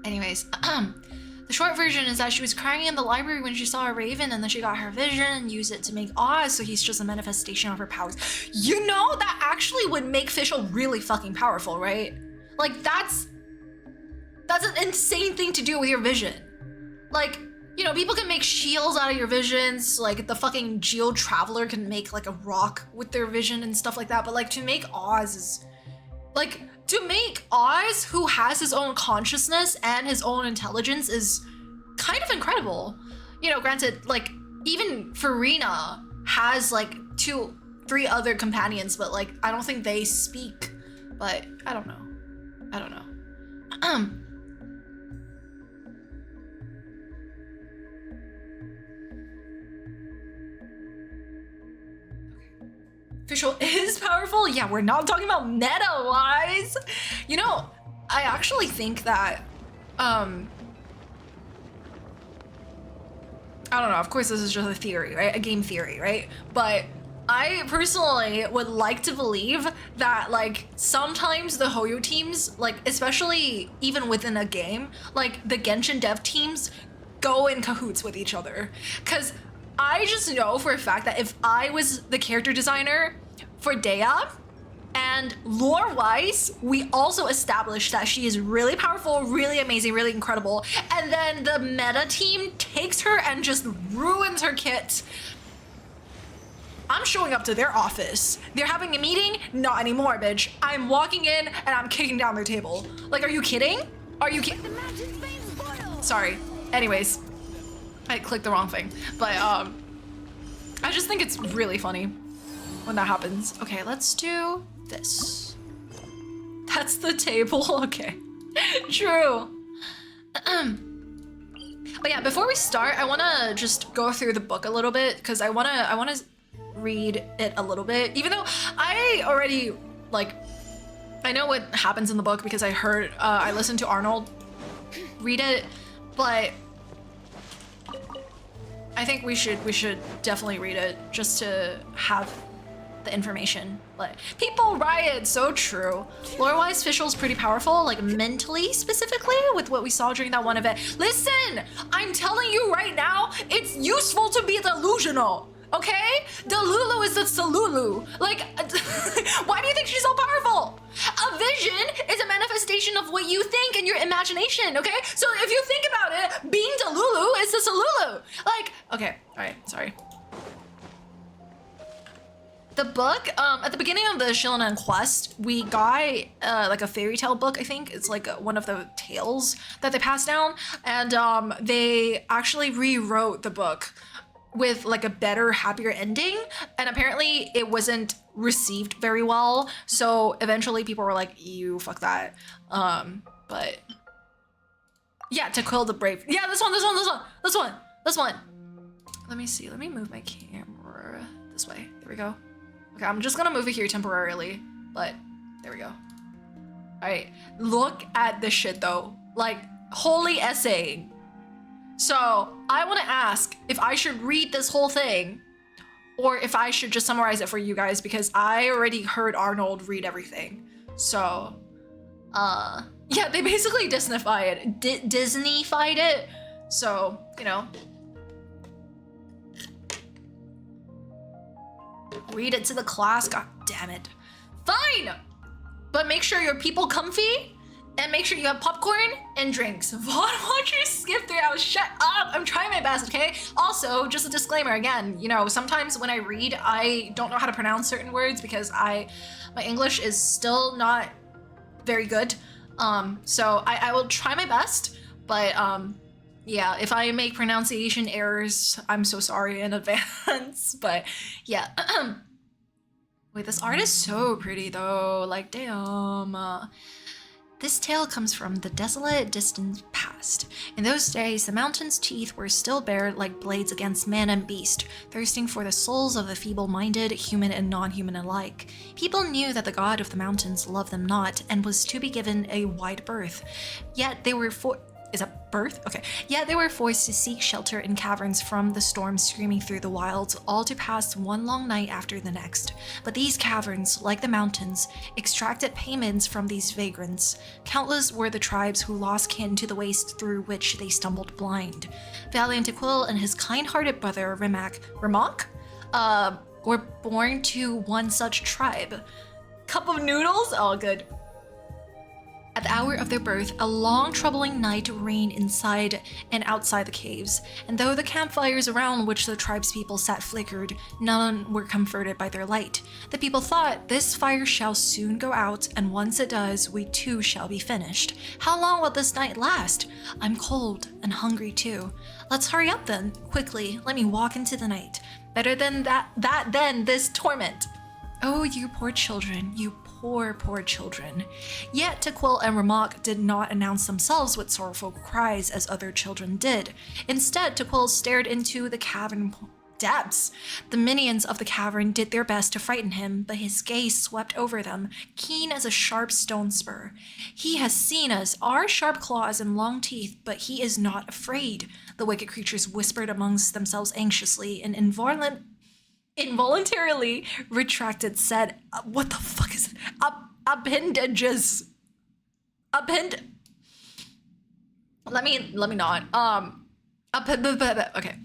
Anyways, the short version is that she was crying in the library when she saw a raven, and then she got her vision and used it to make Oz, so he's just a manifestation of her powers. You know, that actually would make Fischl really fucking powerful, right? Like, that's an insane thing to do with your vision. Like, You know, people can make shields out of your visions, like the fucking geo traveler can make like a rock with their vision and stuff like that, but like to make Oz is like to make Oz, who has his own consciousness and his own intelligence, is kind of incredible. You know, granted, like even Farina has like 2-3 other companions, but like I don't think they speak. But I don't know. I don't know. Official is powerful? Yeah, we're not talking about meta-wise. You know, I actually think that, I don't know, of course this is just a theory, right? A game theory, right? But I personally would like to believe that, like, sometimes the Hoyo teams, like, especially even within a game, like, the Genshin dev teams go in cahoots with each other. Because I just know for a fact that if I was the character designer for theyre, and lore-wise, we also established that she is really powerful, really amazing, really incredible, and then the meta team takes her and just ruins her kit. I'm showing up to their office. They're having a meeting? Not anymore, bitch. I'm walking in and I'm kicking down their table. Like, are you kidding? Are you kidding? Sorry. Anyways, I clicked the wrong thing. But, I just think it's really funny when that happens. Okay, let's do this. That's the table, okay. True. But yeah, before we start, I wanna just go through the book a little bit, because I wanna read it a little bit, even though I already, like, I know what happens in the book because I listened to Arnold read it, but I think we should definitely read it just to have the information. But people riot, so true. Lore-wise, Fischl's pretty powerful, like mentally specifically, with what we saw during that one event. Listen, I'm telling you right now, it's useful to be delusional. Okay? Delulu is the Salulu. Like, why do you think she's so powerful? A vision is a manifestation of what you think in your imagination, okay? So if you think about it, being Delulu is the Salulu. Like, okay, all right, sorry. The book, at the beginning of the Xilonen quest, we got like a fairy tale book, I think. It's like one of the tales that they passed down. And they actually rewrote the book with like a better, happier ending, and apparently it wasn't received very well, so eventually people were like, "You fuck that." But yeah, to kill the brave. Yeah, this one. Let me see. Let me move my camera this way. There we go. Okay, I'm just gonna move it here temporarily, but there we go. All right, look at this shit though. Like, holy essaying. So I want to ask if I should read this whole thing or if I should just summarize it for you guys, because I already heard Arnold read everything. So, yeah, they basically Disney-fied it. Disney-fied it. So, you know. Read it to the class, god damn it. Fine! But make sure your people comfy. And make sure you have popcorn and drinks. Vaughn, why don't you skip 3 hours? Shut up! I'm trying my best, okay? Also, just a disclaimer again, you know, sometimes when I read, I don't know how to pronounce certain words because my English is still not very good. So I will try my best, but yeah, if I make pronunciation errors, I'm so sorry in advance. But yeah. Wait, this art is so pretty though. Like, damn. This tale comes from the desolate, distant past. In those days, the mountain's teeth were still bared like blades against man and beast, thirsting for the souls of the feeble-minded, human and non-human alike. People knew that the god of the mountains loved them not, and was to be given a wide berth. Yet they were Is that birth? Okay. Yet they were forced to seek shelter in caverns from the storm screaming through the wilds, all to pass one long night after the next. But these caverns, like the mountains, extracted payments from these vagrants. Countless were the tribes who lost kin to the waste through which they stumbled blind. Valiant Aquil and his kind-hearted brother Rimac were born to one such tribe. Cup of noodles? Oh, good. At the hour of their birth, a long, troubling night reigned inside and outside the caves, and though the campfires around which the tribespeople sat flickered, none were comforted by their light. The people thought, "This fire shall soon go out, and once it does, we too shall be finished. How long will this night last? I'm cold and hungry too. Let's hurry up then. Quickly, let me walk into the night. Better than that than this torment." Oh, you poor children, you poor children. Yet Tequil and Ramak did not announce themselves with sorrowful cries as other children did. Instead, Tequil stared into the cavern depths. The minions of the cavern did their best to frighten him, but his gaze swept over them, keen as a sharp stone spur. "He has seen us, our sharp claws and long teeth, but he is not afraid," the wicked creatures whispered amongst themselves anxiously, and involuntarily retracted said, "What the fuck is it? Appendages. Let me not. Okay.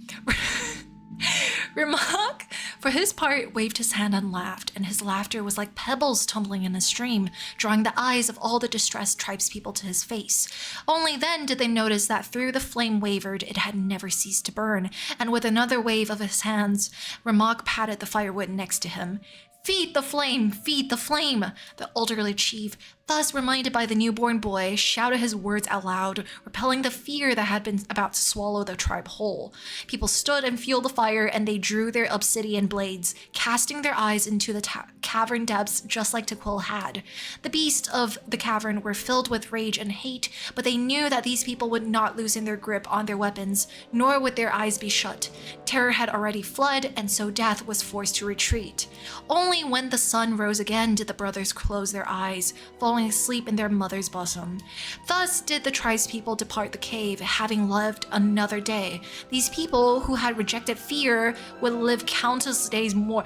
Ramak, for his part, waved his hand and laughed, and his laughter was like pebbles tumbling in a stream, drawing the eyes of all the distressed tribespeople to his face. Only then did they notice that through the flame wavered, it had never ceased to burn, and with another wave of his hands, Ramak patted the firewood next to him. "Feed the flame! Feed the flame!" The elderly chief, thus reminded by the newborn boy, shouted his words out loud, repelling the fear that had been about to swallow the tribe whole. People stood and fueled the fire, and they drew their obsidian blades, casting their eyes into the cavern depths just like Tequil had. The beasts of the cavern were filled with rage and hate, but they knew that these people would not loosen their grip on their weapons, nor would their eyes be shut. Terror had already fled, and so death was forced to retreat. Only when the sun rose again did the brothers close their eyes, falling asleep in their mother's bosom. Thus did the tribespeople depart the cave, having lived another day. These people who had rejected fear would live countless days more.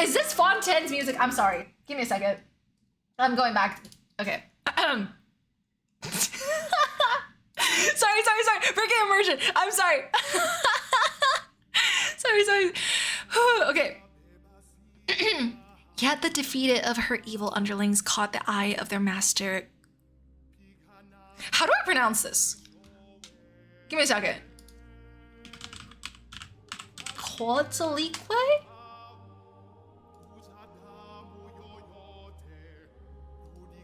Is this Fontaine's music? I'm sorry. Give me a second. I'm going back. Okay. Sorry. Freaking immersion. I'm sorry. sorry. Okay. Yet the defeated of her evil underlings caught the eye of their master. How do I pronounce this? Give me a second. Quetzalcoatl?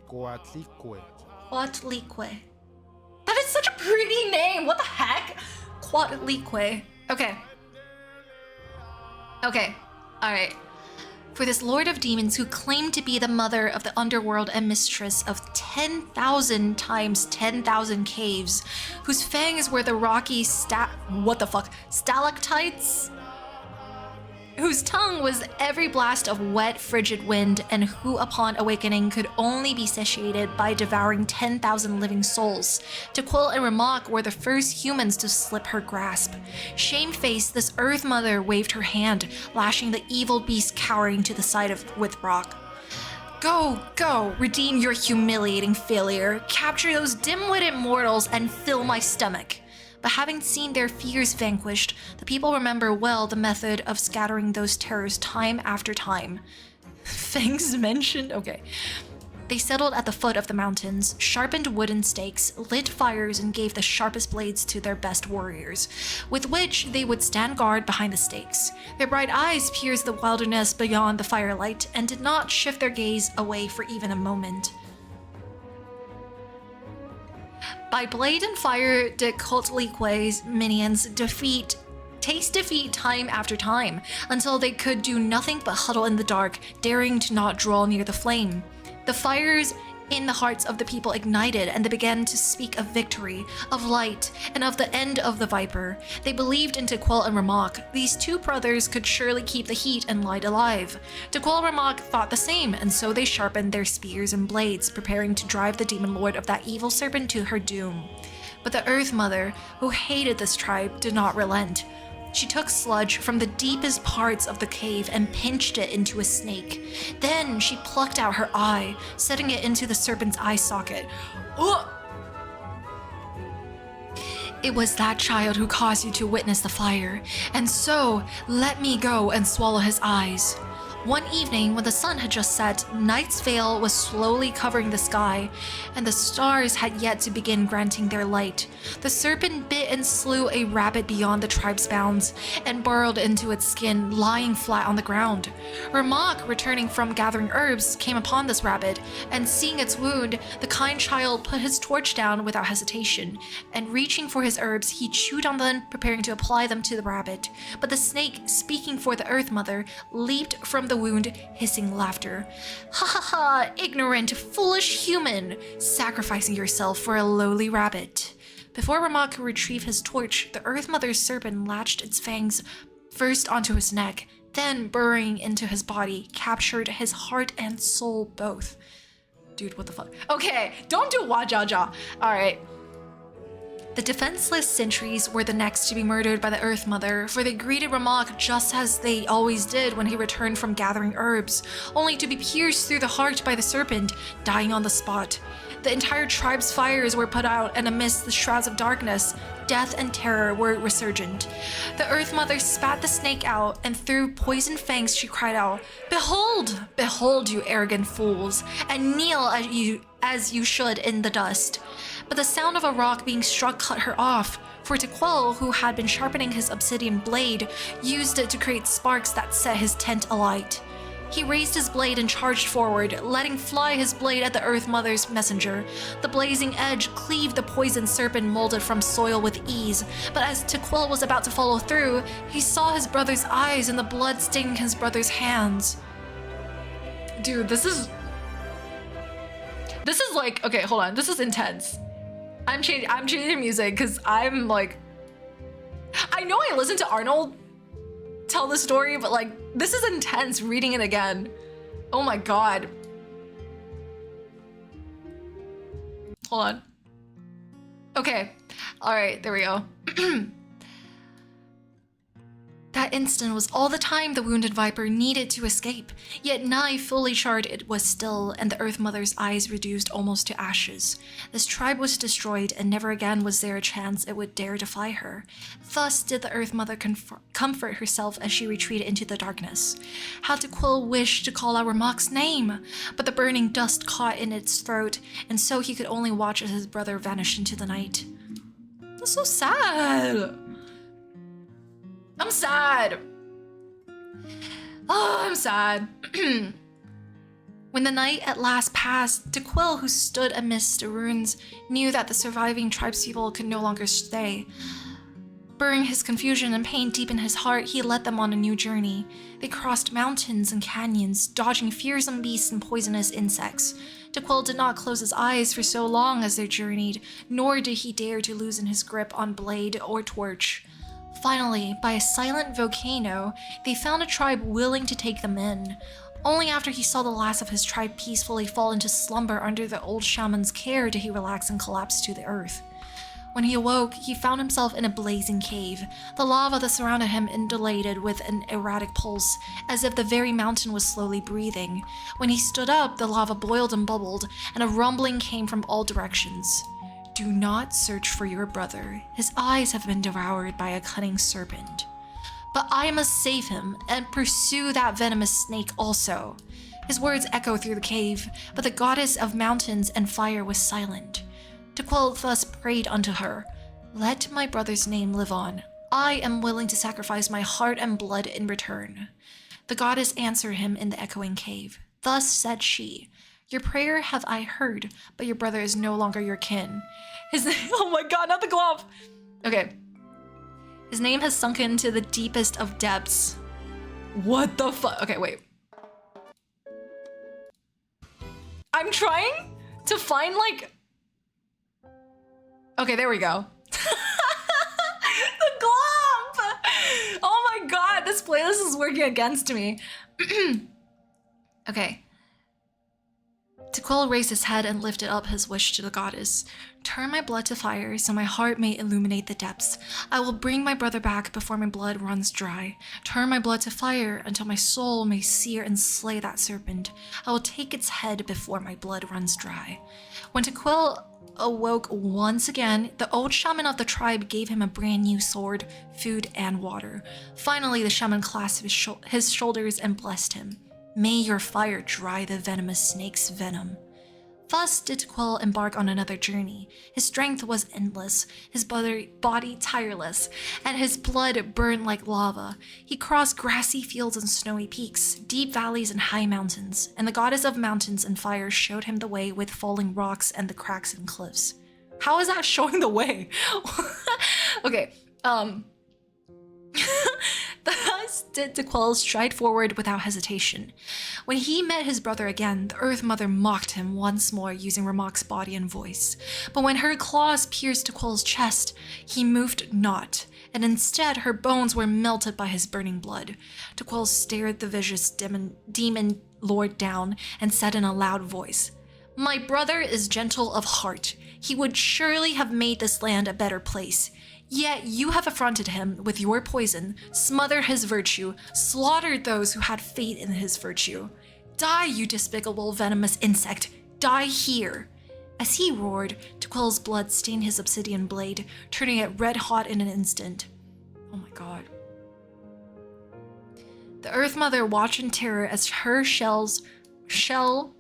Quetzalcoatl. That is such a pretty name. What the heck? Quetzalcoatl. Okay. All right. For this lord of demons who claimed to be the mother of the underworld and mistress of 10,000 times 10,000 caves, whose fangs were the rocky stalactites, whose tongue was every blast of wet, frigid wind, and who upon awakening could only be satiated by devouring 10,000 living souls. Tequil and Ramak were the first humans to slip her grasp. Shamefaced, this Earth Mother waved her hand, lashing the evil beast cowering to the side with rock. Go, redeem your humiliating failure, capture those dim-witted mortals, and fill my stomach. But having seen their fears vanquished, the people remember well the method of scattering those terrors time after time. Fangs mentioned? Okay. They settled at the foot of the mountains, sharpened wooden stakes, lit fires, and gave the sharpest blades to their best warriors, with which they would stand guard behind the stakes. Their bright eyes pierced the wilderness beyond the firelight and did not shift their gaze away for even a moment. By blade and fire did Quetzalcoatl's minions taste defeat time after time, until they could do nothing but huddle in the dark, daring to not draw near the flame. The fires in the hearts of the people ignited, and they began to speak of victory, of light, and of the end of the Viper. They believed in Tequil and Ramak. These two brothers could surely keep the heat and light alive. Tequil and Ramak thought the same, and so they sharpened their spears and blades, preparing to drive the demon lord of that evil serpent to her doom. But the Earth Mother, who hated this tribe, did not relent. She took sludge from the deepest parts of the cave and pinched it into a snake. Then she plucked out her eye, setting it into the serpent's eye socket. Ugh! It was that child who caused you to witness the fire, and so let me go and swallow his eyes. One evening, when the sun had just set, night's veil was slowly covering the sky, and the stars had yet to begin granting their light. The serpent bit and slew a rabbit beyond the tribe's bounds, and burrowed into its skin, lying flat on the ground. Ramak, returning from gathering herbs, came upon this rabbit, and seeing its wound, the kind child put his torch down without hesitation, and reaching for his herbs, he chewed on them, preparing to apply them to the rabbit. But the snake, speaking for the Earth Mother, leaped from the wound, hissing laughter. Ha ha ha, ignorant, foolish human, sacrificing yourself for a lowly rabbit. Before Ramak could retrieve his torch, the Earth Mother's serpent latched its fangs first onto his neck, then burrowing into his body, captured his heart and soul both. Dude, what the fuck? Okay, don't do wajaja. Alright. The defenseless sentries were the next to be murdered by the Earth Mother, for they greeted Ramak just as they always did when he returned from gathering herbs, only to be pierced through the heart by the serpent, dying on the spot. The entire tribe's fires were put out, and amidst the shrouds of darkness, death and terror were resurgent. The Earth Mother spat the snake out, and through poisoned fangs she cried out, "Behold! Behold, you arrogant fools, and kneel as you should in the dust." But the sound of a rock being struck cut her off, for Tequel, who had been sharpening his obsidian blade, used it to create sparks that set his tent alight. He raised his blade and charged forward, letting fly his blade at the Earth Mother's messenger. The blazing edge cleaved the poisoned serpent molded from soil with ease, but as Tequel was about to follow through, he saw his brother's eyes and the blood stinging his brother's hands. Dude, this is like, okay, hold on, this is intense. I'm changing music because I'm like, I know I listened to Arnold tell the story, but like, this is intense reading it again. Oh my god. Hold on. Okay. All right, there we go. That instant was all the time the wounded viper needed to escape, yet nigh fully charred it was still, and the Earth Mother's eyes reduced almost to ashes. This tribe was destroyed, and never again was there a chance it would dare defy her. Thus did the Earth Mother comfort herself as she retreated into the darkness. How Tequel wished to call out Ramak's name, but the burning dust caught in its throat, and so he could only watch as his brother vanished into the night. That's so sad. I'm sad. Oh, I'm sad. When the night at last passed, Tequel, who stood amidst the ruins, knew that the surviving tribespeople could no longer stay. Burying his confusion and pain deep in his heart, he led them on a new journey. They crossed mountains and canyons, dodging fearsome beasts and poisonous insects. Tequel did not close his eyes for so long as they journeyed, nor did he dare to loosen his grip on blade or torch. Finally, by a silent volcano, they found a tribe willing to take them in. Only after he saw the last of his tribe peacefully fall into slumber under the old shaman's care did he relax and collapse to the earth. When he awoke, he found himself in a blazing cave. The lava that surrounded him undulated with an erratic pulse, as if the very mountain was slowly breathing. When he stood up, the lava boiled and bubbled, and a rumbling came from all directions. Do not search for your brother. His eyes have been devoured by a cunning serpent. But I must save him and pursue that venomous snake also. His words echoed through the cave, but the goddess of mountains and fire was silent. Tequel thus prayed unto her, "Let my brother's name live on. I am willing to sacrifice my heart and blood in return." The goddess answered him in the echoing cave. Thus said she, "Your prayer have I heard, but your brother is no longer your kin. His oh my god, not the glove. Okay. His name has sunken to the deepest of depths." What the fuck? Okay, wait. I'm trying to find like... Okay, there we go. The glove! Oh my god, this playlist is working against me. Okay. Tequel raised his head and lifted up his wish to the goddess. "Turn my blood to fire so my heart may illuminate the depths. I will bring my brother back before my blood runs dry. Turn my blood to fire until my soul may sear and slay that serpent. I will take its head before my blood runs dry." When Tequel awoke once again, the old shaman of the tribe gave him a brand new sword, food, and water. Finally, the shaman clasped his shoulders and blessed him. May your fire dry the venomous snake's venom. Thus did Tequil embark on another journey. His strength was endless, his body tireless, and his blood burned like lava. He crossed grassy fields and snowy peaks, deep valleys and high mountains, and the goddess of mountains and fire showed him the way with falling rocks and the cracks in cliffs. How is that showing the way? Okay, Thus did Tequil stride forward without hesitation. When he met his brother again, the Earth Mother mocked him once more using Ramak's body and voice. But when her claws pierced Tequil's chest, he moved not, and instead her bones were melted by his burning blood. Tequil stared the vicious demon lord down and said in a loud voice, "My brother is gentle of heart. He would surely have made this land a better place. Yet you have affronted him with your poison, smothered his virtue, slaughtered those who had faith in his virtue. Die, you despicable venomous insect! Die here!" As he roared, Tequil's blood stained his obsidian blade, turning it red hot in an instant. Oh my god. The Earth Mother watched in terror as her shell,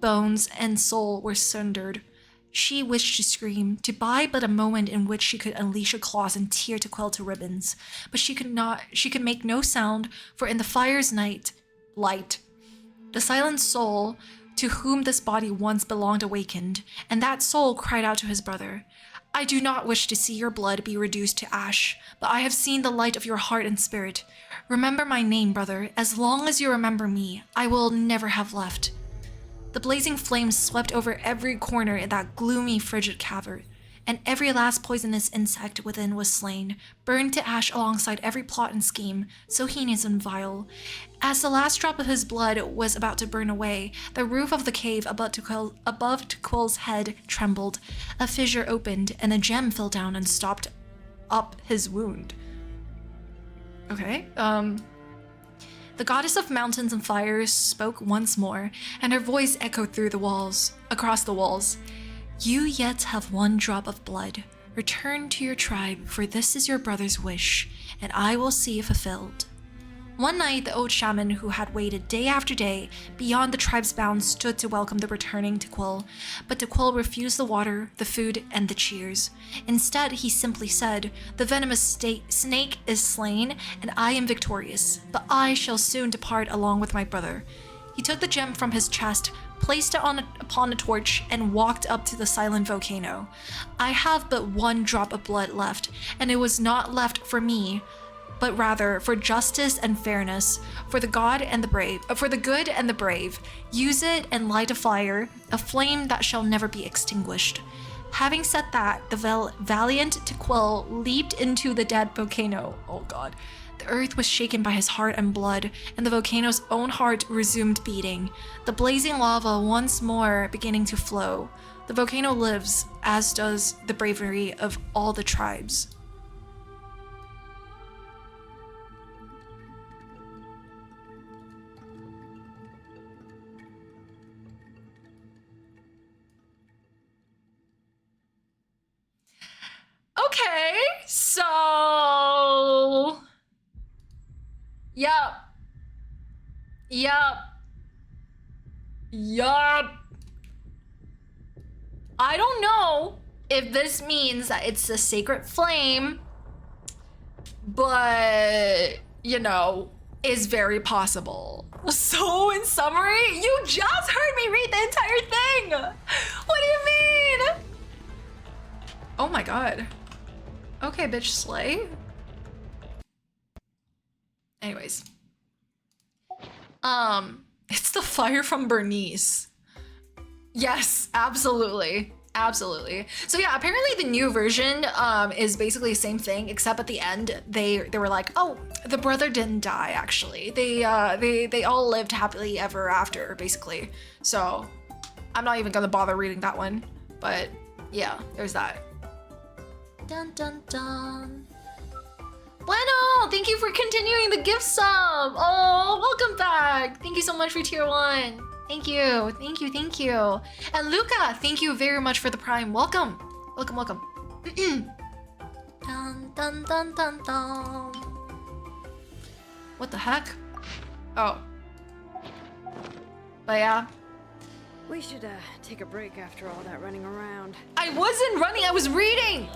bones, and soul were sundered. She wished to scream, to buy but a moment in which she could unleash her claws and tear Tequil to ribbons. But she could make no sound, for in the fire's light, the silent soul to whom this body once belonged awakened, and that soul cried out to his brother, "I do not wish to see your blood be reduced to ash, but I have seen the light of your heart and spirit. Remember my name, brother. As long as you remember me, I will never have left." The blazing flames swept over every corner in that gloomy, frigid cavern, and every last poisonous insect within was slain, burned to ash alongside every plot and scheme, so heinous and vile. As the last drop of his blood was about to burn away, the roof of the cave above Tequil's head trembled, a fissure opened, and a gem fell down and stopped up his wound. Okay, The goddess of mountains and fires spoke once more, and her voice echoed through the walls, across the walls. "You yet have one drop of blood. Return to your tribe, for this is your brother's wish, and I will see it fulfilled." One night, the old shaman who had waited day after day beyond the tribe's bounds stood to welcome the returning Tequil, but Tequil refused the water, the food, and the cheers. Instead, he simply said, "The venomous snake is slain, and I am victorious, but I shall soon depart along with my brother." He took the gem from his chest, placed it upon a torch, and walked up to the silent volcano. "I have but one drop of blood left, and it was not left for me, but rather for justice and fairness, for the good and the brave. Use it and light a fire, a flame that shall never be extinguished." Having said that, the valiant Tequil leaped into the dead volcano. Oh god. The earth was shaken by his heart and blood, and the volcano's own heart resumed beating, the blazing lava once more beginning to flow. The volcano lives, as does the bravery of all the tribes. Okay, so... Yup. I don't know if this means that it's a sacred flame, but, you know, is very possible. So, in summary, you just heard me read the entire thing! What do you mean? Oh my god. Okay, bitch, slay. Anyways. It's the fire from Bernice. Yes, absolutely. Absolutely. So yeah, apparently the new version is basically the same thing, except at the end they were like, oh, the brother didn't die actually. They all lived happily ever after, basically. So I'm not even gonna bother reading that one. But yeah, there's that. Dun dun dun. Bueno, thank you for continuing the gift sub. Oh, welcome back. Thank you so much for tier 1. Thank you, thank you, thank you. And Luca, thank you very much for the prime. Welcome, welcome, welcome. Dun dun dun dun dun. What the heck? Oh. But yeah. We should take a break after all that running around. I wasn't running, I was reading!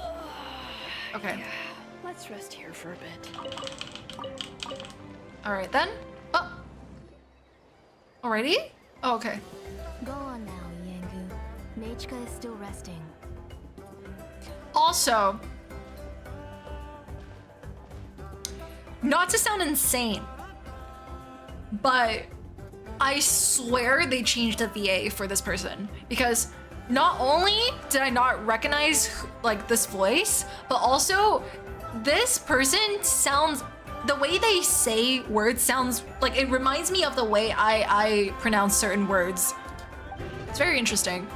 Okay. Yeah, let's rest here for a bit. Alright then. Oh. Already? Oh, okay. Go on now, Yangu. Nechka is still resting. Also, not to sound insane, but I swear they changed the VA for this person, because not only did I not recognize like this voice, but also this person sounds, the way they say words sounds like it reminds me of the way I pronounce certain words. It's very interesting.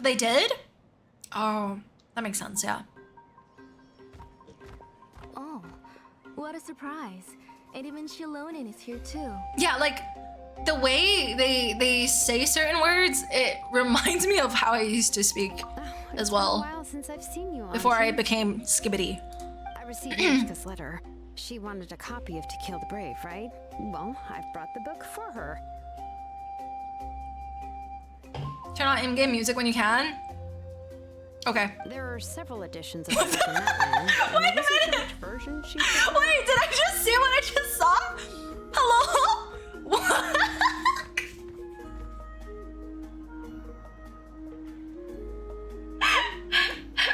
They did? Oh, that makes sense, yeah. Oh, what a surprise. And even Xilonen is here too. Yeah, like the way they say certain words, it reminds me of how I used to speak as well. It's been a while since I've seen you, Before I Auntie. became skibbity. I received Nechka's letter. She wanted a copy of To Kill the Brave, right? Well, I've brought the book for her. Turn on in-game music when you can. Okay. There are several editions of the book in Natlan. Wait a minute! Which version she Wait, did I just see what I just saw? Hello? What?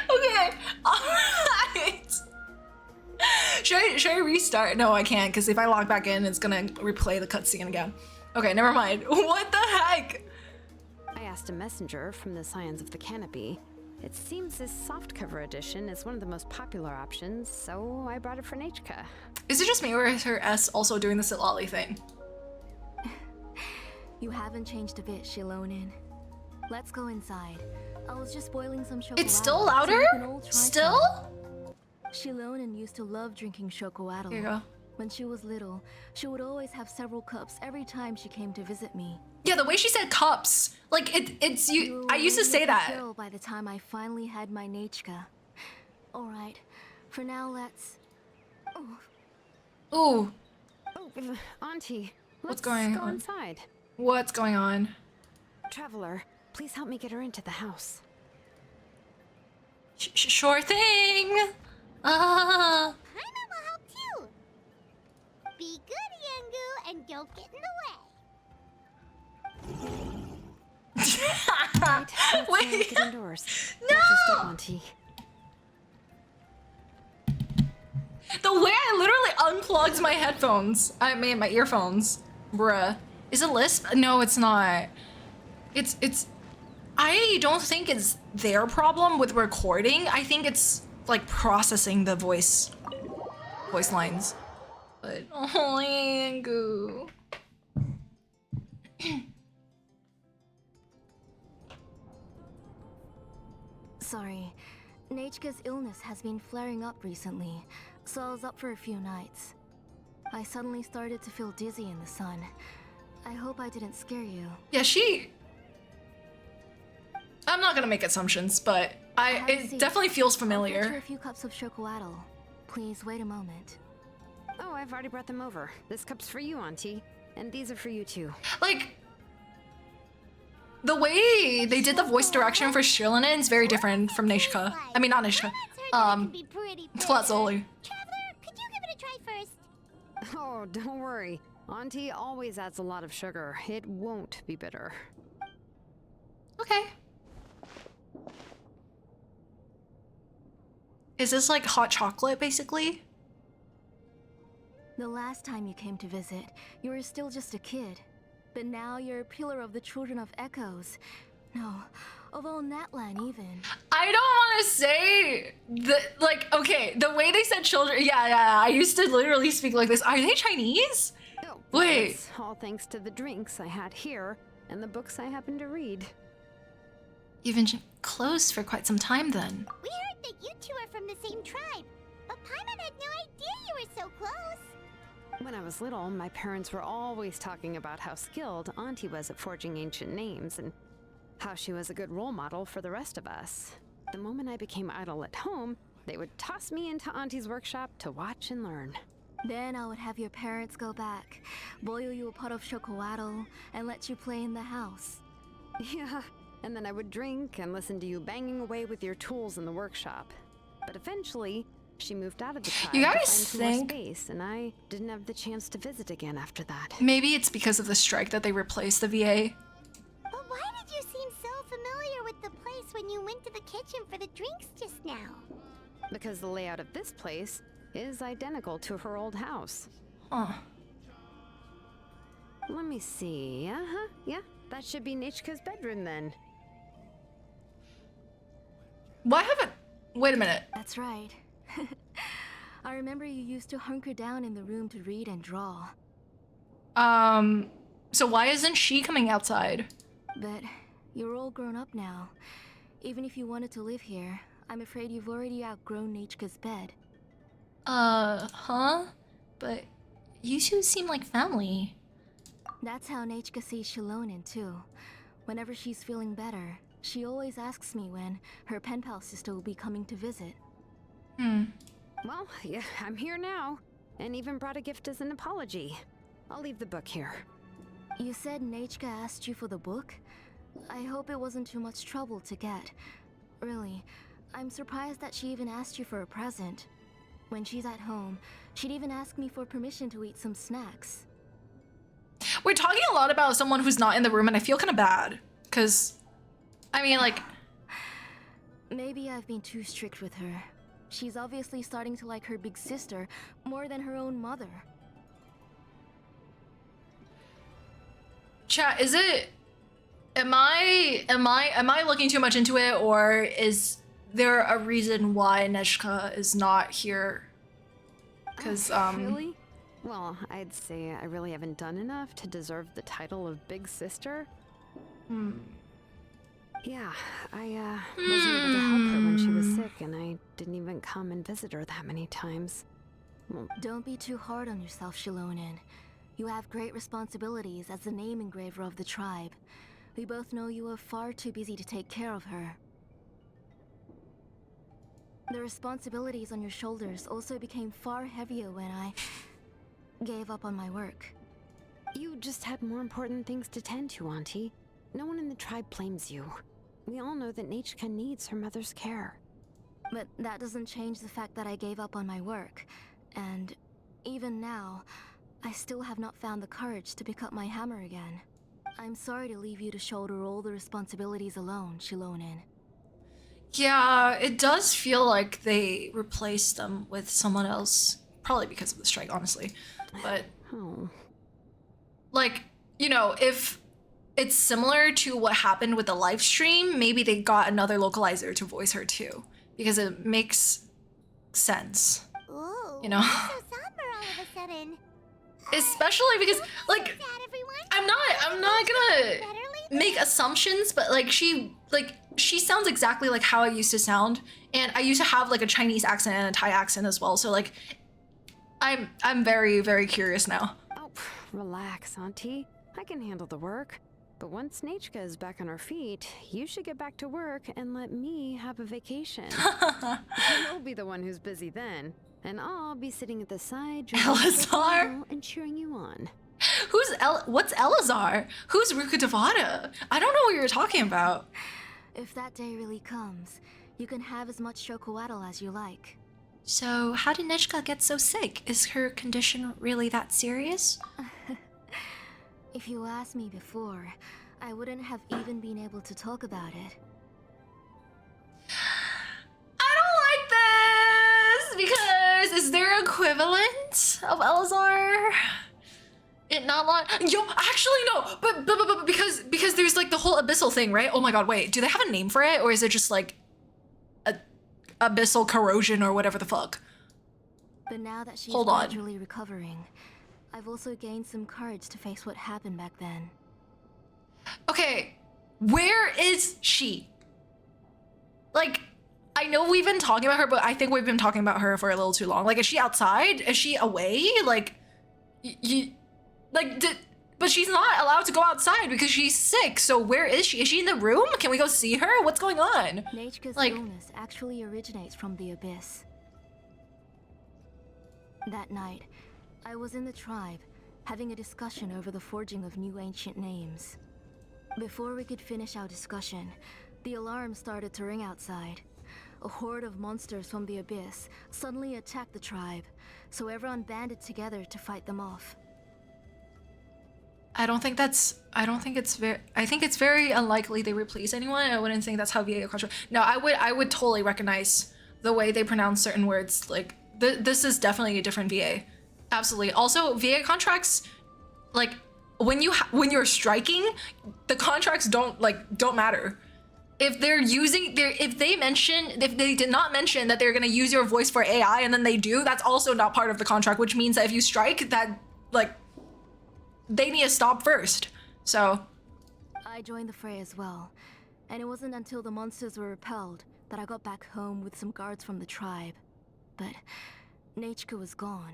Okay. Alright. Should I restart? No, I can't, because if I log back in, it's gonna replay the cutscene again. Okay, never mind. What the heck? I asked a messenger from the Scions of the Canopy. It seems this softcover edition is one of the most popular options, so I brought it for Nechka. Is it just me, or is her S also doing the Silali thing? You haven't changed a bit, Xilonen. Let's go inside. I was just boiling some chocolate. It's still louder? Still? Xilonen used to love drinking chocolate. Here you go. When she was little, she would always have several cups every time she came to visit me. Yeah, the way she said cups, like it's you. I used to say that. By the time I finally had my Nechka. All right, for now let's. Ooh, Oh, Auntie, What's let's going go on? inside. what's going on? Traveler, please help me get her into the house. Sure thing. Paimon will help too. Be good, Yangu, and don't get in the way. Right, let's Wait. get indoors. No! Watch your step, Auntie. The way I literally unplugged my headphones, I mean my earphones, bruh. Is it lisp? No, it's not. It's. I don't think it's their problem with recording. I think it's like processing the voice lines. But oh, Yangu. Sorry, Nechka's illness has been flaring up recently, so I was up for a few nights. I suddenly started to feel dizzy in the sun. I hope I didn't scare you. Yeah, I'm not gonna make assumptions, but Have a it seat. definitely feels I'll get you familiar. a few cups of chocolate. Please wait a moment. Oh, I've already brought them over. This cup's for you, Auntie. And these are for you too. Like, the way they did the voice direction for Xilonen is very different from Nechka. I mean, not Nechka. Tlatzoli. Traveler, could you give it a try first? Oh, don't worry. Auntie always adds a lot of sugar. It won't be bitter. Okay. Is this like hot chocolate, basically? The last time you came to visit, you were still just a kid. But now you're a pillar of the Children of Echoes. No, of all Natlan even. I don't want to say okay, the way they said children, yeah, I used to literally speak like this. Are they Chinese? Oh, Wait. that's all thanks to the drinks I had here and the books I happened to read. You've been close for quite some time then. We heard that you two are from the same tribe, but Paimon had no idea you were so close. When I was little, my parents were always talking about how skilled Auntie was at forging ancient names and how she was a good role model for the rest of us. the moment I became idle at home, they would toss me into Auntie's workshop to watch and learn. Then I would have your parents go back, boil you a pot of chocolate, and let you play in the house. Yeah, and then I would drink and listen to you banging away with your tools in the workshop. But eventually, she moved out of the tribe You to guys find some more think- space, and I didn't have the chance to visit again after that. Maybe it's because of the strike that they replaced the VA. But why did you seem so familiar with the place when you went to the kitchen for the drinks just now? Because the layout of this place is identical to her old house. Huh. Let me see. Yeah, that should be Nechka's bedroom then. Why haven't... Wait a minute. That's right. I remember you used to hunker down in the room to read and draw. So why isn't she coming outside? But you're all grown up now. Even if you wanted to live here, I'm afraid you've already outgrown Nechka's bed. Huh? But you two seem like family. That's how Nechka sees Xilonen too. Whenever she's feeling better, she always asks me when her pen pal sister will be coming to visit. Well, yeah, I'm here now, and even brought a gift as an apology. I'll leave the book here. You said Nechka asked you for the book? I hope it wasn't too much trouble to get. Really, I'm surprised that she even asked you for a present. When she's at home, she'd even ask me for permission to eat some snacks. We're talking a lot about someone who's not in the room, and I feel kind of bad. Because, I mean, like... Maybe I've been too strict with her. She's obviously starting to like her big sister more than her own mother. Chat, is it... Am I looking too much into it, or is there a reason why Nechka is not here? Because, Really? Well, I'd say I really haven't done enough to deserve the title of Big Sister. Yeah, I wasn't able to help her when she was sick, and I didn't even come and visit her that many times. Well, Don't be too hard on yourself, Xilonen. You have great responsibilities as the name engraver of the tribe. We both know you are far too busy to take care of her. The responsibilities on your shoulders also became far heavier when I gave up on my work. you just had more important things to tend to, Auntie. No one in the tribe blames you. We all know that Nechka needs her mother's care. But that doesn't change the fact that I gave up on my work. And even now, I still have not found the courage to pick up my hammer again. I'm sorry to leave you to shoulder all the responsibilities alone, Xilonen. yeah, it does feel like they replaced them with someone else. Probably because of the strike, honestly. But, Oh. like, you know, if it's similar to what happened with the live stream, maybe they got another localizer to voice her too. Because it makes sense. Ooh, You know? so somber all of a sudden. Especially because, like, Sad, everyone. I'm not gonna Better leave make assumptions, but like she sounds exactly like how I used to sound, and I used to have like a Chinese accent and a Thai accent as well. So like, I'm very, very curious now. Oh, relax, Auntie. I can handle the work. But once Nechka is back on her feet, you should get back to work and let me have a vacation. You'll be the one who's busy then, and I'll be sitting at the side drinking Elazar? and cheering you on. What's Elazar? Who's Rukadavada? I don't know what you're talking about. If that day really comes, you can have as much chocolatl as you like. So how did Nechka get so sick? Is her condition really that serious? If you asked me before, I wouldn't have even been able to talk about it. I don't like this because is there equivalent of Elazar? It not like yo, actually no, but because there's like the whole abyssal thing, right? Oh my god, wait, do they have a name for it, or is it just like a abyssal corrosion or whatever the fuck? But now that she's Hold on. gradually recovering, I've also gained some courage to face what happened back then. Okay, where is she? Like, I know we've been talking about her, but I think we've been talking about her for a little too long. Like, is she outside? Is she away? Like, But she's not allowed to go outside because she's sick. So where is she? Is she in the room? Can we go see her? What's going on? Neitschke's Like- illness actually originates from the abyss. That night, I was in the tribe, having a discussion over the forging of new ancient names. Before we could finish our discussion, the alarm started to ring outside. A horde of monsters from the abyss suddenly attacked the tribe, so everyone banded together to fight them off. I think it's very unlikely they replace anyone. I wouldn't think that's how VA contract. No, I would totally recognize the way they pronounce certain words. Like this is definitely a different VA. Absolutely. Also, VA contracts, like when you're striking, the contracts don't matter. If they did not mention that they're gonna use your voice for AI and then they do, that's also not part of the contract, which means that if you strike, that they need to stop first. So I joined the fray as well, and it wasn't until the monsters were repelled that I got back home with some guards from the tribe. But Neitschke was gone.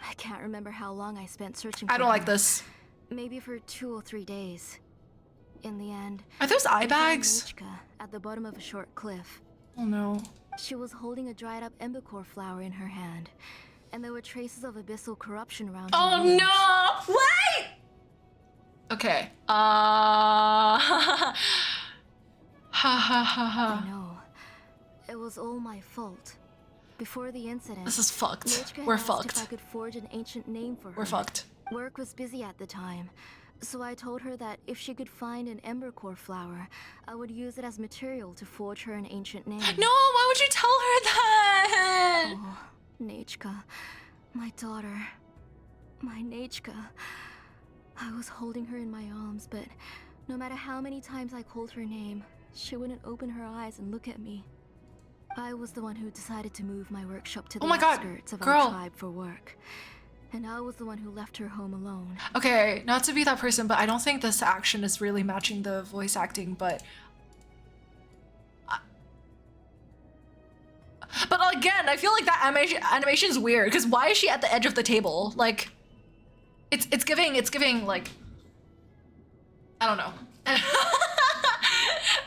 I can't remember how long I spent searching for her. I don't like this. Maybe for 2 or 3 days. In the end, Are those eye I found bags? Neitschke at the bottom of a short cliff. Oh no. She was holding a dried up embercore flower in her hand, and there were traces of abyssal corruption around her Oh wounds. no! Wait! Okay. Ha ha ha ha. I know. It was all my fault. Before the incident, This is fucked. Neitschke We're asked if I fucked. could forge an ancient name for her. We're fucked. Work was busy at the time, so I told her that if she could find an embercore flower, I would use it as material to forge her an ancient name. No, why would you tell her that? Oh, Neitschke, my daughter, my Neitschke. I was holding her in my arms, but no matter how many times I called her name, she wouldn't open her eyes and look at me. I was the one who decided to move my workshop to the Oh my God, outskirts of girl. our tribe for work. And I was the one who left her home alone. Okay, not to be that person, but I don't think this action is really matching the voice acting, but again, I feel like that animation is weird, because why is she at the edge of the table? Like, it's giving like, I don't know.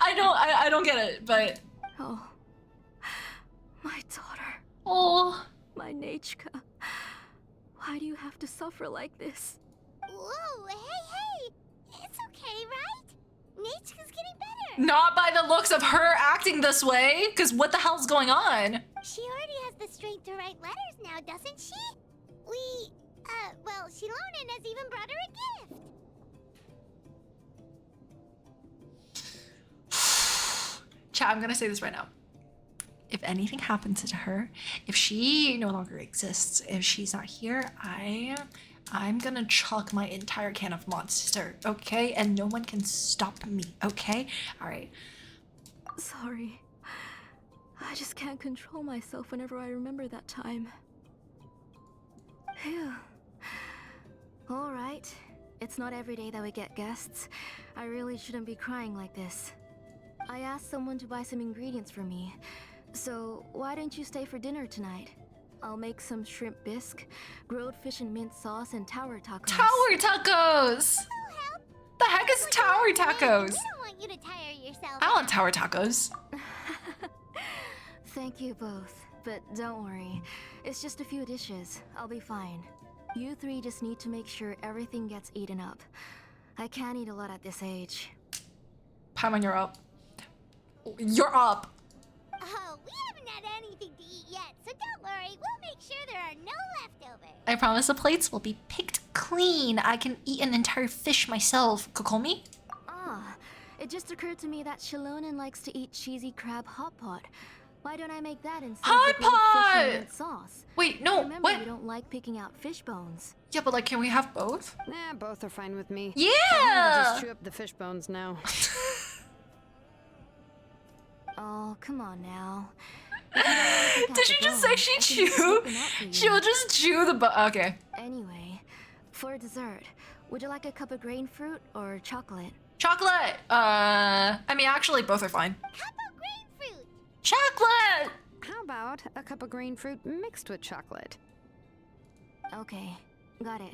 I don't get it, but Oh, my daughter, oh, my Neitschke. Why do you have to suffer like this? Whoa, hey! It's okay, right? Neitschke's getting better. not by the looks of her acting this way, because what the hell's going on? She already has the strength to write letters now, doesn't she? Well, Xilonen has even brought her a gift. Chat, I'm gonna say this right now. If anything happens to her, if she no longer exists, if she's not here, I'm gonna chuck my entire can of Monster, okay? And no one can stop me, okay? All right. Sorry. I just can't control myself whenever I remember that time. Phew. All right. It's not every day that we get guests. I really shouldn't be crying like this. I asked someone to buy some ingredients for me. So why don't you stay for dinner tonight? I'll make some shrimp bisque, grilled fish and mint sauce, and tower tacos. Tower tacos! The heck is tower tacos? We don't want you to tire yourself. I want tower tacos. Thank you both, but don't worry. It's just a few dishes. I'll be fine. You three just need to make sure everything gets eaten up. I can't eat a lot at this age. Paimon, you're up. You're up. Oh, we haven't had anything to eat yet, so don't worry. We'll make sure there are no leftovers. I promise the plates will be picked clean. I can eat an entire fish myself. Kokomi? Ah, it just occurred to me that Xilonen likes to eat cheesy crab hot pot. Why don't I make that instead Hot of the grilled fish pot! and mint sauce? Wait, no, Remember, what? we don't like picking out fish bones. Yeah, but like, can we have both? Nah, both are fine with me. Yeah! I'll just chew up the fish bones now. Oh, come on now. Did you just say she chew? She'll just chew the okay. Anyway, for dessert, would you like a cup of grain fruit or chocolate? Chocolate! I mean, actually, both are fine. Cup of grapefruit. Chocolate! How about a cup of green fruit mixed with chocolate? Okay, got it.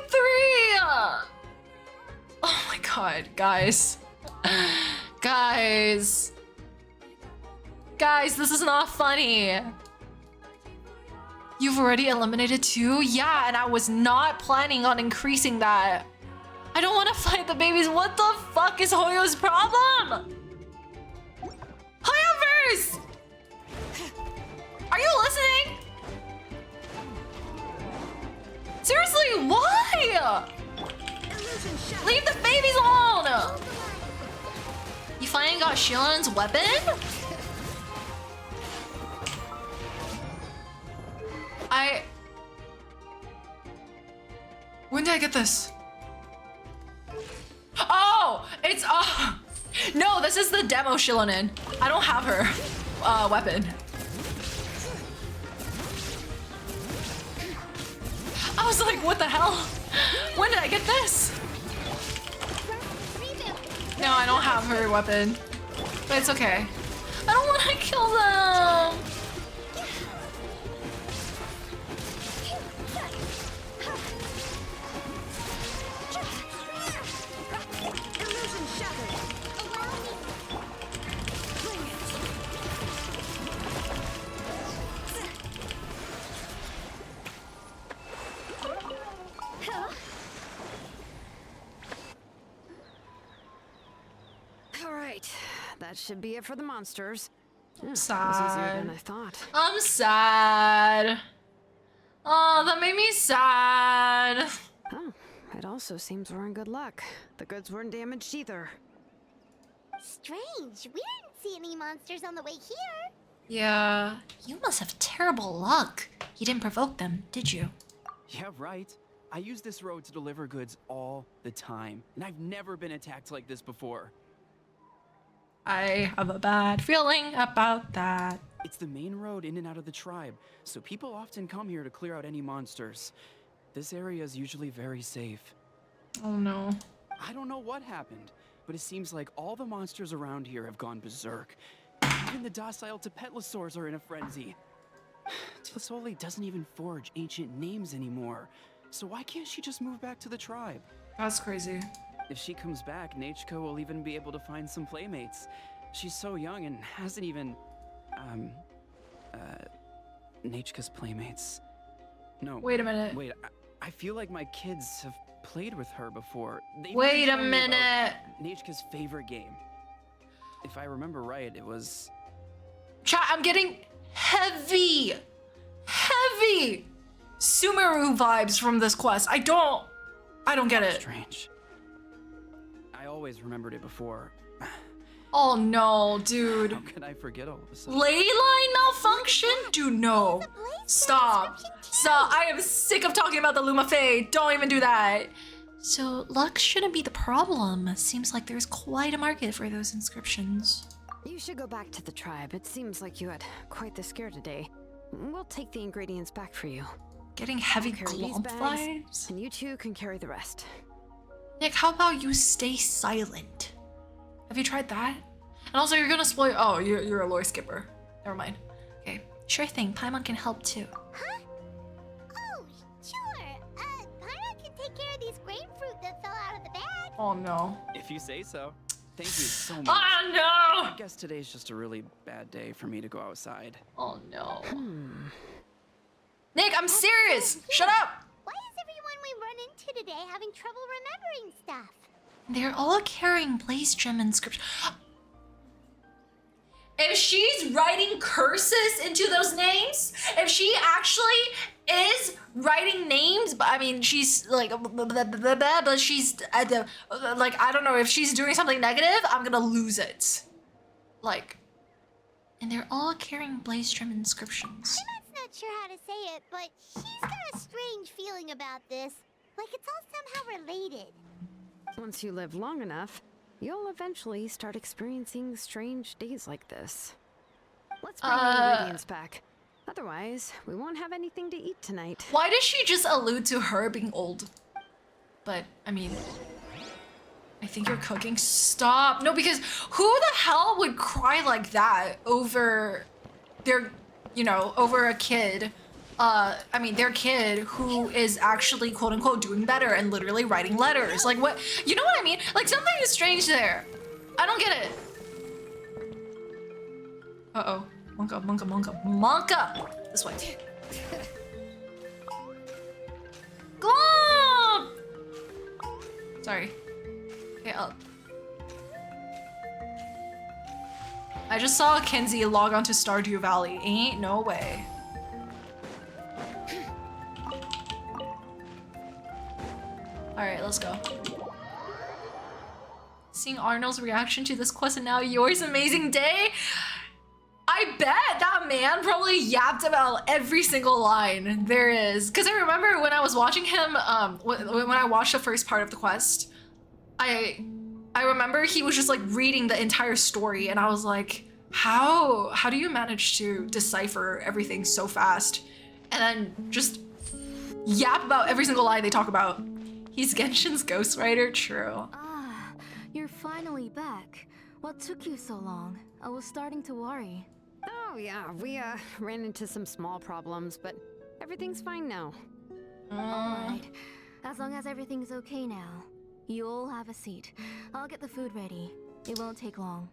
god, guys. Guys. Guys, this is not funny. You've already eliminated 2? Yeah, and I was not planning on increasing that. I don't want to fight the babies. What the fuck is Hoyo's problem? Hoyoverse! Are you listening? Seriously, why? Leave the babies alone! You finally got Xilonen's weapon? When did I get this? Oh! It's... No, this is the demo Xilonen. I don't have her weapon. I was like, what the hell? When did I get this? No, I don't have her weapon. But it's okay. I don't want to kill them! That should be it for the monsters. I'm That was easier sad. than I thought. I'm sad. Oh, that made me sad. Oh, it also seems we're in good luck. The goods weren't damaged either. Strange. We didn't see any monsters on the way here. Yeah. You must have terrible luck. You didn't provoke them, did you? Yeah, right. I use this road to deliver goods all the time, and I've never been attacked like this before. I have a bad feeling about that. It's the main road in and out of the tribe, so people often come here to clear out any monsters. This area is usually very safe. Oh no. I don't know what happened, but it seems like all the monsters around here have gone berserk. Even the docile Tepetlosaurs are in a frenzy. Tlisoli doesn't even forge ancient names anymore, so why can't she just move back to the tribe? That's crazy. If she comes back, Nechka will even be able to find some playmates. She's so young and hasn't even... Nechka's playmates. No. Wait a minute. Wait, I feel like my kids have played with her before. They Wait a told me about minute. Nechka's favorite game. If I remember right, it was... Chat, I'm getting heavy Sumeru vibes from this quest. I don't get it. strange. I always remembered it before. Oh no, dude. How could I forget all of a sudden? Ley line malfunction? Dude, no. Stop. Stop. I am sick of talking about the Luma Fae. Don't even do that. So, luck shouldn't be the problem. Seems like there's quite a market for those inscriptions. You should go back to the tribe. It seems like you had quite the scare today. We'll take the ingredients back for you. Getting heavy Carry these glomp bags, vibes? and you two can carry the rest. Nick, how about you stay silent? Have you tried that? And also, you're gonna spoil. Oh, you're a lore skipper. Never mind. Okay, sure thing. Paimon can help too. Huh? Oh, sure. Pyro can take care of these grapefruit that fell out of the bag. Oh no. If you say so. Thank you so much. Oh no! I guess today's just a really bad day for me to go outside. Oh no. Nick, I'm serious! Shut up! Why is everyone we run into today having trouble remembering stuff? They're all carrying blaze gem inscription. If she's writing curses into those names, if she actually is writing names, but I mean, she's like, but she's, like, I don't know, if she's doing something negative, I'm gonna lose it. Like, and they're all carrying blaze gem inscriptions. I'm not sure how to say it, but she's got a strange feeling about this. Like it's all somehow related. Once you live long enough, you'll eventually start experiencing strange days like this. Let's bring the ingredients back. Otherwise, we won't have anything to eat tonight. Why does she just allude to her being old? But, I mean, I think you're cooking. Stop. No, because who the hell would cry like that over their, you know, over a kid I mean, their kid who is actually quote unquote doing better and literally writing letters. Like what, you know what I mean? Like something is strange there. I don't get it. Uh-oh. Monka. This way. Glomp! Sorry. Okay, up. I just saw Kenzie log onto Stardew Valley. Ain't no way. Alright, let's go. Seeing Arnold's reaction to this quest and now yours, amazing day. I bet that man probably yapped about every single line there is. Because I remember when I was watching him, when I watched the first part of the quest, I remember he was just like reading the entire story and I was like, how do you manage to decipher everything so fast? And then just yap about every single line they talk about. He's Genshin's ghostwriter, true. Ah, you're finally back. What took you so long? I was starting to worry. Oh yeah, we ran into some small problems, but everything's fine now. Alright, as long as everything's okay now. You all have a seat. I'll get the food ready. It won't take long.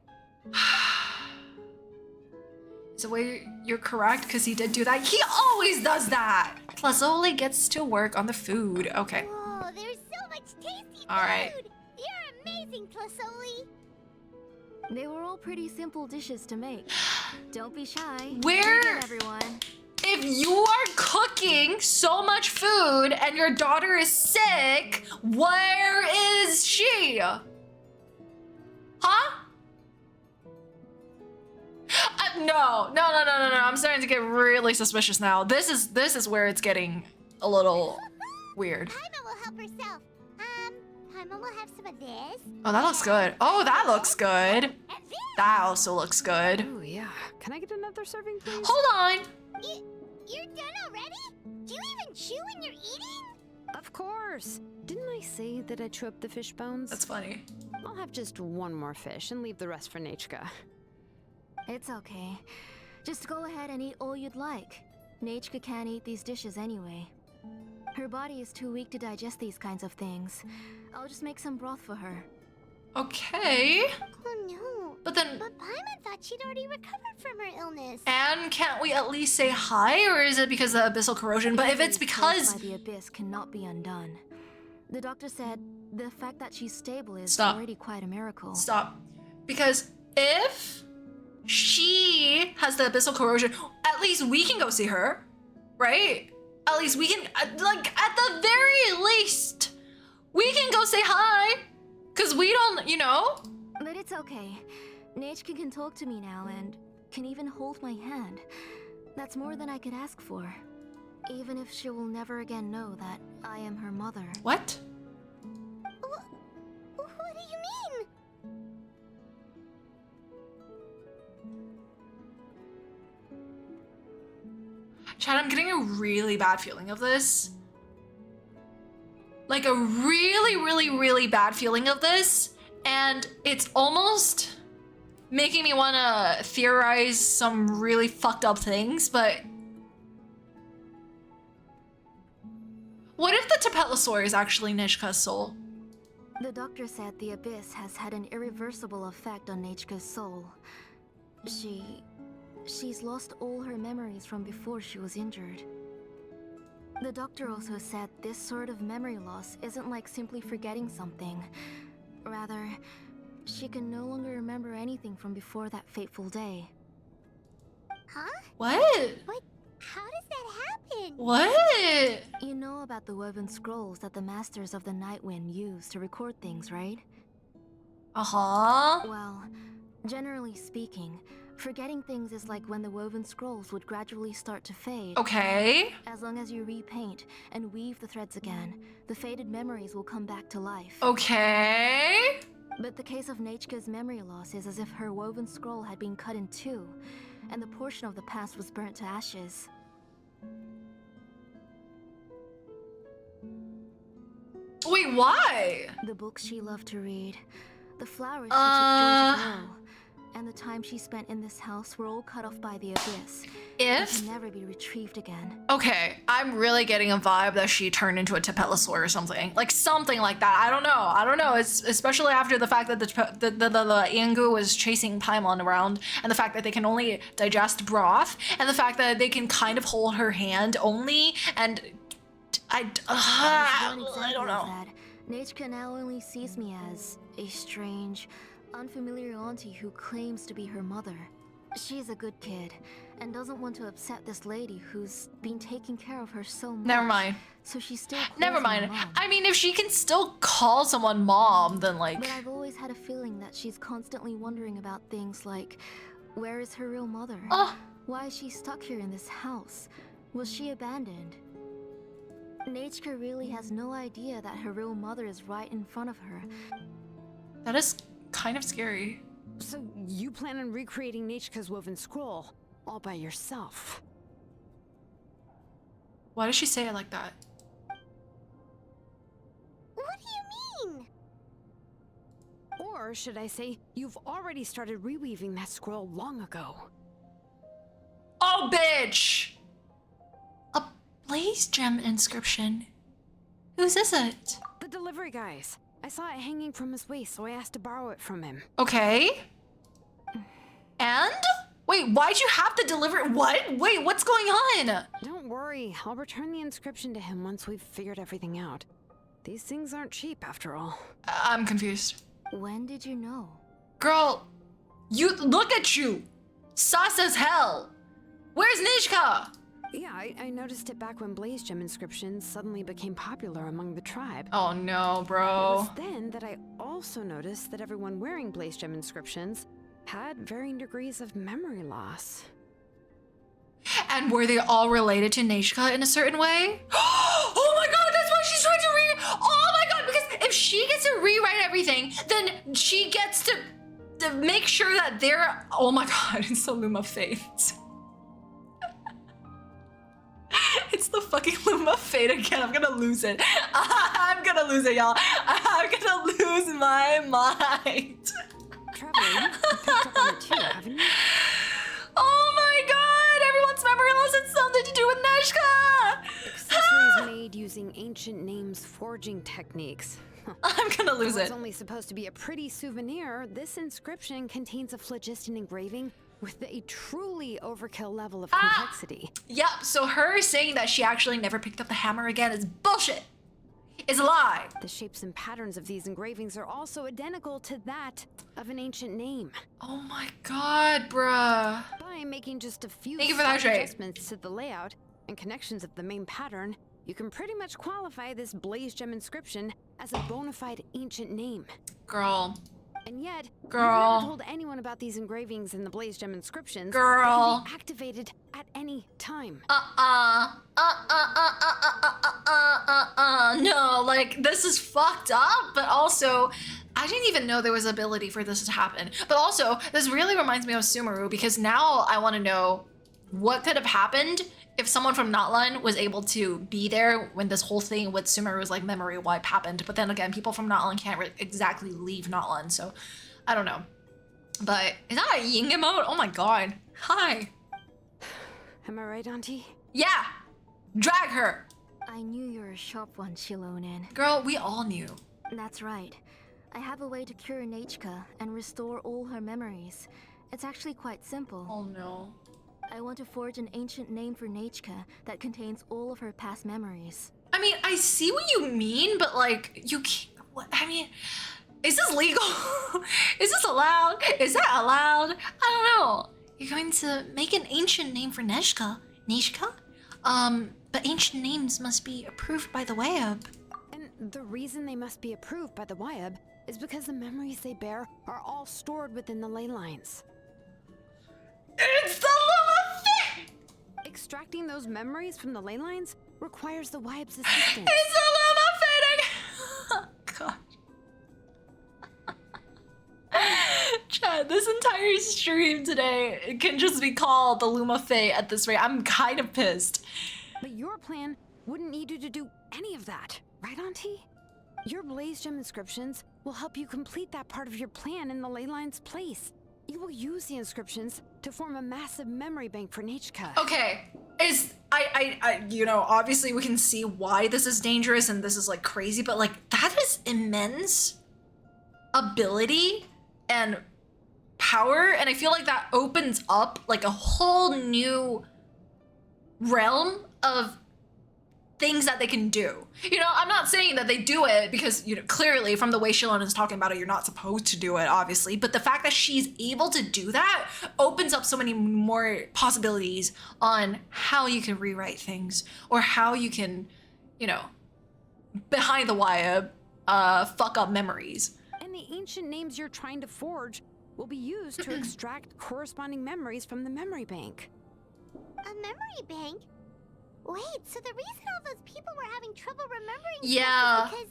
So wait, you're correct, because he did do that. He always does that! Tlazole gets to work on the food. Okay. Oh, there's so much tasty food! Alright. You're amazing, Tlazole! They were all pretty simple dishes to make. Don't be shy. Where- Dig in, everyone. If you are cooking so much food and your daughter is sick, where is she? Huh? No. I'm starting to get really suspicious now. This is where it's getting a little weird. Paimon will help herself. Paimon will have some of this. Oh, that looks good. Oh, that looks good. And this. That also looks good. Oh yeah, can I get another serving, please? Hold on. You're done already? Do you even chew when you're eating? Of course. Didn't I say that I chew up the fish bones? That's funny. I'll have just one more fish and leave the rest for Nachka. It's okay. Just go ahead and eat all you'd like. Nachka can't eat these dishes anyway. Her body is too weak to digest these kinds of things. I'll just make some broth for her. Okay. Oh no. But then, But Paimon thought she'd already recovered from her illness. and can't we at least say hi, or is it because of the abyssal corrosion? But if it's Injuries caused because... by the abyss cannot be undone. The doctor said the fact that she's stable is Stop. already quite a miracle. Stop. Because if she has the abyssal corrosion, at least we can go see her, right? At least we can, like, at the very least, we can go say hi. Because we don't, you know? But it's okay. Nachka can talk to me now and can even hold my hand. That's more than I could ask for. Even if she will never again know that I am her mother. What? What do you mean? Chad, I'm getting a really bad feeling of this. Like a really, really, really bad feeling of this. And it's almost making me want to theorize some really fucked up things, but... What if the Tapetlosaur is actually Nishka's soul? The doctor said the abyss has had an irreversible effect on Nachka's soul. She's lost all her memories from before she was injured. The doctor also said this sort of memory loss isn't like simply forgetting something. Rather, she can no longer remember anything from before that fateful day. Huh? What? But how does that happen? What? You know about the woven scrolls that the Masters of the Nightwind use to record things, right? Uh-huh. Well, generally speaking, forgetting things is like when the woven scrolls would gradually start to fade. Okay. As long as you repaint and weave the threads again, the faded memories will come back to life. Okay. But the case of Nachka's memory loss is as if her woven scroll had been cut in two, and the portion of the past was burnt to ashes. Wait, why? The books she loved to read, the flowers she took joy to grow, and the time she spent in this house were all cut off by the abyss. If It can never be retrieved again. okay, I'm really getting a vibe that she turned into a tapetlosaur or something. Like something like that. I don't know. It's especially after the fact that the Iangu was chasing Paimon around, and the fact that they can only digest broth, and the fact that they can kind of hold her hand only, and I don't know. Nechka now only sees me as a strange, unfamiliar auntie who claims to be her mother. She's a good kid and doesn't want to upset this lady who's been taking care of her so much. Never mind. So she still calls Never me mind. Mom. I mean, if she can still call someone mom, then like. But I've always had a feeling that she's constantly wondering about things like, where is her real mother? Why is she stuck here in this house? Was she abandoned? Nechka really has no idea that her real mother is right in front of her. That is kind of scary. So you plan on recreating Nechka's woven scroll all by yourself? Why does she say it like that? What do you mean? Or should I say, you've already started reweaving that scroll long ago? Oh, bitch! A blaze gem inscription. Whose is it? The delivery guy's. I saw it hanging from his waist, so I asked to borrow it from him. Okay. And? Wait, why'd you have to deliver it? What? Wait, what's going on? Don't worry, I'll return the inscription to him once we've figured everything out. These things aren't cheap, after all. I'm confused. When did you know? Girl, you look at you. Sus as hell. Where's Nishka? Yeah, I noticed it back when blaze gem inscriptions suddenly became popular among the tribe. Oh no, It bro. was then that I also noticed that everyone wearing blaze gem inscriptions had varying degrees of memory loss. And were they all related to Nishka in a certain way? Oh my god, that's why she's trying to oh my god, because if she gets to rewrite everything, then she gets to make sure that they're, oh my god, it's the Loom of Fate. It's the fucking Loom of Fate again. I'm gonna lose it. I'm gonna lose it, y'all. I'm gonna lose my mind. Traveler, you've picked up on it too, haven't you? Oh my god, everyone's memory loss has something to do with Neshka! Accessories made using ancient names forging techniques. I'm gonna lose Though it's it. only supposed to be a pretty souvenir, this inscription contains a phlogiston engraving with a truly overkill level of complexity. Yep, so her saying that she actually never picked up the hammer again is bullshit. It's a lie. The shapes and patterns of these engravings are also identical to that of an ancient name. Oh my god, bruh. By making just a few Thank you for that, slight Shay. adjustments to the layout and connections of the main pattern, you can pretty much qualify this blaze gem inscription as a bona fide ancient name. Girl. And yet, Girl. you've never told anyone about these engravings and the blaze gem inscriptions. Girl. They can be activated at any time. No, like, this is fucked up, but also, I didn't even know there was ability for this to happen. But also, this really reminds me of Sumeru, because now I want to know what could have happened if someone from Natlan was able to be there when this whole thing with Sumeru's like memory wipe happened. But then again, people from Natlan can't exactly leave Natlan, so I don't know. But is that a Ying emote? Oh my god. Hi. Am I right, Auntie? Yeah. Drag her. I knew you were a sharp one, Xilonen. Girl, we all knew. That's right. I have a way to cure Nechka and restore all her memories. It's actually quite simple. Oh no. I want to forge an ancient name for Nechka that contains all of her past memories. I mean, I see what you mean, but like, you can't, what, I mean, is this legal? Is this allowed? Is that allowed? I don't know. You're going to make an ancient name for Neshka? But ancient names must be approved by the web. And the reason they must be approved by the Wyeb is because the memories they bear are all stored within the ley lines. It's the Loom of Fate! Extracting those memories from the ley lines requires the Wyeb's assistance. It's the Loom of Fate! Oh, God. Chad, this entire stream today can just be called the Loom of Fate at this rate. I'm kind of pissed. But your plan wouldn't need you to do any of that, right, Auntie? Your blaze gem inscriptions will help you complete that part of your plan in the ley line's place. You will use the inscriptions to form a massive memory bank for Nechka. Okay, I you know, obviously we can see why this is dangerous and this is like crazy, but like that is immense ability and power, and I feel like that opens up like a whole new realm of things that they can do. You know, I'm not saying that they do it because, you know, clearly from the way Xilonen is talking about it, you're not supposed to do it, obviously. But the fact that she's able to do that opens up so many more possibilities on how you can rewrite things or how you can, you know, behind the wire, fuck up memories. And the ancient names you're trying to forge will be used to extract corresponding memories from the memory bank. A memory bank? Wait, so the reason all those people were having trouble remembering Yeah. stuff is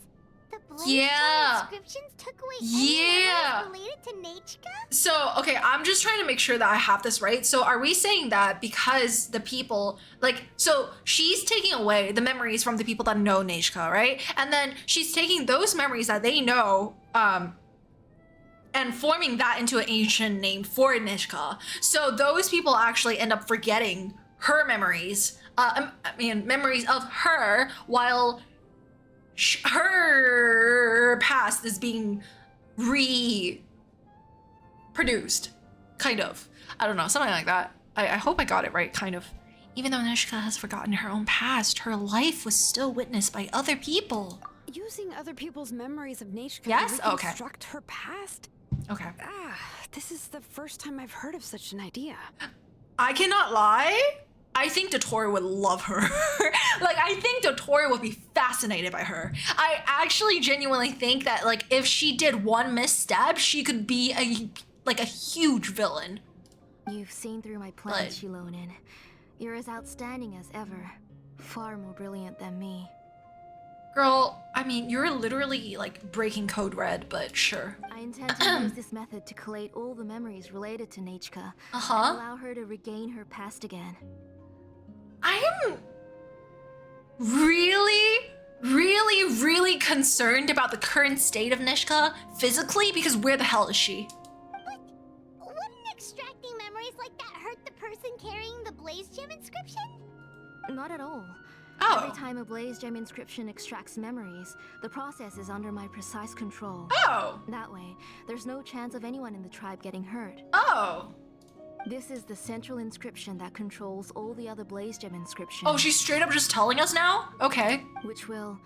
because the blaze Yeah. inscriptions took away Yeah. any memories related to Nechka? So, okay, I'm just trying to make sure that I have this right. So are we saying that because the people, like, so she's taking away the memories from the people that know Nechka, right? And then she's taking those memories that they know, and forming that into an ancient name for Nechka. So those people actually end up forgetting her memories, memories of her, while her past is being reproduced, kind of. I don't know, something like that. I hope I got it right, kind of. Even though Nechka has forgotten her own past, her life was still witnessed by other people. Using other people's memories of Nechka Yes? to Okay. reconstruct her past? Okay. This is the first time I've heard of such an idea. I cannot lie. I think dae'Tori would love her. Like, I think dae'Tori would be fascinated by her. I actually genuinely think that, like, if she did one misstep, she could be a huge villain. You've seen through my plans, Xilonen. You're as outstanding as ever. Far more brilliant than me. Girl, I mean, you're literally, like, breaking code red, but sure. I intend to use this method to collate all the memories related to Nechka. Uh-huh. And allow her to regain her past again. I am really concerned about the current state of Nechka physically, because where the hell is she? But wouldn't extracting memories like that hurt the person carrying the blaze gem inscription? Not at all. Oh. Every time a blaze gem inscription extracts memories, the process is under my precise control. Oh. That way, there's no chance of anyone in the tribe getting hurt. Oh. This is the central inscription that controls all the other blaze gem inscriptions. Oh, she's straight up just telling us now? Okay. Which will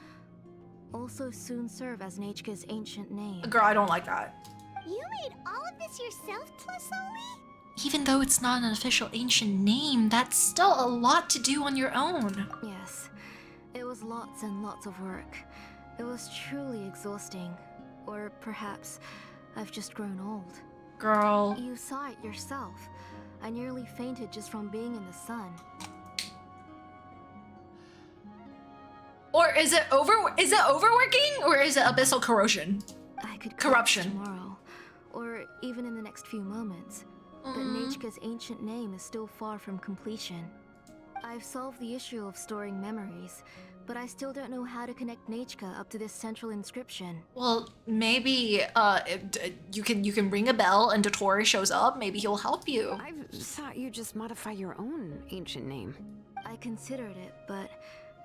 also soon serve as Nechka's ancient name. Girl, I don't like that. You made all of this yourself, Tlasoli? Even though it's not an official ancient name, that's still a lot to do on your own. Yes, it was lots and lots of work. It was truly exhausting. Or perhaps I've just grown old. Girl. You saw it yourself. I nearly fainted just from being in the sun. Or is it overworking, or is it abyssal corrosion? I could Corruption. collapse tomorrow, or even in the next few moments. But Nechka's ancient name is still far from completion. I've solved the issue of storing memories, but I still don't know how to connect Nechka up to this central inscription. Well, maybe you can ring a bell and dae'Tori shows up. Maybe he'll help you. I thought you'd just modify your own ancient name. I considered it, but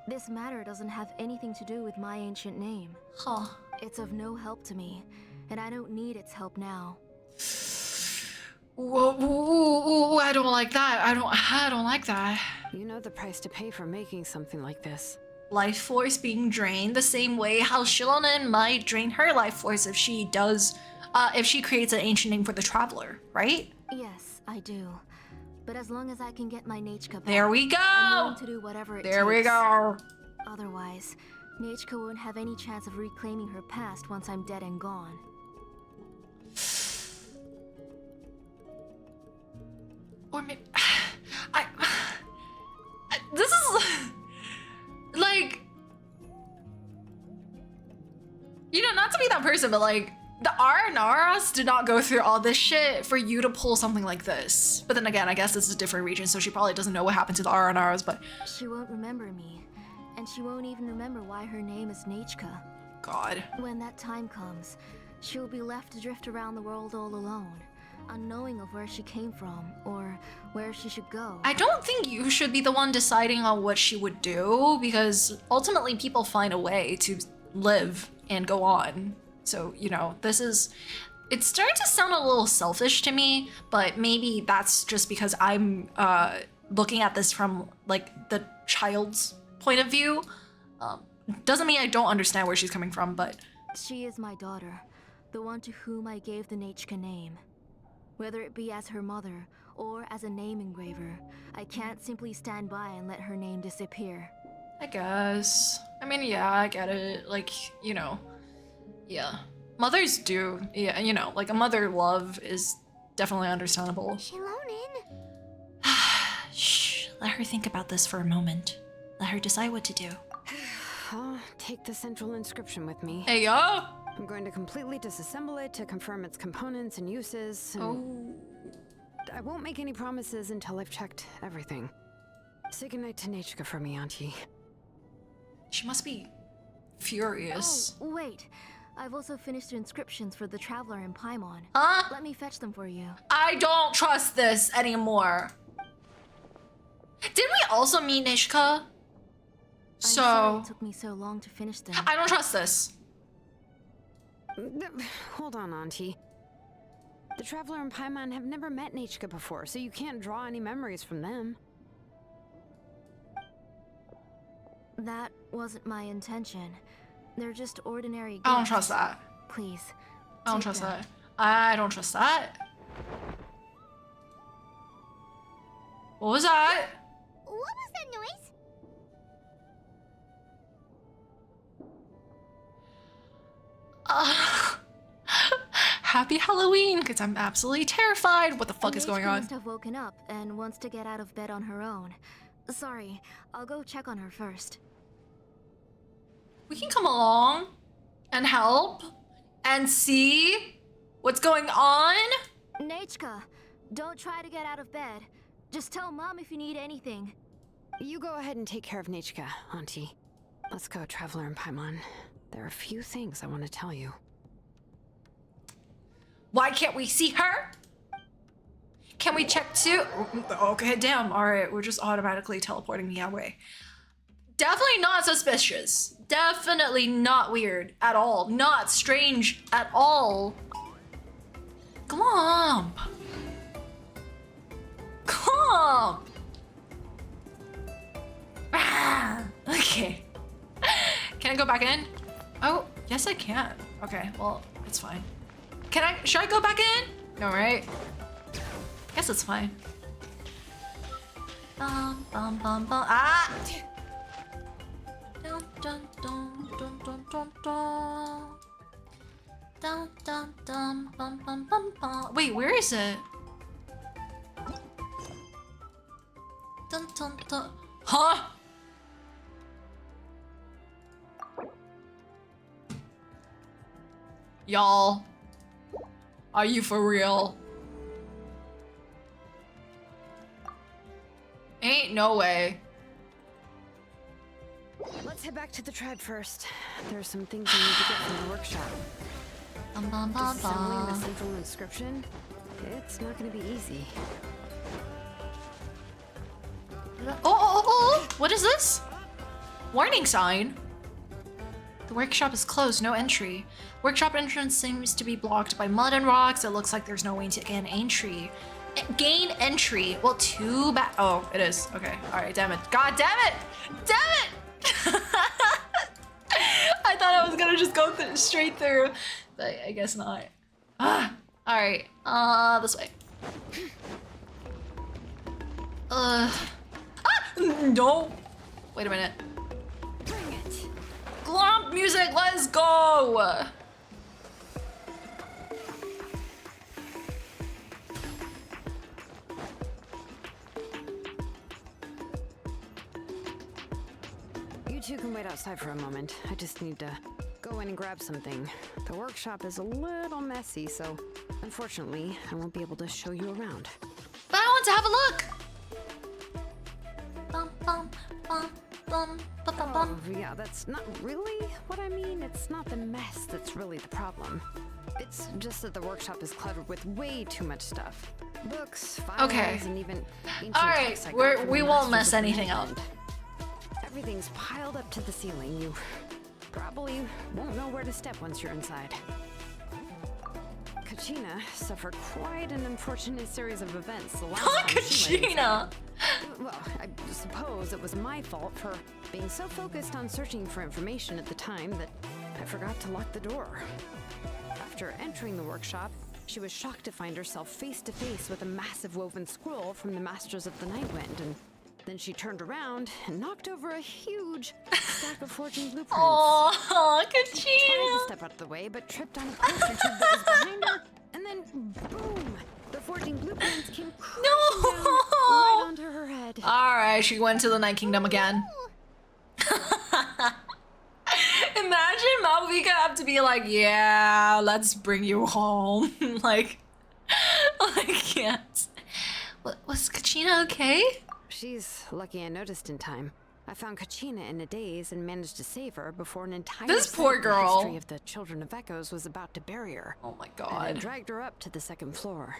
this matter doesn't have anything to do with my ancient name. Huh. It's of no help to me, and I don't need its help now. Whoa, I don't like that. I don't like that. You know the price to pay for making something like this. Life force being drained the same way how Xilonen might drain her life force if she creates an ancient name for the traveler, right? Yes, I do. But as long as I can get my Nechka back, There we go. I'm willing to do whatever it takes. There we go. Otherwise, Nechka won't have any chance of reclaiming her past once I'm dead and gone. Or maybe this is like, you know, not to be that person, but like the Aranaras did not go through all this shit for you to pull something like this. But then again, I guess this is a different region, so she probably doesn't know what happened to the Aranaras, but She won't remember me, and she won't even remember why her name is Nechka. God. When that time comes, she'll be left to drift around the world all alone, unknowing of where she came from or where she should go. I don't think you should be the one deciding on what she would do, because ultimately people find a way to live and go on. So, you know, it's starting to sound a little selfish to me, but maybe that's just because I'm looking at this from like the child's point of view. Doesn't mean I don't understand where she's coming from, but... She is my daughter, the one to whom I gave the Nechka name. Whether it be as her mother or as a name engraver, I can't simply stand by and let her name disappear. I guess. I mean, yeah, I get it. Like, you know, yeah. Mothers do, yeah, you know, like a mother love is definitely understandable. Xilonen. Shh, let her think about this for a moment. Let her decide what to do. I'll take the central inscription with me. Hey, yo! I'm going to completely disassemble it to confirm its components and uses. And Oh. I won't make any promises until I've checked everything. Say goodnight to Nechka for me, Auntie. She must be furious. Oh, wait. I've also finished the inscriptions for the Traveler and Paimon. Huh? Let me fetch them for you. I don't trust this anymore. Did we also meet Nechka? I'm sorry So... it took me so long to finish them. I don't trust this. Hold on, Auntie. The Traveler and Paimon have never met Nechka before, so you can't draw any memories from them. That wasn't my intention. They're just ordinary gifts. I don't trust that. Please. I don't take trust them. that. I don't trust that. What was that? What was that noise? Happy Halloween, because I'm absolutely terrified. What the fuck is Nechka going on? must have woken up and wants to get out of bed on her own. Sorry, I'll go check on her first. We can come along and help and see what's going on. Nechka, don't try to get out of bed. Just tell Mom if you need anything. You go ahead and take care of Nechka, Auntie. Let's go, Traveler and Paimon. There are a few things I want to tell you. Why can't we see her? Can we check too? Okay, damn. All right, we're just automatically teleporting me away. Definitely not suspicious. Definitely not weird at all. Not strange at all. Glomp. Glomp. Ah, okay. Can I go back in? Oh, yes I can. Okay, well, it's fine. Should I go back in? No, right? Guess it's fine. Bum, bum, bum, bum. Ah! Dun, dun, dun, dun, dun, dun, dun. Dun, dun, dun, bum, bum, bum, bum. Wait, where is it? Dun, dun, dun. Huh? Y'all, are you for real? Ain't no way. Let's head back to the tribe first. There are some things we need to get from the workshop. Bum, bum, bum, Disassembling the bum. central inscription? It's not gonna be easy. Oh! What is this? Warning sign. The workshop is closed, no entry. Workshop entrance seems to be blocked by mud and rocks. It looks like there's no way to gain entry. Gain entry. Well, too bad. Oh, it is. Okay. All right. Damn it. God damn it. Damn it. I thought I was gonna just go straight through, but I guess not. Ah. All right. This way. Ah. No. Wait a minute. Bring it! Glomp music, let's go! You two can wait outside for a moment. I just need to go in and grab something. The workshop is a little messy, so unfortunately, I won't be able to show you around. But I want to have a look! Bum, bum, bum, bum, bum, bum, bum. Oh, yeah, that's not really what I mean. It's not the mess that's really the problem. It's just that the workshop is cluttered with way too much stuff. Books, files, and even ancient Alright, texts I got from we the won't masters mess of the anything up. Natlan. Everything's piled up to the ceiling. You probably won't know where to step once you're inside. Kachina suffered quite an unfortunate series of events the last time she went inside. Well, I suppose it was my fault for being so focused on searching for information at the time that I forgot to lock the door. After entering the workshop, she was shocked to find herself face to face with a massive woven scroll from the Masters of the Nightwind, and then she turned around and knocked over a huge stack of forging blueprints. Oh, Tried to Kachina! step out of the way, but tripped on a poster tube that was behind her, and then boom! The forging blueprints came crashing down right onto her head. Alright, she went to the Night Kingdom again. Imagine Mabuika have to be like, yeah, let's bring you home. like, yes. Was Kachina okay? She's lucky I noticed in time. I found Kachina in a daze and managed to save her before an entire This poor girl. history of the Children of Echoes was about to bury her. Oh my And I god. dragged her up to the second floor.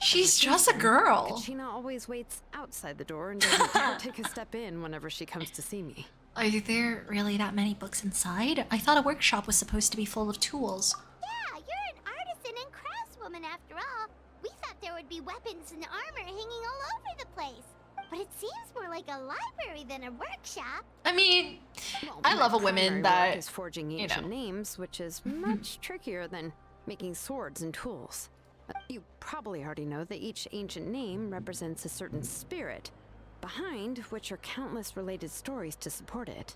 She's just a girl. Kachina always waits outside the door and doesn't dare take a step in whenever she comes to see me. Are there really that many books inside? I thought a workshop was supposed to be full of tools. Yeah, you're an artisan and craftswoman after all. We thought there would be weapons and armor hanging all over the place. But it seems more like a library than a workshop. I mean, Well, I my love a primary woman work that, is forging you ancient know. names, which is much trickier than making swords and tools. You probably already know that each ancient name represents a certain spirit, behind which are countless related stories to support it.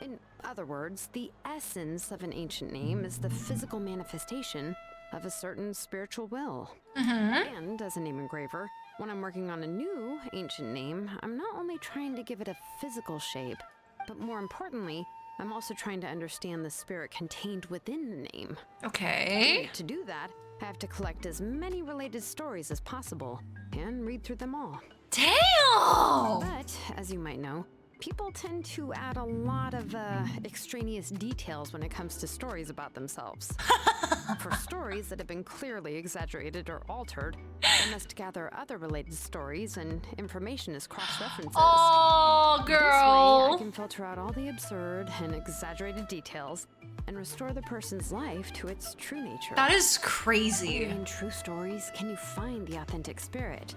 In other words, the essence of an ancient name is the physical manifestation of a certain spiritual will. And as a name engraver, when I'm working on a new ancient name, I'm not only trying to give it a physical shape, but more importantly, I'm also trying to understand the spirit contained within the name. Okay. To do that, I have to collect as many related stories as possible and read through them all. Damn! But, as you might know, people tend to add a lot of extraneous details when it comes to stories about themselves. For stories that have been clearly exaggerated or altered, I must gather other related stories and information as cross-references. Oh, This way, I girl. can filter out all the absurd and exaggerated details and restore the person's life to its true nature. That is crazy. Only in true stories can you find the authentic spirit.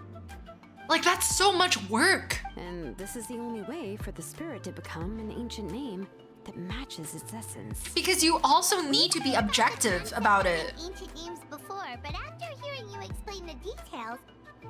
Like, that's so much work. And this is the only way for the spirit to become an ancient name that matches its essence. Because you also need to be objective about it. Ancient names before, but after hearing you explain the details,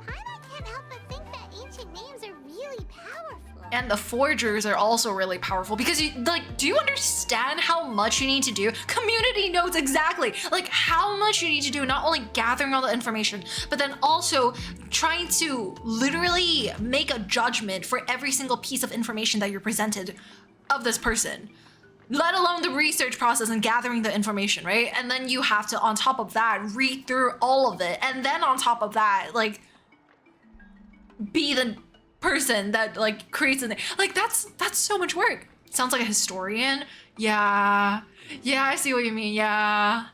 I can't help but think that ancient names are really powerful. And the forgers are also really powerful because you, like, do you understand how much you need to do? Community knows exactly, like, how much you need to do, not only gathering all the information, but then also trying to literally make a judgment for every single piece of information that you're presented of this person. Let alone the research process and gathering the information, right? And then you have to, on top of that, read through all of it. And then on top of that, like, be the person that, like, creates it. Like, that's so much work. Sounds like a historian. Yeah, I see what you mean, yeah.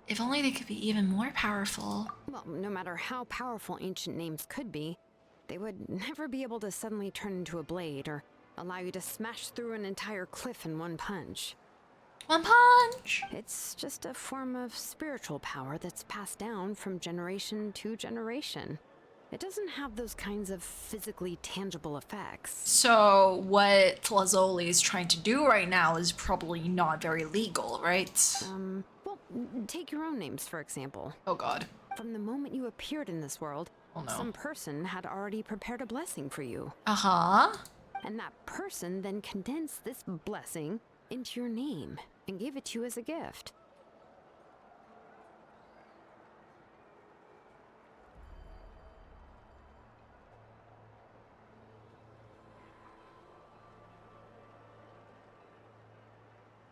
If only they could be even more powerful. Well, no matter how powerful ancient names could be, they would never be able to suddenly turn into a blade or allow you to smash through an entire cliff in one punch. One punch! It's just a form of spiritual power that's passed down from generation to generation. It doesn't have those kinds of physically tangible effects. So what Tlazoli is trying to do right now is probably not very legal, right? Well, take your own names, for example. Oh god. From the moment you appeared in this world, Oh no. some person had already prepared a blessing for you. Uh-huh. And that person then condensed this blessing into your name and gave it to you as a gift.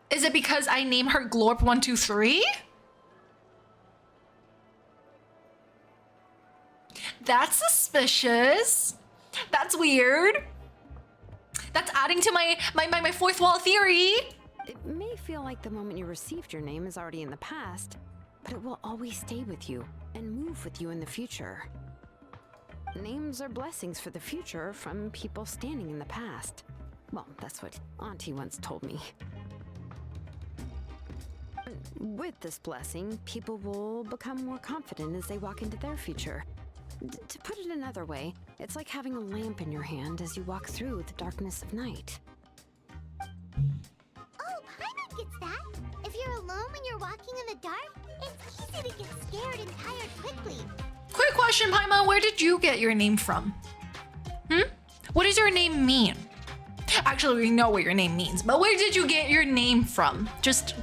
Is it because I name her Glorp123? That's suspicious. That's weird. That's adding to my fourth wall theory. It may feel like the moment you received your name is already in the past, but it will always stay with you and move with you in the future. Names are blessings for the future from people standing in the past. Well, that's what Auntie once told me. With this blessing, people will become more confident as they walk into their future. To put it another way, it's like having a lamp in your hand as you walk through the darkness of night. Oh, Paimon gets that. If you're alone when you're walking in the dark, it's easy to get scared and tired quickly. Quick question, Paimon, where did you get your name from? What does your name mean? Actually, we know what your name means, but where did you get your name from? Just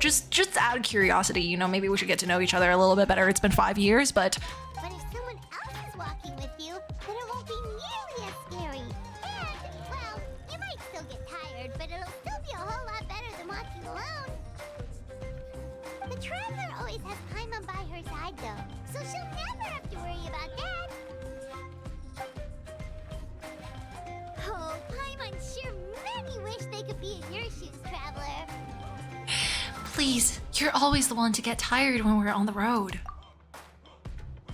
out of curiosity, you know, maybe we should get to know each other a little bit better. It's been 5 years, but... But if someone else is walking with you, then it won't be nearly as scary. And, well, you might still get tired, but it'll still be a whole lot better than walking alone. The traveler always has Paimon by her side, though, so she'll never have to worry about that. Oh, Paimon sure many wish they could be in your shoes, traveler. Please, you're always the one to get tired when we're on the road.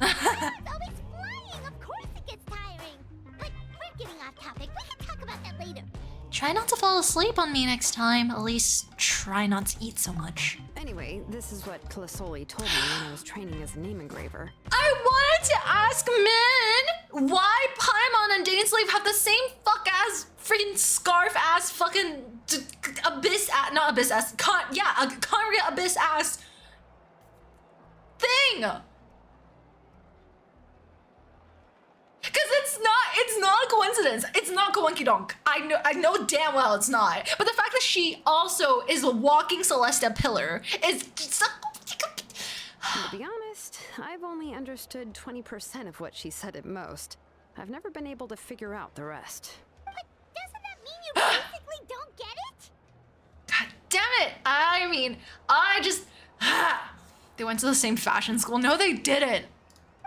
It's always flying. Of course it gets tiring. But we're getting off topic. We can talk about that later. Try not to fall asleep on me next time. At least try not to eat so much. Anyway, this is what Xilonen told me when I was training as a name engraver. I wanted to ask Min why Paimon and Dainsleif have the same fuck-ass freaking scarf-ass fucking abyss-ass, not abyss-ass, a khaenri'ah abyss-ass thing! Because it's not a coincidence. It's not coinky-donk. I know damn well it's not. But the fact that she also is a walking celestia pillar is just... To be honest, I've only understood 20% of what she said at most. I've never been able to figure out the rest. But doesn't that mean you basically don't get it? God damn it! I mean, I just... They went to the same fashion school. No, they didn't.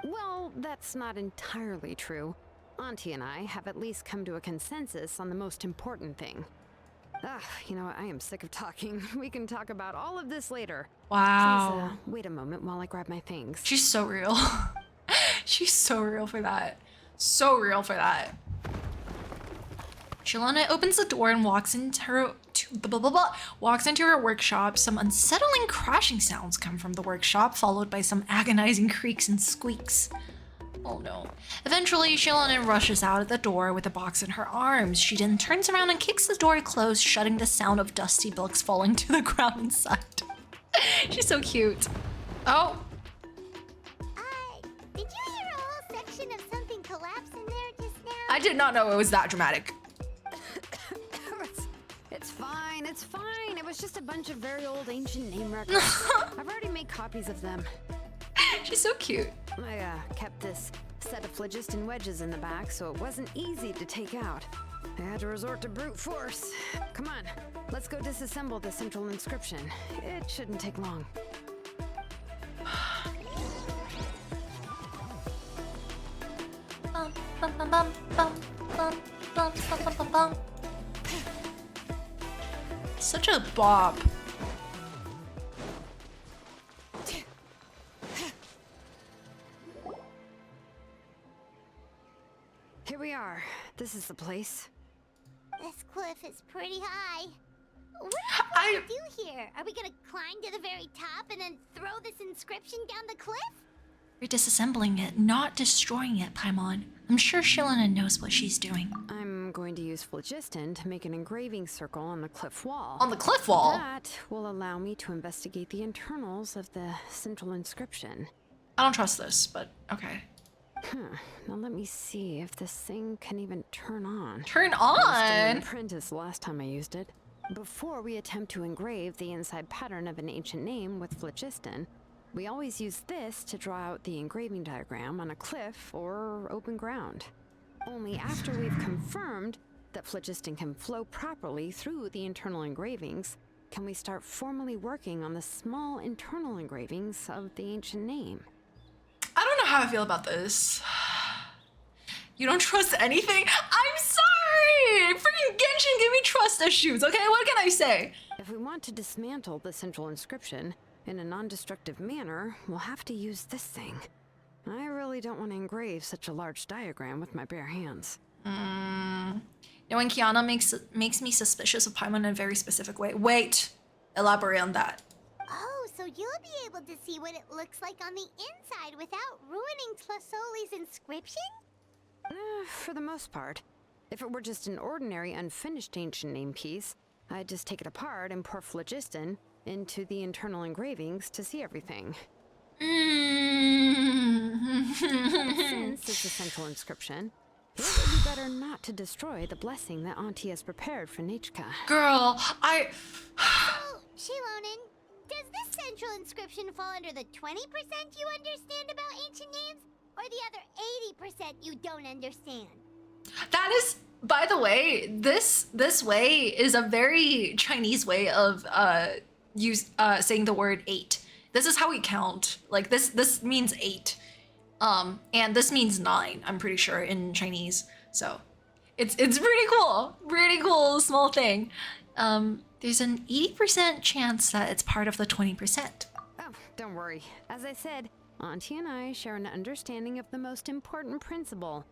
Well, that's not entirely true. Auntie and I have at least come to a consensus on the most important thing. You know, I am sick of talking. We can talk about all of this later. Wow. Please, wait a moment while I grab my things. She's so real. She's so real for that. So real for that. Xilonen opens the door and walks into her workshop. Some unsettling crashing sounds come from the workshop, followed by some agonizing creaks and squeaks. Oh no. Eventually, Xilonen rushes out of the door with the box in her arms. She then turns around and kicks the door closed, shutting the sound of dusty books falling to the ground inside. She's so cute. Oh. Did you hear a whole section of something collapse in there just now? I did not know it was that dramatic. It's fine. It was just a bunch of very old ancient name records. I've already made copies of them. She's so cute. I kept this set of phlogiston wedges in the back, so it wasn't easy to take out. I had to resort to brute force. Come on, let's go disassemble the central inscription. It shouldn't take long. Such a bop. Here we are. This is the place. This cliff is pretty high. What are we going to do here? Are we going to climb to the very top and then throw this inscription down the cliff? You're disassembling it, not destroying it, Paimon. I'm sure Xilonen knows what she's doing. I'm going to use phlogiston to make an engraving circle on the cliff wall. On the cliff wall? That will allow me to investigate the internals of the central inscription. I don't trust this, but okay. Now let me see if this thing can even turn on. Turn I was still on? an apprentice last time I used it. Before we attempt to engrave the inside pattern of an ancient name with phlogiston, we always use this to draw out the engraving diagram on a cliff or open ground. Only after we've confirmed that phlogiston can flow properly through the internal engravings, can we start formally working on the small internal engravings of the ancient name. I don't know how I feel about this. You don't trust anything? I'm sorry! Freaking Genshin gave me trust issues, okay? What can I say? If we want to dismantle the central inscription, in a non-destructive manner, we'll have to use this thing. I really don't want to engrave such a large diagram with my bare hands. Knowing Kiana makes me suspicious of Paimon in a very specific way. Wait, elaborate on that. Oh, so you'll be able to see what it looks like on the inside without ruining Tlasoli's inscription? For the most part. If it were just an ordinary unfinished ancient name piece, I'd just take it apart and pour phlogiston into the internal engravings to see everything. Since it's a central inscription, it would be better not to destroy the blessing that Auntie has prepared for Nechka. Girl, So, Xilonen, does this central inscription fall under the 20% you understand about ancient names, or the other 80% you don't understand? That is, by the way, this way is a very Chinese way of saying the word 8. This is how we count. Like this means 8. And this means 9, I'm pretty sure, in Chinese. So it's pretty cool. Pretty cool small thing. There's an 80% chance that it's part of the 20%. Oh, don't worry. As I said, Auntie and I share an understanding of the most important principle.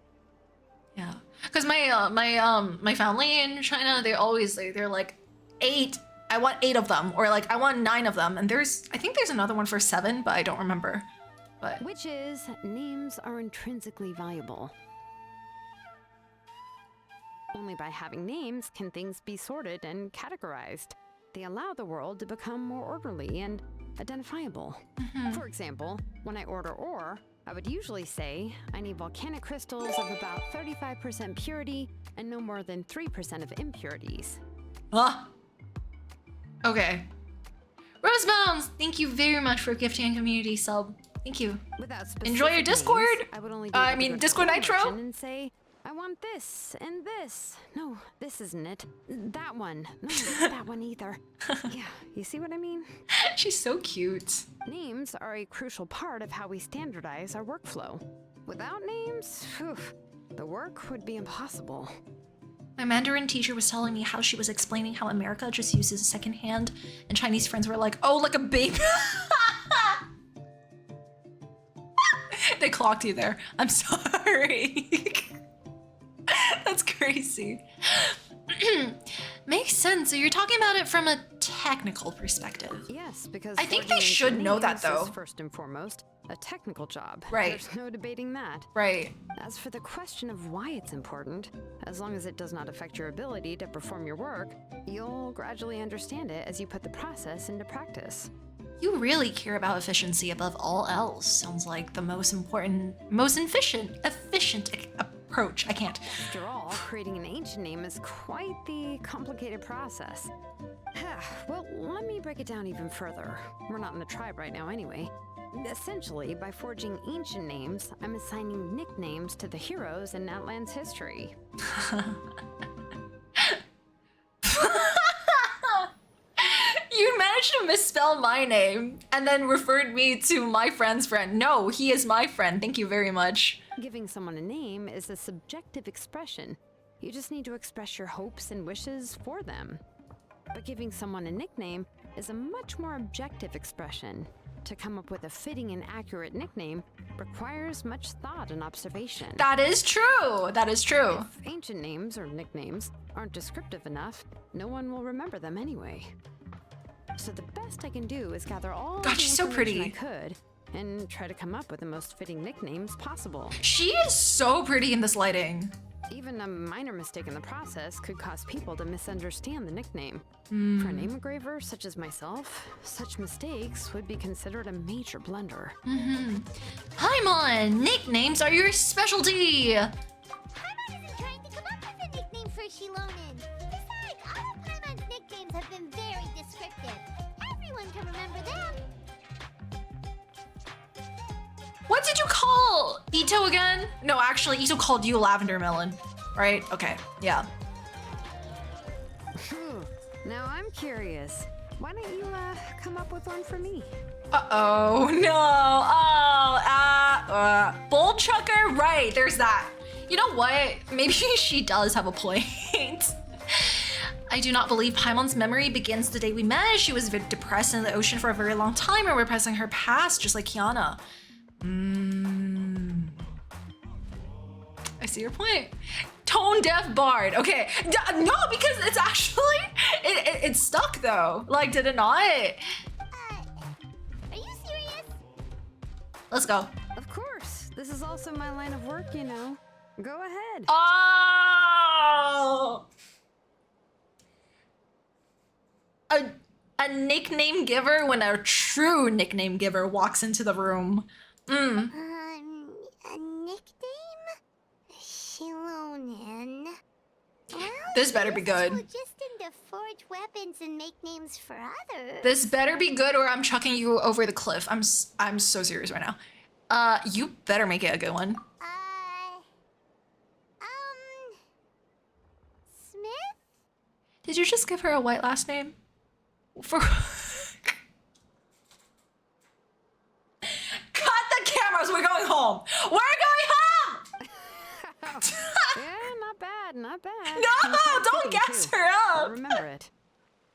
Yeah, because my family in China, they're like 8. I want 8 of them, or like I want 9 of them, and I think there's another one for 7, but I don't remember. But Which is, names are intrinsically valuable. Only by having names can things be sorted and categorized. They allow the world to become more orderly and identifiable. For example, when I order ore, I would usually say I need volcanic crystals of about 35% purity and no more than 3% of impurities. Okay. Rosebounds, thank you very much for gifting a community sub. Thank you. Without Enjoy your specific Discord. names, I would only be able to go to Discord the Nitro. merchant and say, I want this and this. No, this isn't it. That one. No, not that one either. Yeah, you see what I mean? She's so cute. Names are a crucial part of how we standardize our workflow. Without names, the work would be impossible. My Mandarin teacher was telling me how she was explaining how America just uses a second hand, and Chinese friends were like, oh, like a baby. They clocked you there. I'm sorry. That's crazy. Makes sense. So you're talking about it from a technical perspective. Yes, because I think forging they should ancient know that, names though. is first and foremost a technical job. Right. There's no debating that. Right. As for the question of why it's important, as long as it does not affect your ability to perform your work, you'll gradually understand it as you put the process into practice. You really care about efficiency above all else. Sounds like the most important, most efficient approach. I can't. After all, creating an ancient name is quite the complicated process. Well, let me break it down even further. We're not in the tribe right now anyway. Essentially, by forging ancient names, I'm assigning nicknames to the heroes in Natlan's history. You managed to misspell my name and then referred me to my friend's friend. No, he is my friend. Thank you very much. Giving someone a name is a subjective expression. You just need to express your hopes and wishes for them. But giving someone a nickname is a much more objective expression. To come up with a fitting and accurate nickname requires much thought and observation. That is true. That is true. If ancient names or nicknames aren't descriptive enough, no one will remember them anyway. So the best I can do is gather all God, the she's so information pretty. I could and try to come up with the most fitting nicknames possible. She is so pretty in this lighting. Even a minor mistake in the process could cause people to misunderstand the nickname. For a name engraver such as myself, such mistakes would be considered a major blunder. Paimon, nicknames are your specialty. Paimon isn't trying to come up with a nickname for Xilonen. Besides, all of Paimon's nicknames have been very descriptive. Everyone can remember them. What did you call Ito again? No, actually, Ito called you Lavender Melon, right? Okay, yeah. Now I'm curious. Why don't you come up with one for me? Uh-oh, no. Bull Trucker? Right, there's that. You know what? Maybe she does have a point. I do not believe Paimon's memory begins the day we met. She was depressed in the ocean for a very long time and repressing her past, just like Kiana. I see your point. Tone deaf bard. Okay. No, because it's actually it's stuck though. Like, did it not? Are you serious? Let's go. Of course. This is also my line of work, you know. Go ahead. Oh! A nickname giver when a true nickname giver walks into the room. A nickname? Xilonen. Well, This better be good. Phlogiston to forge weapons and make names for others. This better be good or I'm chucking you over the cliff. I'm so serious right now. You better make it a good one. Smith? Did you just give her a white last name? For cut the cameras. We're going home. We're going home. Yeah, not bad, not bad. No, don't gas her up. Remember it.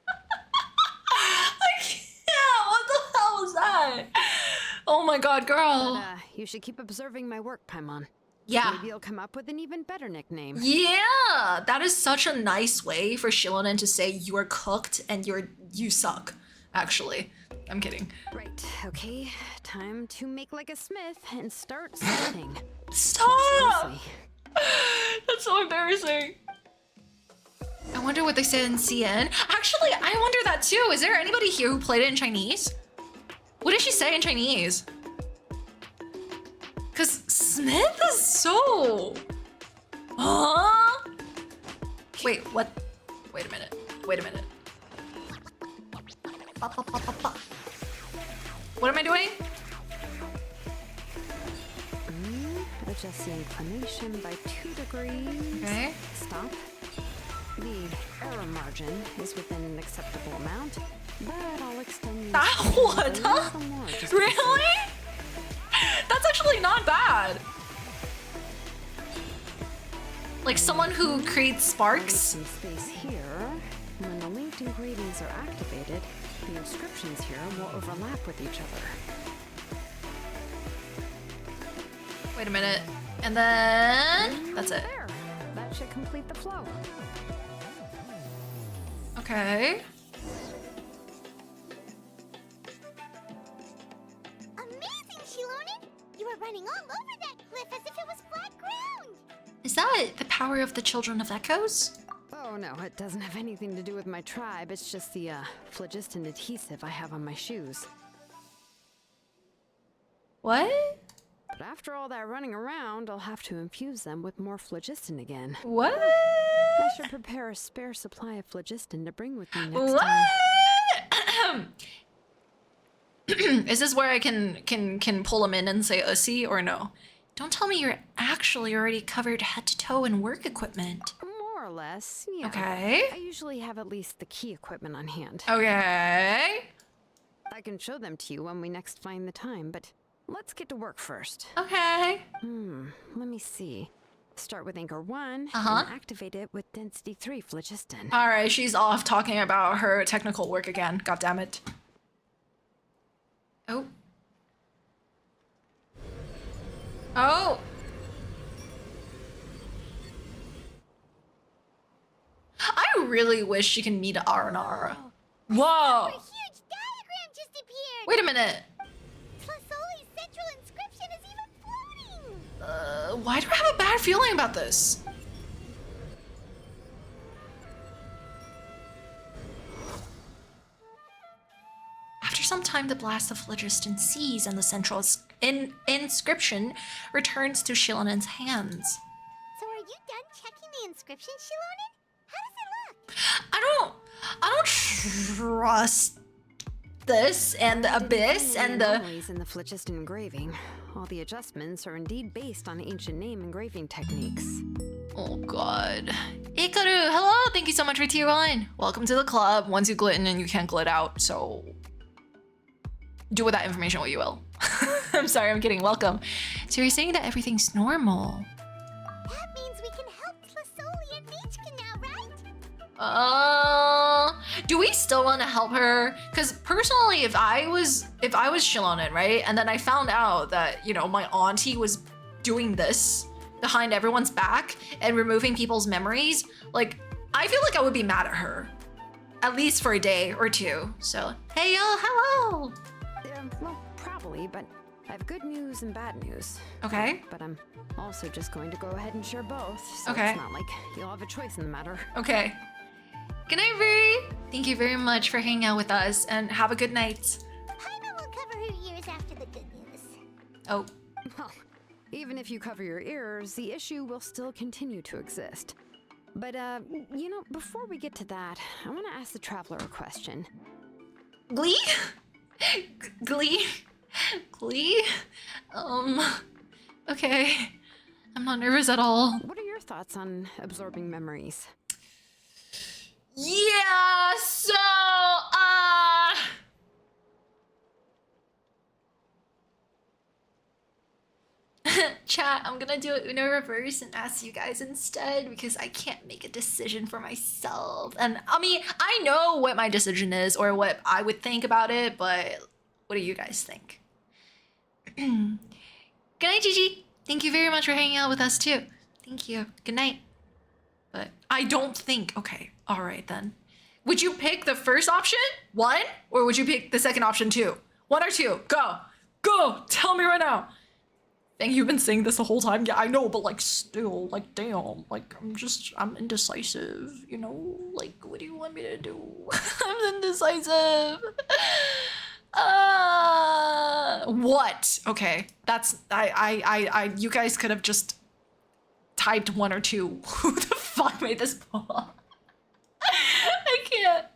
I can't. What the hell was that? Oh my god, girl. But, you should keep observing my work, Paimon. Yeah. Maybe you'll come up with an even better nickname. Yeah, that is such a nice way for Xilonen to say you are cooked and you suck. Actually, I'm kidding. Right, okay. Time to make like a smith and start smithing. Stop! Closely. That's so embarrassing. I wonder what they said in CN. Actually, I wonder that too. Is there anybody here who played it in Chinese? What did she say in Chinese? Cause Smith is so... Huh? Wait, what? Wait a minute. Wait a minute. What am I doing? Adjust the inclination by 2 degrees. Okay. Stop. The error margin is within an acceptable amount, but I'll extend the What? a little more just to be Really? That's actually not bad. Like someone who creates safe. sparks. Some space here. When the linked engravings are activated, the inscriptions here will overlap with each other. Wait a minute. And then that's it. There. That should complete the flow. Okay. Amazing, Xilonen! You were running all over that cliff as if it was flat ground. Is that the power of the children of echoes? Oh no, it doesn't have anything to do with my tribe. It's just the phlogiston adhesive I have on my shoes. What? But after all that running around, I'll have to infuse them with more phlogiston again. What? I should prepare a spare supply of phlogiston to bring with me next time. What? Is this where I can pull them in and say "ussy" or no? Don't tell me you're actually already covered head to toe in work equipment. More or less, yeah. Okay. I usually have at least the key equipment on hand. Okay. I can show them to you when we next find the time, but let's get to work first. Okay. Let me see. Start with anchor 1 Uh-huh. and activate it with density 3 phlogiston. All right, she's off talking about her technical work again. God damn it. Oh. Oh. I really wish she can meet Aranara. Whoa. A huge diagram just appeared. Wait a minute. Tlasoli's central inscription is even floating. Why do I have a bad feeling about this? After some time, the blast of phlogiston ceases and the central inscription returns to Xilonen's hands. So are you done checking the inscription, Xilonen? How does it look? I don't trust this and the abyss and the... anomalies in the phlogiston engraving. All the adjustments are indeed based on ancient name engraving techniques. Oh god. Ikaru, hello! Thank you so much for tier 1. Welcome to the club. Once you glit in and you can't glit out, so... do with that information what you will. I'm sorry, I'm kidding. Welcome. So you're saying that everything's normal. That means we can help Tlasoli and Nichka now, right? Do we still want to help her? Because personally, if I was Xilonen, right, and then I found out that, you know, my auntie was doing this behind everyone's back and removing people's memories, like, I feel like I would be mad at her, at least for a day or two. So, hey y'all, hello. Well, probably, but I have good news and bad news. Okay. But I'm also just going to go ahead and share both, so okay. It's not like you'll have a choice in the matter. Okay. Good night, Veri. Thank you very much for hanging out with us, and have a good night. Paimon will cover her ears after the good news. Oh. Well, even if you cover your ears, the issue will still continue to exist. But, you know, before we get to that, I want to ask the traveler a question. Glee? Glee? Glee? Okay. I'm not nervous at all. What are your thoughts on absorbing memories? Yeah, so, chat, I'm gonna do it Uno reverse and ask you guys instead because I can't make a decision for myself. And I mean, I know what my decision is or what I would think about it, but what do you guys think? Good night, Gigi. Thank you very much for hanging out with us too. Thank you. Good night. But I don't think, okay, all right then. Would you pick the first option, 1, or would you pick the second option, 2? 1 or 2, go. Go, tell me right now. Dang, you've been saying this the whole time. Yeah, I know, but like still, like damn, like I'm indecisive, you know? Like, what do you want me to do? I'm indecisive. What? Okay, that's, you guys could have just typed 1 or 2. Who the fuck made this poll? I can't.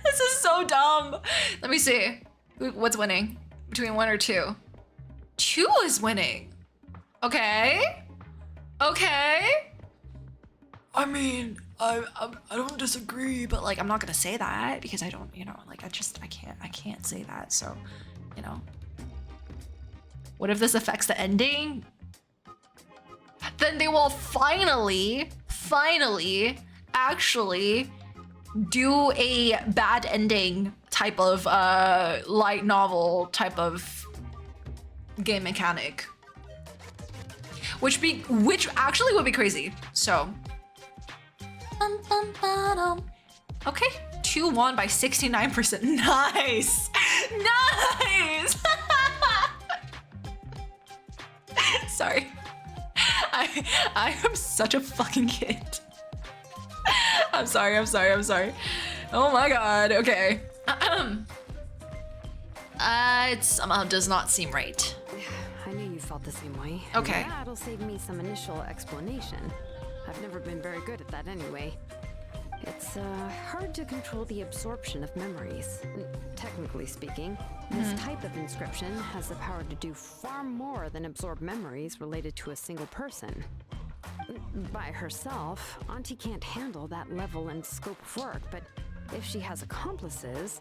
This is so dumb. Let me see. What's winning? Between 1 or 2? 2 is winning. Okay. Okay. I mean, I don't disagree, but like I'm not gonna say that because I don't, you know, like I can't say that. So, you know. What if this affects the ending? Then they will finally, actually do a bad ending type of light novel type of game mechanic. Which actually would be crazy. So. Okay, 2 won by 69%. Nice! Nice! Sorry. I am such a fucking kid. I'm sorry. Oh my god, okay. It somehow does not seem right. I knew you felt the same way. Okay. That'll save me some initial explanation. I've never been very good at that anyway. It's hard to control the absorption of memories. Technically speaking, this type of inscription has the power to do far more than absorb memories related to a single person. By herself, Auntie can't handle that level and scope of work, but if she has accomplices,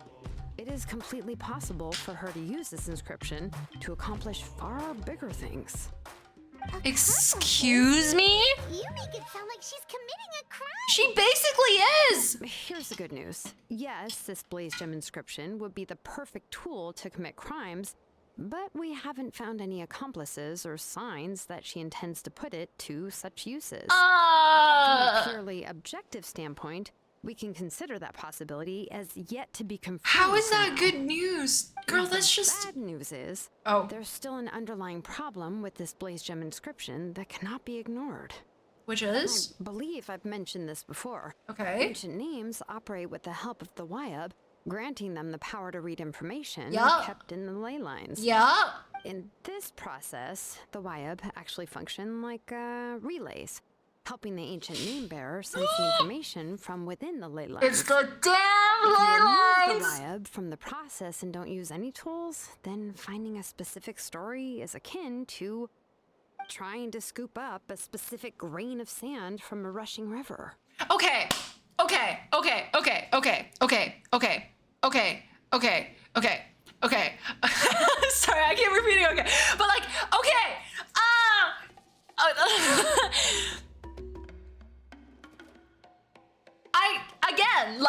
it is completely possible for her to use this inscription to accomplish far bigger things. Excuse me? You make it sound like she's committing a crime. She basically is! Here's the good news. Yes, this blaze gem inscription would be the perfect tool to commit crimes, but we haven't found any accomplices or signs that she intends to put it to such uses. From a purely objective standpoint, we can consider that possibility as yet to be confirmed. How is that good news? Girl, that's just... Bad news is, there's still an underlying problem with this blaze gem inscription that cannot be ignored. Which is? I believe I've mentioned this before. Okay. Ancient names operate with the help of the Wyab, granting them the power to read information Yup. kept in the ley lines. Yeah. In this process, the Wyab actually function like relays, helping the ancient name bearer sense the information from within the ley lines. It's the damn If ley you remove lines! the Wyab from the process and don't use any tools, then finding a specific story is akin to trying to scoop up a specific grain of sand from a rushing river. Okay. Sorry, I keep repeating okay. But like, okay.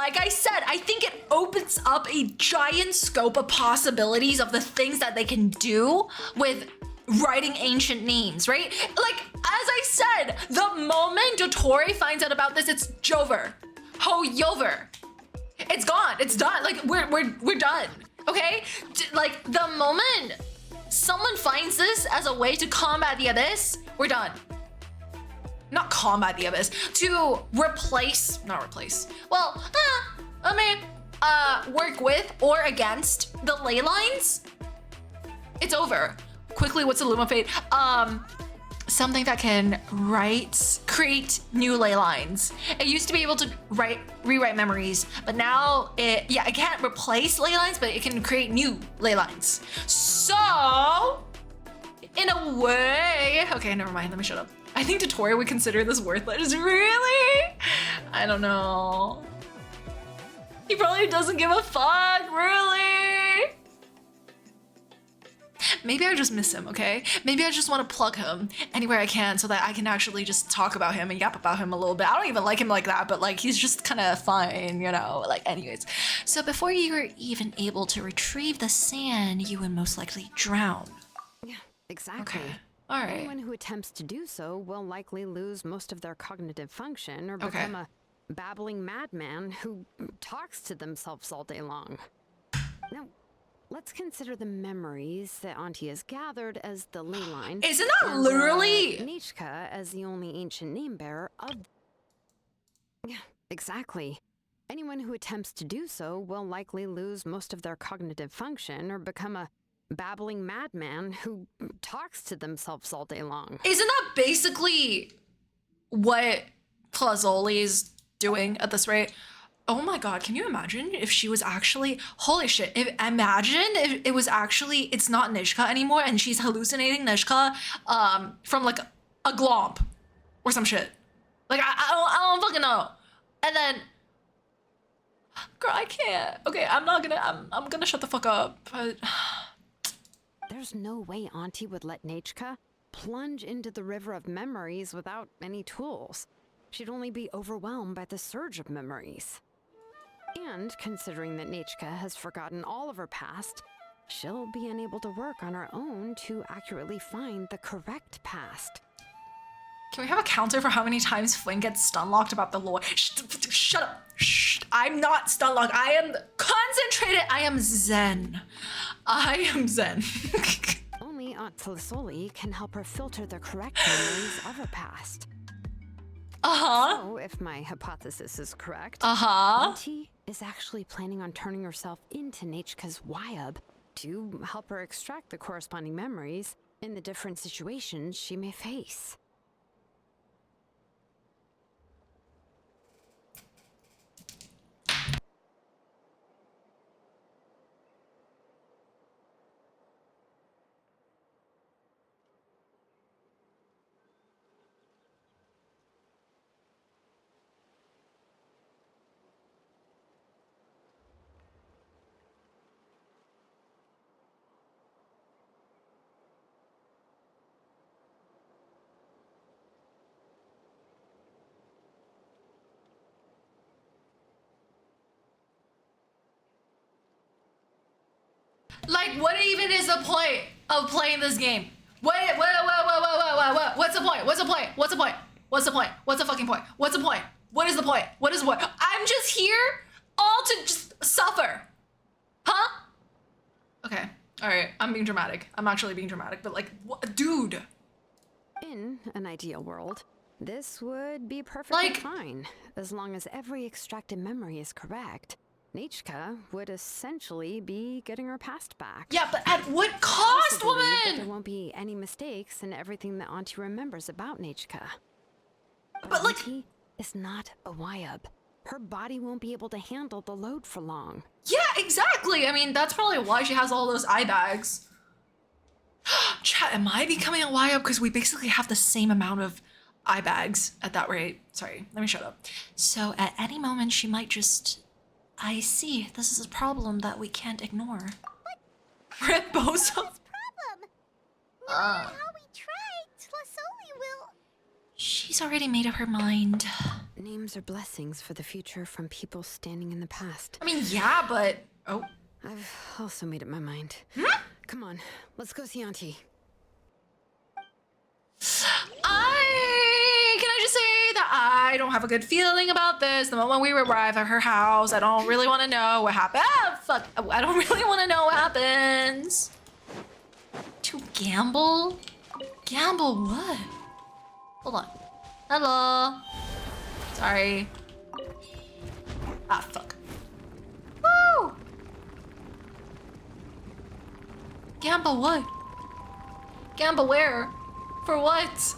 like I said, I think it opens up a giant scope of possibilities of the things that they can do with writing ancient names, right? Like, as I said, the moment Dottore finds out about this, it's Jover. Ho Yover. It's gone. It's done. Like, we're done. Okay? Like, the moment someone finds this as a way to combat the abyss, we're done. Not combat the abyss, to not replace. Well, I mean, work with or against the ley lines. It's over. Quickly, what's the Luma Fate? Something that can create new ley lines. It used to be able to rewrite memories, but now it can't replace ley lines, but it can create new ley lines. So, in a way, okay, never mind, let me shut up. I think Dottore would consider this worthless. Really? I don't know. He probably doesn't give a fuck, really? Maybe I just miss him, okay? Maybe I just want to plug him anywhere I can so that I can actually just talk about him and yap about him a little bit. I don't even like him like that, but like he's just kind of fine, you know? Like, anyways. So before you were even able to retrieve the sand, you would most likely drown. Yeah, exactly. Okay. All right. Anyone who attempts to do so will likely lose most of their cognitive function or become a babbling madman who talks to themselves all day long. Now, let's consider the memories that Auntie has gathered as the ley line. Isn't that literally Nechka as the only ancient name bearer of... Yeah, exactly. Anyone who attempts to do so will likely lose most of their cognitive function or become a babbling madman who talks to themselves all day long. Isn't that basically what Clazoli's doing at this rate? Oh my god, can you imagine if she was actually... Holy shit, imagine if it was actually... It's not Nechka anymore and she's hallucinating Nechka from like a glomp or some shit. Like, I don't fucking know. And then... Girl, I can't. Okay, I'm gonna shut the fuck up, but... There's no way Auntie would let Nechka plunge into the river of memories without any tools. She'd only be overwhelmed by the surge of memories. And considering that Nechka has forgotten all of her past, she'll be unable to work on her own to accurately find the correct past. Can we have a counter for how many times Flynn gets stun-locked about the lore? Shut up. Shh. I'm not stun-locked. I am concentrated. I am zen. I am zen. Only Aunt Tlisoli can help her filter the correct memories of her past. So, if my hypothesis is correct, Auntie is actually planning on turning herself into Nechka's Wyab to help her extract the corresponding memories in the different situations she may face. Like, what even is the point of playing this game? What's the point? What's the point? What's the point? What's the point? What's the fucking point? What's the point? What is the point? What is the point? I'm just here all to just suffer. Huh? Okay. All right. I'm being dramatic. I'm actually being dramatic, but like, what? Dude. In an ideal world, this would be perfectly fine, as long as every extracted memory is correct. Nechka would essentially be getting her past back. Yeah, but at what cost, woman? There won't be any mistakes in everything that Auntie remembers about Nechka. But like, Auntie is not a Wyab. Her body won't be able to handle the load for long. Yeah, exactly. I mean, that's probably why she has all those eye bags. Chat, am I becoming a Wyab? Because we basically have the same amount of eye bags at that rate. Sorry, let me shut up. So at any moment, she might just... I see. This is a problem that we can't ignore. Rip Bozo. Problem. No matter how we try, Tlisoli will... She's already made up her mind. Names are blessings for the future from people standing in the past. I mean, yeah, but... Oh. I've also made up my mind. Come on, let's go see Auntie. Can I just say that I don't have a good feeling about this. The moment we arrive at her house, I don't really want to know what happened. Ah, fuck. I don't really want to know what happens. To gamble? Gamble what? Hold on. Hello. Sorry. Ah, fuck. Woo! Gamble what? Gamble where? For what?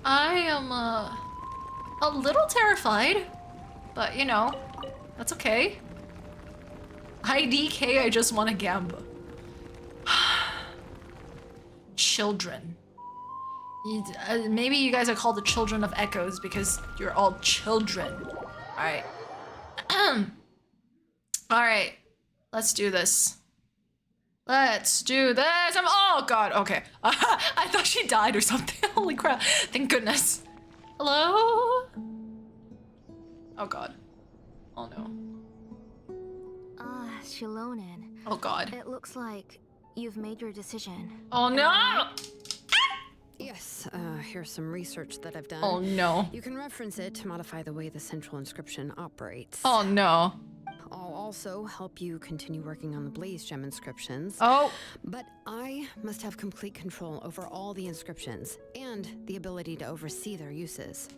I am a little terrified, but you know, that's okay. IDK, I just want to gamble. Children. Maybe you guys are called the children of echoes because you're all children. Alright. Alright. Let's do this. Let's do this. Oh god, okay. I thought she died or something. Holy crap. Thank goodness. Hello? Oh god. Oh no. Xilonen. Oh god. It looks like you've made your decision. Oh no! Yes, here's some research that I've done. Oh no. You can reference it to modify the way the central inscription operates. Oh no. I'll also help you continue working on the blaze gem inscriptions. Oh. But I must have complete control over all the inscriptions and the ability to oversee their uses.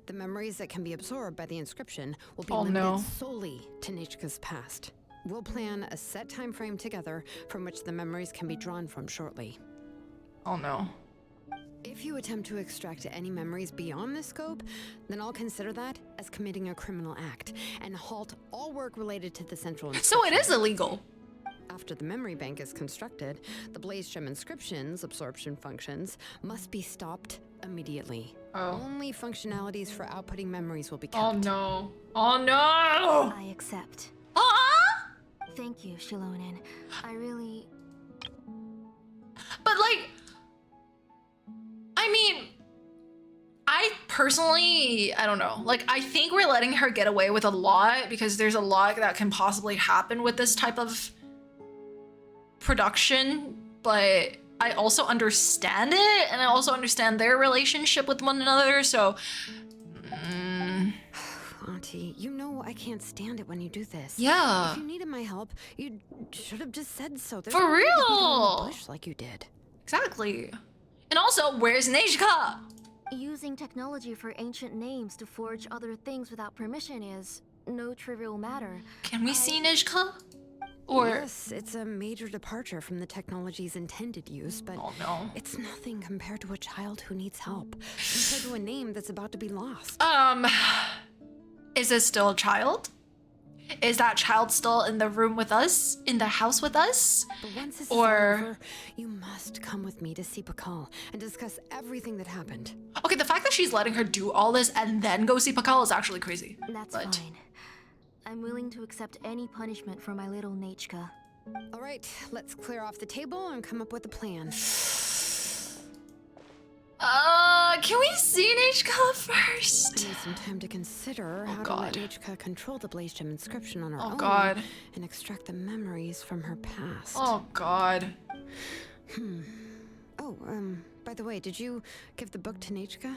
The memories that can be absorbed by the inscription will be limited solely to Nechka's past. We'll plan a set time frame together from which the memories can be drawn from shortly. Oh no. If you attempt to extract any memories beyond this scope, then I'll consider that as committing a criminal act and halt all work related to the central inscription. So it is illegal. After the memory bank is constructed, the blaze gem inscription's absorption functions must be stopped immediately. Oh. Only functionalities for outputting memories will be kept. Oh no. Oh no! I accept. Ah! Thank you, Xilonen. I really... But like... I mean... I personally, I don't know. Like, I think we're letting her get away with a lot because there's a lot that can possibly happen with this type of production, but I also understand it, and I also understand their relationship with one another, so... Auntie, you know I can't stand it when you do this. Yeah. If you needed my help, you should have just said so. There's For no need to beat around real! the bush like you did. Exactly. And also, where's Nejka? Using technology for ancient names to forge other things without permission is no trivial matter. Can we see Nejka? Or... Yes, it's a major departure from the technology's intended use, but oh no. it's nothing compared to a child who needs help, compared to a name that's about to be lost. Is this still a child? Is that child still in the room with us? In the house with us? But once this is over, you must come with me to see Pakal and discuss everything that happened. Okay, the fact that she's letting her do all this and then go see Pakal is actually crazy. That's fine. I'm willing to accept any punishment for my little Nechka. All right, let's clear off the table and come up with a plan. Can we see Nejka first? I need some time to consider how to let Nejka control the blaze gem inscription on her own. And extract the memories from her past. Oh god. Oh, by the way, did you give the book to Nejka?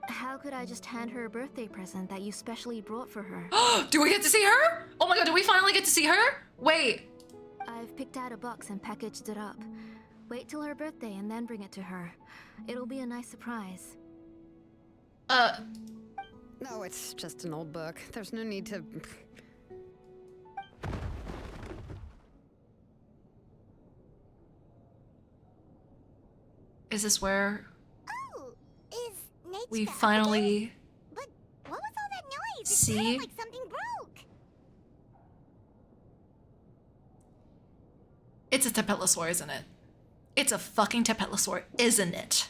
How could I just hand her a birthday present that you specially brought for her? Do we get to see her? Oh my god, do we finally get to see her? Wait. I've picked out a box and packaged it up. Wait till her birthday and then bring it to her. It'll be a nice surprise. No, it's just an old book. There's no need to... Is this where Oh, is Nechka we okay? finally But what was all that noise? It see? sounded like something broke. It's a Tepetlosaur, isn't it? It's a fucking Tepetlosaur, isn't it?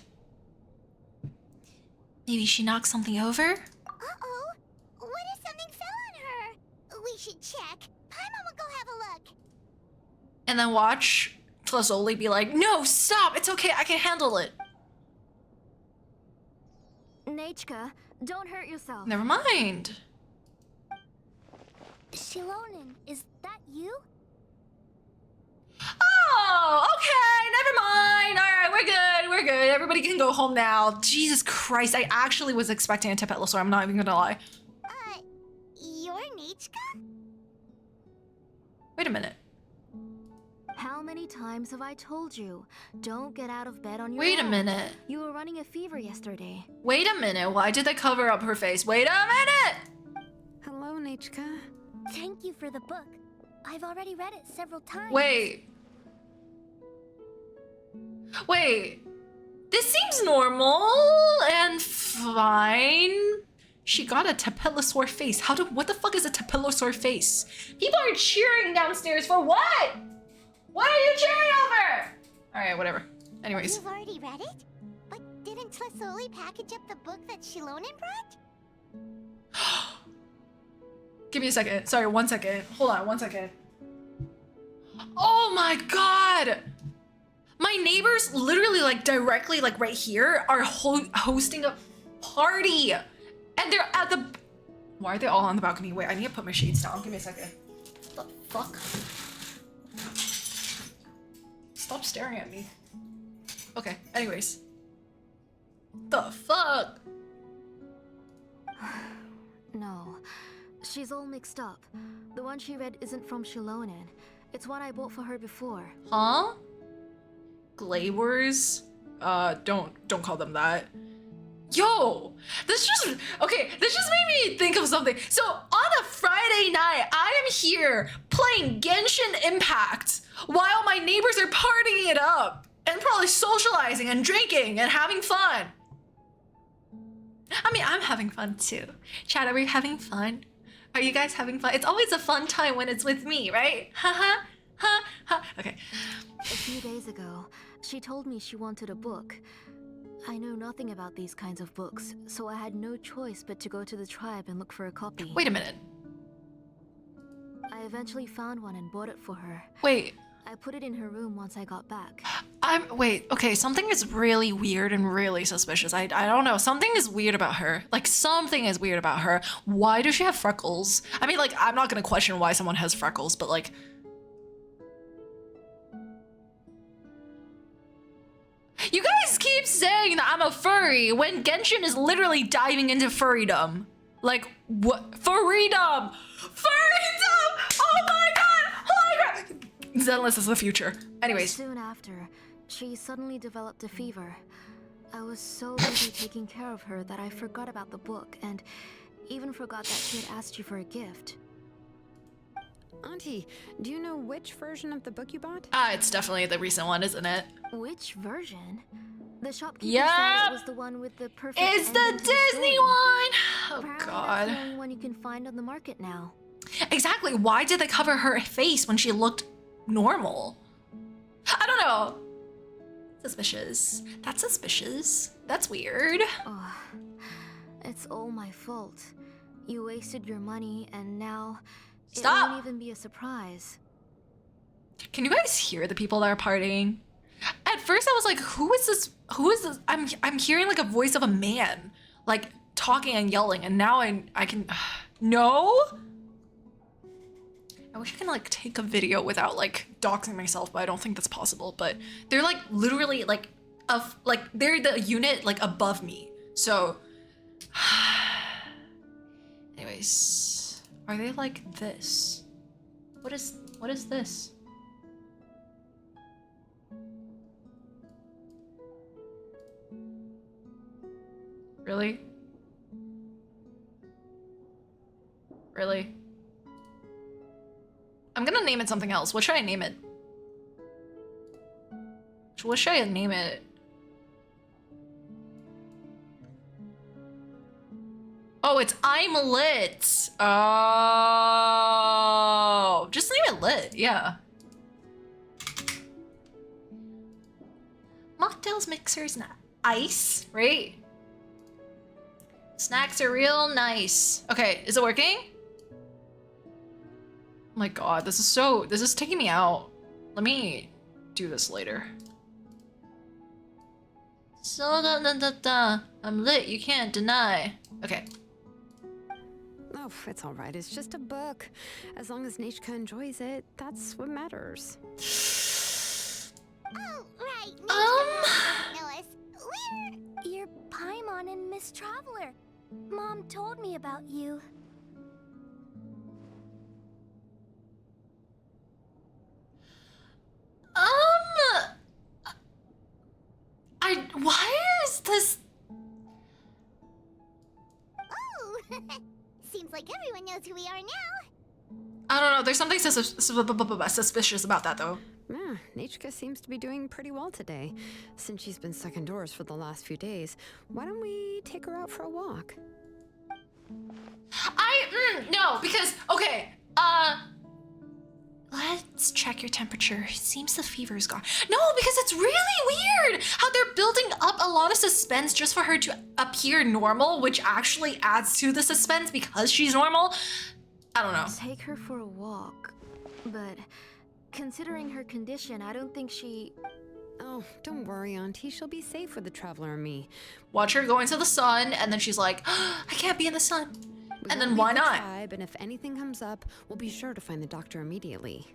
Maybe she knocked something over? Uh-oh. What if something fell on her? We should check. Paimon will go have a look. And then watch Tlazoli be like, no, stop, it's okay, I can handle it. Nechka, don't hurt yourself. Never mind. Xilonen, is that you? Oh, okay, never mind. All right, we're good. Everybody can go home now. Jesus Christ, I actually was expecting a Tepetlosaur, I'm not even gonna lie. You're Nechka? Wait a minute. How many times have I told you? Don't get out of bed on your Wait a own. minute. You were running a fever yesterday. Wait a minute, why did they cover up her face? Wait a minute! Hello, Nechka. Thank you for the book. I've already read it several times. Wait. This seems normal and fine. She got a Tepetlosaur face. What the fuck is a Tepetlosaur face? People are cheering downstairs for what? What are you cheering over? All right, whatever. Anyways. You've already read it? But didn't Tlazoli package up the book that Xilonen brought? Give me a second. Sorry, 1 second. Hold on, 1 second. Oh my god! My neighbors literally like directly like right here are hosting a party. And they're at the... Why are they all on the balcony? Wait, I need to put my shades down. Give me a second. What the fuck? Stop staring at me. Okay, anyways. The fuck? No, she's all mixed up. The one she read isn't from Xilonen. It's one I bought for her before. Huh? Glaywers? Don't call them that. Yo, this just made me think of something. So on a Friday night, I am here playing Genshin Impact while my neighbors are partying it up and probably socializing and drinking and having fun. I mean, I'm having fun too. Chat, are we having fun? Are you guys having fun? It's always a fun time when it's with me, right? Ha ha. Okay. A few days ago, she told me she wanted a book. I know nothing about these kinds of books, so I had no choice but to go to the tribe and look for a copy. Wait a minute. I eventually found one and bought it for her. Wait. I put it in her room once I got back. Okay, something is really weird and really suspicious. I don't know, something is weird about her. Like, something is weird about her. Why does she have freckles? I mean, like, I'm not gonna question why someone has freckles, but like... You guys keep saying that I'm a furry when Genshin is literally diving into furrydom. Like, what? Furrydom! Furrydom! Oh my god! Oh my god! Zenless is the future. Anyways. Soon after, she suddenly developed a fever. I was so busy taking care of her that I forgot about the book and even forgot that she had asked you for a gift. Auntie, do you know which version of the book you bought? It's definitely the recent one, isn't it? Which version? The shopkeeper Yep. said it was the one with the perfect It's the ending to Disney story. one! Oh Apparently god. that's the only one you can find on the market now. Exactly, why did they cover her face when she looked normal? I don't know. Suspicious. That's suspicious. That's weird. Oh, it's all my fault. You wasted your money and now it Stop. won't even be a surprise. Can you guys hear the people that are partying? At first I was like, who is this? Who is this? I'm hearing like a voice of a man, like talking and yelling, and now I can, no? I wish I can like take a video without like doxing myself, but I don't think that's possible. But they're like literally like, they're the unit like above me. So, anyways, are they like this? What is this? Really? Really? I'm gonna name it something else. What should I name it? What should I name it? Oh, it's I'm lit. Oh, just name it lit. Yeah. Mocktails, mixers, and ice, right? Snacks are real nice. Okay, is it working? Oh my god, this is taking me out. Let me do this later. So da. I'm lit, you can't deny. Okay. Oh, it's all right. It's just a book. As long as Nechka enjoys it, that's what matters. Oh, right. Know us. You're Paimon and Miss Traveler. Mom told me about you. Why is this? Oh, seems like everyone knows who we are now. I don't know, there's something suspicious about that though. Yeah, Nechka seems to be doing pretty well today. Since she's been stuck indoors for the last few days, why don't we take her out for a walk? No, because, okay, let's check your temperature. Seems the fever's gone. No, because it's really weird how they're building up a lot of suspense just for her to appear normal, which actually adds to the suspense because she's normal. I don't know. Take her for a walk. But considering her condition, I don't think she... Oh, don't worry, Auntie. She'll be safe with the Traveler and me. Watch her go into the sun, and then she's like, oh, I can't be in the sun. And then why not? Tribe, and if anything comes up, we'll be sure to find the doctor immediately.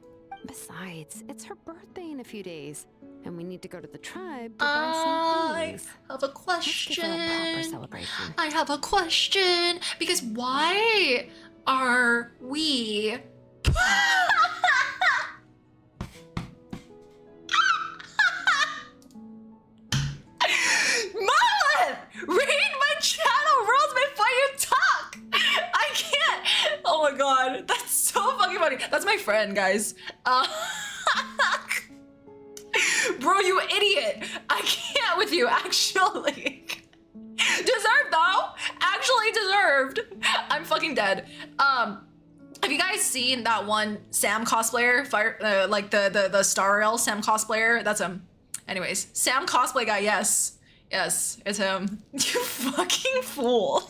Besides, it's her birthday in a few days, and we need to go to the tribe to buy some things. I have a question. Let's give her a proper celebration. I have a question. Because why are we... Monolith! Read my channel rules before you talk! I can't! Oh my god, that's so fucking funny. That's my friend, guys. Bro, you idiot! I can't with you, actually. Deserved, though! Actually deserved! I'm fucking dead. Have you guys seen that one Sam cosplayer? Like the Star Rail Sam cosplayer? That's him. Anyways, Sam cosplay guy, yes. Yes, it's him. You fucking fool.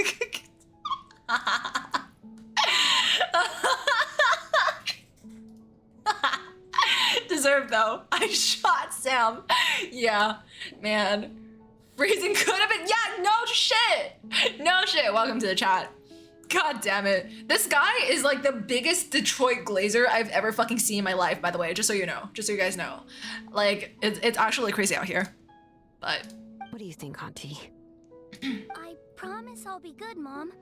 Deserved though. I shot Sam. Yeah, man. Freezing could have been, yeah, no shit. No shit, welcome to the chat. God damn it. This guy is like the biggest Detroit glazer I've ever fucking seen in my life, by the way, just so you know. Just so you guys know. Like, it's actually crazy out here. But... What do you think, Auntie? I promise I'll be good, Mom.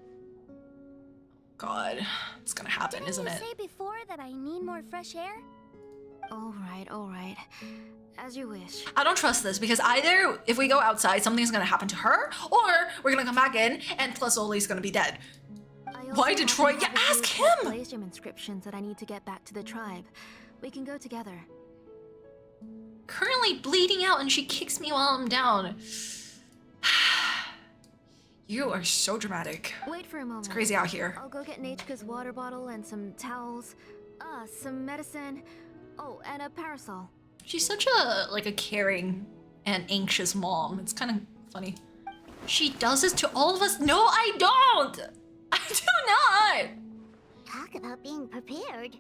God, it's gonna happen, isn't it? Didn't you say before that I need more fresh air? All right. As you wish. I don't trust this because either if we go outside, something's gonna happen to her, or we're gonna come back in and Tlasoli's gonna be dead. Why Detroit? Yeah, ask him! Blaze gem inscriptions that I need to get back to the tribe. We can go together. Currently bleeding out and she kicks me while I'm down. You are so dramatic. Wait for a moment. It's crazy out here. I'll go get Nechka's water bottle and some towels, some medicine, oh, and a parasol. She's such a, like, a caring and anxious mom. It's kind of funny. She does this to all of us? No, I don't! I do not! Talk about being prepared.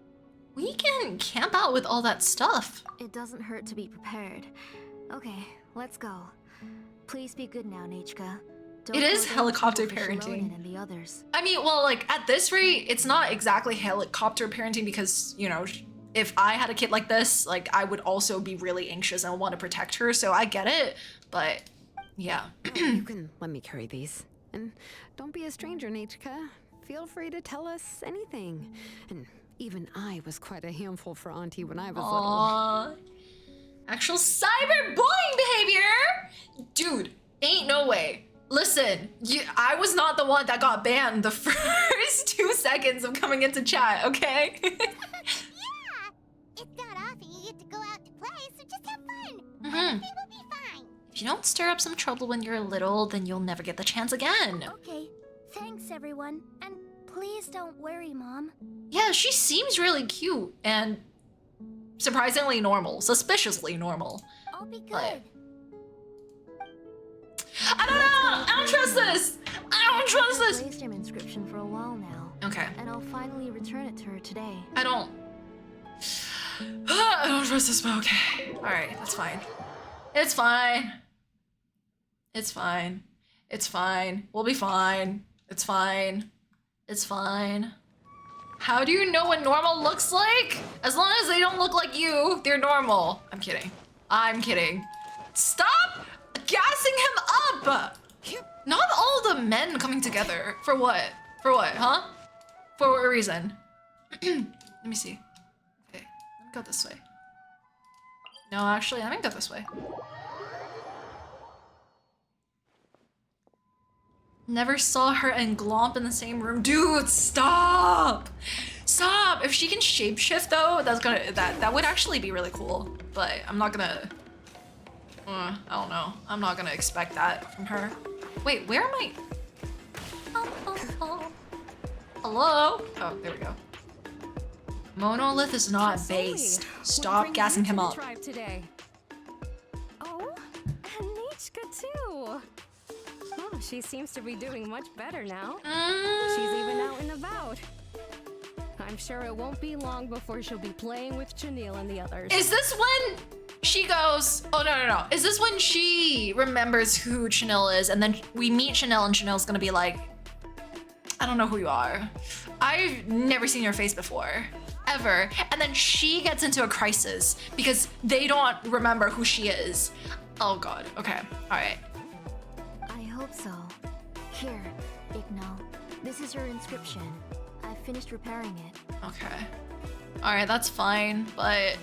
We can camp out with all that stuff. It doesn't hurt to be prepared. Okay, let's go. Please be good now, Nechka. It is helicopter parenting. And the others. I mean, well, like, at this rate, it's not exactly helicopter parenting because, you know, if I had a kid like this, like, I would also be really anxious and want to protect her, so I get it, but, yeah. You can let me carry these. And don't be a stranger, Nechka. Feel free to tell us anything. And even I was quite a handful for Auntie when I was little. Actual cyberbullying behavior? Dude, ain't no way. Listen, I was not the one that got banned the first 2 seconds of coming into chat, okay? Yeah! It's not often you get to go out to play, so just have fun. Everything will be fine. If you don't stir up some trouble when you're little, then you'll never get the chance again. Okay, thanks everyone. And please don't worry, Mom. Yeah, she seems really cute and surprisingly normal, suspiciously normal. I'll be good. But I don't know! I don't trust this! I don't trust this! Blaze gem inscription for a while now. Okay. And I'll finally return it to her today. I don't trust this, but okay. Alright, that's fine. It's fine. It's fine. It's fine. We'll be fine. It's fine. It's fine. How do you know what normal looks like? As long as they don't look like you, they're normal. I'm kidding. I'm kidding. Stop gassing him up! Not all the men coming together. For what? For what, huh? For what reason? Let me see. Okay, let me go this way. No, actually, let me go this way. Never saw her and Glomp in the same room. Dude, stop! Stop! If she can shapeshift though, that would actually be really cool. But I'm not gonna... I don't know. I'm not gonna expect that from her. Wait, where am I? Hello? Oh, there we go. Monolith is not based. Stop gassing him up. Today. Oh, and Nichka too. Oh, she seems to be doing much better now. She's even out and about. I'm sure it won't be long before she'll be playing with Chanel and the others. Is this when she goes, oh no. Is this when she remembers who Chanel is and then we meet Chanel and Chanel's gonna be like, I don't know who you are. I've never seen your face before, ever. And then she gets into a crisis because they don't remember who she is. Oh God, okay, all right. I hope so. Here, Igno. This is your inscription. I finished repairing it. Okay. All right, that's fine, but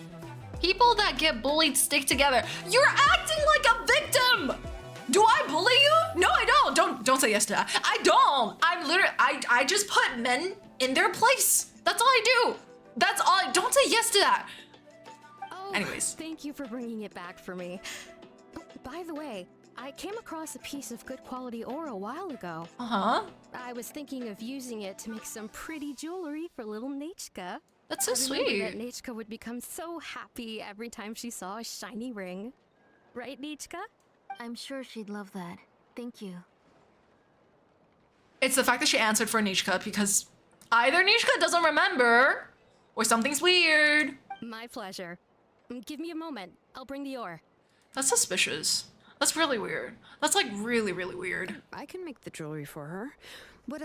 people that get bullied stick together. You're acting like a victim! Do I bully you? No, I don't. Don't say yes to that. I don't. I'm literally, I just put men in their place. That's all I do. That's all. Don't say yes to that. Oh, anyways. Thank you for bringing it back for me. Oh, by the way, I came across a piece of good quality ore a while ago. Uh-huh. I was thinking of using it to make some pretty jewelry for little Nichka. That's so I remember sweet. that Nichka would become so happy every time she saw a shiny ring. Right, Nichka? I'm sure she'd love that. Thank you. It's the fact that she answered for Nichka because either Nichka doesn't remember or something's weird. My pleasure. Give me a moment. I'll bring the ore. That's suspicious. That's really weird. That's like really, really weird. I can make the jewelry for her. What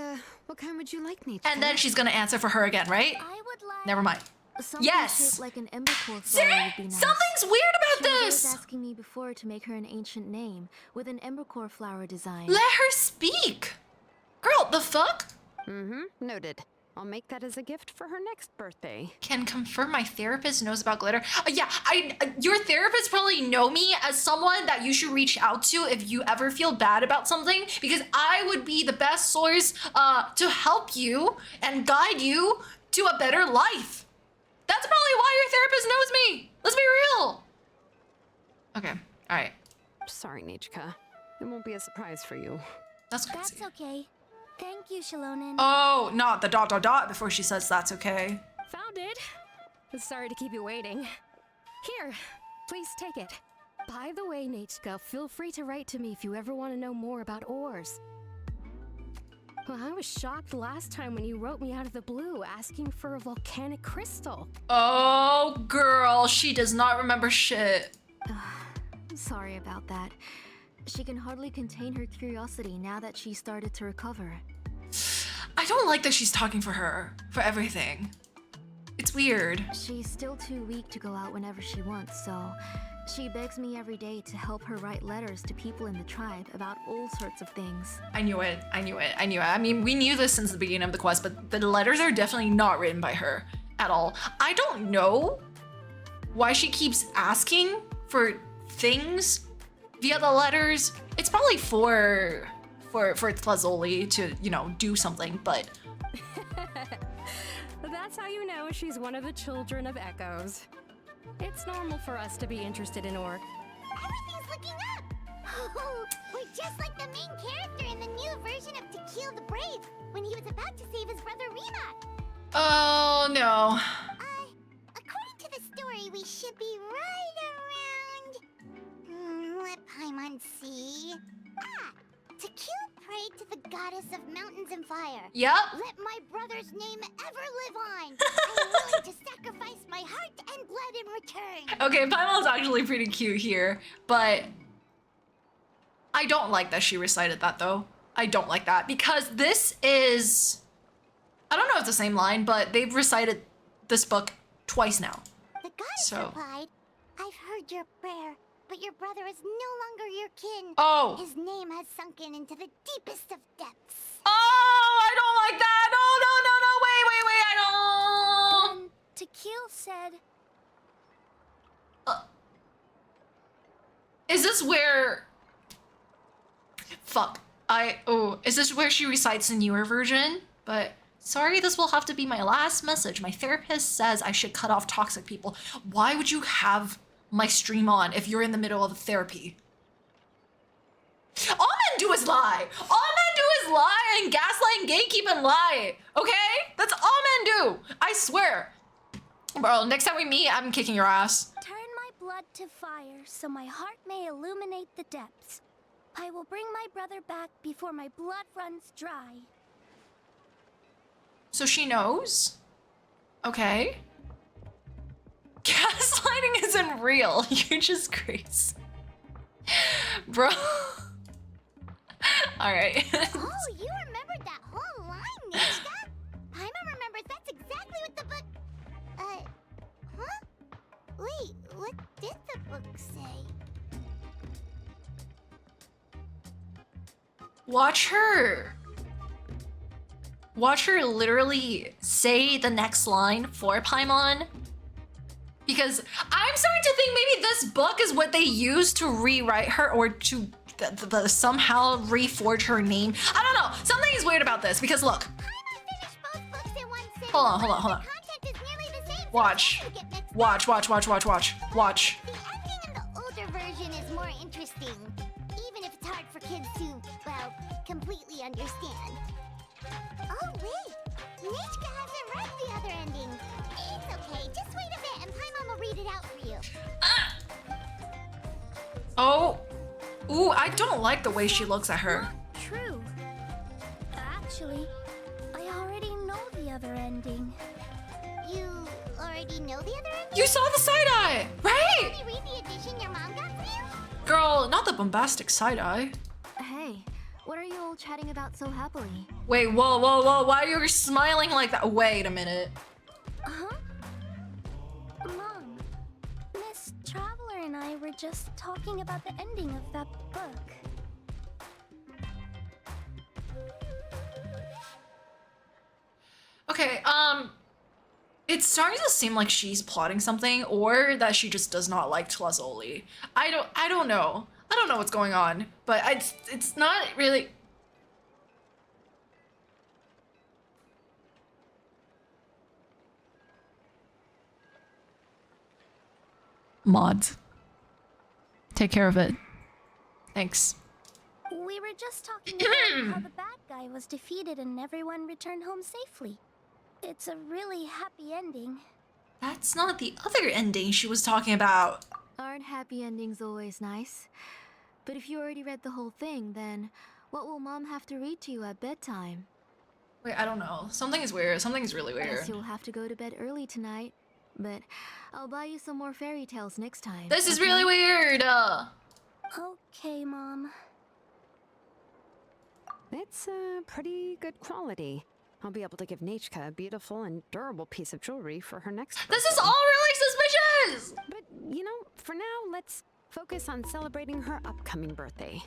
kind would you like, Nichka? And then she's gonna answer for her again, right? I would like Never mind. Something Yes! shaped like an embercore See? flower would be nice. Something's weird She about was always this! asking me before to make her an ancient name with an embercore flower design. Let her speak! Girl, the fuck? Noted. I'll make that as a gift for her next birthday. Can confirm my therapist knows about glitter. Yeah, your therapist probably know me as someone that you should reach out to if you ever feel bad about something, because I would be the best source to help you and guide you to a better life. That's probably why your therapist knows me. Let's be real. Okay, all right. Sorry, Nichka. It won't be a surprise for you. That's crazy. That's okay. Thank you, Xilonen. Oh, not the ... before she says that's okay. Found it. Sorry to keep you waiting. Here, please take it. By the way, Nichka, feel free to write to me if you ever want to know more about ores. Well, I was shocked last time when you wrote me out of the blue asking for a volcanic crystal. Oh, girl, she does not remember shit. Sorry about that. She can hardly contain her curiosity now that she started to recover. I don't like that she's talking for her, for everything. It's weird. She's still too weak to go out whenever she wants, so she begs me every day to help her write letters to people in the tribe about all sorts of things. I knew it. I mean, we knew this since the beginning of the quest, but the letters are definitely not written by her at all. I don't know why she keeps asking for things via the letters. It's probably for Tlazoli to, you know, do something, but... That's how you know she's one of the children of Echoes. It's normal for us to be interested in ore. Everything's looking up! Oh, we're just like the main character in the new version of To Kill the Brave, when he was about to save his brother Rima. Oh, no. According to the story, we should be right around... let Paimon see... To kill prayed to the goddess of mountains and fire. Yep. Let my brother's name ever live on. I'm willing to sacrifice my heart and blood in return. Okay, Paimon's actually pretty cute here, but I don't like that she recited that though. I don't like that because this is, I don't know if it's the same line, but they've recited this book twice now. The goddess So- replied, I've heard your prayer, but your brother is no longer your kin. Oh. His name has sunken into the deepest of depths. Oh, I don't like that. No, wait, I don't. And Tequil said, Is this where, fuck, is this where she recites the newer version? But sorry, this will have to be my last message. My therapist says I should cut off toxic people. Why would you have my stream on if you're in the middle of therapy? All men do is lie. All men do is lie and gaslight and gatekeep and lie. Okay? That's all men do. I swear. Bro, next time we meet, I'm kicking your ass. turn my blood to fire so my heart may illuminate the depths. I will bring my brother back before my blood runs dry. So she knows? Okay. Gaslighting isn't real. You're just crazy. Bro. Alright. Oh, you remembered that whole line, Nishka? Paimon remembers that's exactly what the book... huh? Wait, what did the book say? Watch her. Watch her literally say the next line for Paimon. Because I'm starting to think maybe this book is what they used to rewrite her or to somehow reforge her name. I don't know. Something is weird about this because look. Paimon finished both books in one sitting. Hold on. The content is nearly the same, so Watch. it doesn't get mixed up. Watch. Watch. The ending in the older version is more interesting, even if it's hard for kids to, well, completely understand. Oh, wait! Nishka hasn't read the other ending. It's okay, just wait a bit and Paimon will read it out for you. Oh. Ooh, I don't like the way she looks at her. True. Actually, I already know the other ending. You already know the other ending? You saw the side-eye, right? Let me read the edition your mom got for you? Girl, not the bombastic side-eye. Hey, what are you all chatting about so happily? Wait, whoa, why are you smiling like that? Wait a minute. Huh? Mom, Miss Traveler and I were just talking about the ending of that book. Okay, it's starting to seem like she's plotting something or that she just does not like Tlazoli. I don't know. I don't know what's going on, but it's not really. Mods. Take care of it. Thanks. We were just talking about how the bad guy was defeated and everyone returned home safely. It's a really happy ending. That's not the other ending she was talking about. Aren't happy endings always nice? But if you already read the whole thing, then what will Mom have to read to you at bedtime? Wait, I don't know. Something is weird. Something is really weird. Guess you'll have to go to bed early tonight. But I'll buy you some more fairy tales next time. This is okay? really weird. Okay, Mom. It's pretty good quality. I'll be able to give Nechka a beautiful and durable piece of jewelry for her next This is birthday. all really suspicious! But, you know, for now, let's focus on celebrating her upcoming birthday.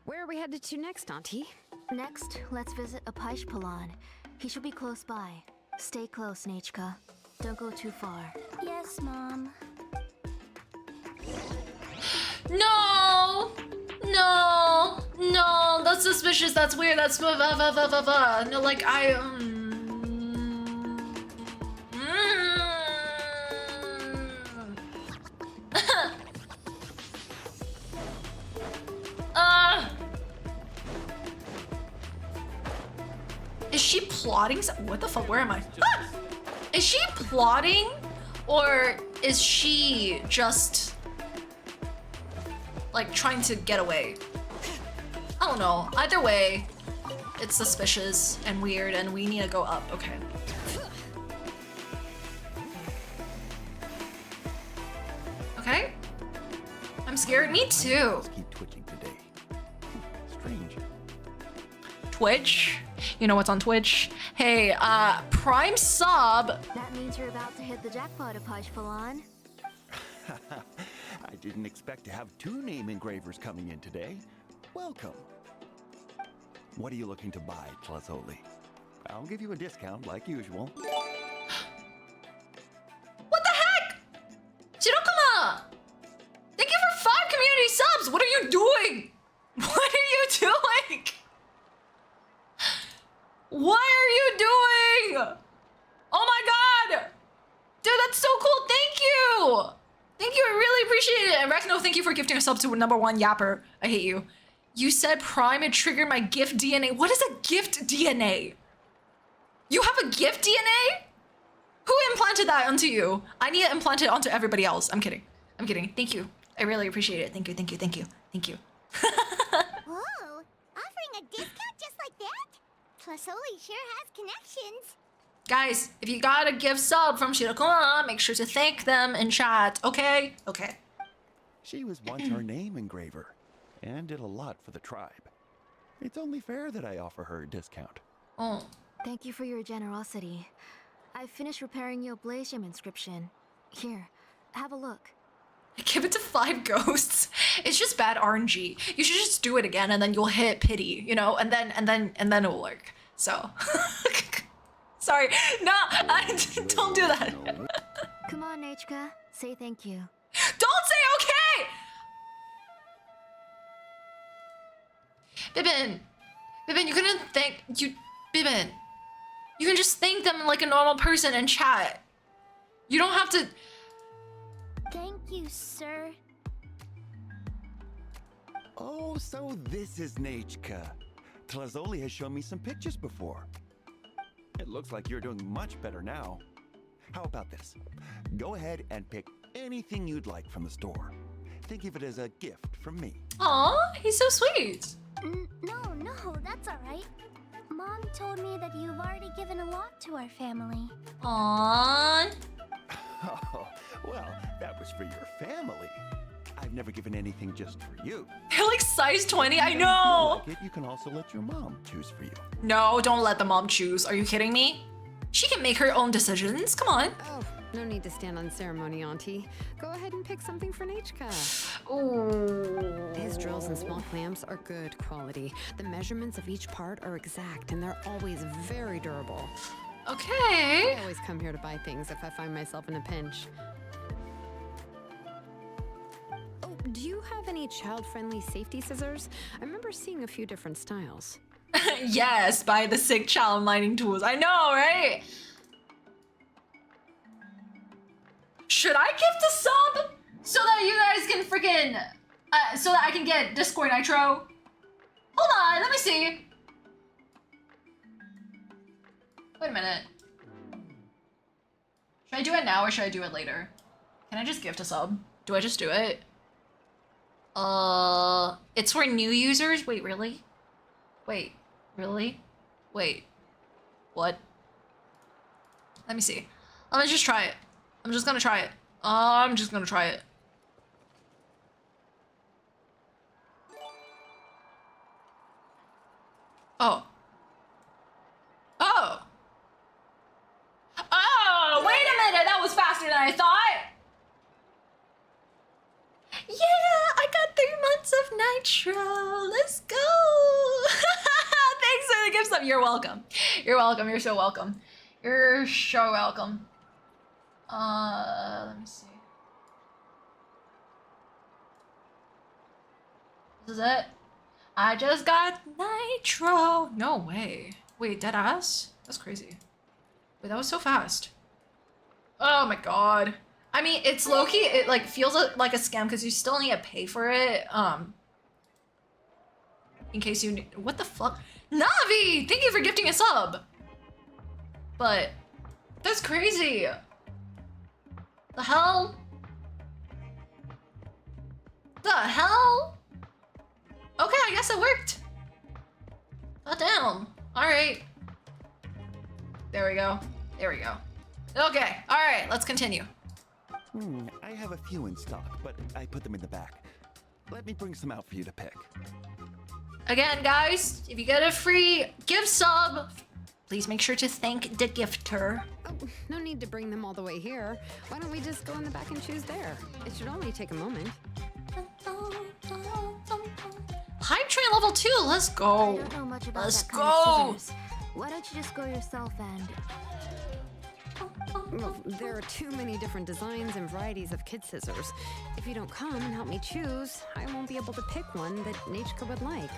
Where are we headed to next, Auntie? Next, let's visit Apishpalan. He should be close by. Stay close, Nechka. Don't go too far. Yes, Mom. No! No! That's suspicious. That's weird. That's no, like Is she plotting? What the fuck? Where am I? Ah! Is she plotting, or is she just like trying to get away? I don't know. Either way, it's suspicious and weird, and we need to go up. Okay. I'm scared. Me too. Just keep twitching today. Strange. Twitch. You know what's on Twitch? Hey, Prime sub. That means you're about to hit the jackpot, Xilonen. I didn't expect to have 2 name engravers coming in today. Welcome. What are you looking to buy, Tlazoli? I'll give you a discount like usual. What the heck? Shirokuma! Thank you for 5 community subs! What are you doing? What are you doing? What are you doing? Oh my god! Dude, that's so cool. Thank you! Thank you, I really appreciate it. And Rekno, thank you for gifting a sub to #1 yapper. I hate you. You said Prime had triggered my gift DNA. What is a gift DNA? You have a gift DNA? Who implanted that onto you? I need to implant it onto everybody else. I'm kidding. I'm kidding. Thank you. I really appreciate it. Thank you, thank you, thank you, thank you. Whoa, offering a discount just like that? Tlazoli sure has connections. Guys, if you got a gift sub from Shirokuma, make sure to thank them in chat, okay? Okay. She was once our name engraver and did a lot for the tribe. It's only fair that I offer her a discount. Oh. Thank you for your generosity. I finished repairing your Blasium inscription. Here, have a look. Give it to 5 ghosts. It's just bad RNG. You should just do it again and then you'll hit pity, you know, and then it will work. So sorry. No, don't do that. Come on, Nechka, say thank you. Don't say okay! Bibin, you couldn't thank you Bibin. You can just thank them like a normal person in chat. You don't have to. Thank you, sir. Oh, so this is Nechka. Tlazoli has shown me some pictures before. It looks like you're doing much better now. How about this? Go ahead and pick anything you'd like from the store. Think of it as a gift from me. Aw, he's so sweet. No, that's all right. Mom told me that you've already given a lot to our family. Aww. Oh, well, that was for your family. I've never given anything just for you. They're like size 20, I If you know. like it, you can also let your mom choose for you. No, don't let the mom choose. Are you kidding me? She can make her own decisions. Come on. Oh, no need to stand on ceremony, Auntie. Go ahead and pick something for Nechka. Ooh. His drills and small clamps are good quality. The measurements of each part are exact, and they're always very durable. Okay. I always come here to buy things if I find myself in a pinch. Oh, do you have any child-friendly safety scissors? I remember seeing a few different styles. Yes, buy the sick child mining tools. I know, right? Should I gift a sub so that you guys can freaking so that I can get Discord Nitro? Hold on, let me see. Wait a minute. Should I do it now or should I do it later? Can I just gift a sub? Do I just do it? It's for new users? Wait, really? Wait, really? Wait, what? Let me see. Let me just try it. I'm just gonna try it. I'm just gonna try it. Oh. Oh! Oh, wait a minute! That was faster than I thought! Yeah, I got 3 months of Nitro! Let's go! Thanks for the gift sub. You're welcome. You're welcome. You're so welcome. You're so welcome. Let me see. This is it. I just got Nitro. No way. Wait, dead ass? That's crazy. Wait, that was so fast. Oh my god. I mean, it's low-key, it like feels like a scam because you still need to pay for it. In case you what the fuck? Navi! Thank you for gifting a sub! But that's crazy. The hell? The hell? Okay, I guess it worked. God damn. Alright. There we go. There we go. Okay, alright, let's continue. I have a few in stock, but I put them in the back. Let me bring some out for you to pick. Again, guys, if you get a free gift sub, please make sure to thank the gifter. Oh, no need to bring them all the way here. Why don't we just go in the back and choose there? It should only take a moment. Hype train level 2, let's I go. don't know much about Let's that kind of go. scissors. Why don't you just go yourself and... Well, there are too many different designs and varieties of kid scissors. If you don't come and help me choose, I won't be able to pick one that Nechka would like.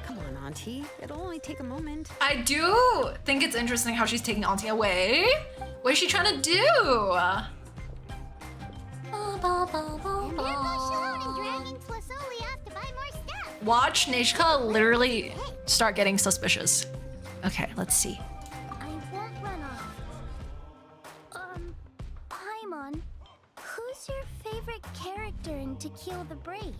Come on, Auntie. It'll only take a moment. I do think it's interesting how she's taking Auntie away. What is she trying to do? And there goes Xilonen dragging Tlasoli off to buy more stuff. Watch Nechka literally start getting suspicious. Okay, let's see. I won't run off. Paimon, who's your favorite character in To Kill the Brave?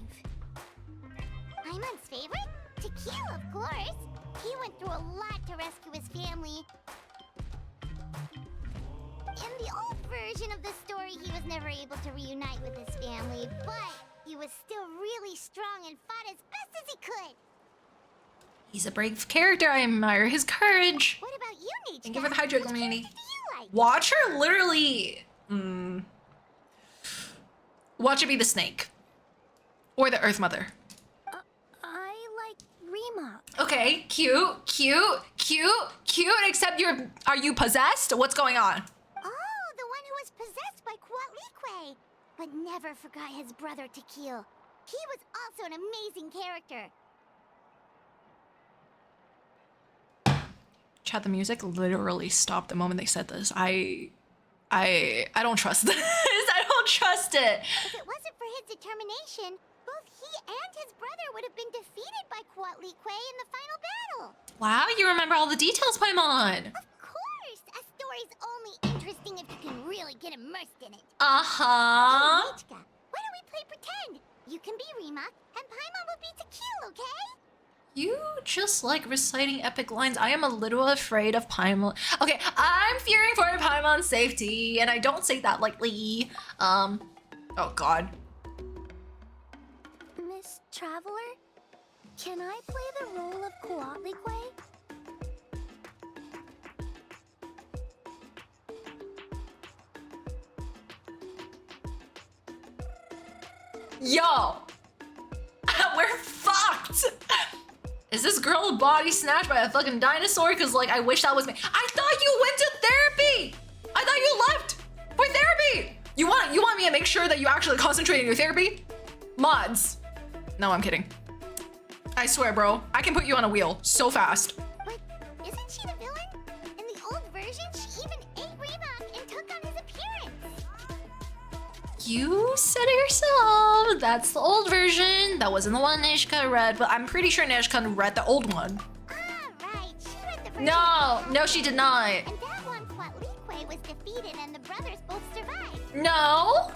Paimon's favorite? To Kill, of course. He went through a lot to rescue his family. In the old version of the story, he was never able to reunite with his family, but he was still really strong and fought as best as he could. He's a brave character. I admire his courage. What about you, Nate? Thank you for the Hydro Which community. character do you like? Watch her literally... Watch it be the snake. Or the Earth Mother. I like Rima. Okay, cute, cute, cute, cute, except are you possessed? What's going on? Oh, the one who was possessed by Quatlique, but never forgot his brother Tequil. He was also an amazing character. Chat, the music literally stopped the moment they said this. I don't trust this. I don't trust it. If it wasn't for his determination, both he and his brother would have been defeated by Quatlique in the final battle. Wow, you remember all the details, Paimon. Of course, a story's only interesting if you can really get immersed in it. Uh-huh. Hey, Nichka, why don't we play pretend? You can be Rima, and Paimon will be Tequil, okay? You just like reciting epic lines. I am a little afraid of Paimon. Okay, I'm fearing for Paimon's safety, and I don't say that lightly. Oh god. Miss Traveler, can I play the role of Quatlique? Yo! We're fucked! Is this girl body snatched by a fucking dinosaur? Cause like, I wish that was me. I thought you went to therapy! I thought you left for therapy! You want me to make sure that you actually concentrate in your therapy? Mods. No, I'm kidding. I swear, bro, I can put you on a wheel so fast. But isn't she the villain? In the old version, she even ate Reebok and took on his appearance. You said it yourself. That's the old version. That wasn't the one Nechka read, but I'm pretty sure Nechka read the old one. Ah, right. She read the version. No, she did not. And that one, Quatlique was defeated and the brothers both survived. No.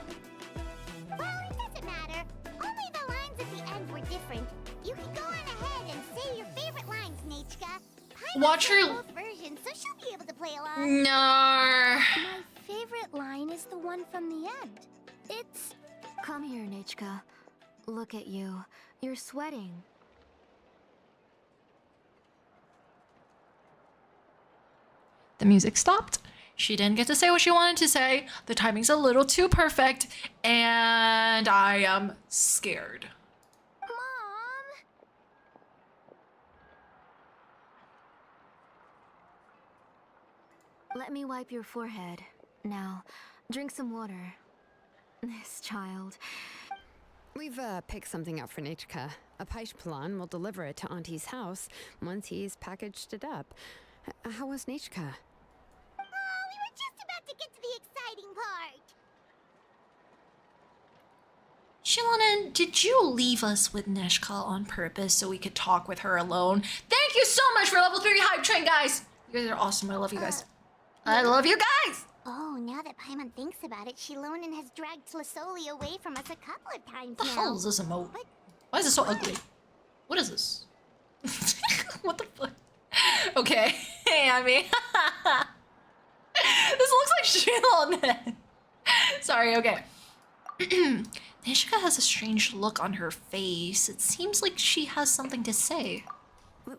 Well, it doesn't matter. Only the lines at the end were different. You can go on ahead and say your favorite lines, Nechka. Watch her. Both versions, so she'll be able to play along. No. My favorite line is the one from the end. It's... Come here, Nechka. Look at you. You're sweating. The music stopped. She didn't get to say what she wanted to say. The timing's a little too perfect, and I am scared. Mom! Let me wipe your forehead. Now, drink some water. This child. We've picked something up for Nechka. A Paishpalan will deliver it to Auntie's house once he's packaged it up. How was Nechka? Oh, we were just about to get to the exciting part. Xilonen, did you leave us with Nechka on purpose so we could talk with her alone? Thank you so much for level 3 hype train, guys! You guys are awesome. I love you guys. I love you guys! Oh, now that Paimon thinks about it, Xilonen has dragged Tlasoli away from us a couple of times What the now. hell is this emote? But Why is it so ugly? What is this? What the fuck? Okay, I mean, this looks like Xilonen. Sorry, okay. Nishka has a strange look on her face. It seems like she has something to say.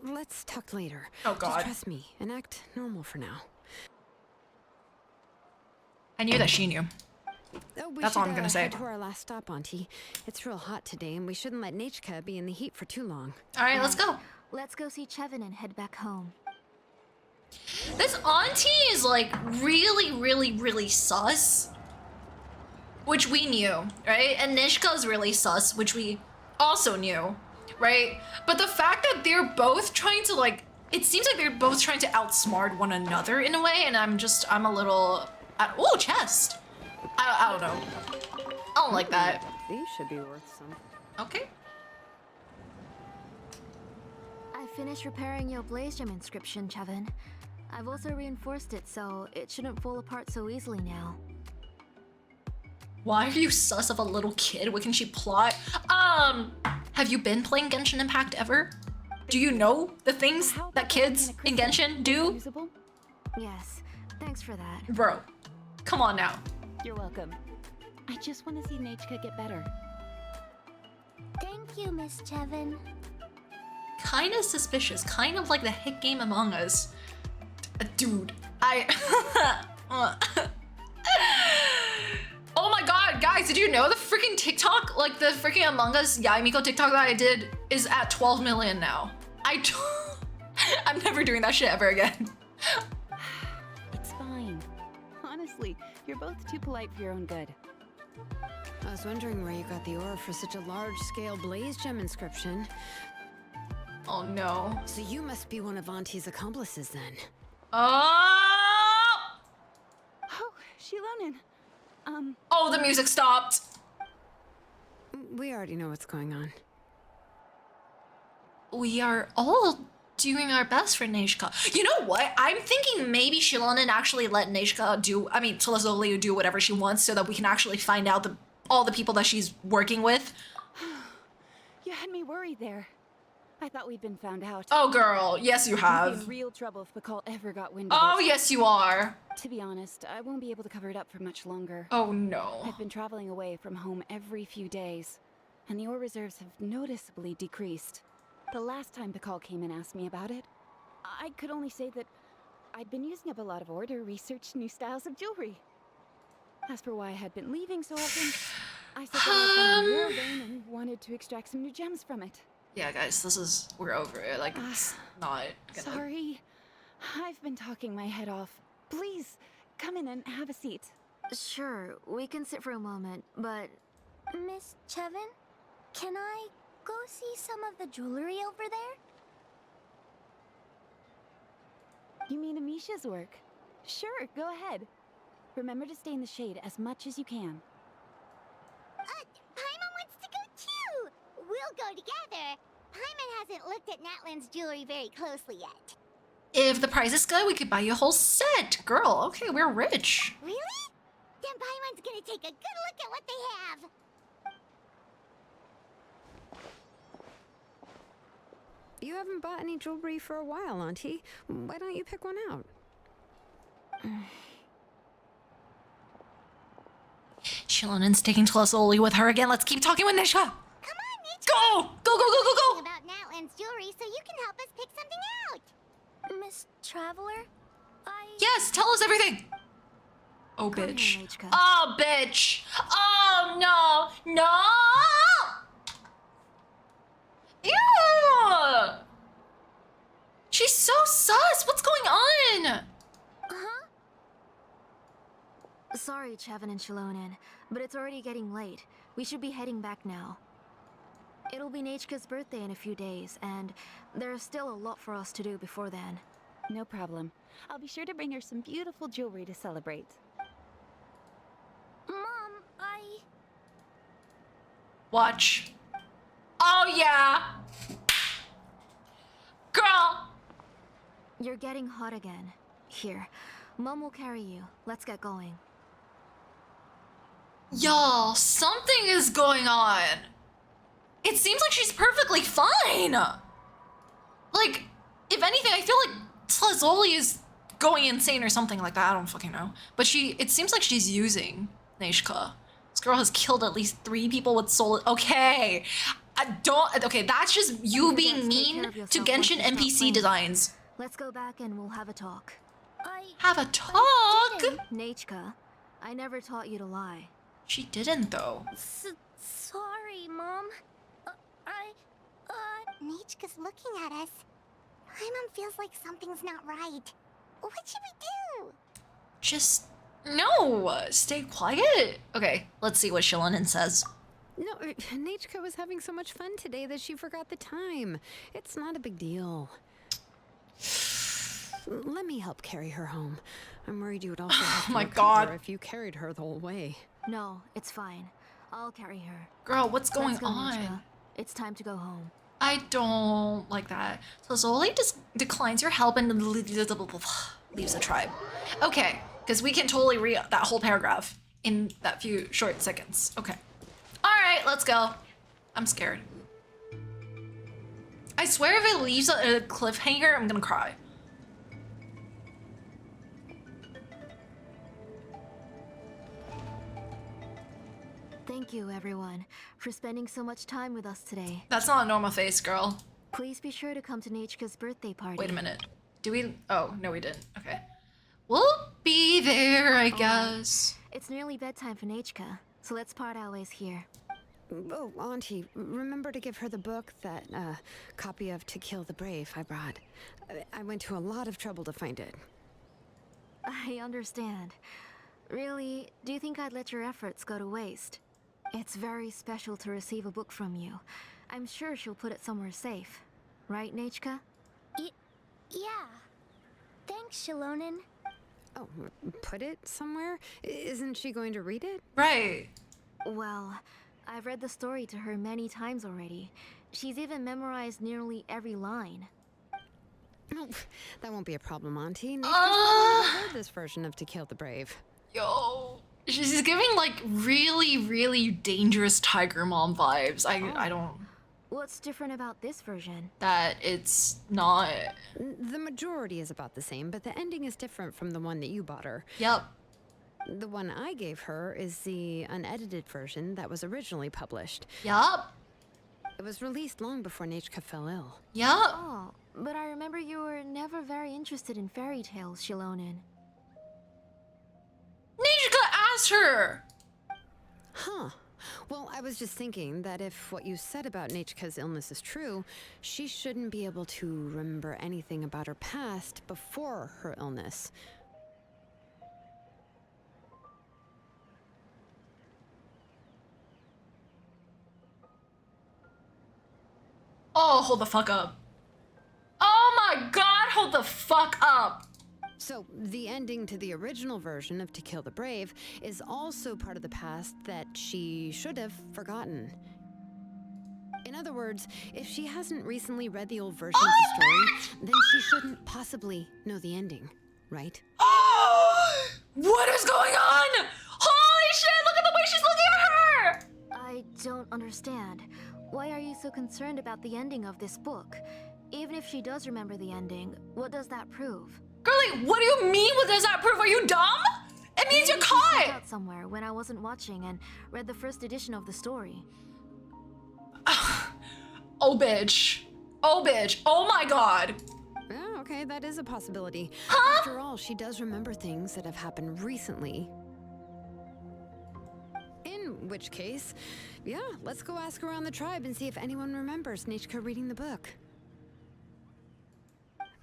Let's talk later. Oh god. Just trust me and act normal for now. I knew that she knew. Oh, That's all I'm gonna say. Head to our last stop, Auntie. It's real hot today, and we shouldn't let Nechka be in the heat for too long. Alright, let's go. Let's go see Chevin and head back home. This auntie is like really sus. Which we knew, right? And Nishka's really sus, which we also knew, right? But the fact that they're both trying to like, it seems like they're both trying to outsmart one another in a way, and I'm a little, oh, chest. I don't know. I don't like that. These should be worth some. Okay. I finished repairing your blaze gem inscription, Chevin. I've also reinforced it so it shouldn't fall apart so easily now. Why are you sus of a little kid? What can she plot? Have you been playing Genshin Impact ever? Do you know the things that kids in Genshin do? Usable? Yes, thanks for that. Bro, come on now. You're welcome. I just want to see Nechka get better. Thank you, Miss Chevin. Kinda suspicious, kind of like the hit game Among Us. Dude, Oh my god, guys, did you know the freaking TikTok, like the freaking Among Us Yaimiko TikTok that I did is at 12 million now. I'm never doing that shit ever again. It's fine. Honestly, you're both too polite for your own good. I was wondering where you got the ore for such a large-scale blaze gem inscription. Oh no. So you must be one of Auntie's accomplices then. Oh! Oh, Xilonen. Oh, the music stopped. We already know what's going on. We are all doing our best for Nechka. You know what? I'm thinking maybe Xilonen actually let Nechka Tlazoli do whatever she wants so that we can actually find out all the people that she's working with. You had me worried there. I thought we'd been found out. Oh girl, yes you We'd be have. in real trouble if Bacall ever got wind of Oh it. yes you are. To be honest, I won't be able to cover it up for much longer. Oh no. I've been traveling away from home every few days, and the ore reserves have noticeably decreased. The last time Bacall came and asked me about it, I could only say that I'd been using up a lot of ore to research new styles of jewelry. As for why I had been leaving so often, I said that I found a mineral vein and wanted to extract some new gems from it. Yeah guys, we're over it. Like it's not gonna... Sorry. I've been talking my head off. Please, come in and have a seat. Sure, we can sit for a moment, but... Miss Chevin, can I go see some of the jewelry over there? You mean Amisha's work? Sure, go ahead. Remember to stay in the shade as much as you can. Paimon wants to go too! We'll go together. Paimon hasn't looked at Natlan's jewelry very closely yet. If the price is good, we could buy you a whole set. Girl, okay, we're rich. Really? Then Paimon's gonna take a good look at what they have. You haven't bought any jewelry for a while, Auntie. Why don't you pick one out? Shilonen's taking Tlazoli with her again. Let's keep talking with Nisha. Come on, Nechka. Go! Go! About Natlan's jewelry so you can help us pick something out. Miss Traveler? Yes, tell us everything. Oh, Come bitch. here, Nechka. Oh, bitch. Oh, no. No! Ew! She's so sus. What's going on? Sorry, Chevin and Xilonen, but it's already getting late. We should be heading back now. It'll be Nechka's birthday in a few days, and there's still a lot for us to do before then. No problem. I'll be sure to bring her some beautiful jewelry to celebrate. Mom, Watch. Oh, yeah. Girl. You're getting hot again. Here, Mom will carry you. Let's get going. Y'all, something is going on. It seems like she's perfectly fine. Like, if anything, I feel like Tlazoli is going insane or something like that. I don't fucking know. But it seems like she's using Nechka. girl has killed at least 3 people with soul. Okay. Okay, that's just you being mean to Genshin NPC designs. Let's go back and we'll have a talk. Have a talk? Nechka, I never taught you to lie. She didn't though. Sorry, Mom. Nechka's looking at us. Paimon feels like something's not right. What should we do? Just no. Stay quiet. Okay, let's see what Xilonen says. No, Nechka was having so much fun today that she forgot the time. It's not a big deal. Let me help carry her home. I'm worried you would also have to my recover God. if you carried her the whole way. No, it's fine. I'll carry her. Girl, what's going Let's go, on? Nechka. It's time to go home. I don't like that. So Zoli just declines your help and leaves the tribe. Okay, because we can totally read that whole paragraph in that few short seconds. Okay. Alright, let's go. I'm scared. I swear if it leaves a cliffhanger, I'm gonna cry. Thank you, everyone, for spending so much time with us today. That's not a normal face, girl. Please be sure to come to Nechka's birthday party. Wait a minute. Do we? Oh, no we didn't. Okay. We'll be there, I guess. It's nearly bedtime for Nechka, so let's part our ways here. Oh, Auntie, remember to give her the book, that copy of To Kill the Brave I brought. I went to a lot of trouble to find it. I understand. Really, do you think I'd let your efforts go to waste? It's very special to receive a book from you. I'm sure she'll put it somewhere safe. Right, Nechka? Yeah. Thanks, Xilonen. Oh, put it somewhere? Isn't she going to read it? Right. Well, I've read the story to her many times already. She's even memorized nearly every line. No, that won't be a problem, Auntie. Nechka's probably never heard this version of To Kill the Brave. Yo. She's giving like really, really dangerous Tiger Mom vibes. I don't... What's different about this version? That it's not... The majority is about the same, but the ending is different from the one that you bought her. Yep. The one I gave her is the unedited version that was originally published. Yup. It was released long before Nechka fell ill. Yup. Oh, but I remember you were never very interested in fairy tales, Xilonen. Nechka asked her! Huh. Well, I was just thinking that if what you said about Nechka's illness is true, she shouldn't be able to remember anything about her past before her illness. Oh, hold the fuck up. Oh my god, hold the fuck up! So, the ending to the original version of To Kill the Brave is also part of the past that she should have forgotten. In other words, if she hasn't recently read the old version of the story, then she shouldn't possibly know the ending, right? What is going on? Holy shit, look at the way she's looking at her! I don't understand. Why are you so concerned about the ending of this book? Even if she does remember the ending, what does that prove? Girlie, what do you mean? What does that prove? Are you dumb? It means you're Maybe she snuck caught! out somewhere when I wasn't watching and read the first edition of the story. Oh, bitch. Oh, bitch. Oh my god. Oh, okay, that is a possibility. Huh? After all, she does remember things that have happened recently. In which case, yeah, let's go ask around the tribe and see if anyone remembers Nechka reading the book.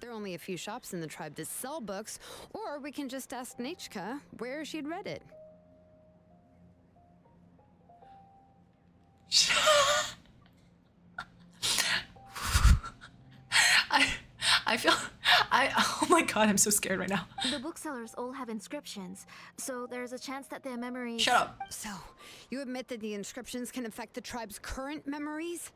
There are only a few shops in the tribe that sell books, or we can just ask Nechka where she'd read it. Oh my god, I'm so scared right now. The booksellers all have inscriptions, so there's a chance that their memories... Shut up. So, you admit that the inscriptions can affect the tribe's current memories?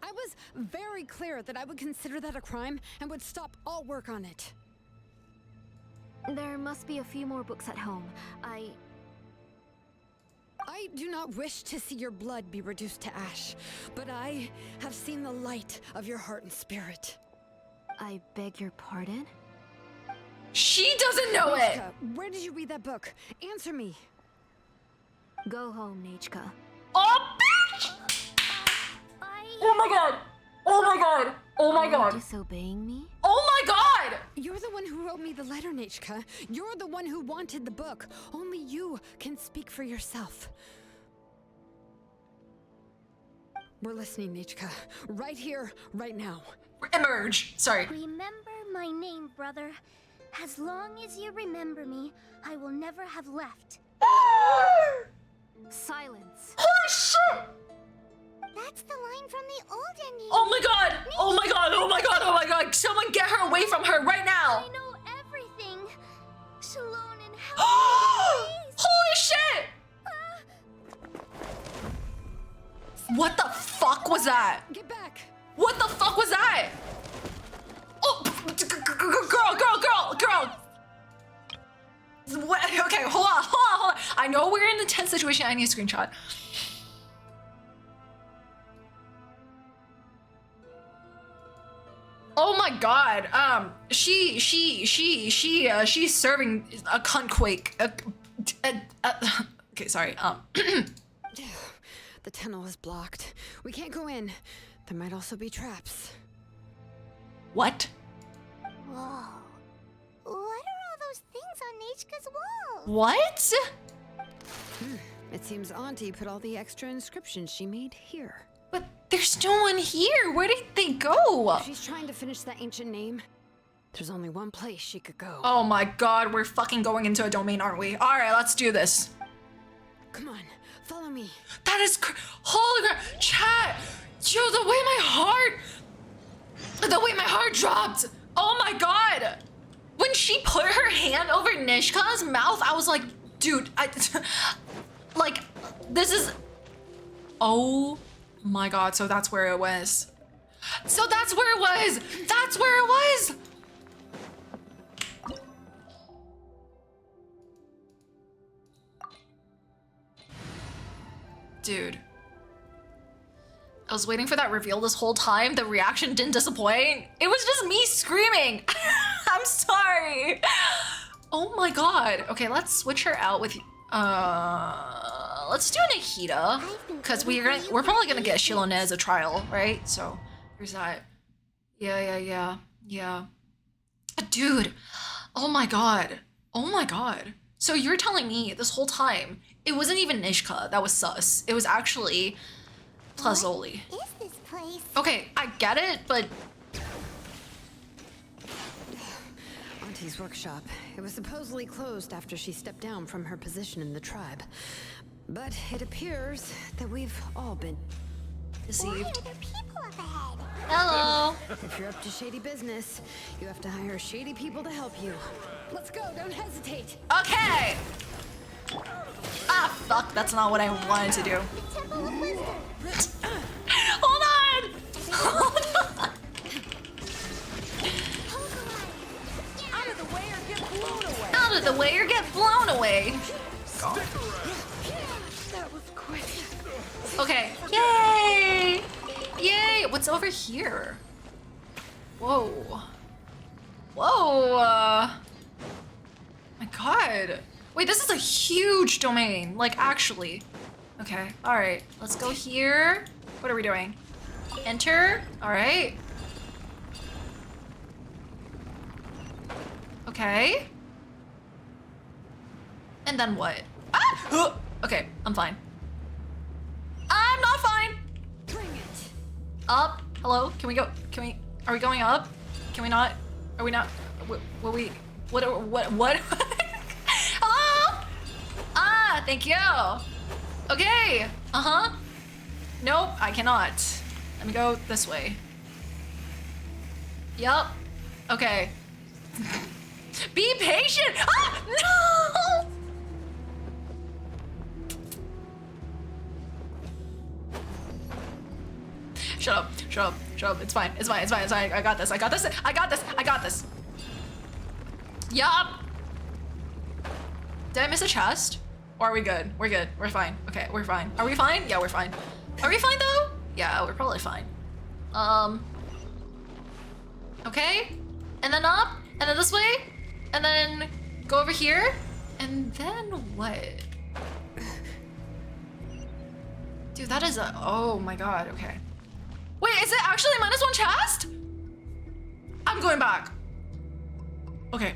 I was very clear that I would consider that a crime and would stop all work on it. There must be a few more books at home. I do not wish to see your blood be reduced to ash, but I have seen the light of your heart and spirit. beg your pardon? She doesn't know it! Nechka, where did you read that book? Answer me. Go home, Nechka. Oh, bitch! Oh my god! Oh my god! Oh my Are god! you disobeying me? Oh my god! You're the one who wrote me the letter, Nechka. You're the one who wanted the book. Only you can speak for yourself. We're listening, Nechka. Right here, right now. Emerge. Sorry. Remember my name, brother. As long as you remember me, I will never have left. Silence. Holy shit! That's the line from the old ending. Oh my god! Oh my god! Oh my god! Oh my god! Someone get her away from her right now! I know everything. Xilonen, help me, please. Holy shit! What the fuck was that? Get back! What the fuck was that? Oh, girl! What? Okay, hold on. I know we're in a tense situation. I need a screenshot. Oh my god. She's serving a cunt quake. Okay, sorry. The tunnel is blocked. We can't go in. There might also be traps. What? Whoa. What are all those things on Nechka's wall? What? It seems Auntie put all the extra inscriptions she made here. But there's no one here. Where did they go? She's trying to finish that ancient name. There's only one place she could go. Oh my god, we're fucking going into a domain, aren't we? Alright, let's do this. Come on, follow me. That is holy crap. Chat! Yo, the way my heart dropped. Oh my god. When she put her hand over Nishka's mouth, I was like, dude, like, this is, oh my god, so that's where it was. That's where it was. Dude. I was waiting for that reveal this whole time. The reaction didn't disappoint. It was just me screaming. I'm sorry. Oh my god. Okay, let's switch her out with let's do Nahida. Because we're probably gonna get Xilonen as a trial, right? So there's that. Yeah. Dude. Oh my god. So you're telling me this whole time it wasn't even Nishka that was sus. It was actually Tlazoli. What is this place? Okay, I get it, but Auntie's workshop. It was supposedly closed after she stepped down from her position in the tribe. But it appears that we've all been Why are deceived. there people up ahead? Hello. If you're up to shady business, you have to hire shady people to help you. Let's go, don't hesitate. Okay. Ah, fuck, that's not what I wanted to do. The Temple of Wisdom. Hold on. Out of the way or get blown away. Out of the way or get blown away. That was quick. Okay. Yay! Yay! What's over here? Whoa. My god. Wait, this is a huge domain. Like, actually. Okay. Alright. Let's go here. What are we doing? Enter. Alright. Okay. And then what? Ah! Okay, I'm fine. I'm not fine. Bring it. Up. Hello. Can we go? Are we going up? Can we not? Are we not? What? Hello? Ah, thank you. Okay. Uh-huh. Nope, I cannot. Let me go this way. Yup. Okay. Be patient. Ah, no! Shut up. It's fine. I got this. Yup. Did I miss a chest? Or are we good? We're good. We're fine. Okay, we're fine. Are we fine? Yeah, we're fine. Are we fine though? Yeah, we're probably fine. Okay. And then up. And then this way. And then go over here. And then what? Dude, that is a, oh my god, okay. Wait, is it actually -1 chest? I'm going back. Okay.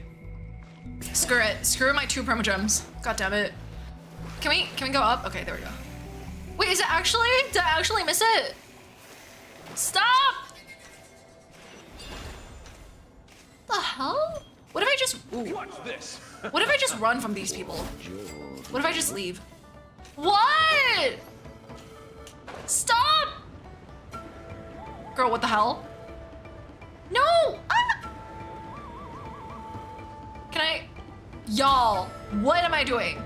Screw it. Screw my 2 primogems. God damn it. Can we go up? Okay, there we go. Wait, is it actually? Did I actually miss it? Stop! The hell? What if I just, ooh. Watch this. What if I just run from these people? What if I just leave? What? Stop! Girl, what the hell? No! Ah! Can I? Y'all, what am I doing?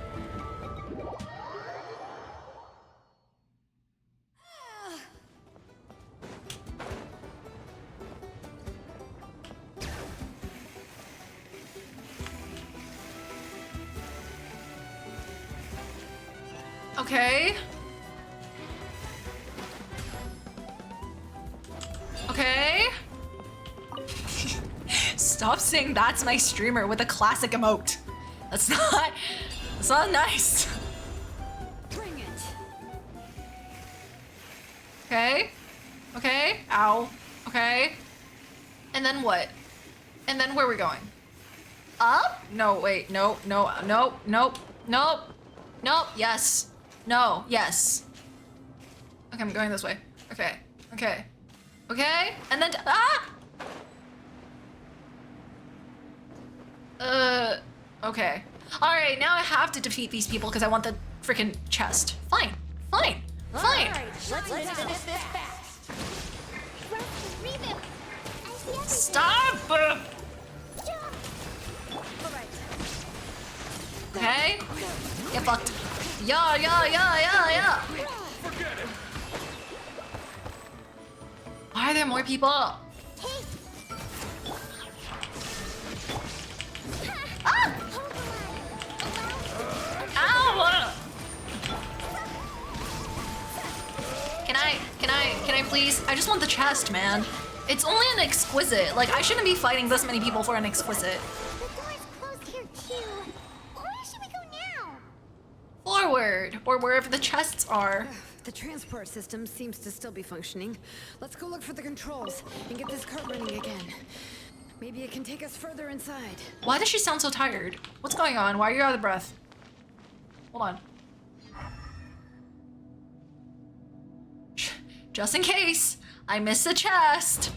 Okay. Okay. Stop saying that's my streamer with a classic emote. That's not nice. Bring it. Okay. Okay. Ow. Okay. And then what? And then where are we going? Up? No, wait. No, no, no, nope, nope, nope. Yes. No. Yes. Okay, I'm going this way. Okay. Okay. Okay. And then, ah! Okay. Alright, now I have to defeat these people because I want the freaking chest. Fine. Fine. Fine. Let's finish this fast. Stop! Okay. Get fucked. Yeah, yeah, yeah, yeah, yeah. Forget it. Why are there more people? Ah! Ow! Can I please? I just want the chest, man. It's only an exquisite. Like, I shouldn't be fighting this many people for an exquisite. The door's closed here too. Where should we go now? Forward, or wherever the chests are. The transport system seems to still be functioning. Let's go look for the controls and get this cart running again. Maybe it can take us further inside. Why does she sound so tired? What's going on? Why are you out of breath? Hold on. Just in case I miss the chest.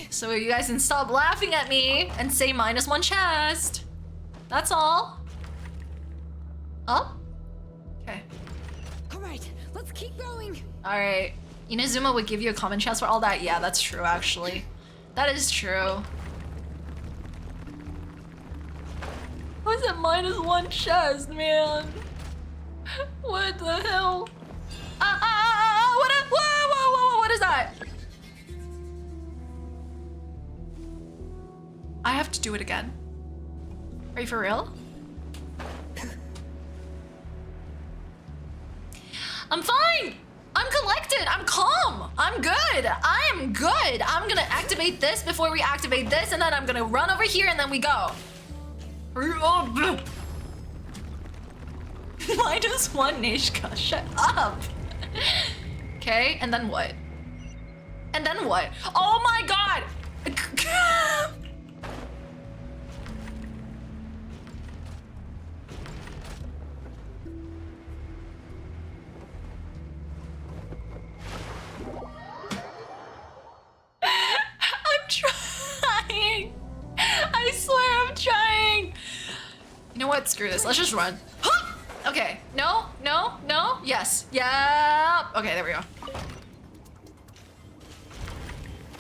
So you guys can stop laughing at me and say -1 chest. That's all. Up? Okay. All right, let's keep going. All right. Inazuma would give you a common chest for all that. Yeah, that's true, actually. That is true. Why is it -1 chest, man? What the hell? What is that? I have to do it again. Are you for real? I'm fine! I'm collected! I'm calm! I'm good! I am good! I'm gonna activate this before we activate this, and then I'm gonna run over here and then we go. -1 Nishka, shut up! Okay, and then what? And then what? Oh my god! I'm trying! I swear I'm trying! You know what? Screw this. Let's just run. Okay. No, no, no. Yes. Yeah. Okay, there we go.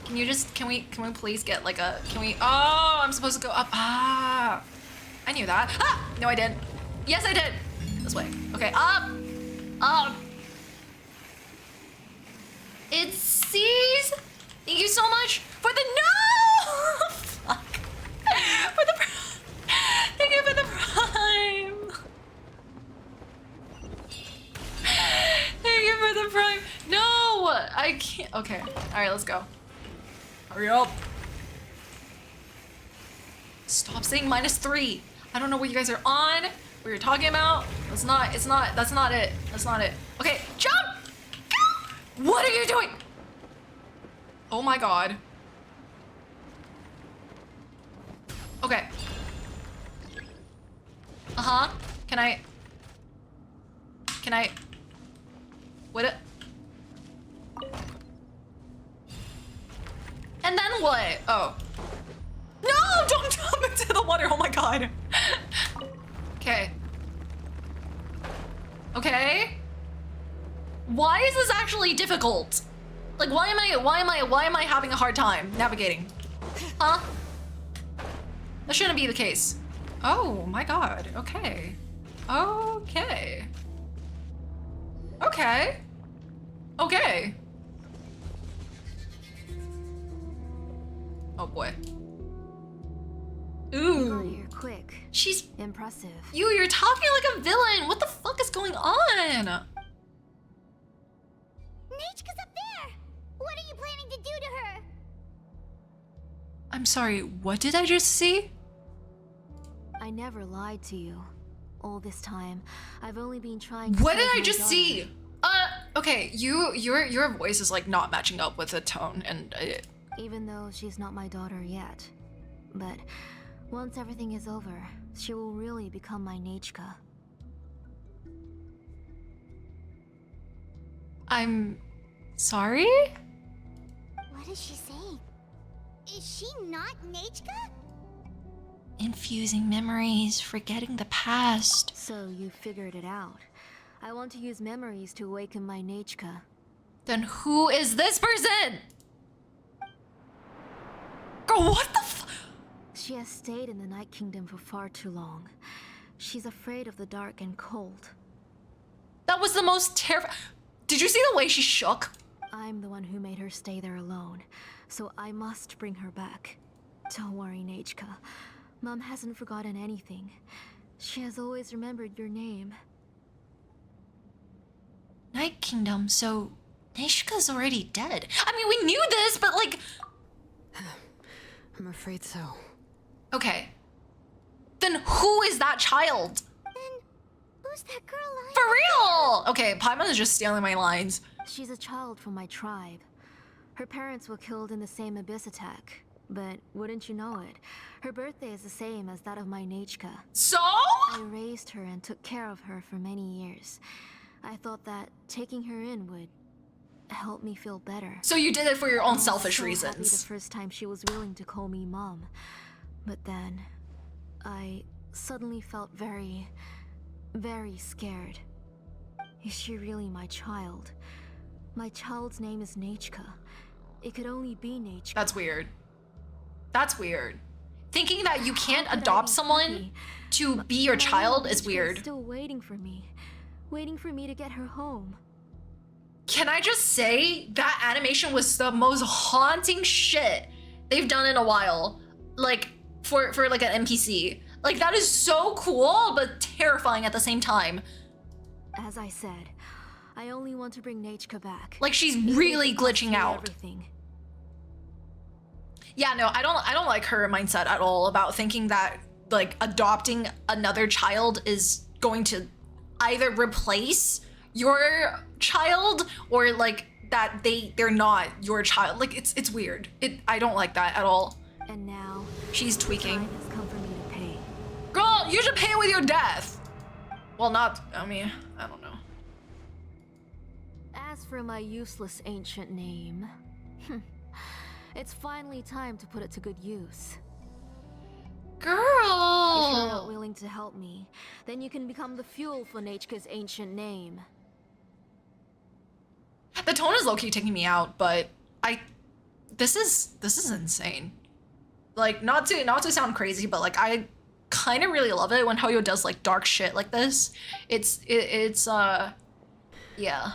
Can you just, can we please get like a, oh, I'm supposed to go up. Ah, I knew that. Ah, no, I didn't. Yes, I did. This way. Okay, up, up. It sees. Thank you so much for the, no! Fuck. For the, thank you for the prime. Thank you for the prime. No, I can't. Okay, all right, let's go. Hurry up. Stop saying -3. I don't know what you guys are on, what you're talking about. That's not it. That's not it. Okay, jump! Go! What are you doing? Oh my god. Okay. Uh-huh. Can I? What? And then what? Oh. No! Don't jump into the water! Oh my god. Okay. Okay. Why is this actually difficult? Like, why am I having a hard time navigating? Huh? That shouldn't be the case. Oh my god. Okay. Okay. Okay. Okay. Oh boy. You got Ooh. here quick. She's Impressive. you're talking like a villain. What the fuck is going on? Nechka's up there! What are you planning to do to her? I'm sorry, what did I just see? I never lied to you. All this time, I've only been trying to What did save I my just daughter. see? Okay, your voice is like not matching up with the tone and Even though she's not my daughter yet. But once everything is over, she will really become my Nechka. I'm sorry? What is she saying? Is she not Nechka? Infusing memories, forgetting the past. So you figured it out. I want to use memories to awaken my Nechka. Then who is this person? Girl, what the f- She has stayed in the Night Kingdom for far too long. She's afraid of the dark and cold. That was the most terrifying. Did you see the way she shook? I'm the one who made her stay there alone, so I must bring her back. Don't worry, Nechka. Mom hasn't forgotten anything. She has always remembered your name. Night Kingdom, so Neshka's already dead. I mean, we knew this, but like... I'm afraid so. Okay. Then who is that child? Then who's that girl lying? For real! Okay, Paimon is just stealing my lines. She's a child from my tribe. Her parents were killed in the same abyss attack. But wouldn't you know it, her birthday is the same as that of my Nechka. So? I raised her and took care of her for many years. I thought that taking her in would help me feel better. So you did it for your own I was selfish so happy reasons. the first time she was willing to call me Mom. But then, I suddenly felt very, very scared. Is she really my child? My child's name is Nechka. It could only be Nechka. That's weird. That's weird. Thinking that you can't How could I adopt be someone happy? to be your My child is Nechka weird. Still waiting for me to get her home. Can I just say that animation was the most haunting shit they've done in a while? Like for like an NPC. Like that is so cool but terrifying at the same time. As I said, I only want to bring Nechka back. Like she's Even if really it costs glitching me out. Everything. Yeah, no, I don't like her mindset at all about thinking that like adopting another child is going to either replace your child or like that they're not your child. Like it's weird. I don't like that at all. And now, She's tweaking. time has come for me to pay. Girl, you should pay with your death. Well, not, I mean, I don't know. As for my useless ancient name, it's finally time to put it to good use. If you're not Girl. willing to help me, then you can become the fuel for Nechka's ancient name. The tone is low-key taking me out, but this is insane. Like, not to sound crazy, but like I kind of really love it when Hoyo does like dark shit like this. It's yeah.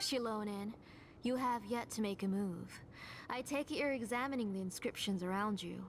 Xilonen, you have yet to make a move. I take it you're examining the inscriptions around you.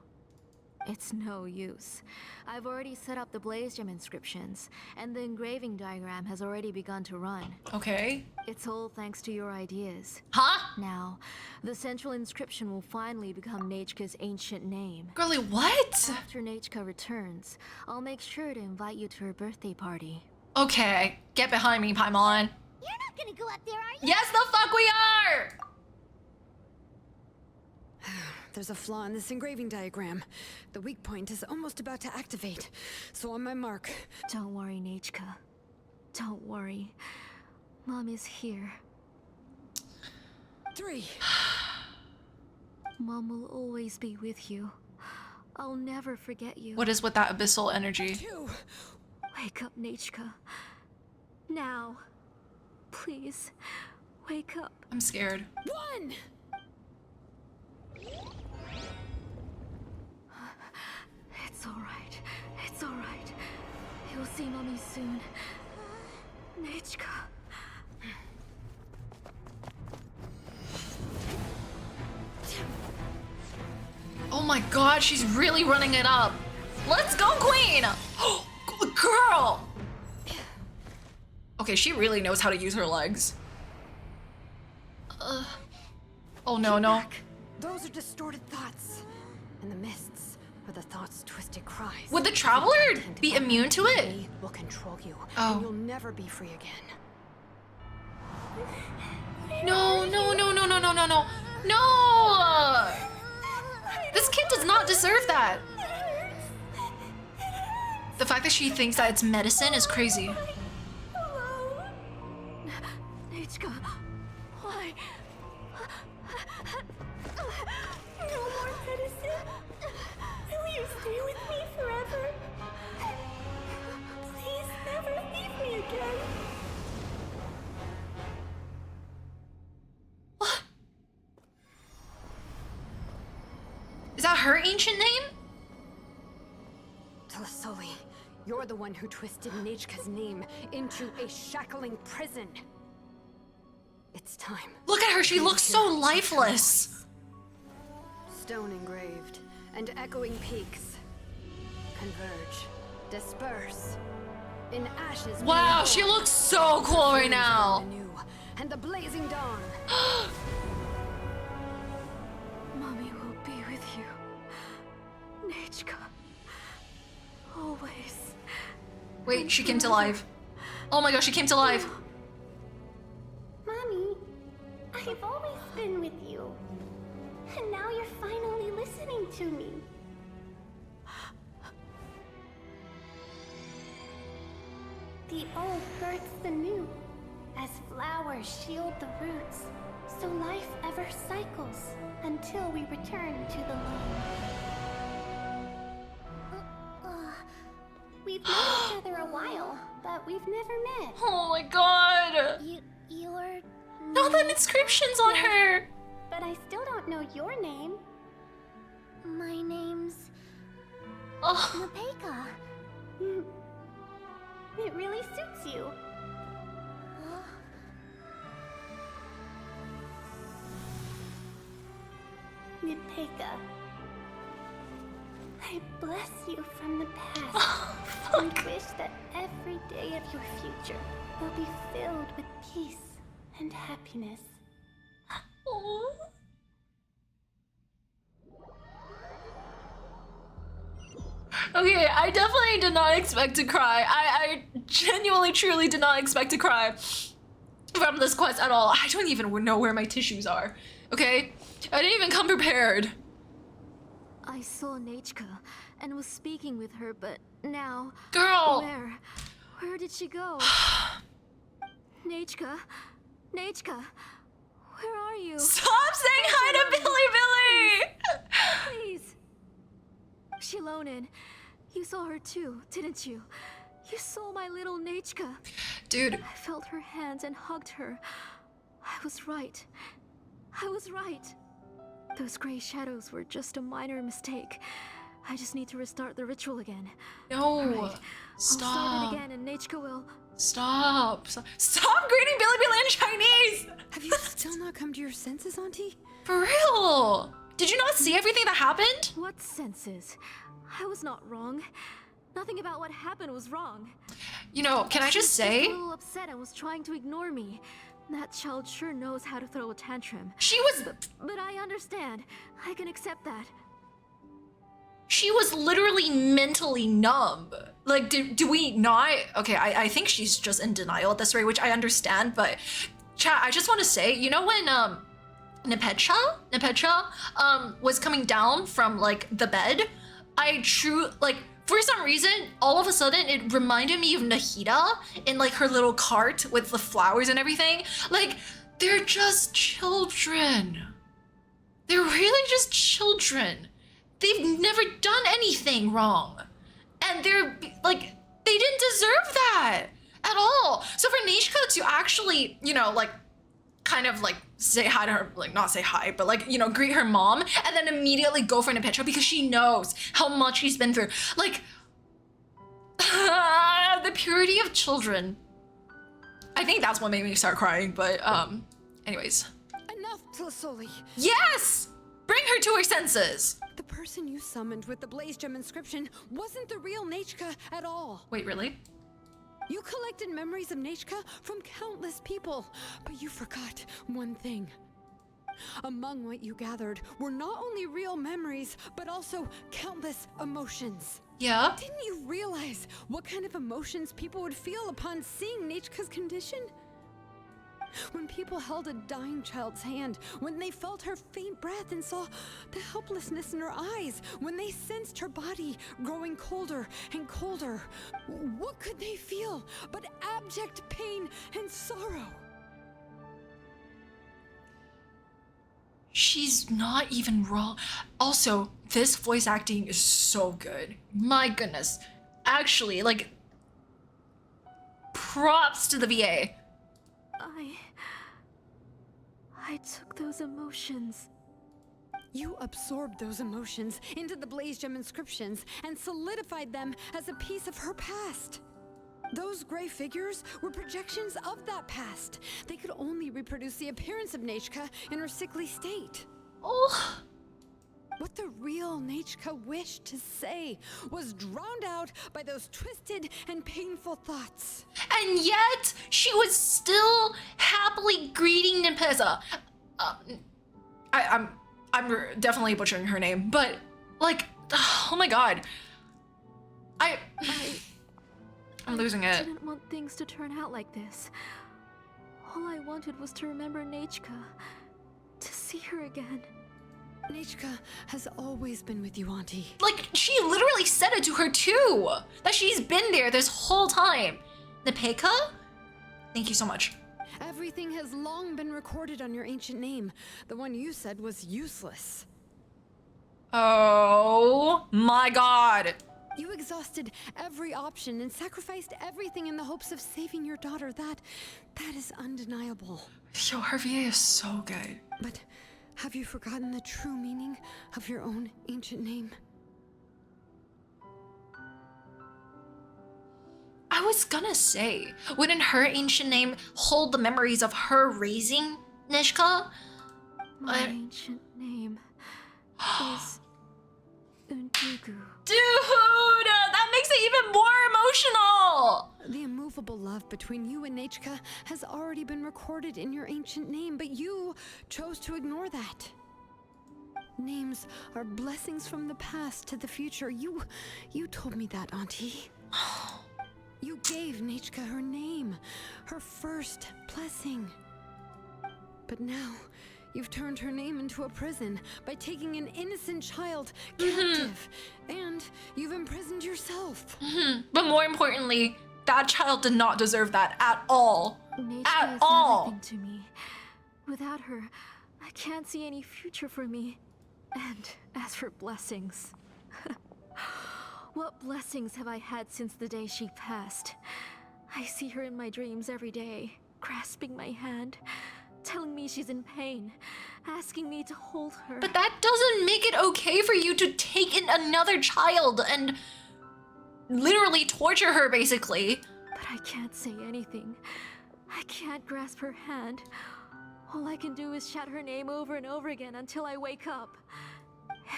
It's no use. I've already set up the blaze gem inscriptions, and the engraving diagram has already begun to run. Okay. It's all thanks to your ideas. Huh? Now, the central inscription will finally become Nechka's ancient name. Girly, what? After Nechka returns, I'll make sure to invite you to her birthday party. Okay, get behind me, Paimon. You're not gonna go up there, are you? Yes, the fuck we are! There's a flaw in this engraving diagram. The weak point is almost about to activate. So on my mark. Don't worry, Nechka. Don't worry. Mom is here. 3. Mom will always be with you. I'll never forget you. What is with that abyssal energy? 2. Wake up, Nechka. Now. Please, wake up. I'm scared. 1. It's alright. It's alright. You'll see Mommy soon. Nechka. Oh my god, she's really running it up. Let's go, queen! Oh, girl! Okay, she really knows how to use her legs. Oh no, no. Those are distorted thoughts. And the mists are the thoughts' twisted cries. Would the traveler be immune to it? They will control you. Oh. And you'll never be free again. No, no, no, no, no, no, no, no. No! This kid does not deserve that. The fact that she thinks that it's medicine is crazy. Nechka, why? No more medicine. Will you stay with me forever? Please never leave me again. What? Is that her ancient name? Telasoli, you're the one who twisted Nechka's name into a shackling prison. It's time. Look at her, she looks so lifeless. Stone engraved and echoing peaks converge, disperse. In ashes. Wow, she looks so cool right now. And the blazing dawn. Mommy will be with you. Nechka. Always. Wait, she came to life. Oh my gosh, she came to life. Mommy, I've always been with you. And now you're finally listening to me. The old births the new, as flowers shield the roots, so life ever cycles until we return to the loam. We've known each other a while, but we've never met. Oh my god. You're... No, that inscription's on her. But I still don't know your name. My name's... Oh. Mapeka. It really suits you. Nipeka. I bless you from the past and wish that every day of your future will be filled with peace and happiness. Oh. Okay, I definitely did not expect to cry. I genuinely, truly did not expect to cry from this quest at all. I don't even know where my tissues are, okay? I didn't even come prepared. I saw Nechka and was speaking with her, but now... Girl! Where did she go? Nechka? Nechka? Where are you? Stop saying hi to Billy Billy! Please. Xilonen, you saw her too, didn't you? You saw my little Nechka. Dude. I felt her hands and hugged her. I was right. I was right. Those gray shadows were just a minor mistake. I just need to restart the ritual again. No. Right. Stop. I'll start it again and Nechka will... Stop. Stop greeting Billy Billy in Chinese! Have you still not come to your senses, Auntie? For real? Did you not see everything that happened? What senses? I was not wrong. Nothing about what happened was wrong. You know, can I just say? She was a little upset and was trying to ignore me. That child sure knows how to throw a tantrum. She was But I understand. I can accept that. literally mentally numb. Like, do we not? Okay, I think she's just in denial at this rate, which I understand, but chat, I just want to say, you know when Nepetra was coming down from like the bed, for some reason, all of a sudden it reminded me of Nahida in like her little cart with the flowers and everything. Like, they're just children. They're really just children. They've never done anything wrong. And they're like, they didn't deserve that at all. So for Neishka to actually, you know, like kind of like say hi to her, like not say hi, but like, you know, greet her mom and then immediately go for Nepetra because she knows how much she's been through. Like, the purity of children. I think that's what made me start crying, but anyways. Enough, Tlasoli. Yes! Bring her to her senses! The person you summoned with the blaze gem inscription wasn't the real Nechka at all. Wait, really? You collected memories of Nechka from countless people, but you forgot one thing. Among what you gathered were not only real memories, but also countless emotions. Yeah? Didn't you realize what kind of emotions people would feel upon seeing Nechka's condition? When people held a dying child's hand, when they felt her faint breath and saw the helplessness in her eyes, when they sensed her body growing colder and colder, what could they feel but abject pain and sorrow? She's not even wrong. Also, this voice acting is so good. My goodness. Actually, like, props to the VA. I took those emotions. You absorbed those emotions into the blaze gem inscriptions and solidified them as a piece of her past. Those gray figures were projections of that past. They could only reproduce the appearance of Nechka in her sickly state. Oh. What the real Nechka wished to say was drowned out by those twisted and painful thoughts. And yet, she was still happily greeting Nempeza. I'm definitely butchering her name, but like, oh my god. I'm losing it. I didn't want things to turn out like this. All I wanted was to remember Nechka, to see her again. Nechka has always been with you, Auntie. Like, she literally said it to her too, that she's been there this whole time. Nepeka? Thank you so much. Everything has long been recorded on your ancient name. The one you said was useless. Oh my god. You exhausted every option and sacrificed everything in the hopes of saving your daughter. That is undeniable. Yo, her VA is so good. But have you forgotten the true meaning of your own ancient name? I was gonna say, wouldn't her ancient name hold the memories of her raising Nishka? My ancient name is Untugu. Dude, that makes it even more emotional! The immovable love between you and Nechka has already been recorded in your ancient name, but you chose to ignore that. Names are blessings from the past to the future. You told me that, Auntie. You gave Nechka her name, her first blessing. But now, you've turned her name into a prison by taking an innocent child captive, and you've imprisoned yourself. But more importantly, that child did not deserve that at all. Nechka At is all. everything to me. Without her, I can't see any future for me. And as for blessings, what blessings have I had since the day she passed? I see her in my dreams every day, grasping my hand, telling me she's in pain, asking me to hold her. But that doesn't make it okay for you to take in another child and literally torture her, basically. But I can't say anything. I can't grasp her hand. All I can do is shout her name over and over again until I wake up.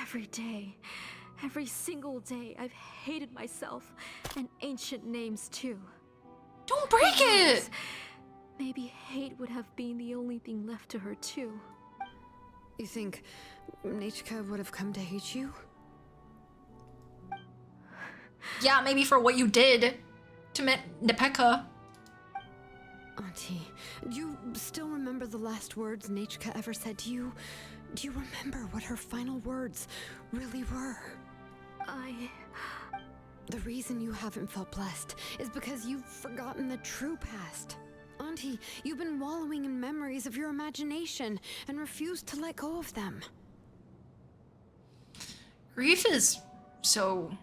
Every day, every single day, I've hated myself and ancient names too. Don't break it! maybe hate would have been the only thing left to her too. You think Nechka would have come to hate you? Yeah, maybe for what you did to Nepeka. Auntie, do you still remember the last words Nechka ever said to you? Do you remember what her final words really were? The reason you haven't felt blessed is because you've forgotten the true past. Auntie, you've been wallowing in memories of your imagination and refused to let go of them. Grief is so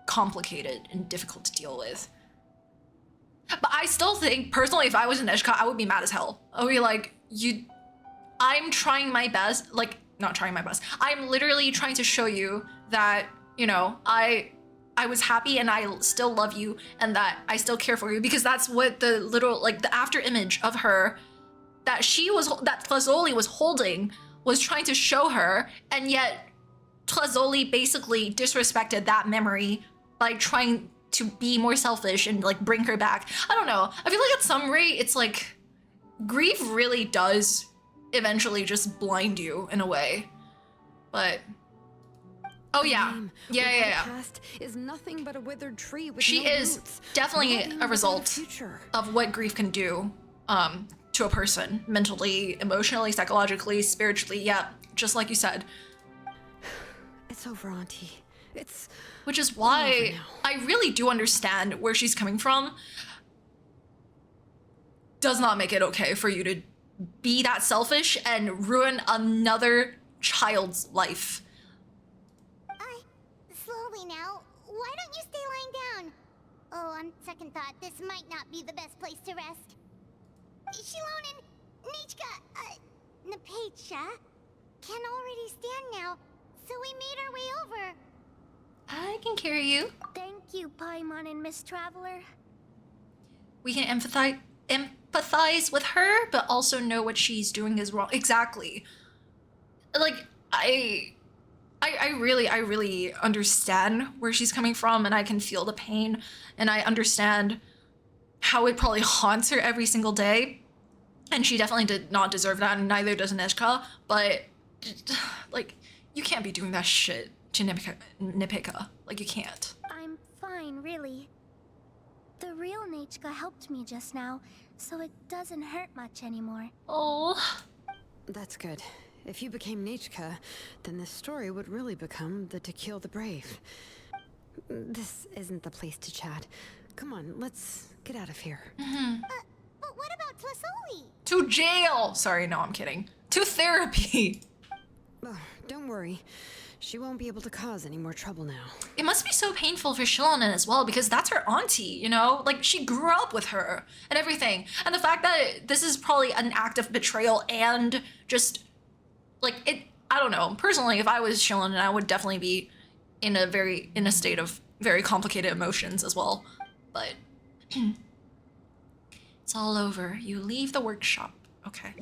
complicated and difficult to deal with. But I still think, personally, if I was in Nechka, I would be mad as hell. I would be like, I'm trying my best, like, not trying my best. I'm literally trying to show you that, you know, I was happy and I still love you and that I still care for you, because that's what the little, like, the after image of her that Tlazoli was holding was trying to show her, and yet Tlazoli basically disrespected that memory by trying to be more selfish and like bring her back. I don't know. I feel like at some rate, it's like grief really does eventually just blind you in a way. But oh yeah, yeah. Past is nothing but a withered tree with She no is roots, definitely nothing a but result future. of what grief can do to a person, mentally, emotionally, psychologically, spiritually. Yeah, just like you said. It's over, Auntie. It's Which is over why now. I really do understand where she's coming from. Does not make it okay for you to be that selfish and ruin another child's life. Slowly now. Why don't you stay lying down? Oh, on second thought, this might not be the best place to rest. Xilonen, Nechka, Napecha can already stand now, so we made our way over. I can carry you. Thank you, Paimon and Miss Traveler. We can empathize with her, but also know what she's doing is wrong. Exactly. Like, I really understand where she's coming from, and I can feel the pain, and I understand how it probably haunts her every single day. And she definitely did not deserve that, and neither does Nechka, but like, you can't be doing that shit to Nepeka. Like, you can't. I'm fine, really. The real Nechka helped me just now, so it doesn't hurt much anymore. Oh. That's good. If you became Nechka, then this story would really become the To Kill the Brave. This isn't the place to chat. Come on, let's get out of here. But what about Tlazoli? To jail! Sorry, no, I'm kidding. To therapy! Oh, don't worry. She won't be able to cause any more trouble now. It must be so painful for Xilonen as well, because that's her auntie, you know? Like, she grew up with her and everything. And the fact that this is probably an act of betrayal and just, like, it, I don't know. Personally, if I was Xilonen, I would definitely be in a state of very complicated emotions as well. But it's all over. You leave the workshop. Okay.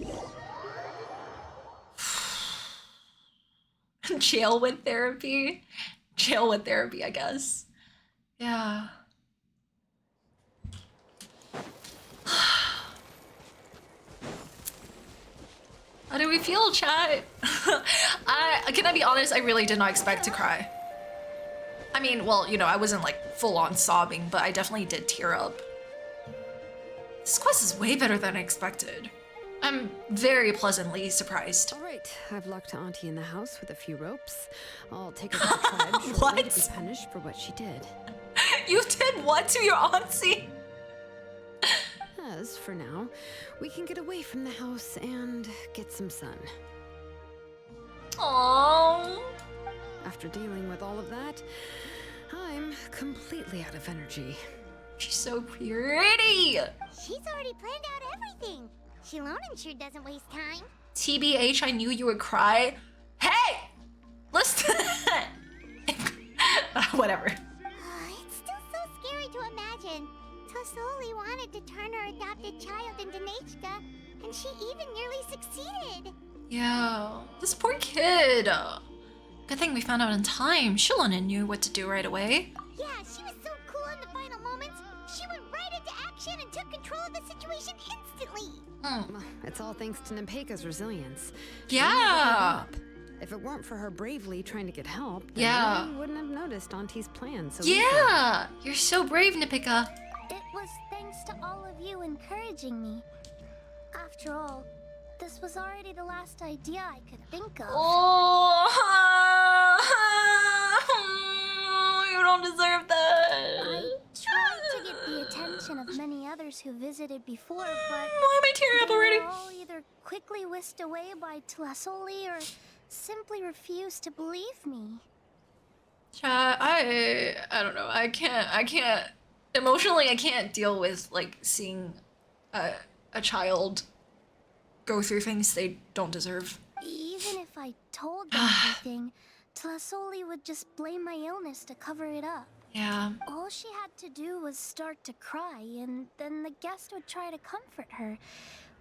Jail with therapy. Jail with therapy, I guess. Yeah. How do we feel, chat? Can I be honest? I really did not expect to cry. I mean, well, you know, I wasn't like full on sobbing, but I definitely did tear up. This quest is way better than I expected. I'm very pleasantly surprised. All right, I've locked Auntie in the house with a few ropes. I'll take her to the tribe. She'll What? only be punished for what she did. You did what to your auntie? As for now, we can get away from the house and get some sun. Aww. After dealing with all of that, I'm completely out of energy. She's so pretty. She's already planned out everything. Xilonen sure doesn't waste time. TBH, I knew you would cry. Hey! Listen. Whatever. It's still so scary to imagine. Tlazoli wanted to turn her adopted child into Nechka, and she even nearly succeeded. Yeah, this poor kid. Good thing we found out in time. Xilonen knew what to do right away. Yeah, she was so cool in the final moments. She went right into action and took control of the situation instantly. Well, it's all thanks to Nepeka's resilience. Yeah. If it weren't for her bravely trying to get help, then Yeah. we wouldn't have noticed Auntie's plan so Yeah. You're so brave, Nepeka. It was thanks to all of you encouraging me. After all, this was already the last idea I could think of. Oh, you don't deserve that. I tried to get the attention of many others who visited before, but Why am I tearing up they already? were all either quickly whisked away by Tlasoli or simply refused to believe me. Chat, I don't know. I can't emotionally. I can't deal with like seeing a child go through things they don't deserve. Even if I told them everything, Tlasoli would just blame my illness to cover it up. Yeah. All she had to do was start to cry, and then the guest would try to comfort her,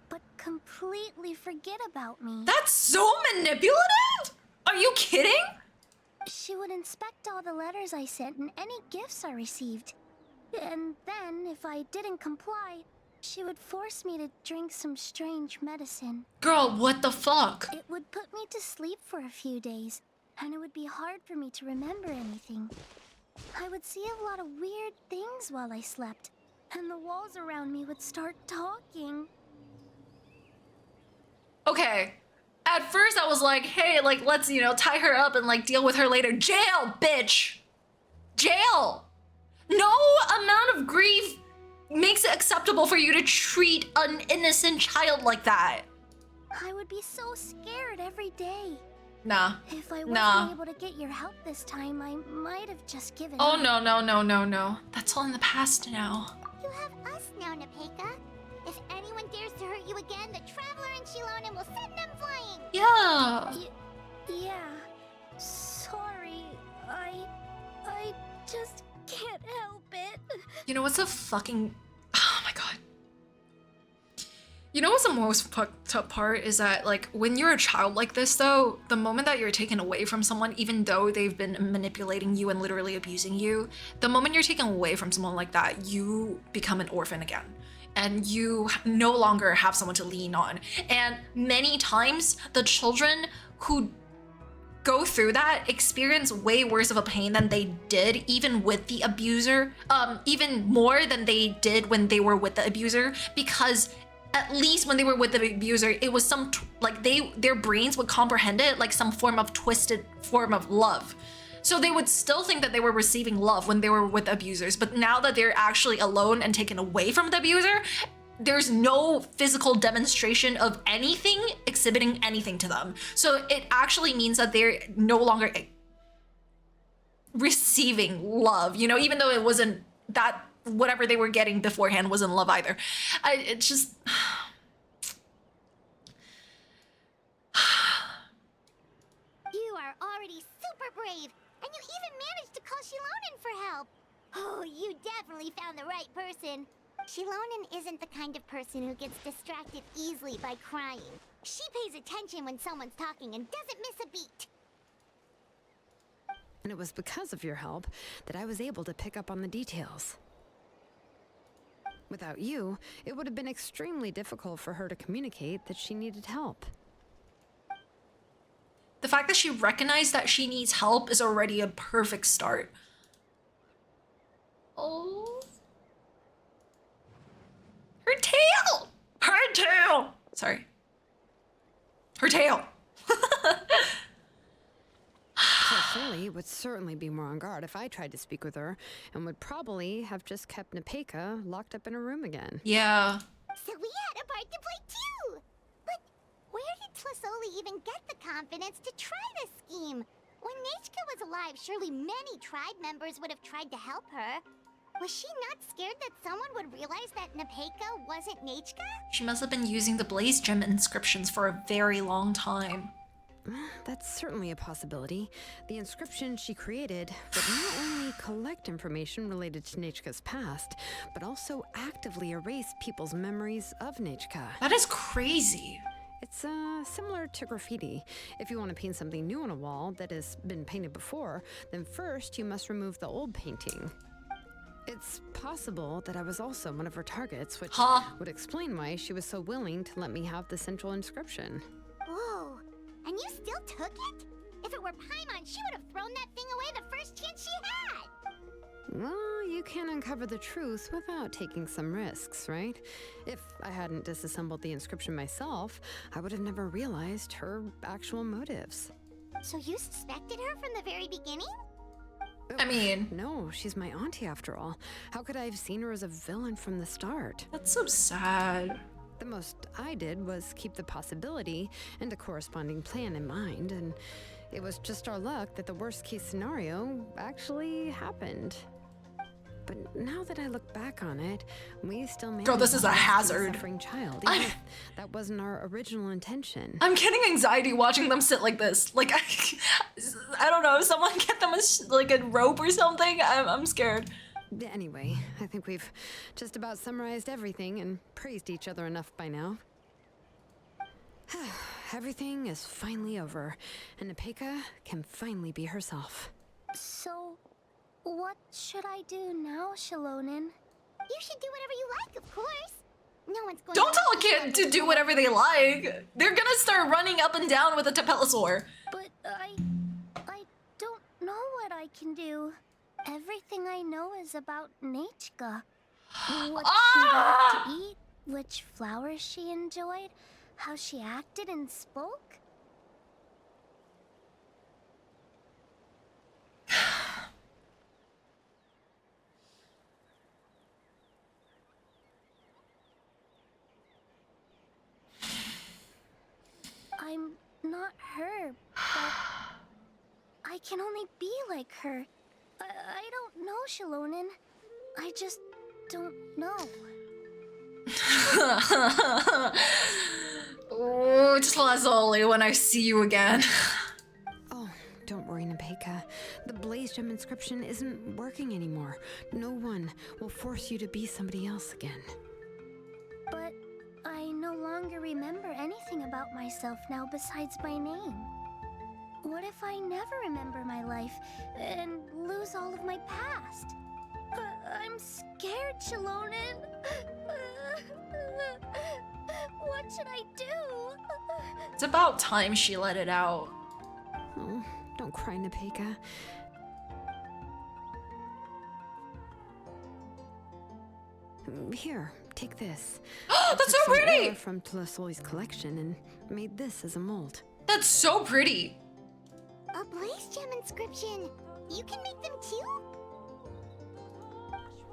but completely forget about me. That's so manipulative. Are you kidding? She would inspect all the letters I sent and any gifts I received. And then, if I didn't comply, she would force me to drink some strange medicine. Girl, what the fuck? It would put me to sleep for a few days, and it would be hard for me to remember anything. I would see a lot of weird things while I slept, and the walls around me would start talking. Okay. At first I was like, hey, like, let's, you know, tie her up and like deal with her later. Jail, bitch! Jail! No amount of grief makes it acceptable for you to treat an innocent child like that. I would be so scared every day. Nah. If I wasn't Nah. able to get your help this time, I might have just given Oh, up. no. That's all in the past now. You have us now, Nepeka. If anyone dares to hurt you again, the Traveler and Xilonen will send them flying. Yeah. Yeah. Sorry. I just can't help it. You know what's a fucking... Oh my god. You know what's the most fucked up part is that, like, when you're a child like this, though, the moment that you're taken away from someone, even though they've been manipulating you and literally abusing you, the moment you're taken away from someone like that, you become an orphan again. And you no longer have someone to lean on. And many times, the children who go through that experience way worse of a pain than they did even with the abuser, even more than they did when they were with the abuser, because at least when they were with the abuser, it was some their brains would comprehend it like some form of twisted form of love. So they would still think that they were receiving love when they were with abusers, but now that they're actually alone and taken away from the abuser, there's no physical demonstration of anything exhibiting anything to them. So it actually means that they're no longer receiving love, you know, even though it wasn't that whatever they were getting beforehand wasn't love either. It's just... You are already super brave, and you even managed to call Xilonen for help. Oh, you definitely found the right person. Xilonen isn't the kind of person who gets distracted easily by crying. She pays attention when someone's talking and doesn't miss a beat. And it was because of your help that I was able to pick up on the details. Without you, it would have been extremely difficult for her to communicate that she needed help. The fact that she recognized that she needs help is already a perfect start. Oh. Her tail! Her tail! Sorry. Her tail! Sully would certainly be more on guard if I tried to speak with her, and would probably have just kept Nepeka locked up in a room again. Yeah. So we had a part to play too! But where did Tlasoli even get the confidence to try this scheme? When Nechka was alive, surely many tribe members would have tried to help her. Was she not scared that someone would realize that Nepeka wasn't Nechka? She must have been using the Blaze Gem inscriptions for a very long time. That's certainly a possibility. The inscription she created would not only collect information related to Nechka's past, but also actively erase people's memories of Nechka. That is crazy. It's similar to graffiti. If you want to paint something new on a wall that has been painted before, then first you must remove the old painting. It's possible that I was also one of her targets, which would explain why she was so willing to let me have the central inscription. Whoa, and you still took it? If it were Paimon, she would have thrown that thing away the first chance she had! Well, you can't uncover the truth without taking some risks, right? If I hadn't disassembled the inscription myself, I would have never realized her actual motives. So you suspected her from the very beginning? I mean... No, she's my auntie after all. How could I have seen her as a villain from the start? That's so sad. The most I did was keep the possibility and a corresponding plan in mind, and it was just our luck that the worst case scenario actually happened. But now that I look back on it, we still managed Girl, this is a hazard. Suffering child. Even if that wasn't our original intention. I'm getting anxiety watching them sit like this. Like, I don't know, someone get them like a rope or something? I'm scared. Anyway, I think we've just about summarized everything and praised each other enough by now. Everything is finally over, and Nepeka can finally be herself. So, what should I do now, Xilonen? You should do whatever you like, of course. No one's going Don't tell a kid to do whatever they like. They're gonna start running up and down with a tapelasaur. But I don't know what I can do. Everything I know is about Nechka. What she liked to eat, which flowers she enjoyed, how she acted and spoke. I'm not her, but I can only be like her. I don't know, Xilonen. I just don't know. Oh, just Lazuli when I see you again. Oh, don't worry, Nepeka. The Blaze Gem inscription isn't working anymore. No one will force you to be somebody else again. But I no longer remember anything about myself now besides my name. What if I never remember my life and lose all of my past? I'm scared, Xilonen. What should I do? It's about time she let it out. Oh, don't cry, Nepeka. Here, take this. That's so I took some pretty! ore from Tlasol's collection and made this as a mold. That's so pretty. A Blaze Gem inscription. You can make them too?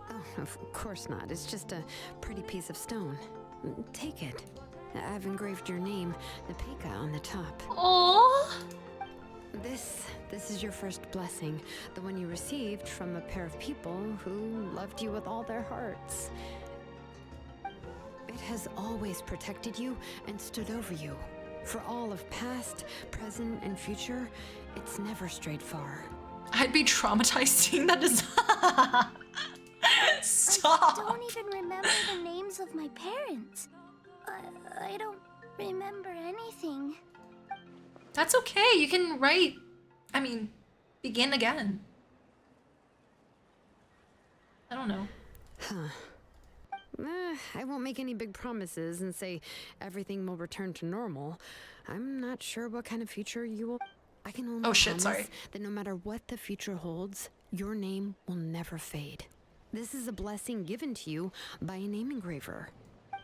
Oh, of course not. It's just a pretty piece of stone. Take it. I've engraved your name, Nepeka, on the top. Aww. This is your first blessing, the one you received from a pair of people who loved you with all their hearts. It has always protected you and stood over you. For all of past, present, and future, it's never strayed far. I'd be traumatized seeing that design. Stop. I don't even remember the names of my parents. I don't remember anything. That's okay. You can write. I mean, begin again. I don't know. I won't make any big promises and say everything will return to normal. I'm not sure what kind of future you will... I can only promise that no matter what the future holds, your name will never fade. This is a blessing given to you by a name engraver.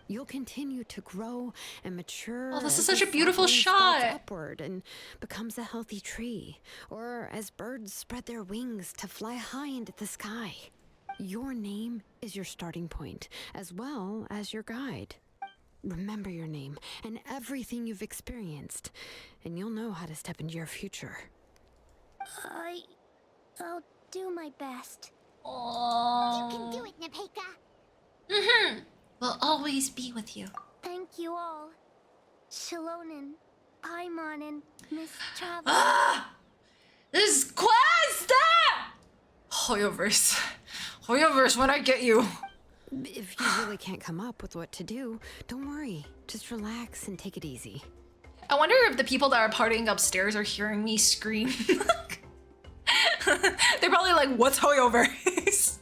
You'll continue to grow and mature. Oh, this is such a beautiful shot. Upward and becomes a healthy tree, or as birds spread their wings to fly high into the sky. Your name is your starting point, as well as your guide. Remember your name and everything you've experienced, and you'll know how to step into your future. I'll do my best. Aww. You can do it, Nepeka. Mm-hmm. We'll always be with you. Thank you all. Xilonen, Paimon, and Miss Travel. Ah! This quest! Hoyoverse. Hoyoverse, when I get you. If you really can't come up with what to do, don't worry. Just relax and take it easy. I wonder if the people that are partying upstairs are hearing me scream. They're probably like, what's Hoyo voice?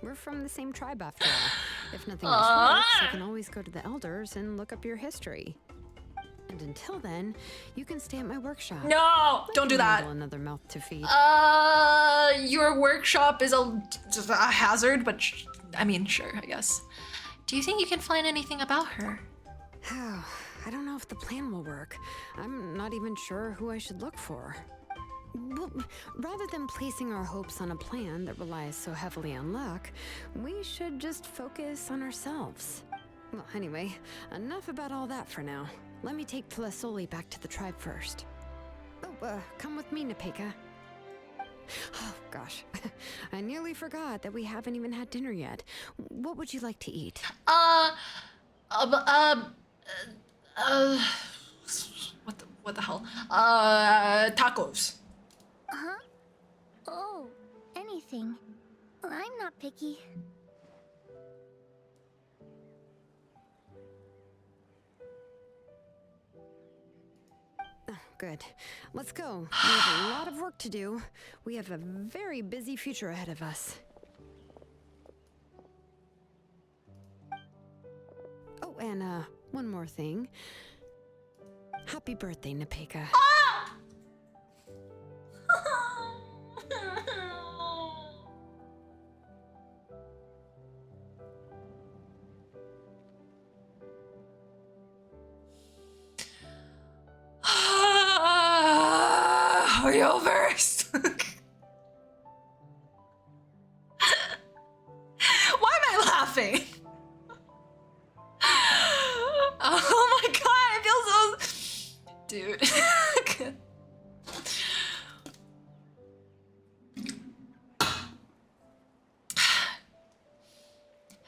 We're from the same tribe after all. If nothing else works, you can always go to the elders and look up your history. And until then, you can stay at my workshop. No, don't do that. Another mouth to feed. Your workshop is just a hazard, but I mean, sure, I guess. Do you think you can find anything about her? I don't know if the plan will work. I'm not even sure who I should look for. Well, rather than placing our hopes on a plan that relies so heavily on luck, we should just focus on ourselves. Well, anyway, enough about all that for now. Let me take Tlasoli back to the tribe first. Oh, come with me, Nepeka. Oh, gosh. I nearly forgot that we haven't even had dinner yet. What would you like to eat? What the hell? Tacos. Huh? Oh, anything. I'm not picky. Good. Let's go. We have a lot of work to do. We have a very busy future ahead of us. Oh, and one more thing. Happy birthday, Nepeka. Hoyoverse. Why am I laughing? Oh my god, I feel so... Dude.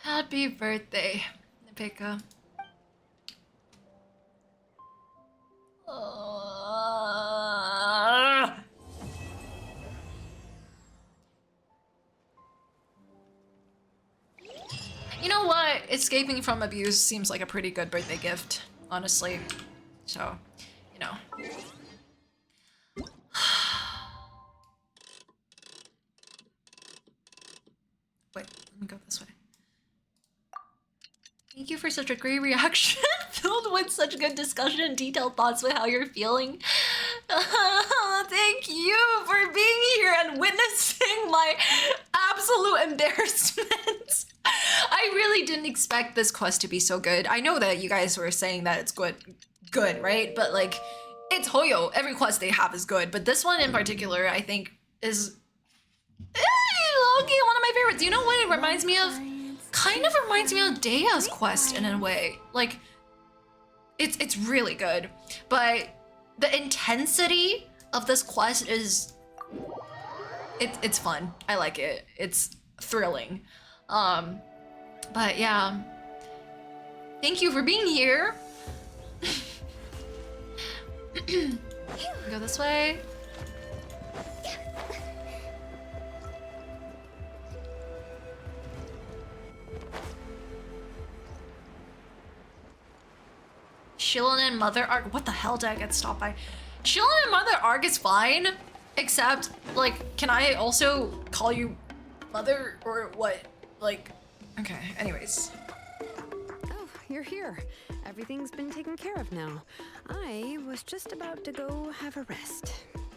Happy birthday, Nepeka. You know what? Escaping from abuse seems like a pretty good birthday gift, honestly. So, you know. Wait, let me go this way. Thank you for such a great reaction, filled with such good discussion and detailed thoughts with how you're feeling. Thank you for being here and witnessing my absolute embarrassment. I really didn't expect this quest to be so good. I know that you guys were saying that it's good, right? But like, it's Hoyo. Every quest they have is good, but this one in particular, I think, is okay, one of my favorites. You know what it reminds me of? Kind of reminds me of Dea's quest in a way. Like, it's really good, but the intensity of this quest is it's fun. I like it. It's thrilling. But yeah, thank you for being here. Go this way. Xilonen Mother Arc. What the hell did I get stopped by? Xilonen Mother Arc is fine, except, like, can I also call you Mother or what? Like, okay, anyways. Oh, you're here. Everything's been taken care of now. I was just about to go have a rest.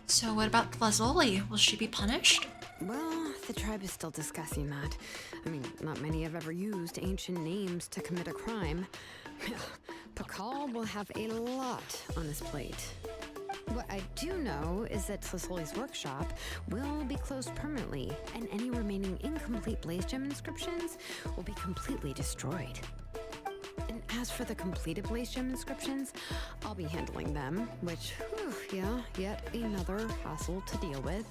So what about Tlasoli? Will she be punished? Well, the tribe is still discussing that. I mean, not many have ever used ancient names to commit a crime. Pakal will have a lot on his plate. What I do know is that Tlasoli's workshop will be closed permanently, and any remaining incomplete blaze gem inscriptions will be completely destroyed. And as for the completed blaze gem inscriptions, I'll be handling them, which, whew, yeah, yet another hassle to deal with.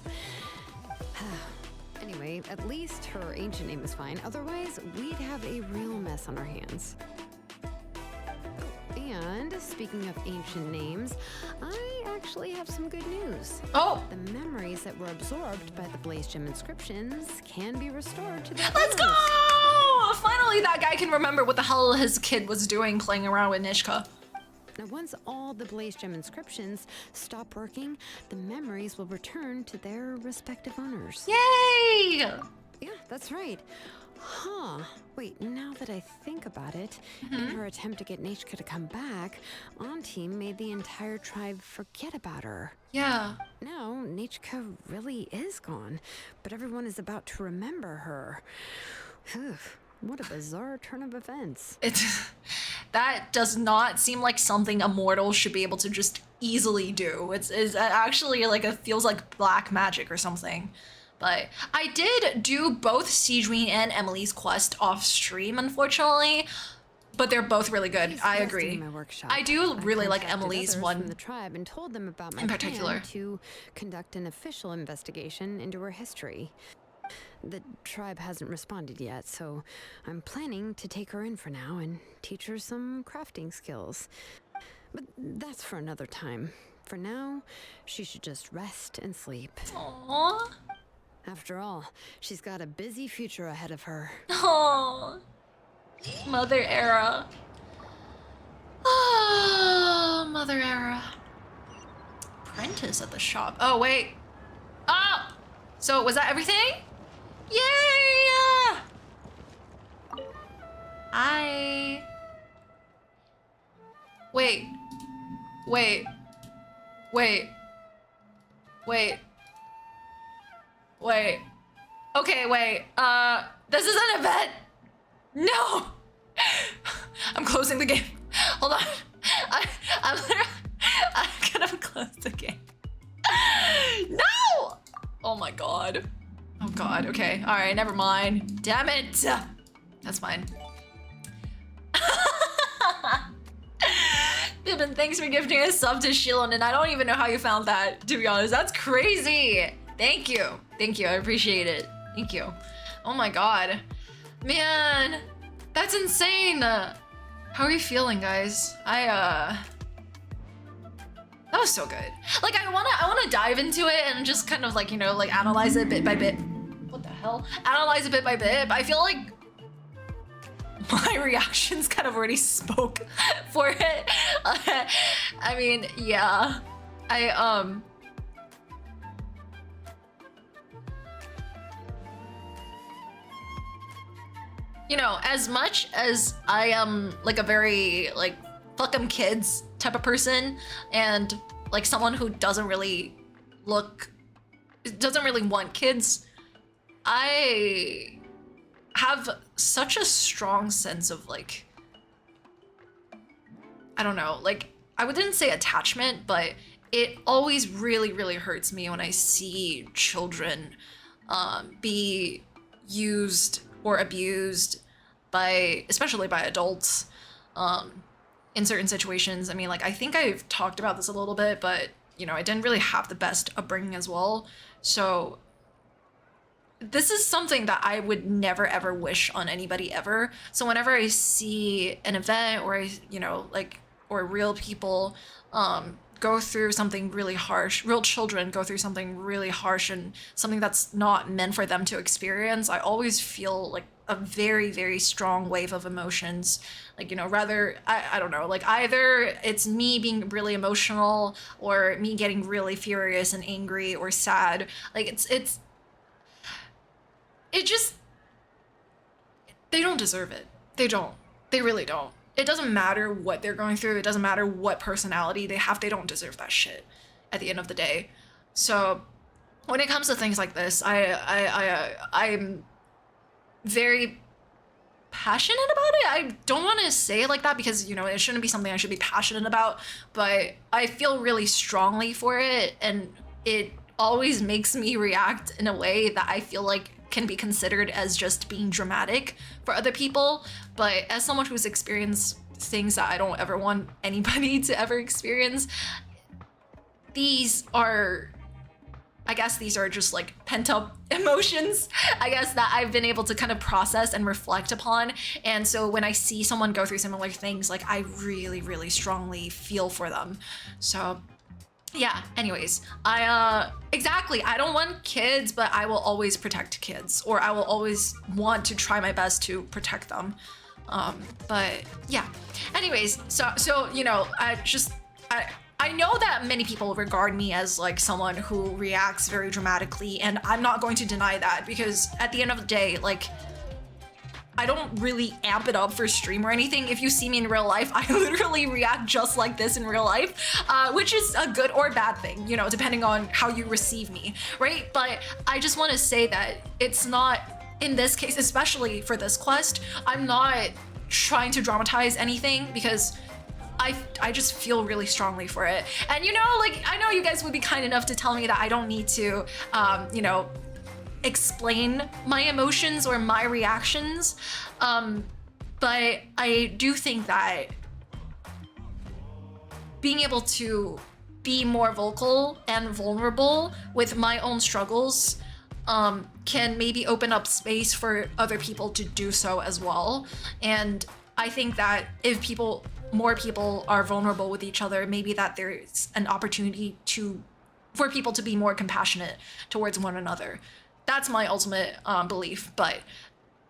Anyway, at least her ancient name is fine. Otherwise, we'd have a real mess on our hands. And speaking of ancient names, I actually have some good news. Oh! The memories that were absorbed by the blaze gem inscriptions can be restored to their Let's owners. go! Finally, Apparently that guy can remember what the hell his kid was doing playing around with Nishka. Now, once all the Blaze Gem inscriptions stop working, the memories will return to their respective owners. Yay! Yeah, that's right. Huh. Wait, now that I think about it, in her attempt to get Nechka to come back, Auntie made the entire tribe forget about her. Yeah. Now, Nechka really is gone, but everyone is about to remember her. Phew, what a bizarre turn of events. That does not seem like something a mortal should be able to just easily do. It's actually like it feels like black magic or something. But I did do both Siegeween and Emily's quest off stream, unfortunately. But they're both really good. I agree. I do really like Emily's one from the tribe and told them about my in particular plan to conduct an official investigation into her history. The tribe hasn't responded yet, so I'm planning to take her in for now and teach her some crafting skills. But that's for another time. For now, she should just rest and sleep. Aww. After all, she's got a busy future ahead of her. Aww. Mother era. Oh, Mother era. Apprentice at the shop. Oh, wait. Oh! So, was that everything? Yay! Wait. Wait. Wait. Wait. Wait. Okay, wait. This is an event. No! I'm closing the game. Hold on. I'm gonna close the game. No! Oh my god. Oh god, okay. Alright, never mind. Damn it! That's fine. Bibbin, thanks for gifting a sub to Xilonen. I don't even know how you found that, to be honest. That's crazy! Thank you. Thank you, I appreciate it. Thank you. Oh my god. Man, that's insane. How are you feeling, guys? That was so good. Like, I wanna dive into it and just kind of like, you know, like analyze it bit by bit. What the hell? Analyze it bit by bit, but I feel like my reactions kind of already spoke for it. I mean, yeah. You know, as much as I am like a very like fuck 'em kids type of person and like someone who doesn't really want kids, I have such a strong sense of like, I don't know, like I wouldn't say attachment, but it always really, really hurts me when I see children be used or abused by, especially by adults, in certain situations. I mean, like, I think I've talked about this a little bit, but, you know, I didn't really have the best upbringing as well. So this is something that I would never, ever wish on anybody ever. So whenever I see an event or or real people, go through something really harsh, real children go through something really harsh and something that's not meant for them to experience, I always feel like a very, very strong wave of emotions. Like, you know, rather, I don't know, like either it's me being really emotional or me getting really furious and angry or sad. Like it just, they don't deserve it. They don't. They really don't. It doesn't matter what they're going through. It doesn't matter what personality they have. They don't deserve that shit at the end of the day. So when it comes to things like this, I'm very passionate about it. I don't want to say it like that because, you know, it shouldn't be something I should be passionate about, but I feel really strongly for it, and it always makes me react in a way that I feel like can be considered as just being dramatic for other people. But as someone who's experienced things that I don't ever want anybody to ever experience, these are just like pent up emotions, I guess, that I've been able to kind of process and reflect upon. And so when I see someone go through similar things, like I really, really strongly feel for them. So yeah, anyways, exactly, I don't want kids, but I will always protect kids, or I will always want to try my best to protect them. But yeah, anyways, so you know, I know that many people regard me as like someone who reacts very dramatically, and I'm not going to deny that, because at the end of the day, like, I don't really amp it up for stream or anything. If you see me in real life, I literally react just like this in real life, which is a good or bad thing, you know, depending on how you receive me, right? But I just want to say that it's not, in this case, especially for this quest, I'm not trying to dramatize anything, because I just feel really strongly for it. And you know, like, I know you guys would be kind enough to tell me that I don't need to, you know, explain my emotions or my reactions, but I do think that being able to be more vocal and vulnerable with my own struggles can maybe open up space for other people to do so as well. And I think that if more people are vulnerable with each other, maybe that there's an opportunity for people to be more compassionate towards one another. That's my ultimate belief, but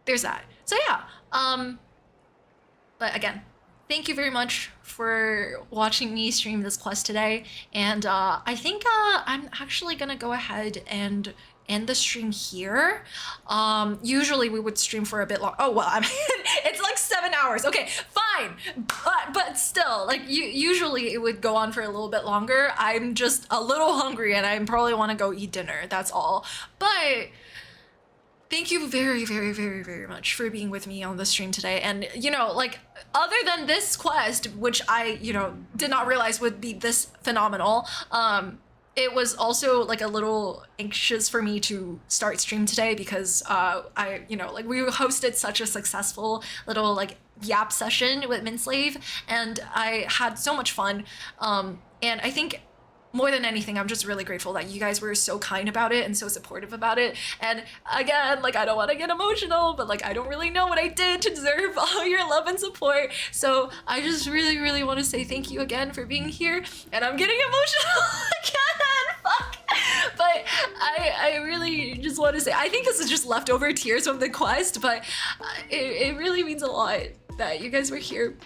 there's that. So yeah, but again, thank you very much for watching me stream this quest today. And I think I'm actually gonna go ahead and end the stream here. Usually we would stream for a bit long. Oh, well, I mean, it's like 7 hours. Okay, fine. But still, like, usually it would go on for a little bit longer. I'm just a little hungry and I probably want to go eat dinner. That's all. But thank you very, very, very, very much for being with me on the stream today. And, you know, like, other than this quest, which I, you know, did not realize would be this phenomenal, it was also like a little anxious for me to start stream today, because I, you know, like, we hosted such a successful little like yap session with Minsleif, and I had so much fun. And I think more than anything, I'm just really grateful that you guys were so kind about it and so supportive about it. And again, like, I don't want to get emotional, but like, I don't really know what I did to deserve all your love and support. So I just really, really want to say thank you again for being here. And I'm getting emotional again, fuck. But I really just want to say, I think this is just leftover tears from the quest, but it really means a lot that you guys were here.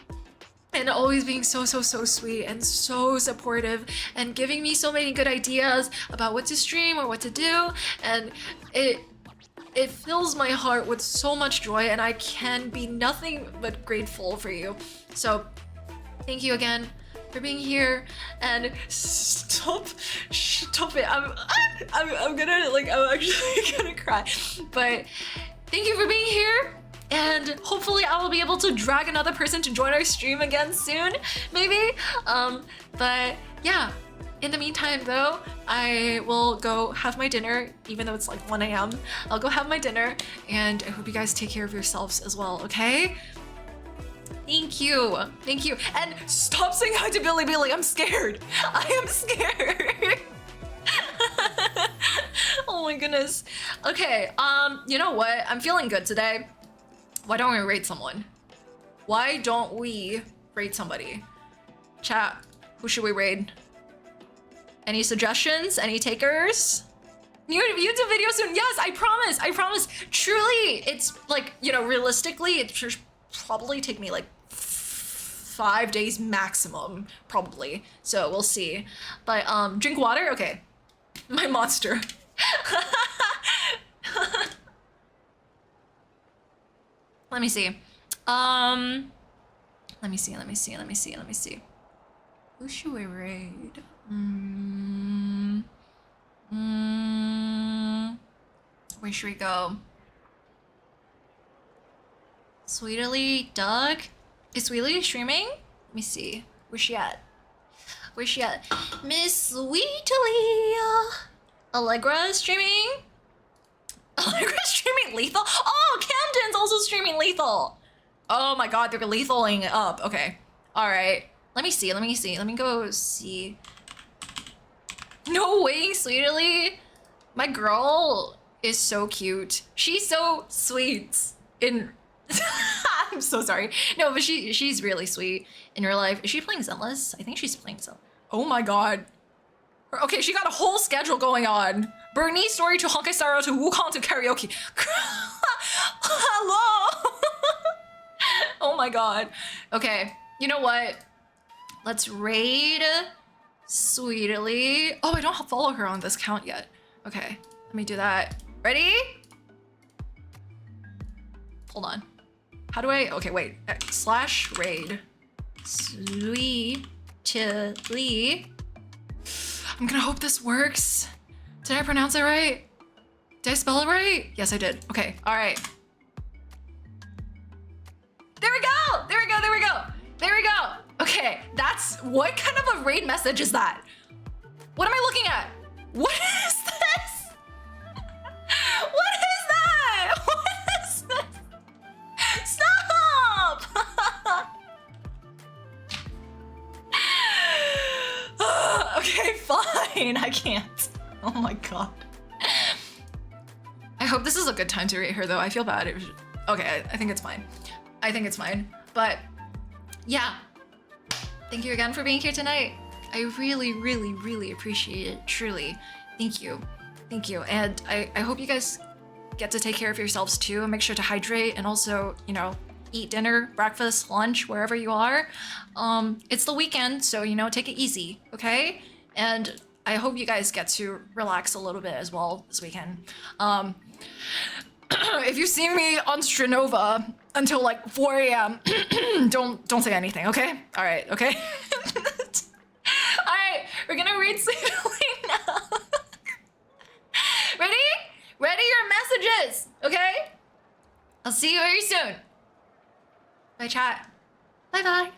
And always being so sweet and so supportive and giving me so many good ideas about what to stream or what to do. And it fills my heart with so much joy, and I can be nothing but grateful for you. So thank you again for being here, and stop it. I'm gonna, like, I'm actually gonna cry. But thank you for being here. And hopefully I will be able to drag another person to join our stream again soon, maybe. But yeah, in the meantime though, I will go have my dinner, even though it's like 1 a.m. I'll go have my dinner, and I hope you guys take care of yourselves as well, okay? Thank you, and stop saying hi to Billy. I'm scared. I am scared. Oh my goodness. Okay, you know what? I'm feeling good today. Why don't we rate someone? Why don't we rate somebody? Chat, who should we raid? Any suggestions? Any takers? New YouTube video soon. Yes, I promise. Truly, it's like, you know, realistically, it should probably take me like 5 days maximum, probably. So we'll see. But drink water? Okay. My monster. Let me see. Let me see. Who should we raid? Where should we go? Sweetly Doug? Is Sweetly streaming? Let me see. Where's she at? Miss Sweetly. Allegra is streaming? Allegra's streaming Lethal? Oh, Camden's also streaming Lethal. Oh my god, they're lethaling it up. Okay. Alright. Let me see. Let me go see. No way, Sweetly. My girl is so cute. She's so sweet in... I'm so sorry. No, but she's really sweet in real life. Is she playing Zenless? I think she's playing Zenless. Oh my god. Okay, she got a whole schedule going on. Bernice story to Hokkaido to Wukong to karaoke. Hello. Oh my god. Okay, you know what? Let's raid Sweetly. Oh, I don't follow her on this count yet. Okay, let me do that. Ready? Hold on. How do I? Okay, wait. /raid. Sweetly. I'm gonna hope this works. Did I pronounce it right? Did I spell it right? Yes, I did. Okay, all right. There we go! There we go, there we go! There we go! Okay, that's, what kind of a raid message is that? What am I looking at? What is this? What is that? What is this? Stop! Okay, fine, I can't. Oh my god. I hope this is a good time to rate her though. I feel bad. Okay, I think it's fine. I think it's fine. But yeah, thank you again for being here tonight. I really, really, really appreciate it. Truly. Thank you. Thank you. And I hope you guys get to take care of yourselves too. Make sure to hydrate and also, you know, eat dinner, breakfast, lunch, wherever you are. It's the weekend, so, you know, take it easy, okay? And I hope you guys get to relax a little bit as well this weekend. If you see me on Strenova until like 4 a.m., don't say anything, okay? All right, okay? All right, we're gonna read Sweetly now. Ready? Ready your messages, okay? I'll see you very soon. Bye, chat. Bye-bye.